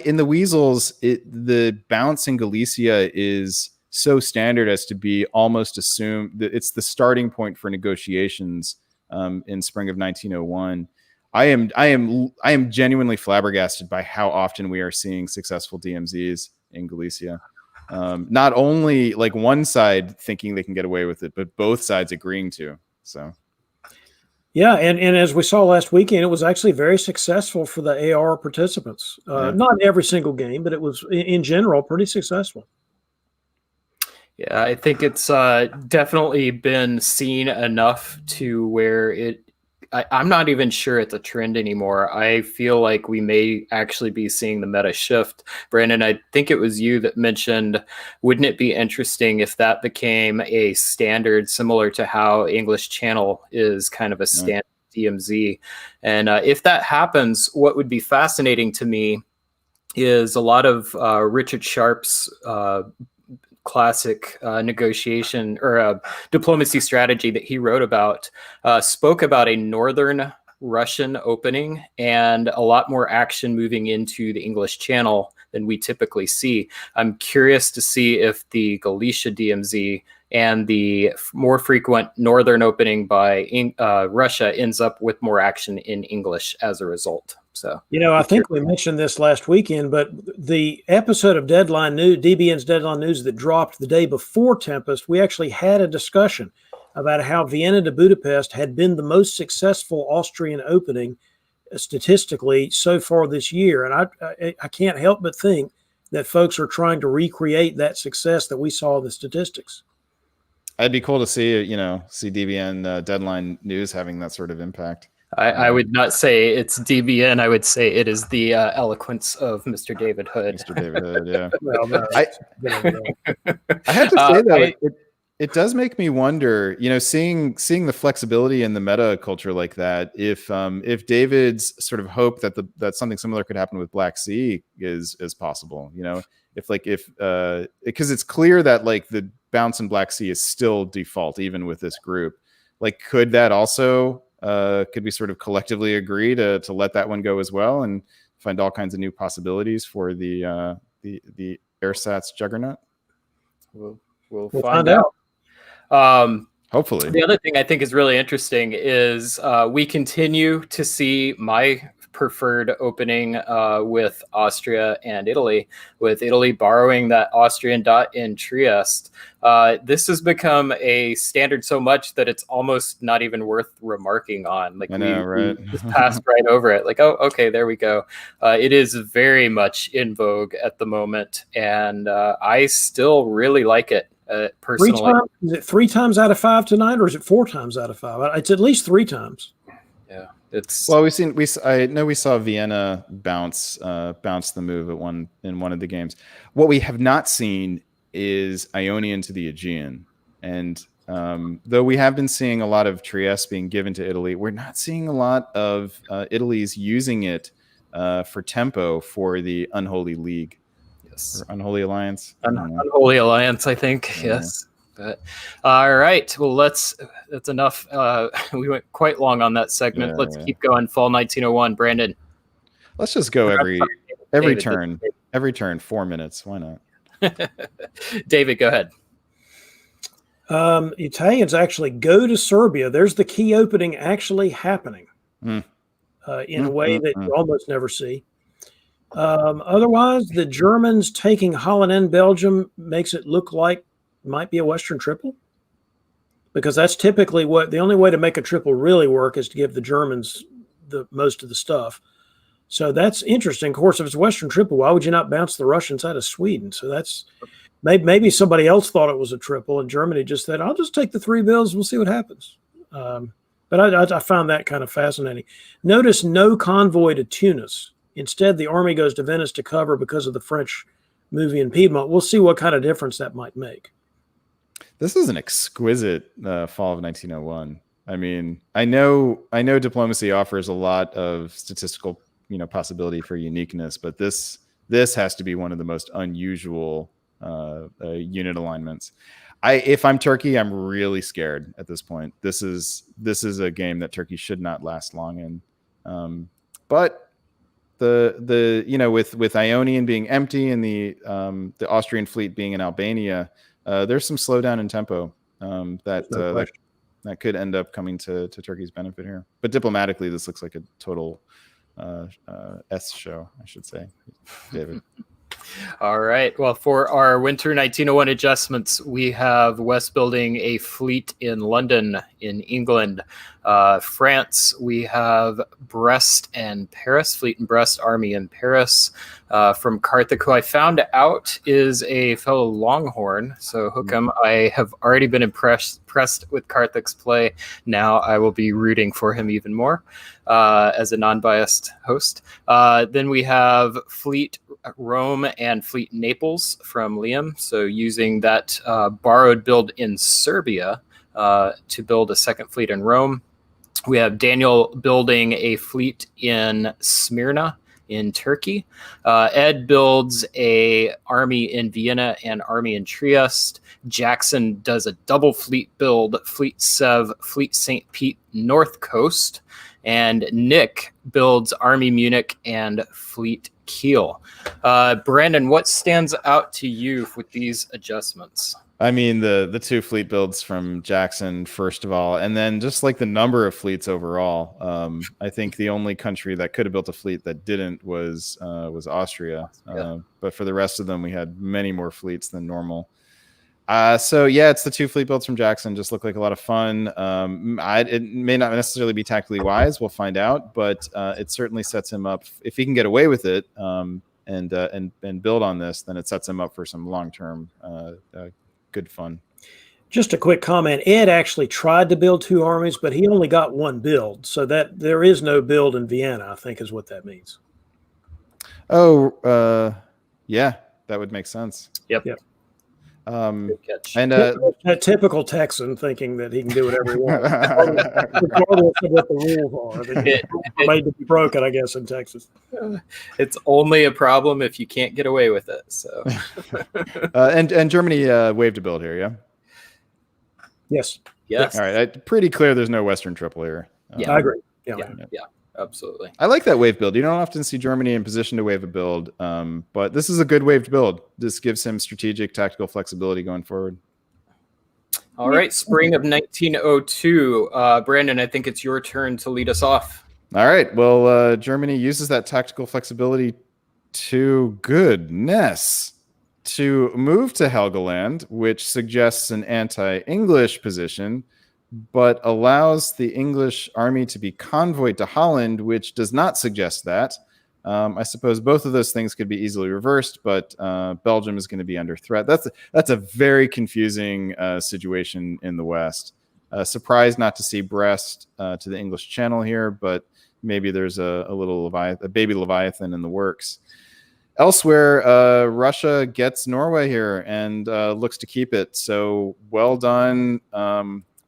in the Weasels, the bounce in Galicia is so standard as to be almost assumed that it's the starting point for negotiations in spring of 1901. I am genuinely flabbergasted by how often we are seeing successful DMZs in Galicia. Not only like one side thinking they can get away with it, but both sides agreeing to. So, yeah, and as we saw last weekend, it was actually very successful for the AR participants. Not every single game, but it was in general pretty successful. Yeah, I think it's definitely been seen enough to where I'm not even sure it's a trend anymore. I feel like we may actually be seeing the meta shift. Brandon, I think it was you that mentioned, wouldn't it be interesting if that became a standard similar to how English Channel is kind of a standard DMZ? And if that happens, what would be fascinating to me is a lot of Richard Sharp's classic negotiation or diplomacy strategy that he wrote about spoke about a northern Russian opening and a lot more action moving into the English Channel than we typically see. I'm curious to see if the Galicia DMZ and the more frequent northern opening by Russia ends up with more action in English as a result. So, I think we mentioned this last weekend, but the episode of Deadline News, DBN's Deadline News that dropped the day before Tempest, we actually had a discussion about how Vienna to Budapest had been the most successful Austrian opening statistically so far this year. And I can't help but think that folks are trying to recreate that success that we saw in the statistics. It'd be cool to see, see DBN Deadline News having that sort of impact. I would not say it's DBN. I would say it is the eloquence of Mr. David Hood. Mr. David Hood, yeah. Well, no, I have to say that it does make me wonder, seeing the flexibility in the meta culture like that. If David's sort of hope that something similar could happen with Black Sea is possible, because it's clear that like the bounce in Black Sea is still default even with this group. Like, could that also could we sort of collectively agree to let that one go as well and find all kinds of new possibilities for the AirSats juggernaut? We'll find out. Hopefully. The other thing I think is really interesting is we continue to see my preferred opening with Austria and Italy, with Italy borrowing that Austrian dot in Trieste. This has become a standard so much that it's almost not even worth remarking on. Like, I know, right? We just passed right over it. Like, oh, okay, there we go. It is very much in vogue at the moment, and I still really like it. Personally, is it 3 times out of 5 tonight, or is it 4 times out of 5? It's at least 3 times. Yeah, I know we saw Vienna bounce the move in one of the games. What we have not seen is Ionian to the Aegean, and though we have been seeing a lot of Trieste being given to Italy, we're not seeing a lot of Italy's using it for tempo for the Unholy League. Or Unholy Alliance. Unholy Alliance, I think. Yeah. Yes. But all right. Well, that's enough. We went quite long on that segment. Yeah, let's keep going. Fall 1901. Brandon. Let's just go every turn. Every turn, 4 minutes. Why not? David, go ahead. Italians actually go to Serbia. There's the key opening actually happening in a way that you almost never see. Otherwise, the Germans taking Holland and Belgium makes it look like might be a Western triple, because that's typically the only way to make a triple really work is to give the Germans the most of the stuff. So that's interesting. Of course, if it's a Western triple, why would you not bounce the Russians out of Sweden? So that's maybe somebody else thought it was a triple, and Germany just said, "I'll just take the 3 bills. We'll see what happens." But I found that kind of fascinating. Notice no convoy to Tunis. Instead, the army goes to Venice to cover because of the French movie in Piedmont. We'll see what kind of difference that might make. This is an exquisite fall of 1901. I mean, I know diplomacy offers a lot of statistical, possibility for uniqueness, but this has to be one of the most unusual unit alignments. If I'm Turkey, I'm really scared at this point. This is a game that Turkey should not last long in. But with Ionian being empty and the Austrian fleet being in Albania, there's some slowdown in tempo that No question. that could end up coming to Turkey's benefit here. But diplomatically, this looks like a total S show, I should say, David. All right. Well, for our winter 1901 adjustments, we have West building a fleet in London, in England. France, we have Brest and Paris, fleet in Brest, army in Paris. From Karthik, who I found out is a fellow Longhorn. So Hookham, I have already been impressed with Karthik's play. Now I will be rooting for him even more as a non-biased host. Then we have fleet Rome and fleet Naples from Liam. So using that borrowed build in Serbia to build a second fleet in Rome. We have Daniel building a fleet in Smyrna in Turkey. Ed builds a army in Vienna and army in Trieste. Jackson does a double fleet build, Fleet Sev, Fleet St. Pete, North Coast. And Nick builds Army Munich and Fleet Kiel. Brandon, what stands out to you with these adjustments? I mean, the two fleet builds from Jackson, first of all, and then just like the number of fleets overall. I think the only country that could have built a fleet that didn't was Austria. But for the rest of them, we had many more fleets than normal. So yeah, it's the two fleet builds from Jackson. Just look like a lot of fun. It may not necessarily be tactically wise. We'll find out, but it certainly sets him up if he can get away with it and build on this. Then it sets him up for some long-term good fun. Just a quick comment. Ed actually tried to build two armies, but he only got one build. So that there is no build in Vienna, I think is what that means. Oh, yeah, that would make sense. Yep. Good catch. And that typical Texan thinking that he can do whatever he wants, regardless of what the rules are. They're made to be broken, I guess, in Texas. It's only a problem if you can't get away with it. So, and Germany waived a build here, yeah. Yes. Yes. All right. Pretty clear. There's no Western triple here. Yeah. I agree. Yeah. Absolutely. I like that wave build. You don't often see Germany in position to wave a build, but this is a good waved build. This gives him strategic, tactical flexibility going forward. All right, spring of 1902. Brandon, I think it's your turn to lead us off. All right. Well, Germany uses that tactical flexibility to goodness to move to Helgoland, which suggests an anti-English position, but allows the English army to be convoyed to Holland, which does not suggest that. I suppose both of those things could be easily reversed, but Belgium is going to be under threat. That's a very confusing situation in the West. Surprised not to see Brest to the English Channel here, but maybe there's a baby Leviathan in the works. Elsewhere, Russia gets Norway here and looks to keep it. So well done.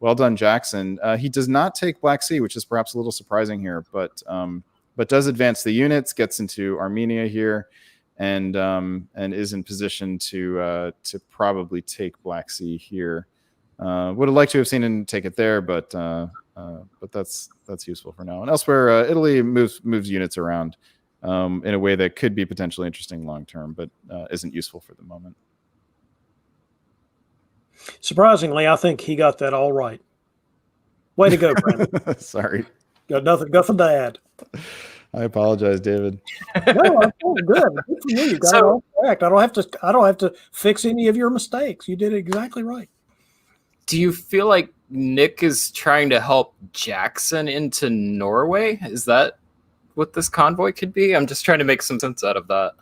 Well done, Jackson. He does not take Black Sea, which is perhaps a little surprising here, but does advance the units, gets into Armenia here, and is in position to probably take Black Sea here. Would have liked to have seen him take it there, but that's useful for now. And elsewhere, Italy moves units around in a way that could be potentially interesting long term, but isn't useful for the moment. Surprisingly, I think he got that all right. Way to go, Brandon. Sorry. Got nothing to add. I apologize, David. No, I'm feeling good. Good for you. You got it all correct. I don't have to fix any of your mistakes. You did it exactly right. Do you feel like Nick is trying to help Jackson into Norway? Is that what this convoy could be? I'm just trying to make some sense out of that.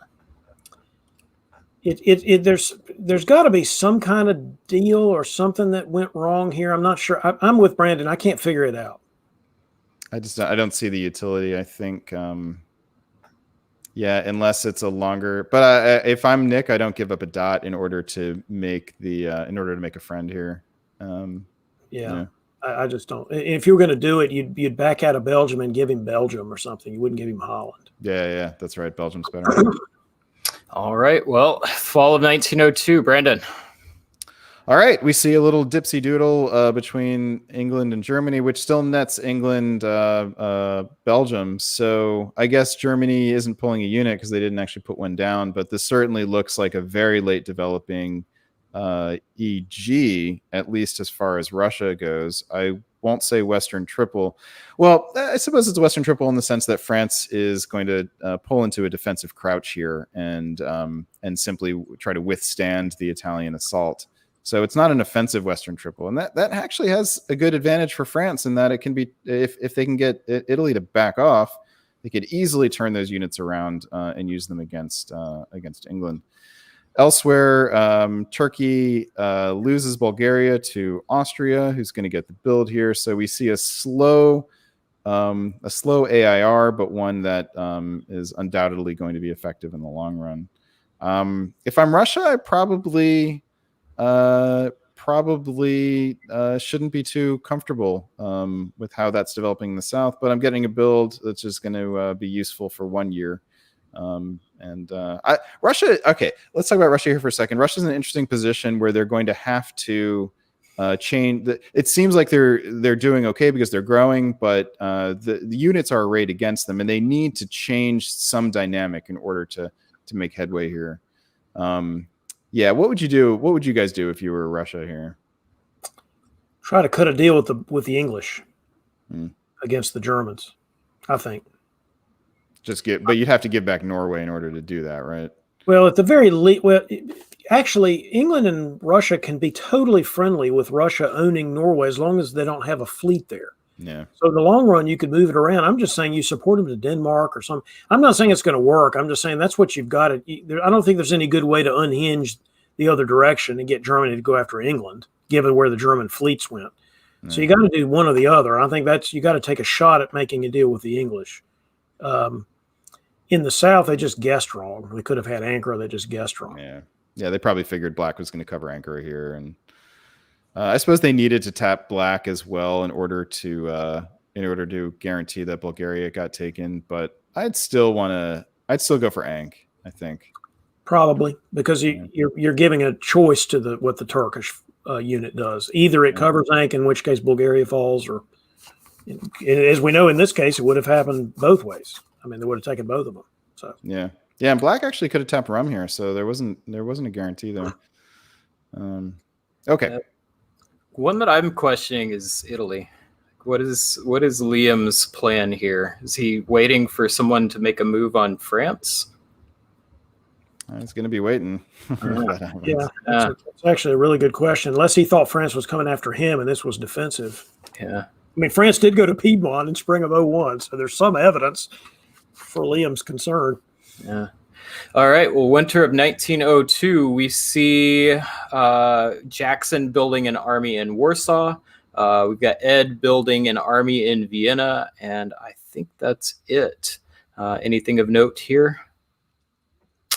There's got to be some kind of deal or something that went wrong here. I'm not sure. I'm with Brandon. I can't figure it out. I don't see the utility. I think, unless it's a longer. But if I'm Nick, I don't give up a dot in order to make a friend here. I just don't. If you were going to do it, you'd back out of Belgium and give him Belgium or something. You wouldn't give him Holland. Yeah, that's right. Belgium's better. All right. Well, fall of 1902, Brandon. All right. We see a little dipsy doodle between England and Germany, which still nets England, Belgium. So I guess Germany isn't pulling a unit because they didn't actually put one down, but this certainly looks like a very late developing EG, at least as far as Russia goes. I won't say Western Triple. Well, I suppose it's a Western Triple in the sense that France is going to pull into a defensive crouch here and simply try to withstand the Italian assault. So it's not an offensive Western Triple, and that actually has a good advantage for France in that it can be, if they can get Italy to back off, they could easily turn those units around and use them against England. Elsewhere, Turkey loses Bulgaria to Austria, who's going to get the build here. So we see a slow AIR, but one that is undoubtedly going to be effective in the long run. If I'm Russia, I probably shouldn't be too comfortable with how that's developing in the south, but I'm getting a build that's just going to be useful for 1 year. Russia, okay, let's talk about Russia here for a second. Russia's in an interesting position where they're going to have to change. It seems like they're doing okay because they're growing, but the units are arrayed against them, and they need to change some dynamic in order to make headway here. Yeah, what would you do? What would you guys do if you were Russia here? Try to cut a deal with the English against the Germans, I think. But you'd have to give back Norway in order to do that, right? Well, at the very least, actually, England and Russia can be totally friendly with Russia owning Norway as long as they don't have a fleet there. Yeah. So in the long run, you could move it around. I'm just saying you support them to Denmark or something. I'm not saying it's going to work. I'm just saying that's what you've got to. I don't think there's any good way to unhinge the other direction and get Germany to go after England, given where the German fleets went. Yeah. So you got to do one or the other. I think you got to take a shot at making a deal with the English. In the south, they just guessed wrong. They could have had Ankara. They just guessed wrong. Yeah. They probably figured Black was going to cover Ankara here, and I suppose they needed to tap Black as well in order to guarantee that Bulgaria got taken. But I'd still go for Ankh, I think. Probably because you're giving a choice to what the Turkish unit does. Either it covers Ankh, in which case Bulgaria falls, or as we know in this case, it would have happened both ways. I mean, they would have taken both of them. So yeah, and Black actually could have tapped Rum here, so there wasn't a guarantee there. Okay. One that I'm questioning is Italy. What is Liam's plan here? Is he waiting for someone to make a move on France? He's going to be waiting. That's actually a really good question. Unless he thought France was coming after him and this was defensive. Yeah. I mean, France did go to Piedmont in spring of 2001, so there's some evidence for Liam's concern. Yeah. All right. Well, winter of 1902, we see Jackson building an army in Warsaw. We've got Ed building an army in Vienna, and I think that's it. Anything of note here?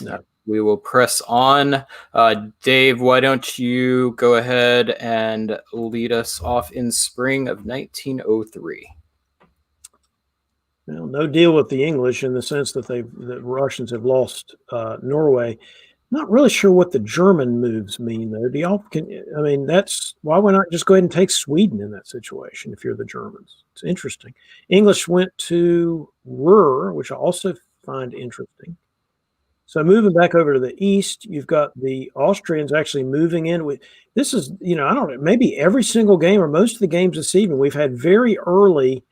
No. We will press on. Dave, why don't you go ahead and lead us off in spring of 1903? Well, no deal with the English in the sense that the Russians have lost Norway. Not really sure what the German moves mean, though. That's why why not just go ahead and take Sweden in that situation if you're the Germans? It's interesting. English went to Ruhr, which I also find interesting. So moving back over to the east, you've got the Austrians actually moving in. This is, I don't know, maybe every single game or most of the games this evening, we've had very early,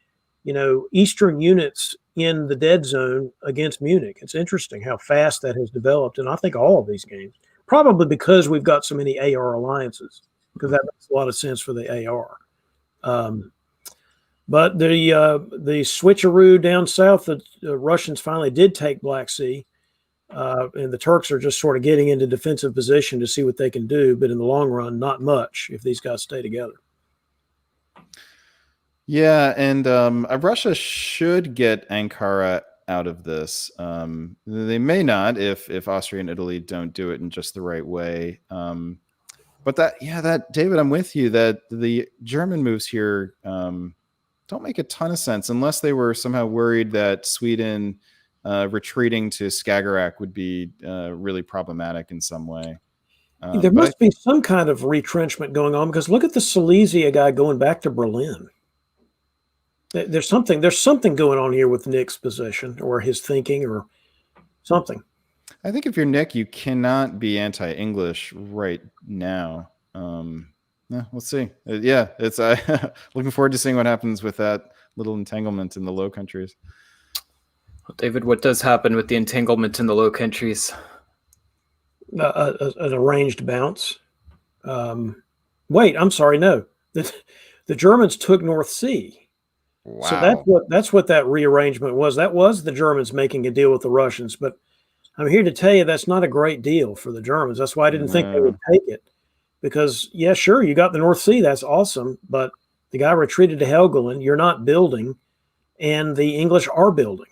Eastern units in the dead zone against Munich. It's interesting how fast that has developed. And I think all of these games, probably because we've got so many AR alliances, because that makes a lot of sense for the AR. But the switcheroo down south, the Russians finally did take Black Sea. And the Turks are just sort of getting into defensive position to see what they can do. But in the long run, not much if these guys stay together. Yeah, and Russia should get Ankara out of this. They may not if Austria and Italy don't do it in just the right way. But that David, I'm with you that the German moves here don't make a ton of sense unless they were somehow worried that Sweden retreating to Skagerrak would be really problematic in some way. There must be some kind of retrenchment going on because look at the Silesia guy going back to Berlin. There's something going on here with Nick's position or his thinking or something. I think if you're Nick, you cannot be anti-English right now. Yeah, we'll see. Yeah, it's looking forward to seeing what happens with that little entanglement in the Low Countries. Well, David, what does happen with the entanglement in the Low Countries? An arranged bounce. Wait, I'm sorry. No, the Germans took North Sea. Wow. So that's what that rearrangement was. That was the Germans making a deal with the Russians. But I'm here to tell you that's not a great deal for the Germans. That's why I didn't think they would take it. Because, yeah, sure, you got the North Sea. That's awesome. But the guy retreated to Helgoland. You're not building, and the English are building.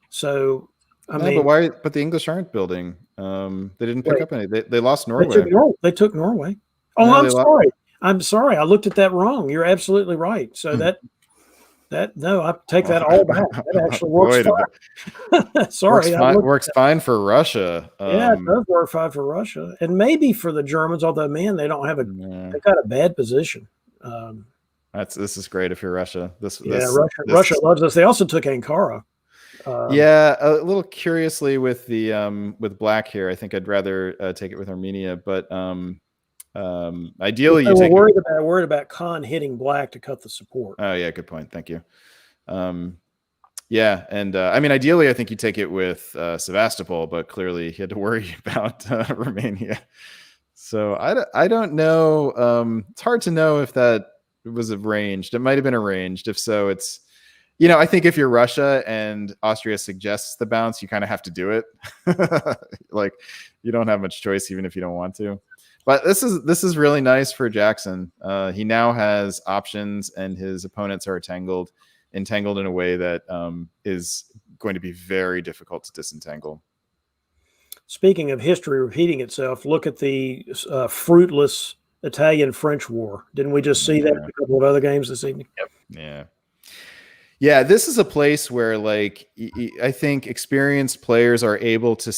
So, I mean, but why? But the English aren't building. They didn't pick up any. They lost Norway. They took Norway. Oh, no, I'm sorry. I'm sorry. I looked at that wrong. You're absolutely right. So no, I take that all back. That actually works fine. Sorry. Works fine for Russia. Yeah, it does work fine for Russia. And maybe for the Germans, although, man, they don't have they've got a bad position. This is great if you're Russia. Russia loves us. They also took Ankara. A little curiously with the with black here, I think I'd rather take it with Armenia, but ideally worried about Khan hitting black to cut the support. Oh yeah, good point. Thank you. Yeah, and I mean, ideally, I think you take it with Sevastopol, but clearly he had to worry about Romania. So I don't know. It's hard to know if that was arranged. It might have been arranged. If so, it's. I think if you're Russia and Austria suggests the bounce, you kind of have to do it. Like, you don't have much choice, even if you don't want to. But this is really nice for Jackson. He now has options, and his opponents are entangled in a way that is going to be very difficult to disentangle. Speaking of history repeating itself, look at the fruitless Italian-French War. Didn't we just see that in a couple of other games this evening? Yep. Yeah. Yeah, this is a place where, like, I think experienced players are able to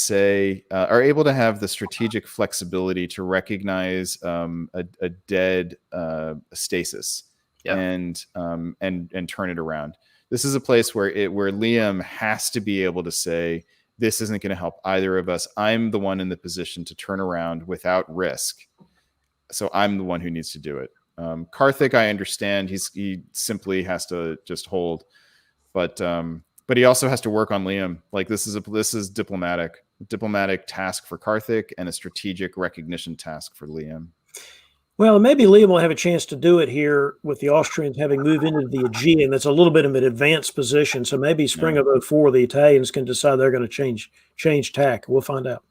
have the strategic flexibility to recognize a dead stasis and turn it around. This is a place where Liam has to be able to say, this isn't going to help either of us. I'm the one in the position to turn around without risk. So I'm the one who needs to do it. Karthik, I understand he simply has to just hold, but he also has to work on Liam. Like, this is diplomatic task for Karthik and a strategic recognition task for Liam. Well, maybe Liam will have a chance to do it here with the Austrians having moved into the Aegean. That's a little bit of an advanced position. So maybe spring of 2004, the Italians can decide they're going to change tack. We'll find out.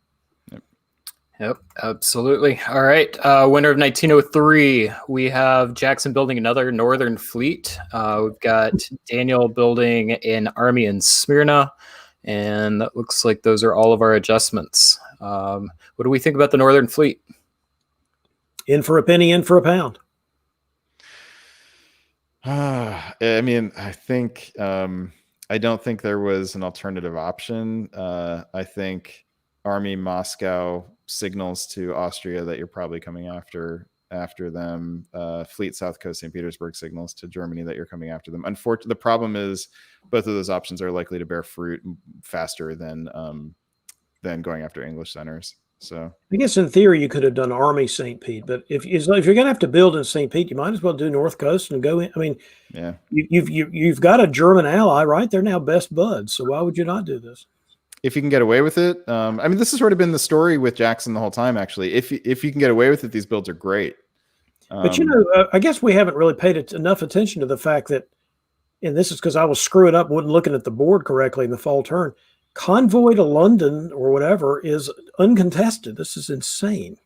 Yep, absolutely. All right. Winter of 1903, we have Jackson building another Northern fleet. We've got Daniel building an army in Smyrna, and that looks like those are all of our adjustments. What do we think about the Northern fleet? In for a penny, in for a pound. I mean, I think I don't think there was an alternative option. I think Army Moscow signals to Austria that you're probably coming after them. Fleet South Coast St. Petersburg signals to Germany that you're coming after them. Unfortunately, the problem is both of those options are likely to bear fruit faster than going after English centers. So I guess in theory you could have done Army St. Pete, but if you're going to have to build in St. Pete, you might as well do North Coast and go in. I mean, yeah, you've got a German ally, right? They're now best buds. So why would you not do this? If you can get away with it. I mean, this has sort of been the story with Jackson the whole time, actually. If you can get away with it, these builds are great. But, I guess we haven't really paid enough attention to the fact that, and this is because I was screwing up, wasn't looking at the board correctly in the fall turn, convoy to London or whatever is uncontested. This is insane.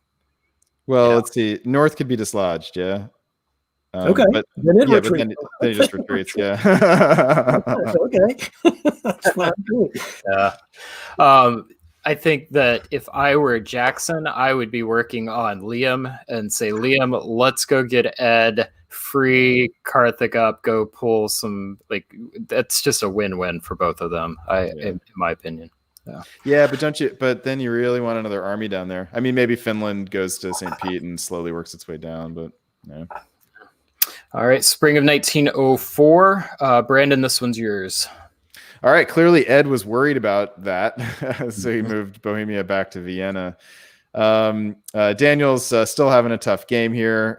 Well, let's see. North could be dislodged, yeah. Okay. But then it retreats. then it just retreats, yeah. Okay. That's fine. Yeah. I think that if I were Jackson, I would be working on Liam and say, Liam, let's go get Ed, free Karthik up, go pull some, like, that's just a win-win for both of them, in my opinion. Yeah, but then you really want another army down there. I mean, maybe Finland goes to St. Pete and slowly works its way down, but yeah. All right, spring of 1904. Brandon, this one's yours. All right. Clearly, Ed was worried about that, so he moved Bohemia back to Vienna. Daniel's still having a tough game here,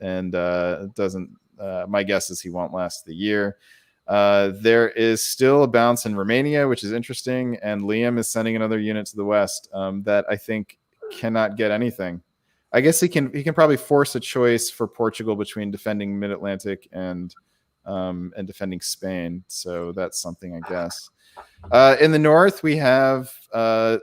and doesn't. My guess is he won't last the year. There is still a bounce in Romania, which is interesting, and Liam is sending another unit to the west that I think cannot get anything. I guess he can probably force a choice for Portugal between defending Mid-Atlantic and defending Spain. So that's something, I guess. In the north, we have an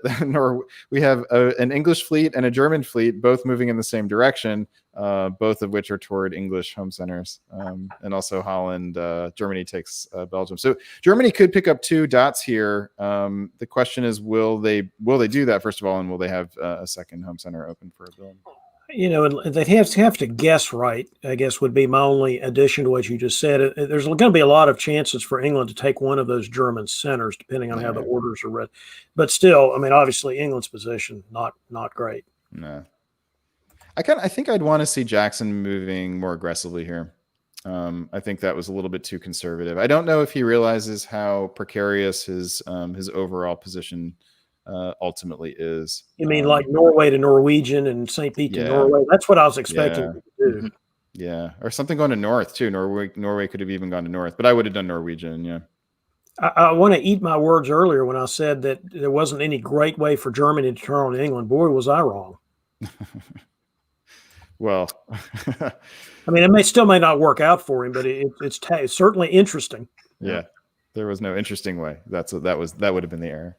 English fleet and a German fleet, both moving in the same direction, both of which are toward English home centers. And also Holland, Germany takes Belgium. So Germany could pick up 2 dots here. The question is, will they do that, first of all, and will they have a second home center open for a build? And they'd have to guess right, I guess, would be my only addition to what you just said. There's going to be a lot of chances for England to take one of those German centers, depending on how the orders are read. But still, I mean, obviously, England's position, not great. No. I think I'd want to see Jackson moving more aggressively here. I think that was a little bit too conservative. I don't know if he realizes how precarious his overall position ultimately is. You mean like Norway to Norwegian and St. Pete to Norway? That's what I was expecting to do. Yeah, or something going to north too. Norway could have even gone to north, but I would have done Norwegian. Yeah. I want to eat my words earlier when I said that there wasn't any great way for Germany to turn on England. Boy, was I wrong. Well, I mean, it still may not work out for him, but it's certainly interesting. Yeah, there was no interesting way. That would have been the error.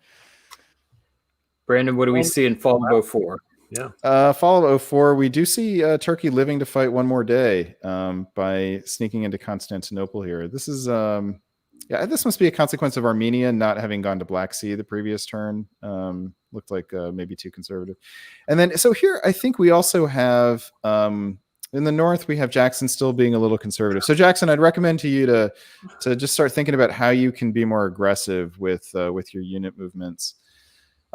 Brandon, what do we see in fall of 04? Yeah. Fall of 04, we do see Turkey living to fight one more day by sneaking into Constantinople here. This is, this must be a consequence of Armenia not having gone to Black Sea the previous turn. Looked like maybe too conservative. And then, so here, I think we also have, in the north, we have Jackson still being a little conservative. So Jackson, I'd recommend to you to just start thinking about how you can be more aggressive with your unit movements.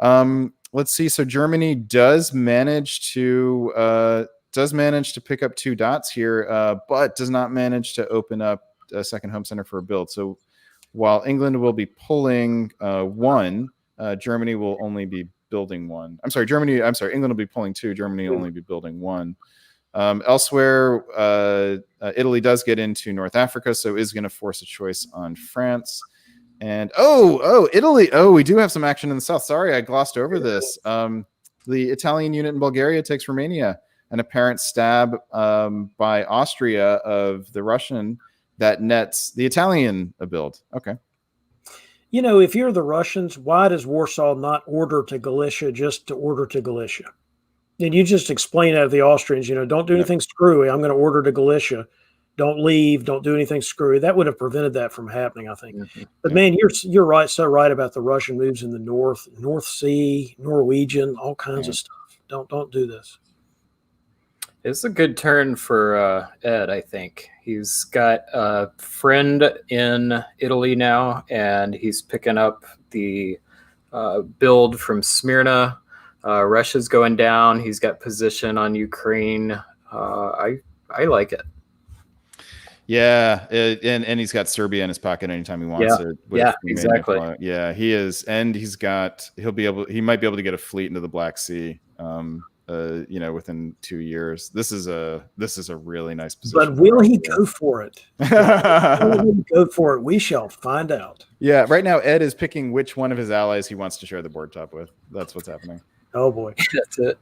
Let's see. So Germany does manage to pick up 2 dots here, but does not manage to open up a second home center for a build. So while England will be pulling 1, Germany will only be building 1. England will be pulling 2. Germany will only be building 1. Elsewhere, Italy does get into North Africa, so is going to force a choice on France. And Italy. We do have some action in the south. Sorry, I glossed over this. The Italian unit in Bulgaria takes Romania. An apparent stab by Austria of the Russian that nets the Italian a build. Okay. You know, if you're the Russians, why does Warsaw not order to Galicia just to order to Galicia? And you just explain that to the Austrians, don't do anything screwy. I'm going to order to Galicia. Don't leave. Don't do anything screwy. That would have prevented that from happening, I think. Mm-hmm. But man, you're right. So right about the Russian moves in the North Sea, Norwegian, all kinds of stuff. Don't do this. It's a good turn for Ed, I think. He's got a friend in Italy now, and he's picking up the build from Smyrna. Russia's going down. He's got position on Ukraine. I like it. Yeah, and he's got Serbia in his pocket anytime he wants it. Yeah, exactly. Yeah, he is, and he might be able to get a fleet into the Black Sea. Within 2 years. This is a really nice position. But will he go for it? Will he go for it? We shall find out. Yeah, right now Ed is picking which one of his allies he wants to share the board top with. That's what's happening. Oh boy. That's it.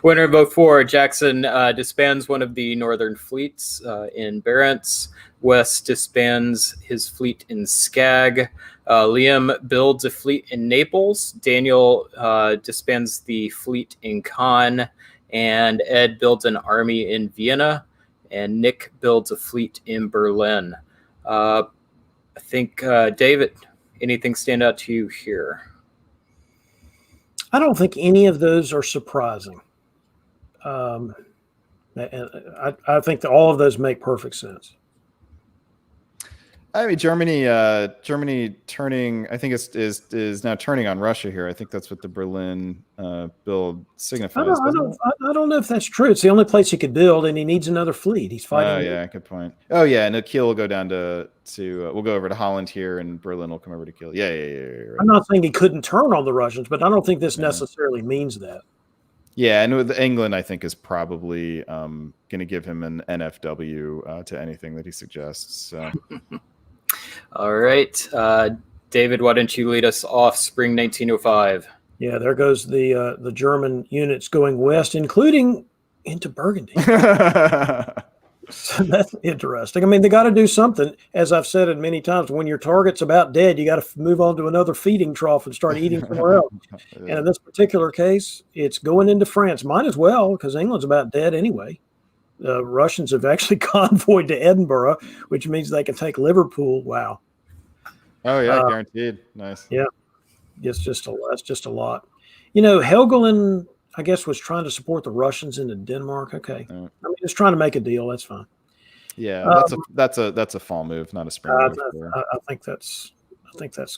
Winner of 04, Jackson disbands one of the northern fleets in Barents. Wes disbands his fleet in Skag. Liam builds a fleet in Naples. Daniel disbands the fleet in Cannes. And Ed builds an army in Vienna. And Nick builds a fleet in Berlin. I think, David, anything stand out to you here? I don't think any of those are surprising. And I think that all of those make perfect sense. I mean, Germany turning. I think is now turning on Russia here. I think that's what the Berlin build signifies. I don't know if that's true. It's the only place he could build, and he needs another fleet. He's fighting. Oh yeah, good point. Oh yeah, and Kiel will go down to we'll go over to Holland here, and Berlin will come over to Kiel. Yeah. Right. I'm not saying he couldn't turn on the Russians, but I don't think this necessarily means that. Yeah, and with England, I think is probably going to give him an NFW to anything that he suggests. So. All right, David, why don't you lead us off spring 1905? Yeah, there goes the German units going west, including into Burgundy. So that's interesting. I mean, they got to do something. As I've said it many times, when your target's about dead, you got to move on to another feeding trough and start eating somewhere else. And in this particular case, it's going into France. Might as well, because England's about dead anyway. The Russians have actually convoyed to Edinburgh, which means they can take Liverpool. Wow. Oh yeah, guaranteed. Nice. Yeah, that's just a lot. You know, Helgoland, I guess, was trying to support the Russians into Denmark. Okay, I mean, just trying to make a deal. That's fine. Yeah, that's a fall move, not a spring move. I think that's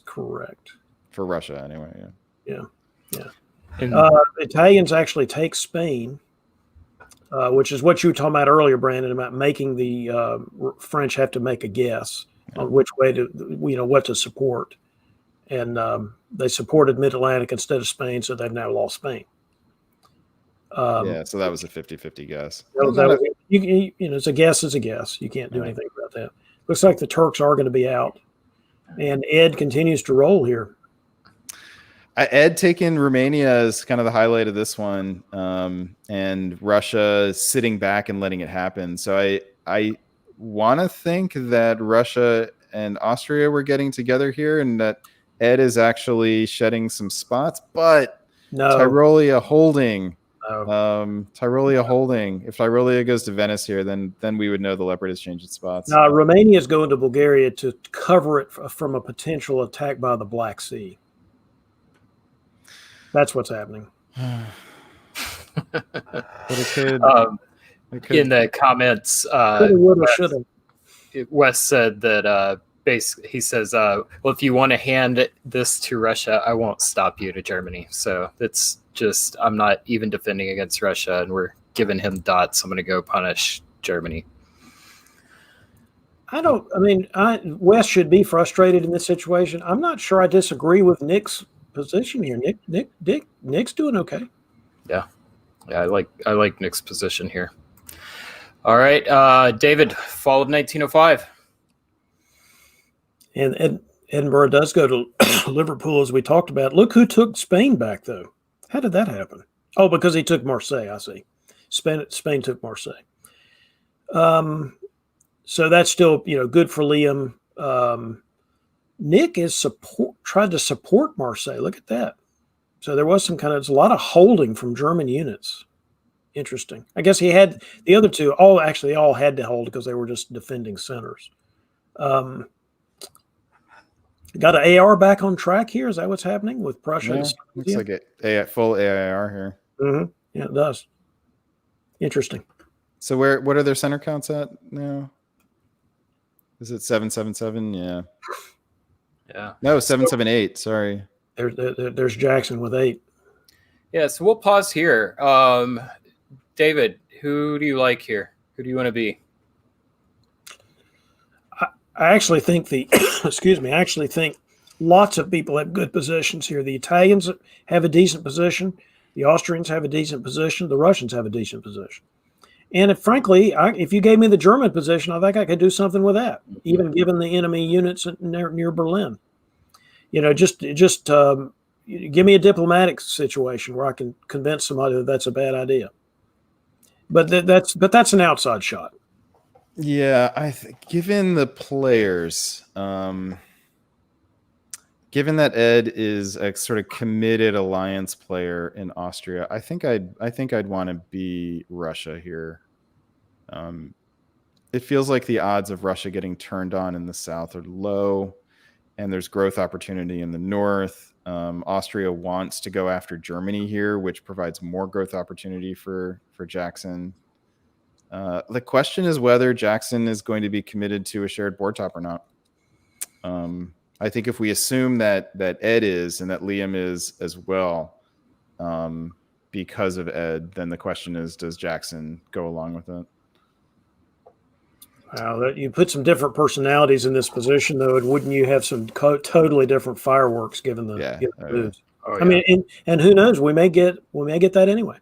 correct for Russia anyway. Yeah. The Italians actually take Spain, which is what you were talking about earlier, Brandon, about making the French have to make a guess on which way to, what to support, and they supported Mid-Atlantic instead of Spain, so they've now lost Spain. So that was a 50-50 guess. It's a guess. It's a guess. You can't do anything about that. Looks like the Turks are going to be out, and Ed continues to roll here. Ed taking Romania as kind of the highlight of this one, and Russia sitting back and letting it happen. So I want to think that Russia and Austria were getting together here, and that Ed is actually shedding some spots, but no. Tyrolia holding. Tyrolia holding. If Tyrolia goes to Venice here, then we would know the Leopard has changed its spots. No, Romania is going to Bulgaria to cover it from a potential attack by the Black Sea. That's what's happening. But it could, in the comments, Wes said that basically he says, well, if you want to hand this to Russia, I won't stop you to Germany. So it's just, I'm not even defending against Russia, and we're giving him dots. I'm going to go punish Germany. Wes should be frustrated in this situation. I'm not sure I disagree with Nick's position here. Nick's doing okay. Yeah, I like Nick's position here. All right, David, fall of 1905. And Edinburgh does go to Liverpool, as we talked about. Look who took Spain back, though. How did that happen? Oh, because he took Marseille, I see. Spain took Marseille. So that's still, good for Liam. Nick is tried to support Marseille. Look at that. So there was there's a lot of holding from German units. Interesting. I guess he had the other two all had to hold because they were just defending centers. Got an AR back on track here. Is that what's happening with Prussia? Yeah, looks like it. Full AIR here. Mm-hmm. Yeah, it does. Interesting. So what are their center counts at now? Is it 777? Yeah. Yeah. No, 778. Sorry. There's Jackson with 8. Yeah. So we'll pause here. David, who do you like here? Who do you want to be? I actually think I actually think lots of people have good positions here. The Italians have a decent position. The Austrians have a decent position. The Russians have a decent position. And frankly, if you gave me the German position, I think I could do something with that, even given the enemy units near Berlin. Just give me a diplomatic situation where I can convince somebody that that's a bad idea. But that's an outside shot. Yeah, given the players, given that Ed is a sort of committed alliance player in Austria, I think I'd want to be Russia here. It feels like the odds of Russia getting turned on in the south are low, and there's growth opportunity in the north. Austria wants to go after Germany here, which provides more growth opportunity for Jackson. The question is whether Jackson is going to be committed to a shared board top or not. I think if we assume that Ed is and that Liam is as well, because of Ed, then the question is, does Jackson go along with it? Wow, you put some different personalities in this position, though, and wouldn't you have some totally different fireworks given the moves? Oh, I mean, and who knows? We may get that anyway.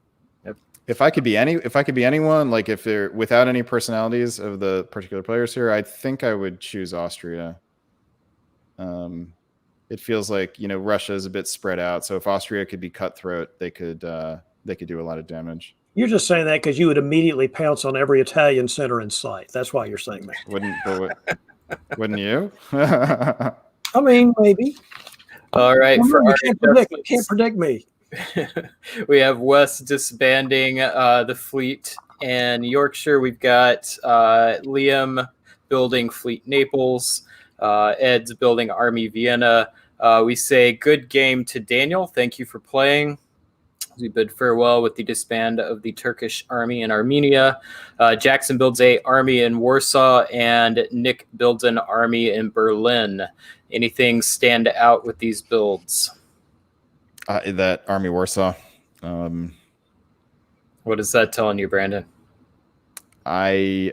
If I could be anyone, like if they're without any personalities of the particular players here, I think I would choose Austria. It feels like, you know, Russia is a bit spread out, so if Austria could be cutthroat, they could do a lot of damage. You're just saying that because you would immediately pounce on every Italian center in sight. That's why you're saying that. Wouldn't you? I mean, maybe. All right. You can't predict me. We have Wes disbanding the fleet, and Yorkshire, we've got Liam building Fleet Naples, Ed's building Army Vienna. We say good game to Daniel. Thank you for playing. We bid farewell with the disband of the Turkish army in Armenia. Jackson builds a army in Warsaw, and Nick builds an army in Berlin. Anything stand out with these builds? That Army Warsaw. What is that telling you, Brandon? I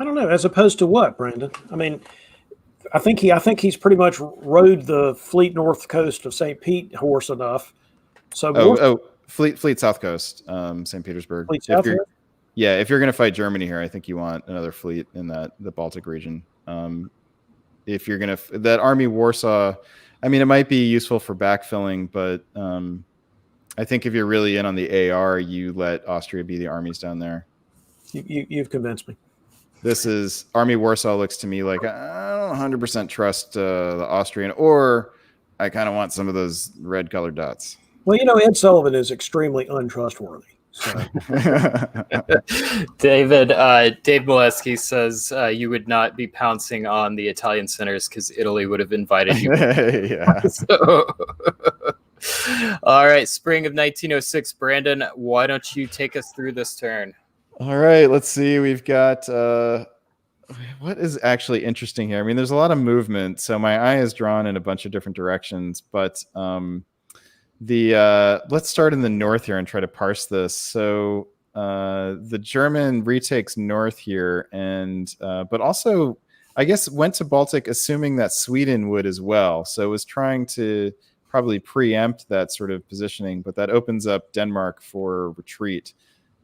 don't know. As opposed to what, Brandon? I mean, I think he's pretty much rode the fleet north coast of St. Pete horse enough. So fleet south coast, St. Petersburg. Fleet south if you're going to fight Germany here, I think you want another fleet in the Baltic region. If you're going to that Army Warsaw, I mean, it might be useful for backfilling, but I think if you're really in on the AR, you let Austria be the armies down there. You've convinced me. This is Army Warsaw looks to me like I don't 100% trust the Austrian, or I kind of want some of those red colored dots. Well, you know, Ed Sullivan is extremely untrustworthy. So. Dave Molesky says you would not be pouncing on the Italian centers because Italy would have invited you. Yeah. All right, spring of 1906. Brandon, why don't you take us through this turn? All right, let's see. We've got what is actually interesting here. I mean, there's a lot of movement, so my eye is drawn in a bunch of different directions, but let's start in the north here and try to parse this. So the German retakes north here, and but also I guess went to Baltic assuming that Sweden would as well. So was trying to probably preempt that sort of positioning, but that opens up Denmark for retreat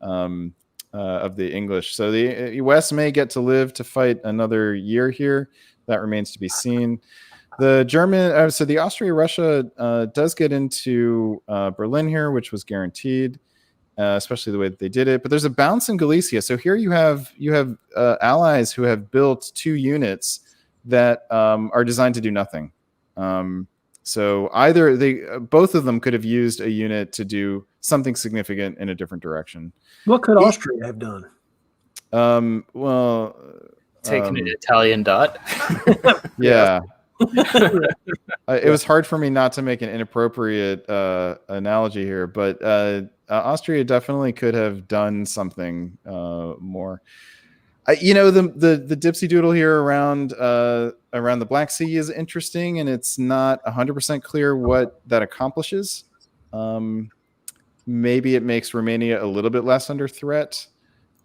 of the English. So the West may get to live to fight another year here. That remains to be seen. The German, so the Austria-Russia does get into Berlin here, which was guaranteed, especially the way that they did it. But there's a bounce in Galicia. So here you have allies who have built 2 units that are designed to do nothing. So either both of them could have used a unit to do something significant in a different direction. What could Austria have done? Taking an Italian dot. Yeah. It was hard for me not to make an inappropriate analogy here, but Austria definitely could have done something more. The dipsy doodle here around the Black Sea is interesting, and it's not 100% clear what that accomplishes. Maybe it makes Romania a little bit less under threat,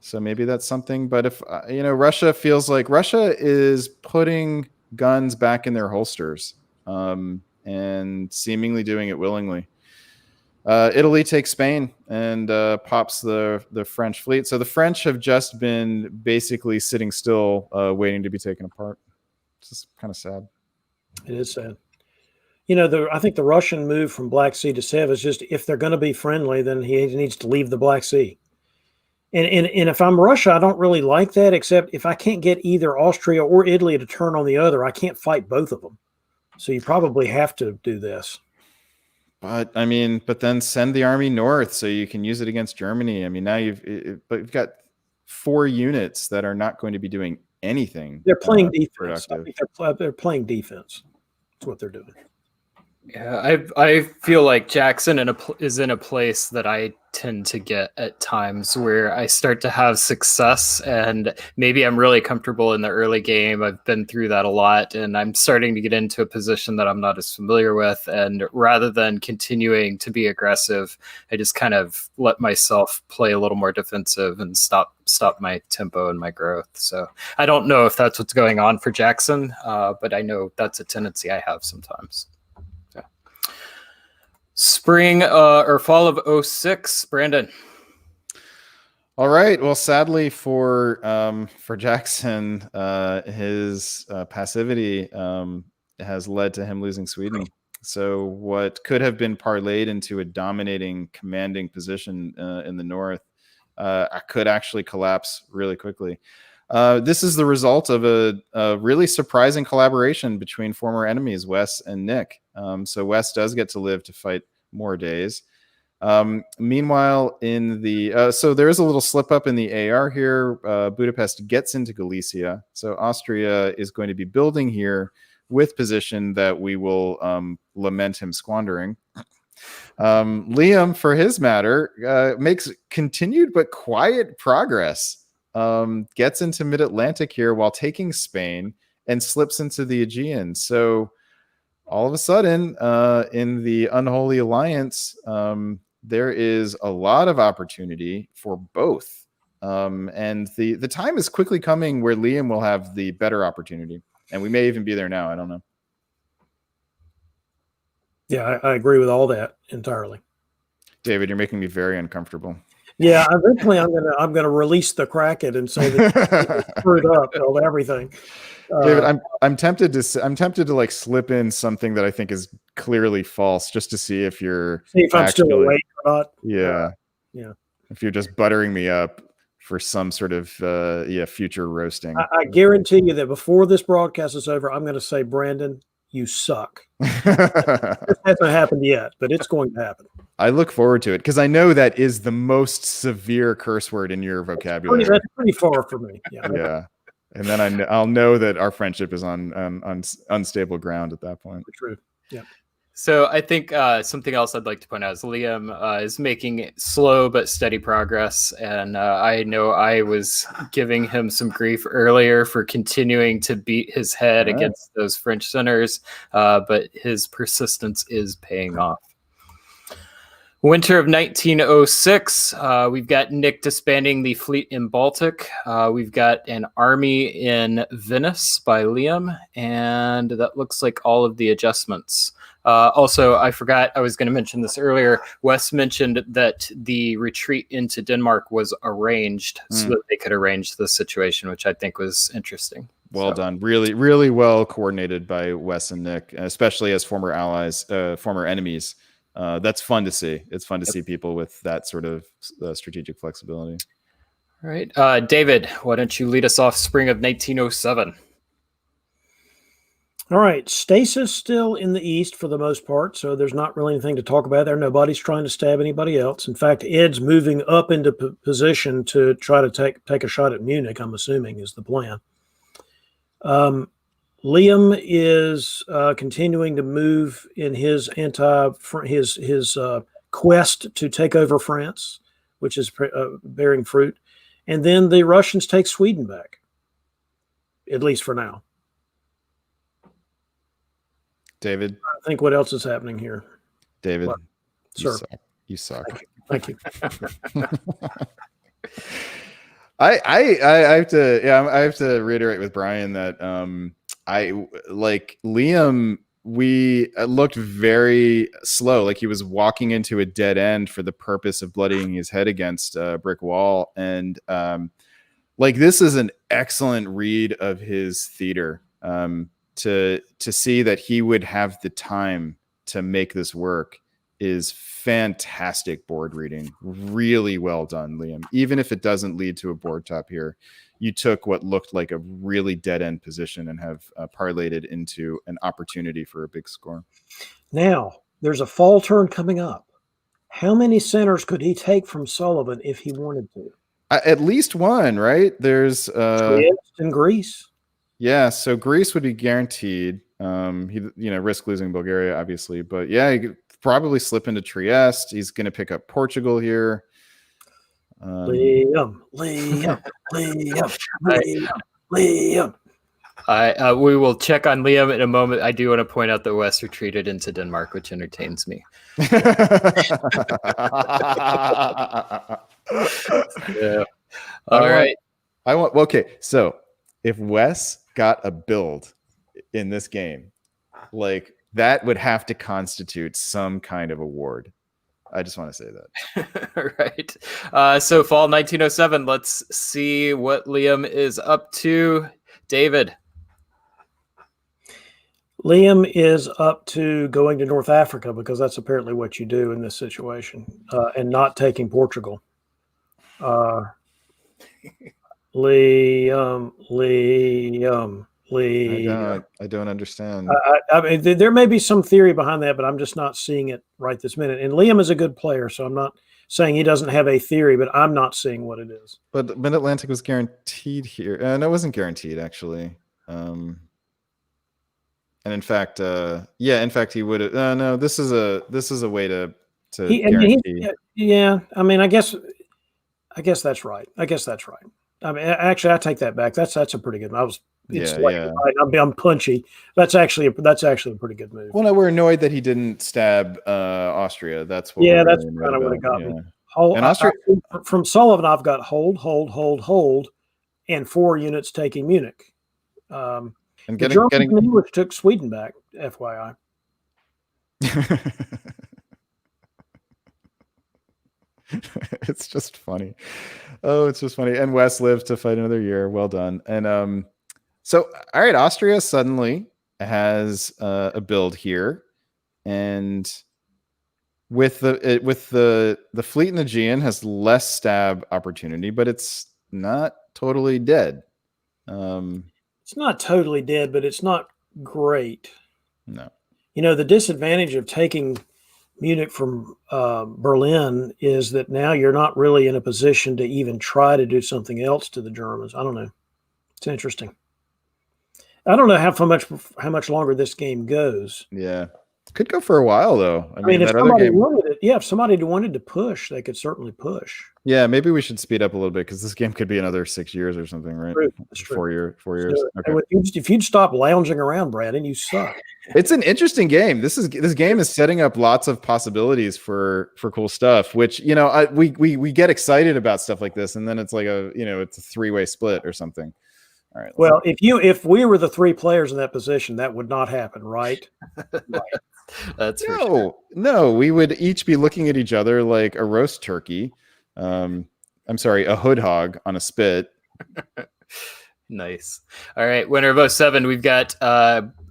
so maybe that's something. But if Russia feels like Russia is putting guns back in their holsters and seemingly doing it willingly. Italy takes Spain and pops the French fleet. So the French have just been basically sitting still, waiting to be taken apart. It's just kind of sad. It is sad. I think the Russian move from Black Sea to Sev is just, if they're going to be friendly, then he needs to leave the Black Sea. And if I'm Russia, I don't really like that, except if I can't get either Austria or Italy to turn on the other, I can't fight both of them. So you probably have to do this. But then send the army north so you can use it against Germany. I mean, now you've got 4 units that are not going to be doing anything. They're playing defense. I think they're playing defense. That's what they're doing. Yeah, I feel like Jackson is in a place that I tend to get at times where I start to have success, and maybe I'm really comfortable in the early game. I've been through that a lot, and I'm starting to get into a position that I'm not as familiar with. And rather than continuing to be aggressive, I just kind of let myself play a little more defensive and stop my tempo and my growth. So I don't know if that's what's going on for Jackson, but I know that's a tendency I have sometimes. Spring or fall of 06, Brandon. All right. Well, sadly for Jackson, his passivity has led to him losing Sweden. So what could have been parlayed into a dominating, commanding position in the north could actually collapse really quickly. This is the result of a really surprising collaboration between former enemies, Wes and Nick. So Wes does get to live to fight more days. Meanwhile, in the so there is a little slip up in the AR here. Budapest gets into Galicia, so Austria is going to be building here with position that we will lament him squandering. Liam, for his matter, makes continued but quiet progress. Gets into mid-Atlantic here while taking Spain and slips into the Aegean. So all of a sudden, in the Unholy Alliance, there is a lot of opportunity for both. And the time is quickly coming where Liam will have the better opportunity. And we may even be there now. I don't know. Yeah, I agree with all that entirely. David, you're making me very uncomfortable. Yeah, eventually I'm gonna release the Kraken and say that screwed up on everything. David, I'm tempted to like slip in something that I think is clearly false, just to see if you're I'm still awake or not. Yeah, yeah. If you're just buttering me up for some sort of future roasting. I guarantee you that before this broadcast is over, I'm going to say, Brandon, you suck. It hasn't happened yet, but it's going to happen. I look forward to it because I know that is the most severe curse word in your vocabulary. That's pretty far for me. Yeah. Yeah. And then I'll know that our friendship is on unstable ground at that point. True. Yeah. So I think something else I'd like to point out is Liam is making slow but steady progress. And I know I was giving him some grief earlier for continuing to beat his head against those French centers, but his persistence is paying off. Winter of 1906, we've got Nick disbanding the fleet in Baltic. We've got an army in Venice by Liam, and that looks like all of the adjustments. Also, I forgot, I was going to mention this earlier. Wes mentioned that the retreat into Denmark was arranged so that they could arrange the situation, which I think was interesting. Well done. Really, really well coordinated by Wes and Nick, especially as former allies, former enemies. That's fun to see. It's fun to see people with that sort of strategic flexibility. All right. David, why don't you lead us off spring of 1907? All right. Stasis still in the east for the most part, so there's not really anything to talk about there. Nobody's trying to stab anybody else. In fact, Ed's moving up into position to try to take a shot at Munich, I'm assuming, is the plan. Liam is continuing to move in his quest to take over France, which is bearing fruit. And then the Russians take Sweden back, at least for now. David, I think what else is happening here? David, sir, you suck. Thank you. I have to reiterate with Brian that I like Liam. We looked very slow, like he was walking into a dead end for the purpose of bloodying his head against a brick wall. And like this is an excellent read of his theater. To see that he would have the time to make this work is fantastic board reading. Really well done, Liam. Even if it doesn't lead to a board top here, you took what looked like a really dead end position and have parlayed it into an opportunity for a big score. Now, there's a fall turn coming up. How many centers could he take from Sullivan if he wanted to? At least one, right? There's Trieste and Greece. Yeah, so Greece would be guaranteed. He risk losing Bulgaria, obviously, but yeah, he could probably slip into Trieste. He's going to pick up Portugal here. Liam. We will check on Liam in a moment. I do want to point out that West retreated into Denmark, which entertains me. Yeah. All right. Okay, so if Wes got a build in this game, like that would have to constitute some kind of award. I just want to say that. Right. So fall 1907. Let's see what Liam is up to. David. Liam is up to going to North Africa because that's apparently what you do in this situation, and not taking Portugal. Liam. I don't understand. I mean, there may be some theory behind that, but I'm just not seeing it right this minute. And Liam is a good player, so I'm not saying he doesn't have a theory, but I'm not seeing what it is. But Mid-Atlantic was guaranteed here. No, it wasn't guaranteed, actually. And in fact, he would have. No, this is a way to guarantee. Yeah, I mean, I guess that's right. I mean, actually, I take that back. That's a pretty good. Right. I'm punchy. That's actually a pretty good move. Well, no, we're annoyed that he didn't stab Austria. That's what. Yeah, that's kind of what it got me. And Austria from Sullivan, I've got hold, and 4 units taking Munich. And the Germans and English took Sweden back. FYI. It's just funny. Oh, it's just funny. And Wes lived to fight another year. Well done. And so, all right, Austria suddenly has a build here, and with the fleet in the Aegean has less stab opportunity, but it's not totally dead. It's not totally dead, but it's not great. No, the disadvantage of taking Munich from Berlin is that now you're not really in a position to even try to do something else to the Germans. I don't know. It's interesting. I don't know how much longer this game goes. Yeah, could go for a while though. I mean, if somebody wanted to push, they could certainly push. Yeah, maybe we should speed up a little bit because this game could be another 6 years or something, right? That's true. 4 years. Okay. If you'd stop lounging around, Brandon, you suck. It's an interesting game. This game is setting up lots of possibilities for cool stuff. Which we get excited about stuff like this, and then it's like it's a 3-way split or something. All right. Well, if we were the 3 players in that position, that would not happen, right? Right. That's no. We would each be looking at each other like a roast turkey. I'm sorry, a hood hog on a spit. Nice. All right, winner of 07. We've got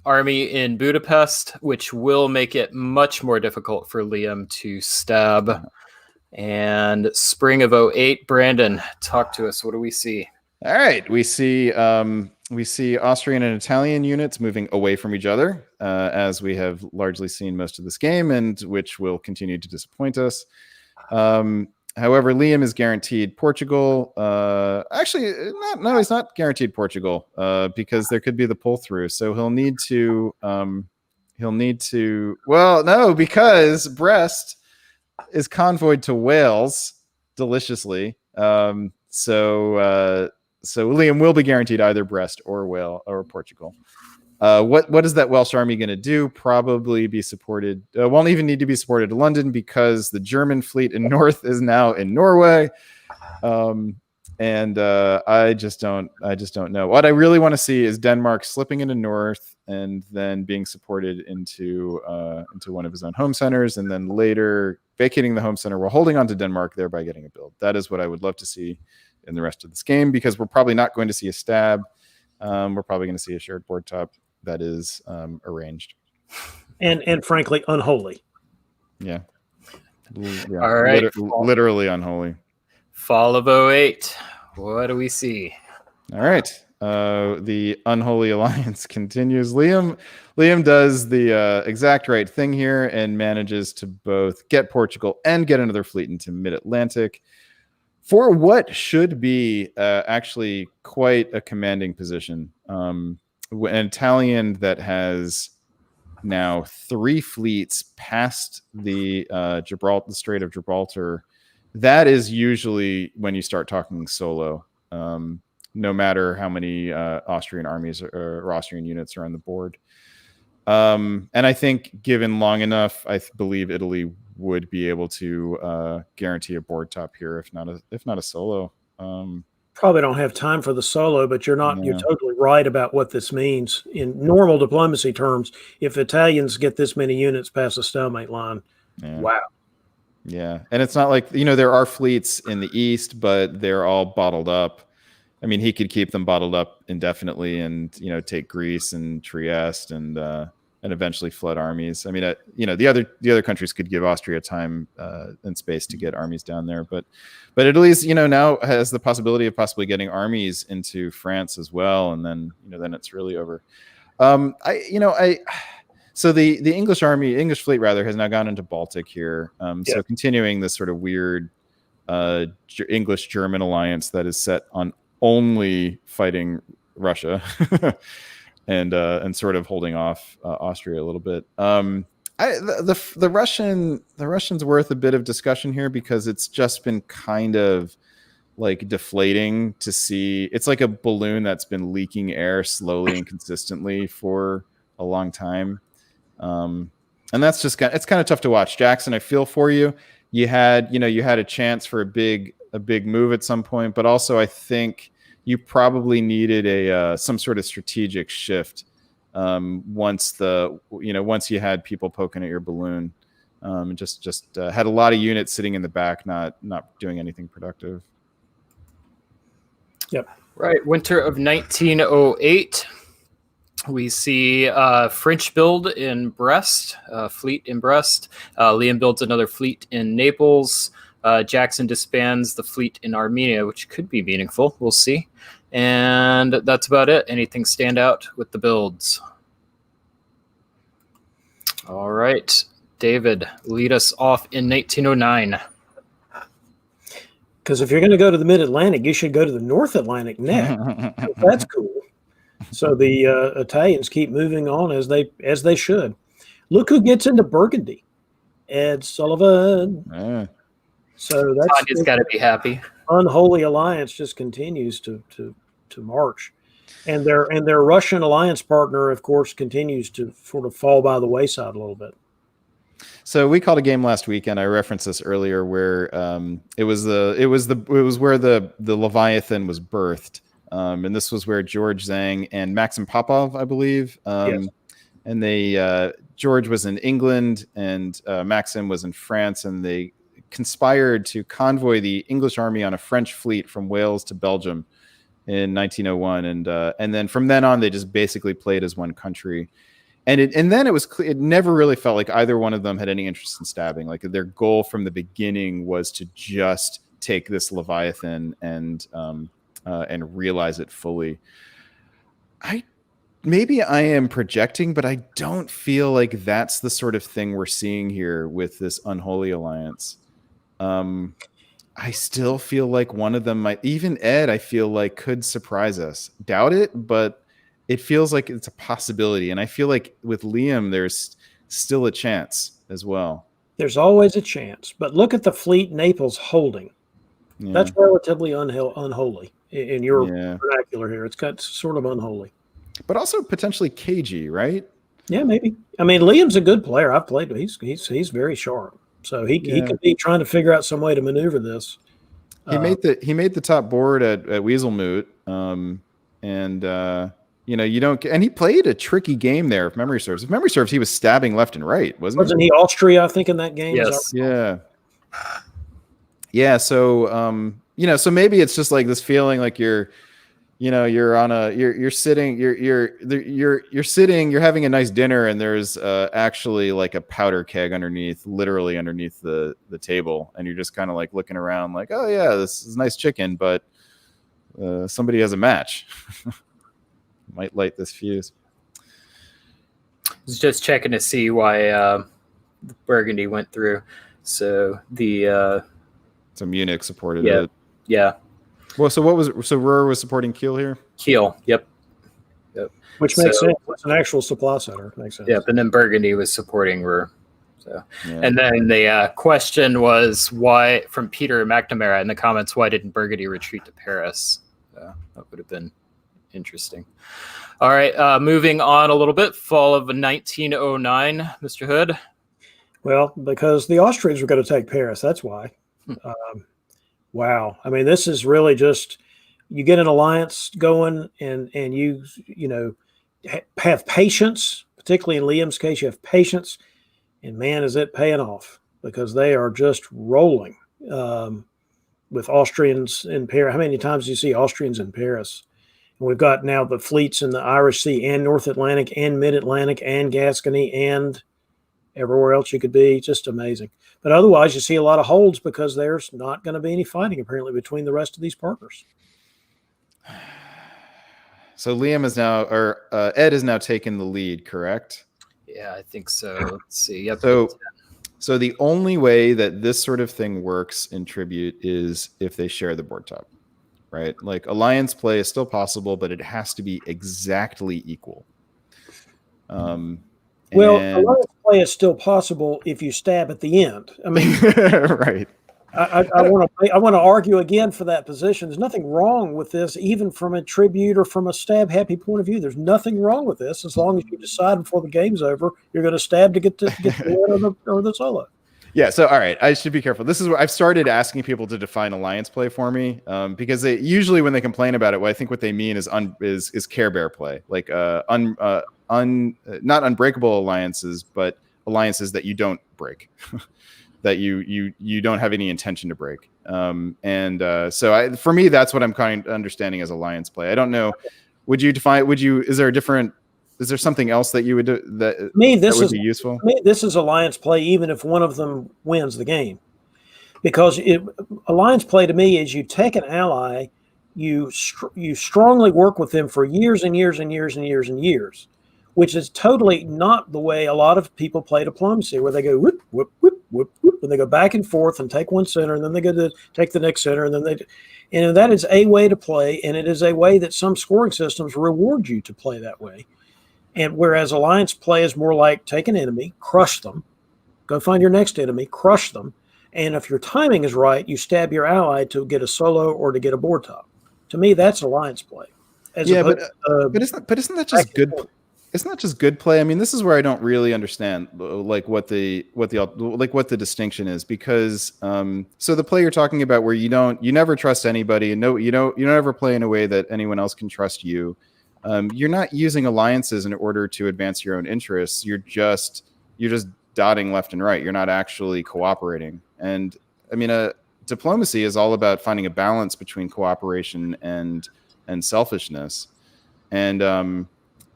army in Budapest, which will make it much more difficult for Liam to stab. And spring of 08. Brandon, talk to us. What do we see? All right, we see Austrian and Italian units moving away from each other, as we have largely seen most of this game, and which will continue to disappoint us. However, Liam is guaranteed Portugal. Actually, he's not guaranteed Portugal because there could be the pull through. So he'll need to. Well, no, because Brest is convoyed to Wales deliciously. So Liam will be guaranteed either Brest or Wales or Portugal. What is that Welsh army going to do? Probably be supported. Won't even need to be supported to London because the German fleet in North is now in Norway. And I just don't know. What I really want to see is Denmark slipping into North and then being supported into one of his own home centers, and then later vacating the home center while holding on to Denmark, thereby getting a build. That is what I would love to see in the rest of this game, because we're probably not going to see a stab. We're probably going to see a shared board top that is arranged and frankly unholy. Yeah. All right. Literally unholy. Fall of 08. What do we see? All right. The unholy alliance continues. Liam does the exact right thing here and manages to both get Portugal and get another fleet into mid-Atlantic for what should be actually quite a commanding position. an Italian that has now 3 fleets past the the Strait of Gibraltar, that is usually when you start talking solo. No matter how many Austrian armies or Austrian units are on the board. And I think given long enough, I believe Italy would be able to guarantee a board top here, if not a solo. Probably don't have time for the solo, but you're Yeah. totally right about what this means in normal diplomacy terms. If Italians get this many units past the stalemate line, Yeah. wow. Yeah. And it's not like, there are fleets in the east, but they're all bottled up. I mean, he could keep them bottled up indefinitely and, take Greece and Trieste and eventually flood armies. I mean, the other countries could give Austria time and space to get armies down there, but Italy's, now has the possibility of possibly getting armies into France as well. And then, then it's really over. So the English fleet rather has now gone into Baltic here. So continuing this sort of weird English-German alliance that is set on only fighting Russia and sort of holding off Austria a little bit. The Russians worth a bit of discussion here because it's just been kind of like deflating to see. It's like a balloon that's been leaking air slowly and consistently for a long time. And that's just it's kind of tough to watch. Jackson, I feel for you. You had a chance for a big move at some point, but also I think you probably needed some sort of strategic shift once you had people poking at your balloon. Just had a lot of units sitting in the back, not doing anything productive. Yep. Right. Winter of 1908. We see French build in Brest, fleet in Brest. Liam builds another fleet in Naples. Jackson disbands the fleet in Armenia, which could be meaningful. We'll see. And that's about it. Anything stand out with the builds? All right. David, lead us off in 1909. Because if you're going to go to the Mid-Atlantic, you should go to the North Atlantic next. That's cool. So the Italians keep moving on as they should. Look who gets into Burgundy. Ed Sullivan. So Tanya's got to be happy. Unholy alliance just continues to march, and their Russian alliance partner, of course, continues to sort of fall by the wayside a little bit. So we called a game last weekend. I referenced this earlier, where it was where the Leviathan was birthed, and this was where George Zhang and Maxim Popov, I believe, Yes. And George was in England and Maxim was in France, and they conspired to convoy the English army on a French fleet from Wales to Belgium in 1901, and then from then on they just basically played as one country, and then it never really felt like either one of them had any interest in stabbing. Like their goal from the beginning was to just take this Leviathan and realize it fully. Maybe I am projecting, but I don't feel like that's the sort of thing we're seeing here with this unholy alliance. I still feel like one of them might, even Ed, I feel like could surprise us. Doubt it, but it feels like it's a possibility. And I feel like with Liam, there's still a chance as well. There's always a chance, but look at the fleet Naples holding. Yeah. That's relatively unholy in your vernacular here. It's got sort of unholy, but also potentially cagey, right? Yeah, maybe. I mean, Liam's a good player. I've played him. He's very sharp. So he could be trying to figure out some way to maneuver this. He made the top board at Weaselmoot, and you don't. And he played a tricky game there. If memory serves, he was stabbing left and right, wasn't he? Austria, I think, in that game. Yes. Yeah. So so maybe it's just like this feeling like you're sitting, you're having a nice dinner, and there's actually like a powder keg literally underneath the table, and you're just kind of like looking around like, oh yeah, this is nice chicken, but somebody has a match. Might light this fuse. I was just checking to see why Burgundy went through. So so Munich supported it. Yeah. Well, so Ruhr was supporting Kiel here? Kiel, yep. Yep. Which makes sense. It's an actual supply center. Makes sense. Yep, and then Burgundy was supporting Ruhr. So, Yeah. and then the question was why, from Peter McNamara in the comments, why didn't Burgundy retreat to Paris? That would have been interesting. All right, moving on a little bit. Fall of 1909, Mr. Hood. Well, because the Austrians were going to take Paris. That's why. Wow. I mean, this is really just, you get an alliance going and you have patience, particularly in Liam's case, you have patience, and man, is it paying off, because they are just rolling with Austrians in Paris. How many times do you see Austrians in Paris? And we've got now the fleets in the Irish Sea and North Atlantic and Mid-Atlantic and Gascony and everywhere else you could be. Just amazing. But otherwise, you see a lot of holds because there's not going to be any fighting apparently between the rest of these partners. So Liam is now, or Ed is now taking the lead, correct? Yeah, I think so. Let's see. Yep. So the only way that this sort of thing works in Tribute is if they share the board top, right? Like alliance play is still possible, but it has to be exactly equal. Well, alliance play is still possible if you stab at the end. I mean, right. I want to argue again for that position. There's nothing wrong with this, even from a Tribute or from a stab happy point of view. There's nothing wrong with this as long as you decide before the game's over you're going to stab to get the win or the solo. Yeah. So, all right, I should be careful. This is where I've started asking people to define alliance play for me, because they usually, when they complain about it, I think what they mean is Care Bear play, like not unbreakable alliances, but alliances that you don't break. That you don't have any intention to break. So for me, that's what I'm kind of understanding as alliance play. I don't know. Is there something else that you would do that would be useful? To me, this is alliance play, even if one of them wins the game. Because alliance play to me is you take an ally, you strongly work with them for years and years and years and years and years, which is totally not the way a lot of people play diplomacy, where they go whoop, whoop, whoop, whoop, whoop, and they go back and forth and take one center, and then they go to take the next center, and then and that is a way to play, and it is a way that some scoring systems reward you to play that way. And whereas alliance play is more like take an enemy, crush them, go find your next enemy, crush them, and if your timing is right, you stab your ally to get a solo or to get a board top. To me, that's alliance play. But isn't that just good? Isn't that just good play? I mean, this is where I don't really understand like what the distinction is, because so the play you're talking about where you never trust anybody, and you don't ever play in a way that anyone else can trust you. You're not using alliances in order to advance your own interests. You're just dotting left and right. You're not actually cooperating. And I mean, diplomacy is all about finding a balance between cooperation and selfishness. And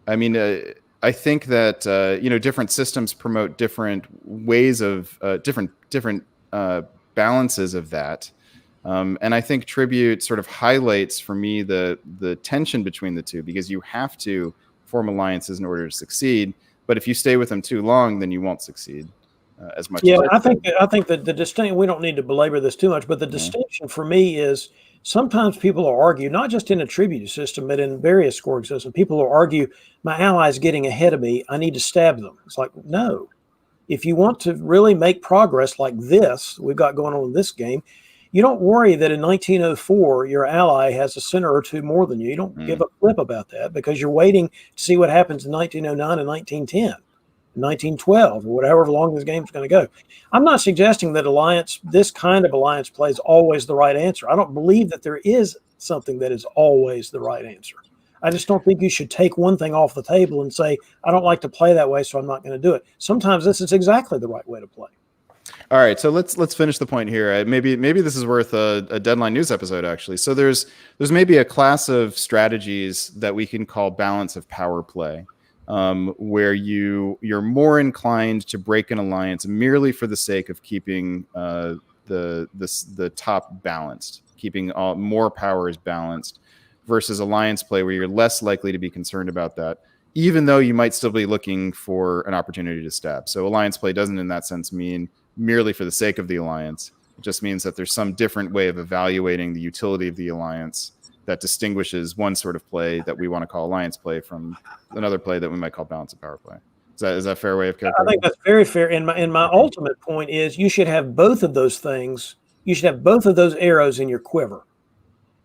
I mean, I think that different systems promote different ways of different balances of that. And I think Tribute sort of highlights for me the tension between the two, because you have to form alliances in order to succeed. But if you stay with them too long, then you won't succeed as much. Yeah, I think that the distinction, we don't need to belabor this too much, but the distinction for me is sometimes people will argue, not just in a Tribute system, but in various scoring systems, people will argue, my ally is getting ahead of me, I need to stab them. It's like, no. If you want to really make progress like this we've got going on in this game, you don't worry that in 1904 your ally has a center or two more than you. You don't give a flip about that, because you're waiting to see what happens in 1909 and 1910, 1912, or whatever long this game's going to go. I'm not suggesting that this kind of alliance play is always the right answer. I don't believe that there is something that is always the right answer. I just don't think you should take one thing off the table and say, I don't like to play that way, so I'm not going to do it. Sometimes this is exactly the right way to play. All right, so let's finish the point here. Maybe this is worth a Deadline News episode, actually. So there's maybe a class of strategies that we can call balance of power play, where you're more inclined to break an alliance merely for the sake of keeping the top balanced, keeping more powers balanced, versus alliance play where you're less likely to be concerned about that, even though you might still be looking for an opportunity to stab. So alliance play doesn't in that sense mean merely for the sake of the alliance. It just means that there's some different way of evaluating the utility of the alliance that distinguishes one sort of play that we want to call alliance play from another play that we might call balance of power play. Is that a fair way of characterizing? I think that's very fair. And my ultimate point is you should have both of those things. You should have both of those arrows in your quiver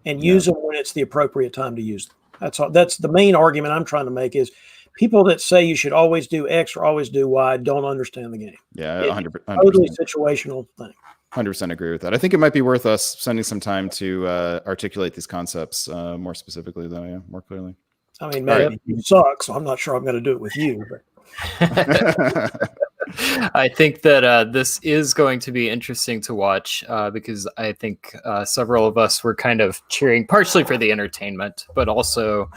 and use them when it's the appropriate time to use them. That's all. That's the main argument I'm trying to make is people that say you should always do X or always do Y don't understand the game. Yeah, 100%. Totally situational thing. 100% agree with that. I think it might be worth us spending some time to articulate these concepts more specifically, though, yeah, more clearly. I mean, maybe you suck, so I'm not sure I'm going to do it with you. But. I think that this is going to be interesting to watch because I think several of us were kind of cheering partially for the entertainment, but also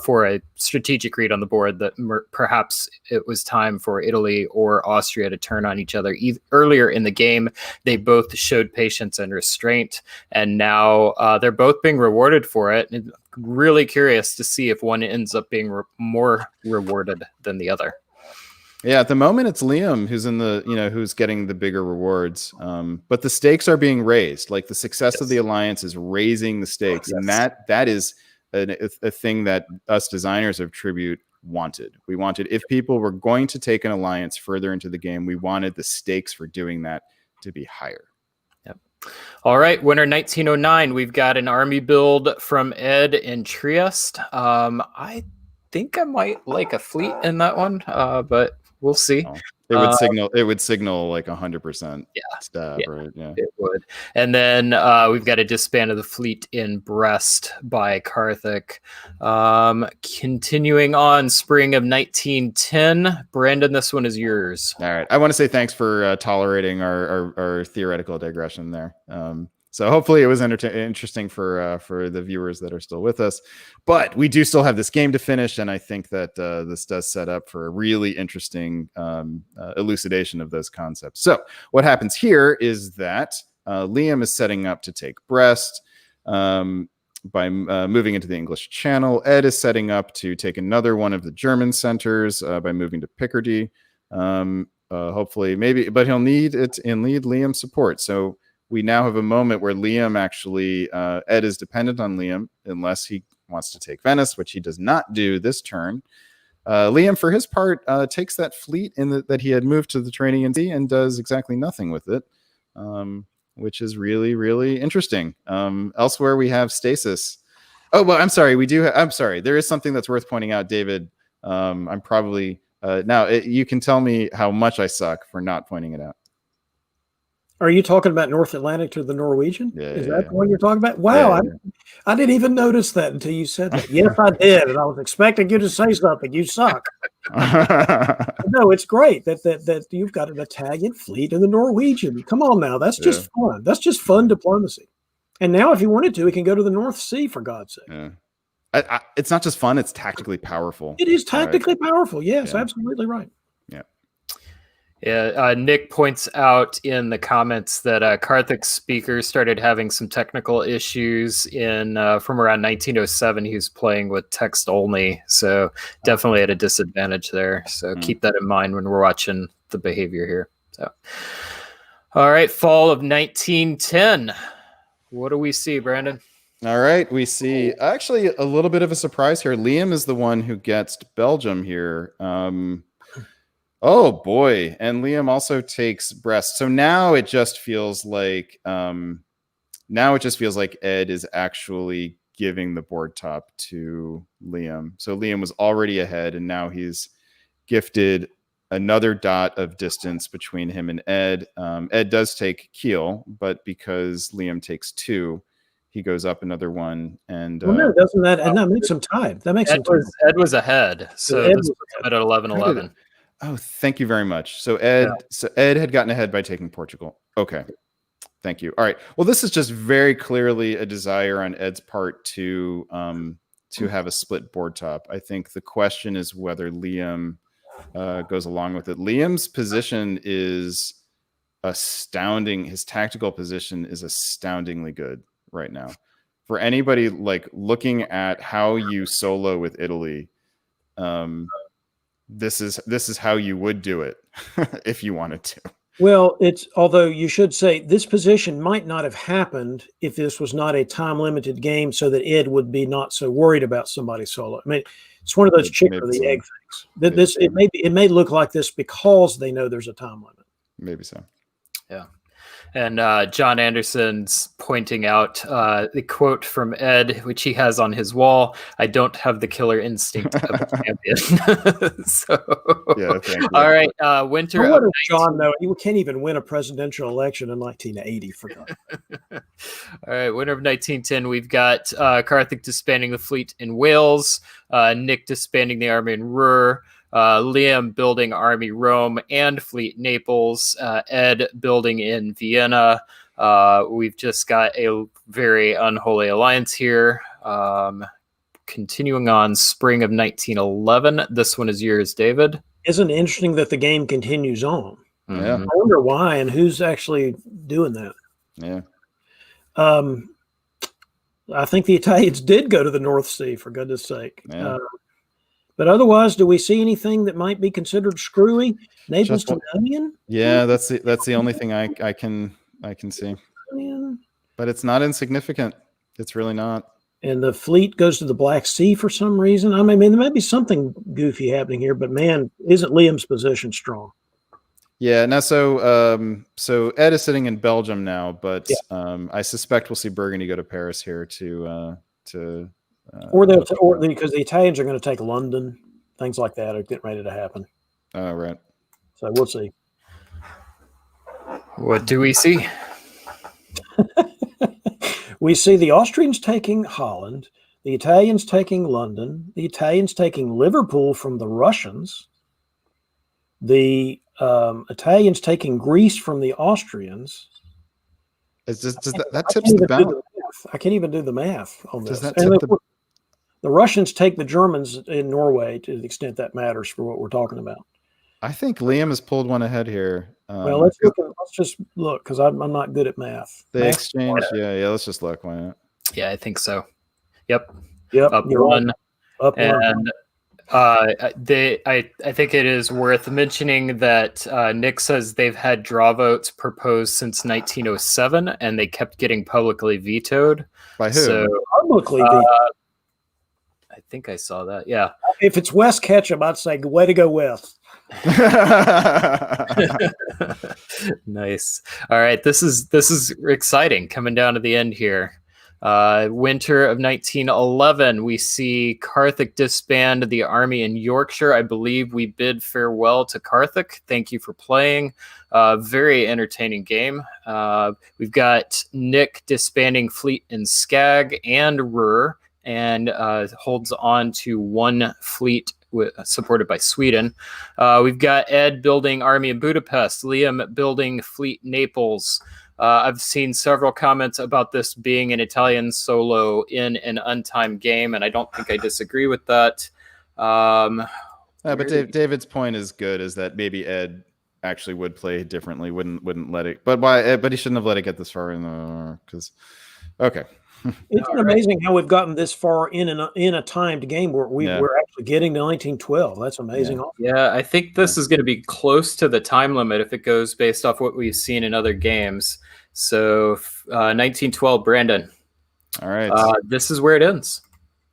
for a strategic read on the board that perhaps it was time for Italy or Austria to turn on each other. Earlier in the game, they both showed patience and restraint, and now they're both being rewarded for it. And really curious to see if one ends up being more rewarded than the other. Yeah, at the moment it's Liam who's in the, who's getting the bigger rewards. But the stakes are being raised. Like the success of the alliance is raising the stakes, and that is a thing that us designers of Tribute wanted. We wanted, if people were going to take an alliance further into the game, we wanted the stakes for doing that to be higher. Yep. All right, winner 1909. We've got an army build from Ed in Trieste. I think I might like a fleet in that one, but we'll see. Oh, it would signal like 100% stab, right? Yeah, it would. And then we've got a disband of the fleet in Brest by Karthik. Continuing on, spring of 1910. Brandon, this one is yours. All right. I want to say thanks for tolerating our theoretical digression there. So hopefully it was interesting for the viewers that are still with us. But we do still have this game to finish, and I think that this does set up for a really interesting elucidation of those concepts. So what happens here is that Liam is setting up to take Brest by moving into the English Channel. Ed is setting up to take another one of the German centers by moving to Picardy. Hopefully, maybe, but he'll need it and lead Liam's support. So we now have a moment where Liam actually, Ed is dependent on Liam unless he wants to take Venice, which he does not do this turn. Liam, for his part, takes that fleet that he had moved to the Mediterranean Sea and does exactly nothing with it, which is really, really interesting. Elsewhere, we have stasis. Oh, well, I'm sorry. I'm sorry. There is something that's worth pointing out, David. I'm probably now you can tell me how much I suck for not pointing it out. Are you talking about North Atlantic to the Norwegian? Is that the one you're talking about? Wow, I didn't even notice that until you said that. Yes, I did, and I was expecting you to say something. You suck. No, it's great that you've got an Italian fleet in the Norwegian. Come on now, that's just fun. That's just fun diplomacy. And now, if you wanted to, we can go to the North Sea, for God's sake. Yeah. It's not just fun; it's tactically powerful. It is tactically powerful. Yes, absolutely right. Yeah. Yeah, Nick points out in the comments that Karthik's speaker started having some technical issues from around 1907. He was playing with text only, so definitely at a disadvantage there. So keep that in mind when we're watching the behavior here. So, all right, fall of 1910. What do we see, Brandon? All right, we see actually a little bit of a surprise here. Liam is the one who gets Belgium here. Oh boy, and Liam also takes Brest. So now it just feels like Ed is actually giving the board top to Liam. So Liam was already ahead, and now he's gifted another dot of distance between him and Ed. Ed does take Kiel, but because Liam takes 2, he goes up another 1. And no, doesn't that? And that makes him tied. That makes Ed was ahead. So Ed was at 11-11. Oh, thank you very much. So Ed had gotten ahead by taking Portugal. Okay. Thank you. All right. Well, this is just very clearly a desire on Ed's part to have a split board top. I think the question is whether Liam goes along with it. Liam's position is astounding. His tactical position is astoundingly good right now. For anybody like looking at how you solo with Italy, this is how you would do it if you wanted to. Well, it's although you should say this position might not have happened if this was not a time limited game, so that Ed would be not so worried about somebody solo. I mean, it's one of those chicken or Maybe the so. egg things. This it may look like this because they know there's a time limit. Maybe so. Yeah. And John Anderson's pointing out the quote from Ed, which he has on his wall: "I don't have the killer instinct of a champion." So, Yeah, thank you. all right, winter What of does John know? He can't even win a presidential election in 1980. Forgot. All right, winter of 1910, we've got Karthik disbanding the fleet in Wales, Nick disbanding the army in Ruhr, Liam building army Rome and fleet Naples, Ed building in Vienna. We've just got a very unholy alliance here. Continuing on, spring of 1911. This one is yours, David. Isn't it interesting that the game continues on? Yeah. I wonder why and who's actually doing that. Yeah. I think the Italians did go to the North Sea, for goodness sake. Yeah. But otherwise, do we see anything that might be considered screwy? Naples Just to Onion? Yeah, that's the only thing I can see. Onion? But it's not insignificant. It's really not. And the fleet goes to the Black Sea for some reason. I mean, there might be something goofy happening here, but man, isn't Liam's position strong? Yeah. Now, so Ed is sitting in Belgium now, but I suspect we'll see Burgundy go to Paris here to or because the Italians are going to take London, things like that are getting ready to happen. Oh, right. So we'll see. What do we see? We see the Austrians taking Holland, the Italians taking London, the Italians taking Liverpool from the Russians, the Italians taking Greece from the Austrians. That tips the balance? I can't even do the math on this. Does that tip the Russians take the Germans in Norway to the extent that matters for what we're talking about. I think Liam has pulled one ahead here. Well, let's just look because I'm not good at math. They exchange. Yeah. Let's just look. Why not? Yeah, I think so. Yep. Up one. Up and I think it is worth mentioning that Nick says they've had draw votes proposed since 1907, and they kept getting publicly vetoed. By who? So, publicly vetoed. I think I saw that. Yeah. If it's West Ketchum, I'd say way to go, West. Nice. All right, this is exciting. Coming down to the end here. Winter of 1911, we see Karthik disband the army in Yorkshire. I believe we bid farewell to Karthik. Thank you for playing. Very entertaining game. We've got Nick disbanding fleet in Skag and Ruhr, and holds on to one fleet supported by Sweden. We've got Ed building army in Budapest, Liam building fleet Naples. I've seen several comments about this being an Italian solo in an untimed game, and I don't think I disagree with that. But David's point is good, is that maybe Ed actually would play differently, wouldn't let it. But he shouldn't have let it get this far in because. Okay. It's amazing how we've gotten this far in a timed game where we're actually getting to 1912. That's amazing. Yeah, I think this is going to be close to the time limit if it goes based off what we've seen in other games. So 1912, Brandon. All right. This is where it ends.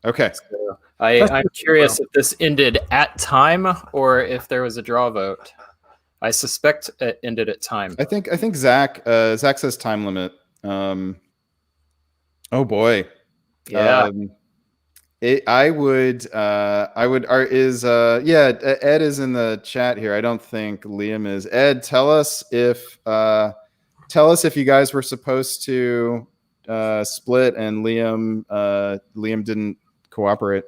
Okay. So I'm curious if this ended at time or if there was a draw vote. I suspect it ended at time. I think Zach says time limit. Oh boy. Yeah. Ed is in the chat here. I don't think Liam is. Ed, tell us if you guys were supposed to split and Liam didn't cooperate.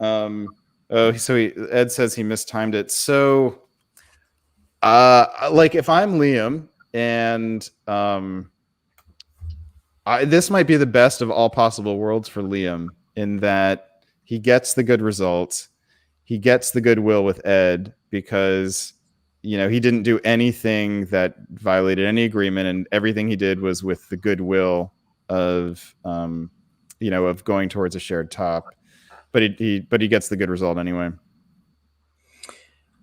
Ed says he mistimed it. So if I'm Liam and this might be the best of all possible worlds for Liam in that he gets the good results. He gets the goodwill with Ed because, he didn't do anything that violated any agreement, and everything he did was with the goodwill of going towards a shared top. But he gets the good result anyway.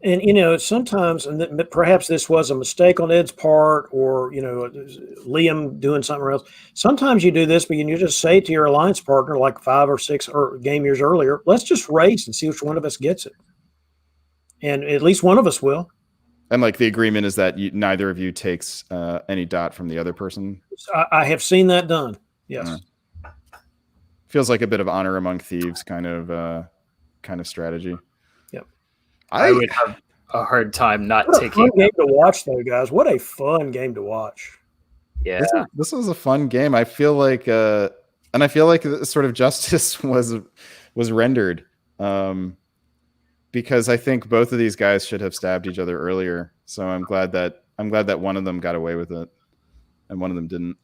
And sometimes, and perhaps this was a mistake on Ed's part, or Liam doing something else. Sometimes you do this, but you just say to your alliance partner, like 5 or 6 or game years earlier, let's just race and see which one of us gets it, and at least one of us will. And like the agreement is that neither of you takes any dot from the other person. I have seen that done. Yes. Feels like a bit of honor among thieves kind of strategy. Yep. I would have a hard time not What a taking. fun game to watch, though, guys. What a fun game to watch. Yeah, this was a fun game. I feel like, and I feel like sort of justice was rendered, because I think both of these guys should have stabbed each other earlier. So I'm glad that one of them got away with it, and one of them didn't.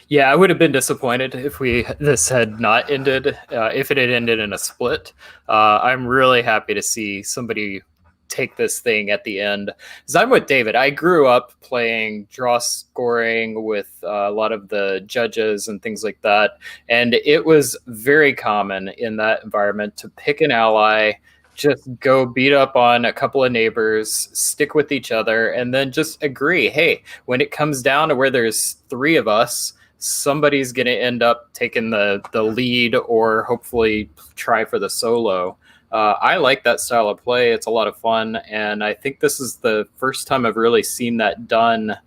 Yeah, I would have been disappointed if this had not ended. If it had ended in a split, I'm really happy to see somebody take this thing at the end. Because I'm with David. I grew up playing draw scoring with a lot of the judges and things like that, and it was very common in that environment to pick an ally, just go beat up on a couple of neighbors, stick with each other, and then just agree, hey, when it comes down to where there's 3 of us, somebody's going to end up taking the lead or hopefully try for the solo. I like that style of play. It's a lot of fun. And I think this is the first time I've really seen that done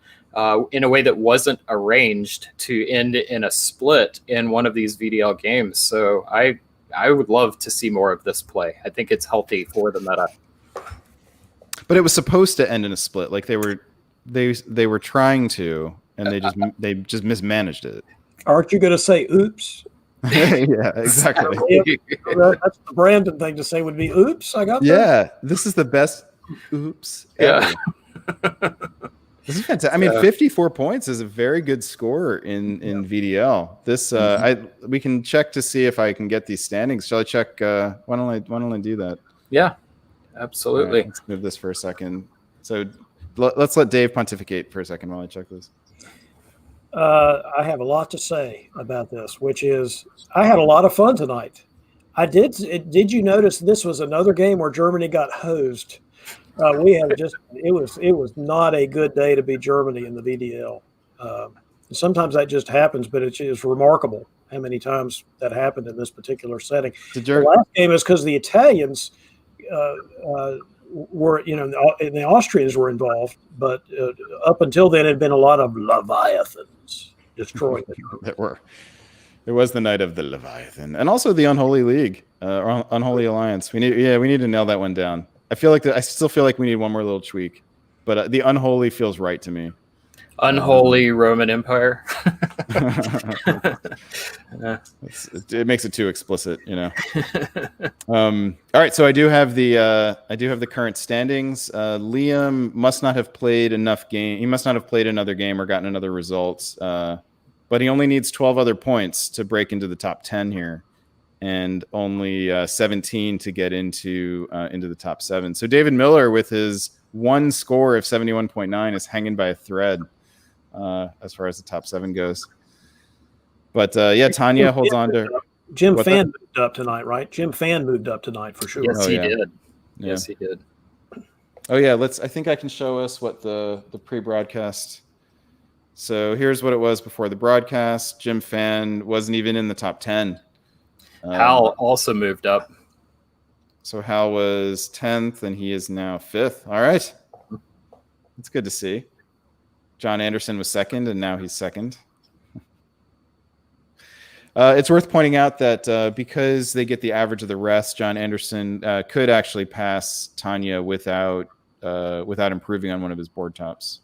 in a way that wasn't arranged to end in a split in one of these VDL games. So I would love to see more of this play. I think it's healthy for the meta. But it was supposed to end in a split. Like they were trying to, and they just mismanaged it. Aren't you going to say oops? Yeah, exactly. That's the Brandon thing to say would be oops. I got that. Yeah, this is the best oops ever. Yeah. This is fantastic. I mean, 54 points is a very good score in VDL. This we can check to see if I can get these standings. Shall I check? Why don't I do that? Yeah, absolutely. Right, let's move this for a second. So let's let Dave pontificate for a second while I check this. I have a lot to say about this, which is I had a lot of fun tonight. Did you notice this was another game where Germany got hosed? It was not a good day to be Germany in the VDL. Sometimes that just happens, but it is remarkable how many times that happened in this particular setting. The last game is because the Italians were, and the Austrians were involved, but up until then, it had been a lot of Leviathans destroying it. There was the night of the Leviathan, and also the Unholy League, or Unholy Alliance. We need to nail that one down. I still feel like we need one more little tweak, but the Unholy feels right to me. Unholy Roman Empire. It makes it too explicit, All right, so I do have the current standings. Liam must not have played enough game. He must not have played another game or gotten another results. But he only needs 12 other points to break into the top 10 here, and only 17 to get into the top 7. So David Miller, with his one score of 71.9, is hanging by a thread as far as the top 7 goes. But Tanya holds on to. Jim Fan moved up tonight, right? Jim Fan moved up tonight for sure. Yes, he did. Yeah. Yes, he did. Oh yeah, I think I can show us what the pre-broadcast. So here's what it was before the broadcast. Jim Fan wasn't even in the top 10. Hal also moved up. So Hal was 10th, and he is now 5th. All right. It's good to see. John Anderson was 2nd, and now he's 2nd. It's worth pointing out that because they get the average of the rest, John Anderson could actually pass Tanya without improving on one of his board tops.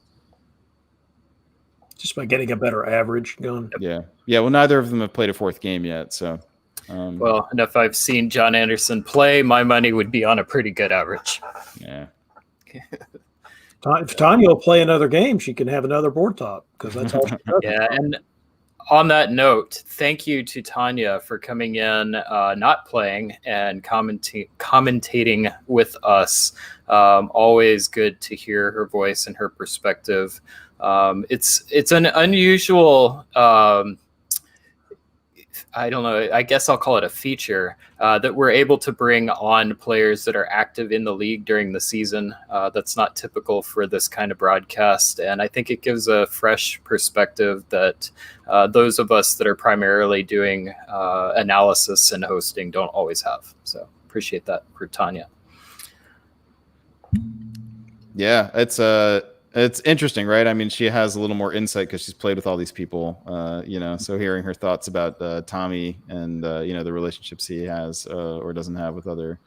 Just by getting a better average going. Yeah. Well, neither of them have played a 4th game yet, so. Well, and if I've seen John Anderson play, my money would be on a pretty good average. Yeah. If Tanya will play another game, she can have another board top, because that's all she does. Yeah, and on that note, thank you to Tanya for coming in, not playing, and commentating with us. Always good to hear her voice and her perspective. It's an unusual. I don't know, I guess I'll call it a feature, that we're able to bring on players that are active in the league during the season. That's not typical for this kind of broadcast. And I think it gives a fresh perspective that those of us that are primarily doing analysis and hosting don't always have. So appreciate that for Tanya. Yeah, it's interesting, right? I mean, she has a little more insight because she's played with all these people, so hearing her thoughts about Tommy and, the relationships he has or doesn't have with other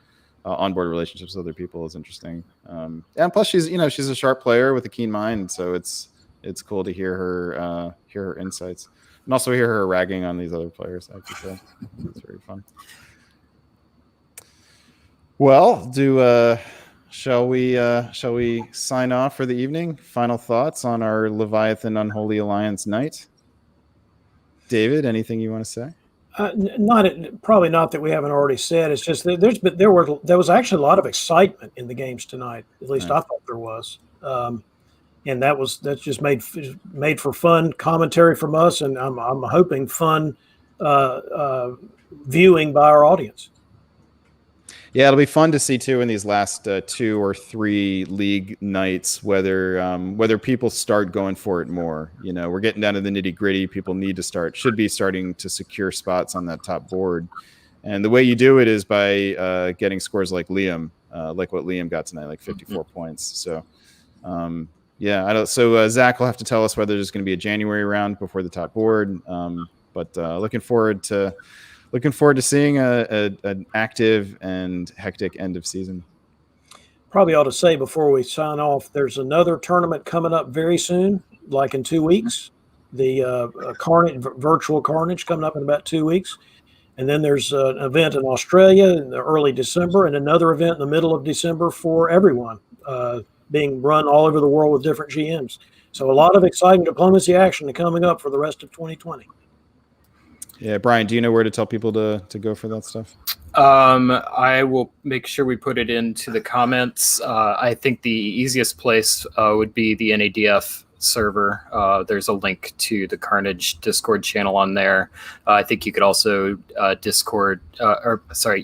onboard relationships with other people is interesting. And plus she's a sharp player with a keen mind. So it's cool to hear her insights and also hear her ragging on these other players. I have to say it's very fun. Well, shall we sign off for the evening? Final thoughts on our Leviathan Unholy Alliance night? David, anything you want to say? Probably not that we haven't already said. It's just that there was actually a lot of excitement in the games tonight. At least I thought there was, and that's just made for fun commentary from us, and I'm hoping fun viewing by our audience. Yeah, it'll be fun to see too in these last 2 or 3 league nights whether people start going for it more. We're getting down to the nitty gritty. People should be starting to secure spots on that top board, and the way you do it is by getting scores like Liam, like what Liam got tonight, like 54 points. So, So Zach will have to tell us whether there's going to be a January round before the top board. But looking forward to seeing an active and hectic end of season. Probably ought to say before we sign off, there's another tournament coming up very soon, like in 2 weeks. The virtual Carnage coming up in about 2 weeks. And then there's an event in Australia in the early December and another event in the middle of December for everyone, being run all over the world with different GMs. So a lot of exciting diplomacy action coming up for the rest of 2020. Yeah, Brian, do you know where to tell people to go for that stuff? I will make sure we put it into the comments. I think the easiest place would be the NADF server. There's a link to the Carnage Discord channel on there. I think you could also you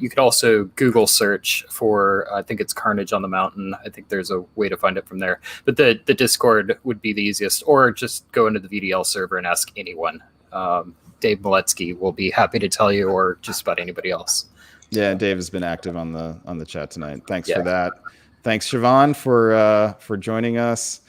could also Google search for, I think it's Carnage on the Mountain. I think there's a way to find it from there. But the Discord would be the easiest, or just go into the VDL server and ask anyone. Dave Maletsky will be happy to tell you, or just about anybody else. Yeah, Dave has been active on the chat tonight. Thanks for that. Thanks, Siobhan, for joining us.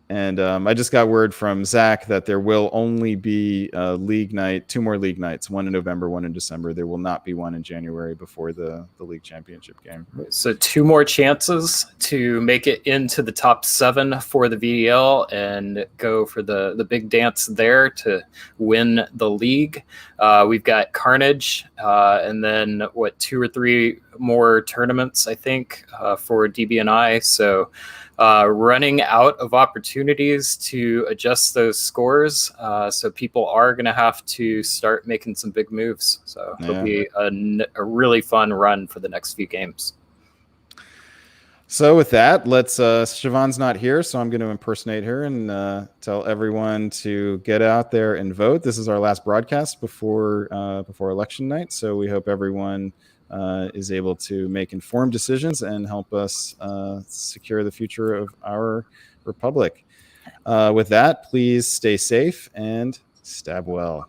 And I just got word from Zach that there will only be league night, 2 more league nights, one in November, one in December. There will not be one in January before the league championship game. So 2 more chances to make it into the top 7 for the VDL and go for the big dance there to win the league. We've got Carnage and then 2 or 3 more tournaments, I think, for DBNI. So running out of opportunities to adjust those scores. So people are going to have to start making some big moves. So it'll be a really fun run for the next few games. So with that, Siobhan's not here, so I'm going to impersonate her and tell everyone to get out there and vote. This is our last broadcast before election night. So we hope everyone is able to make informed decisions and help us secure the future of our republic. With that, please stay safe and stab well.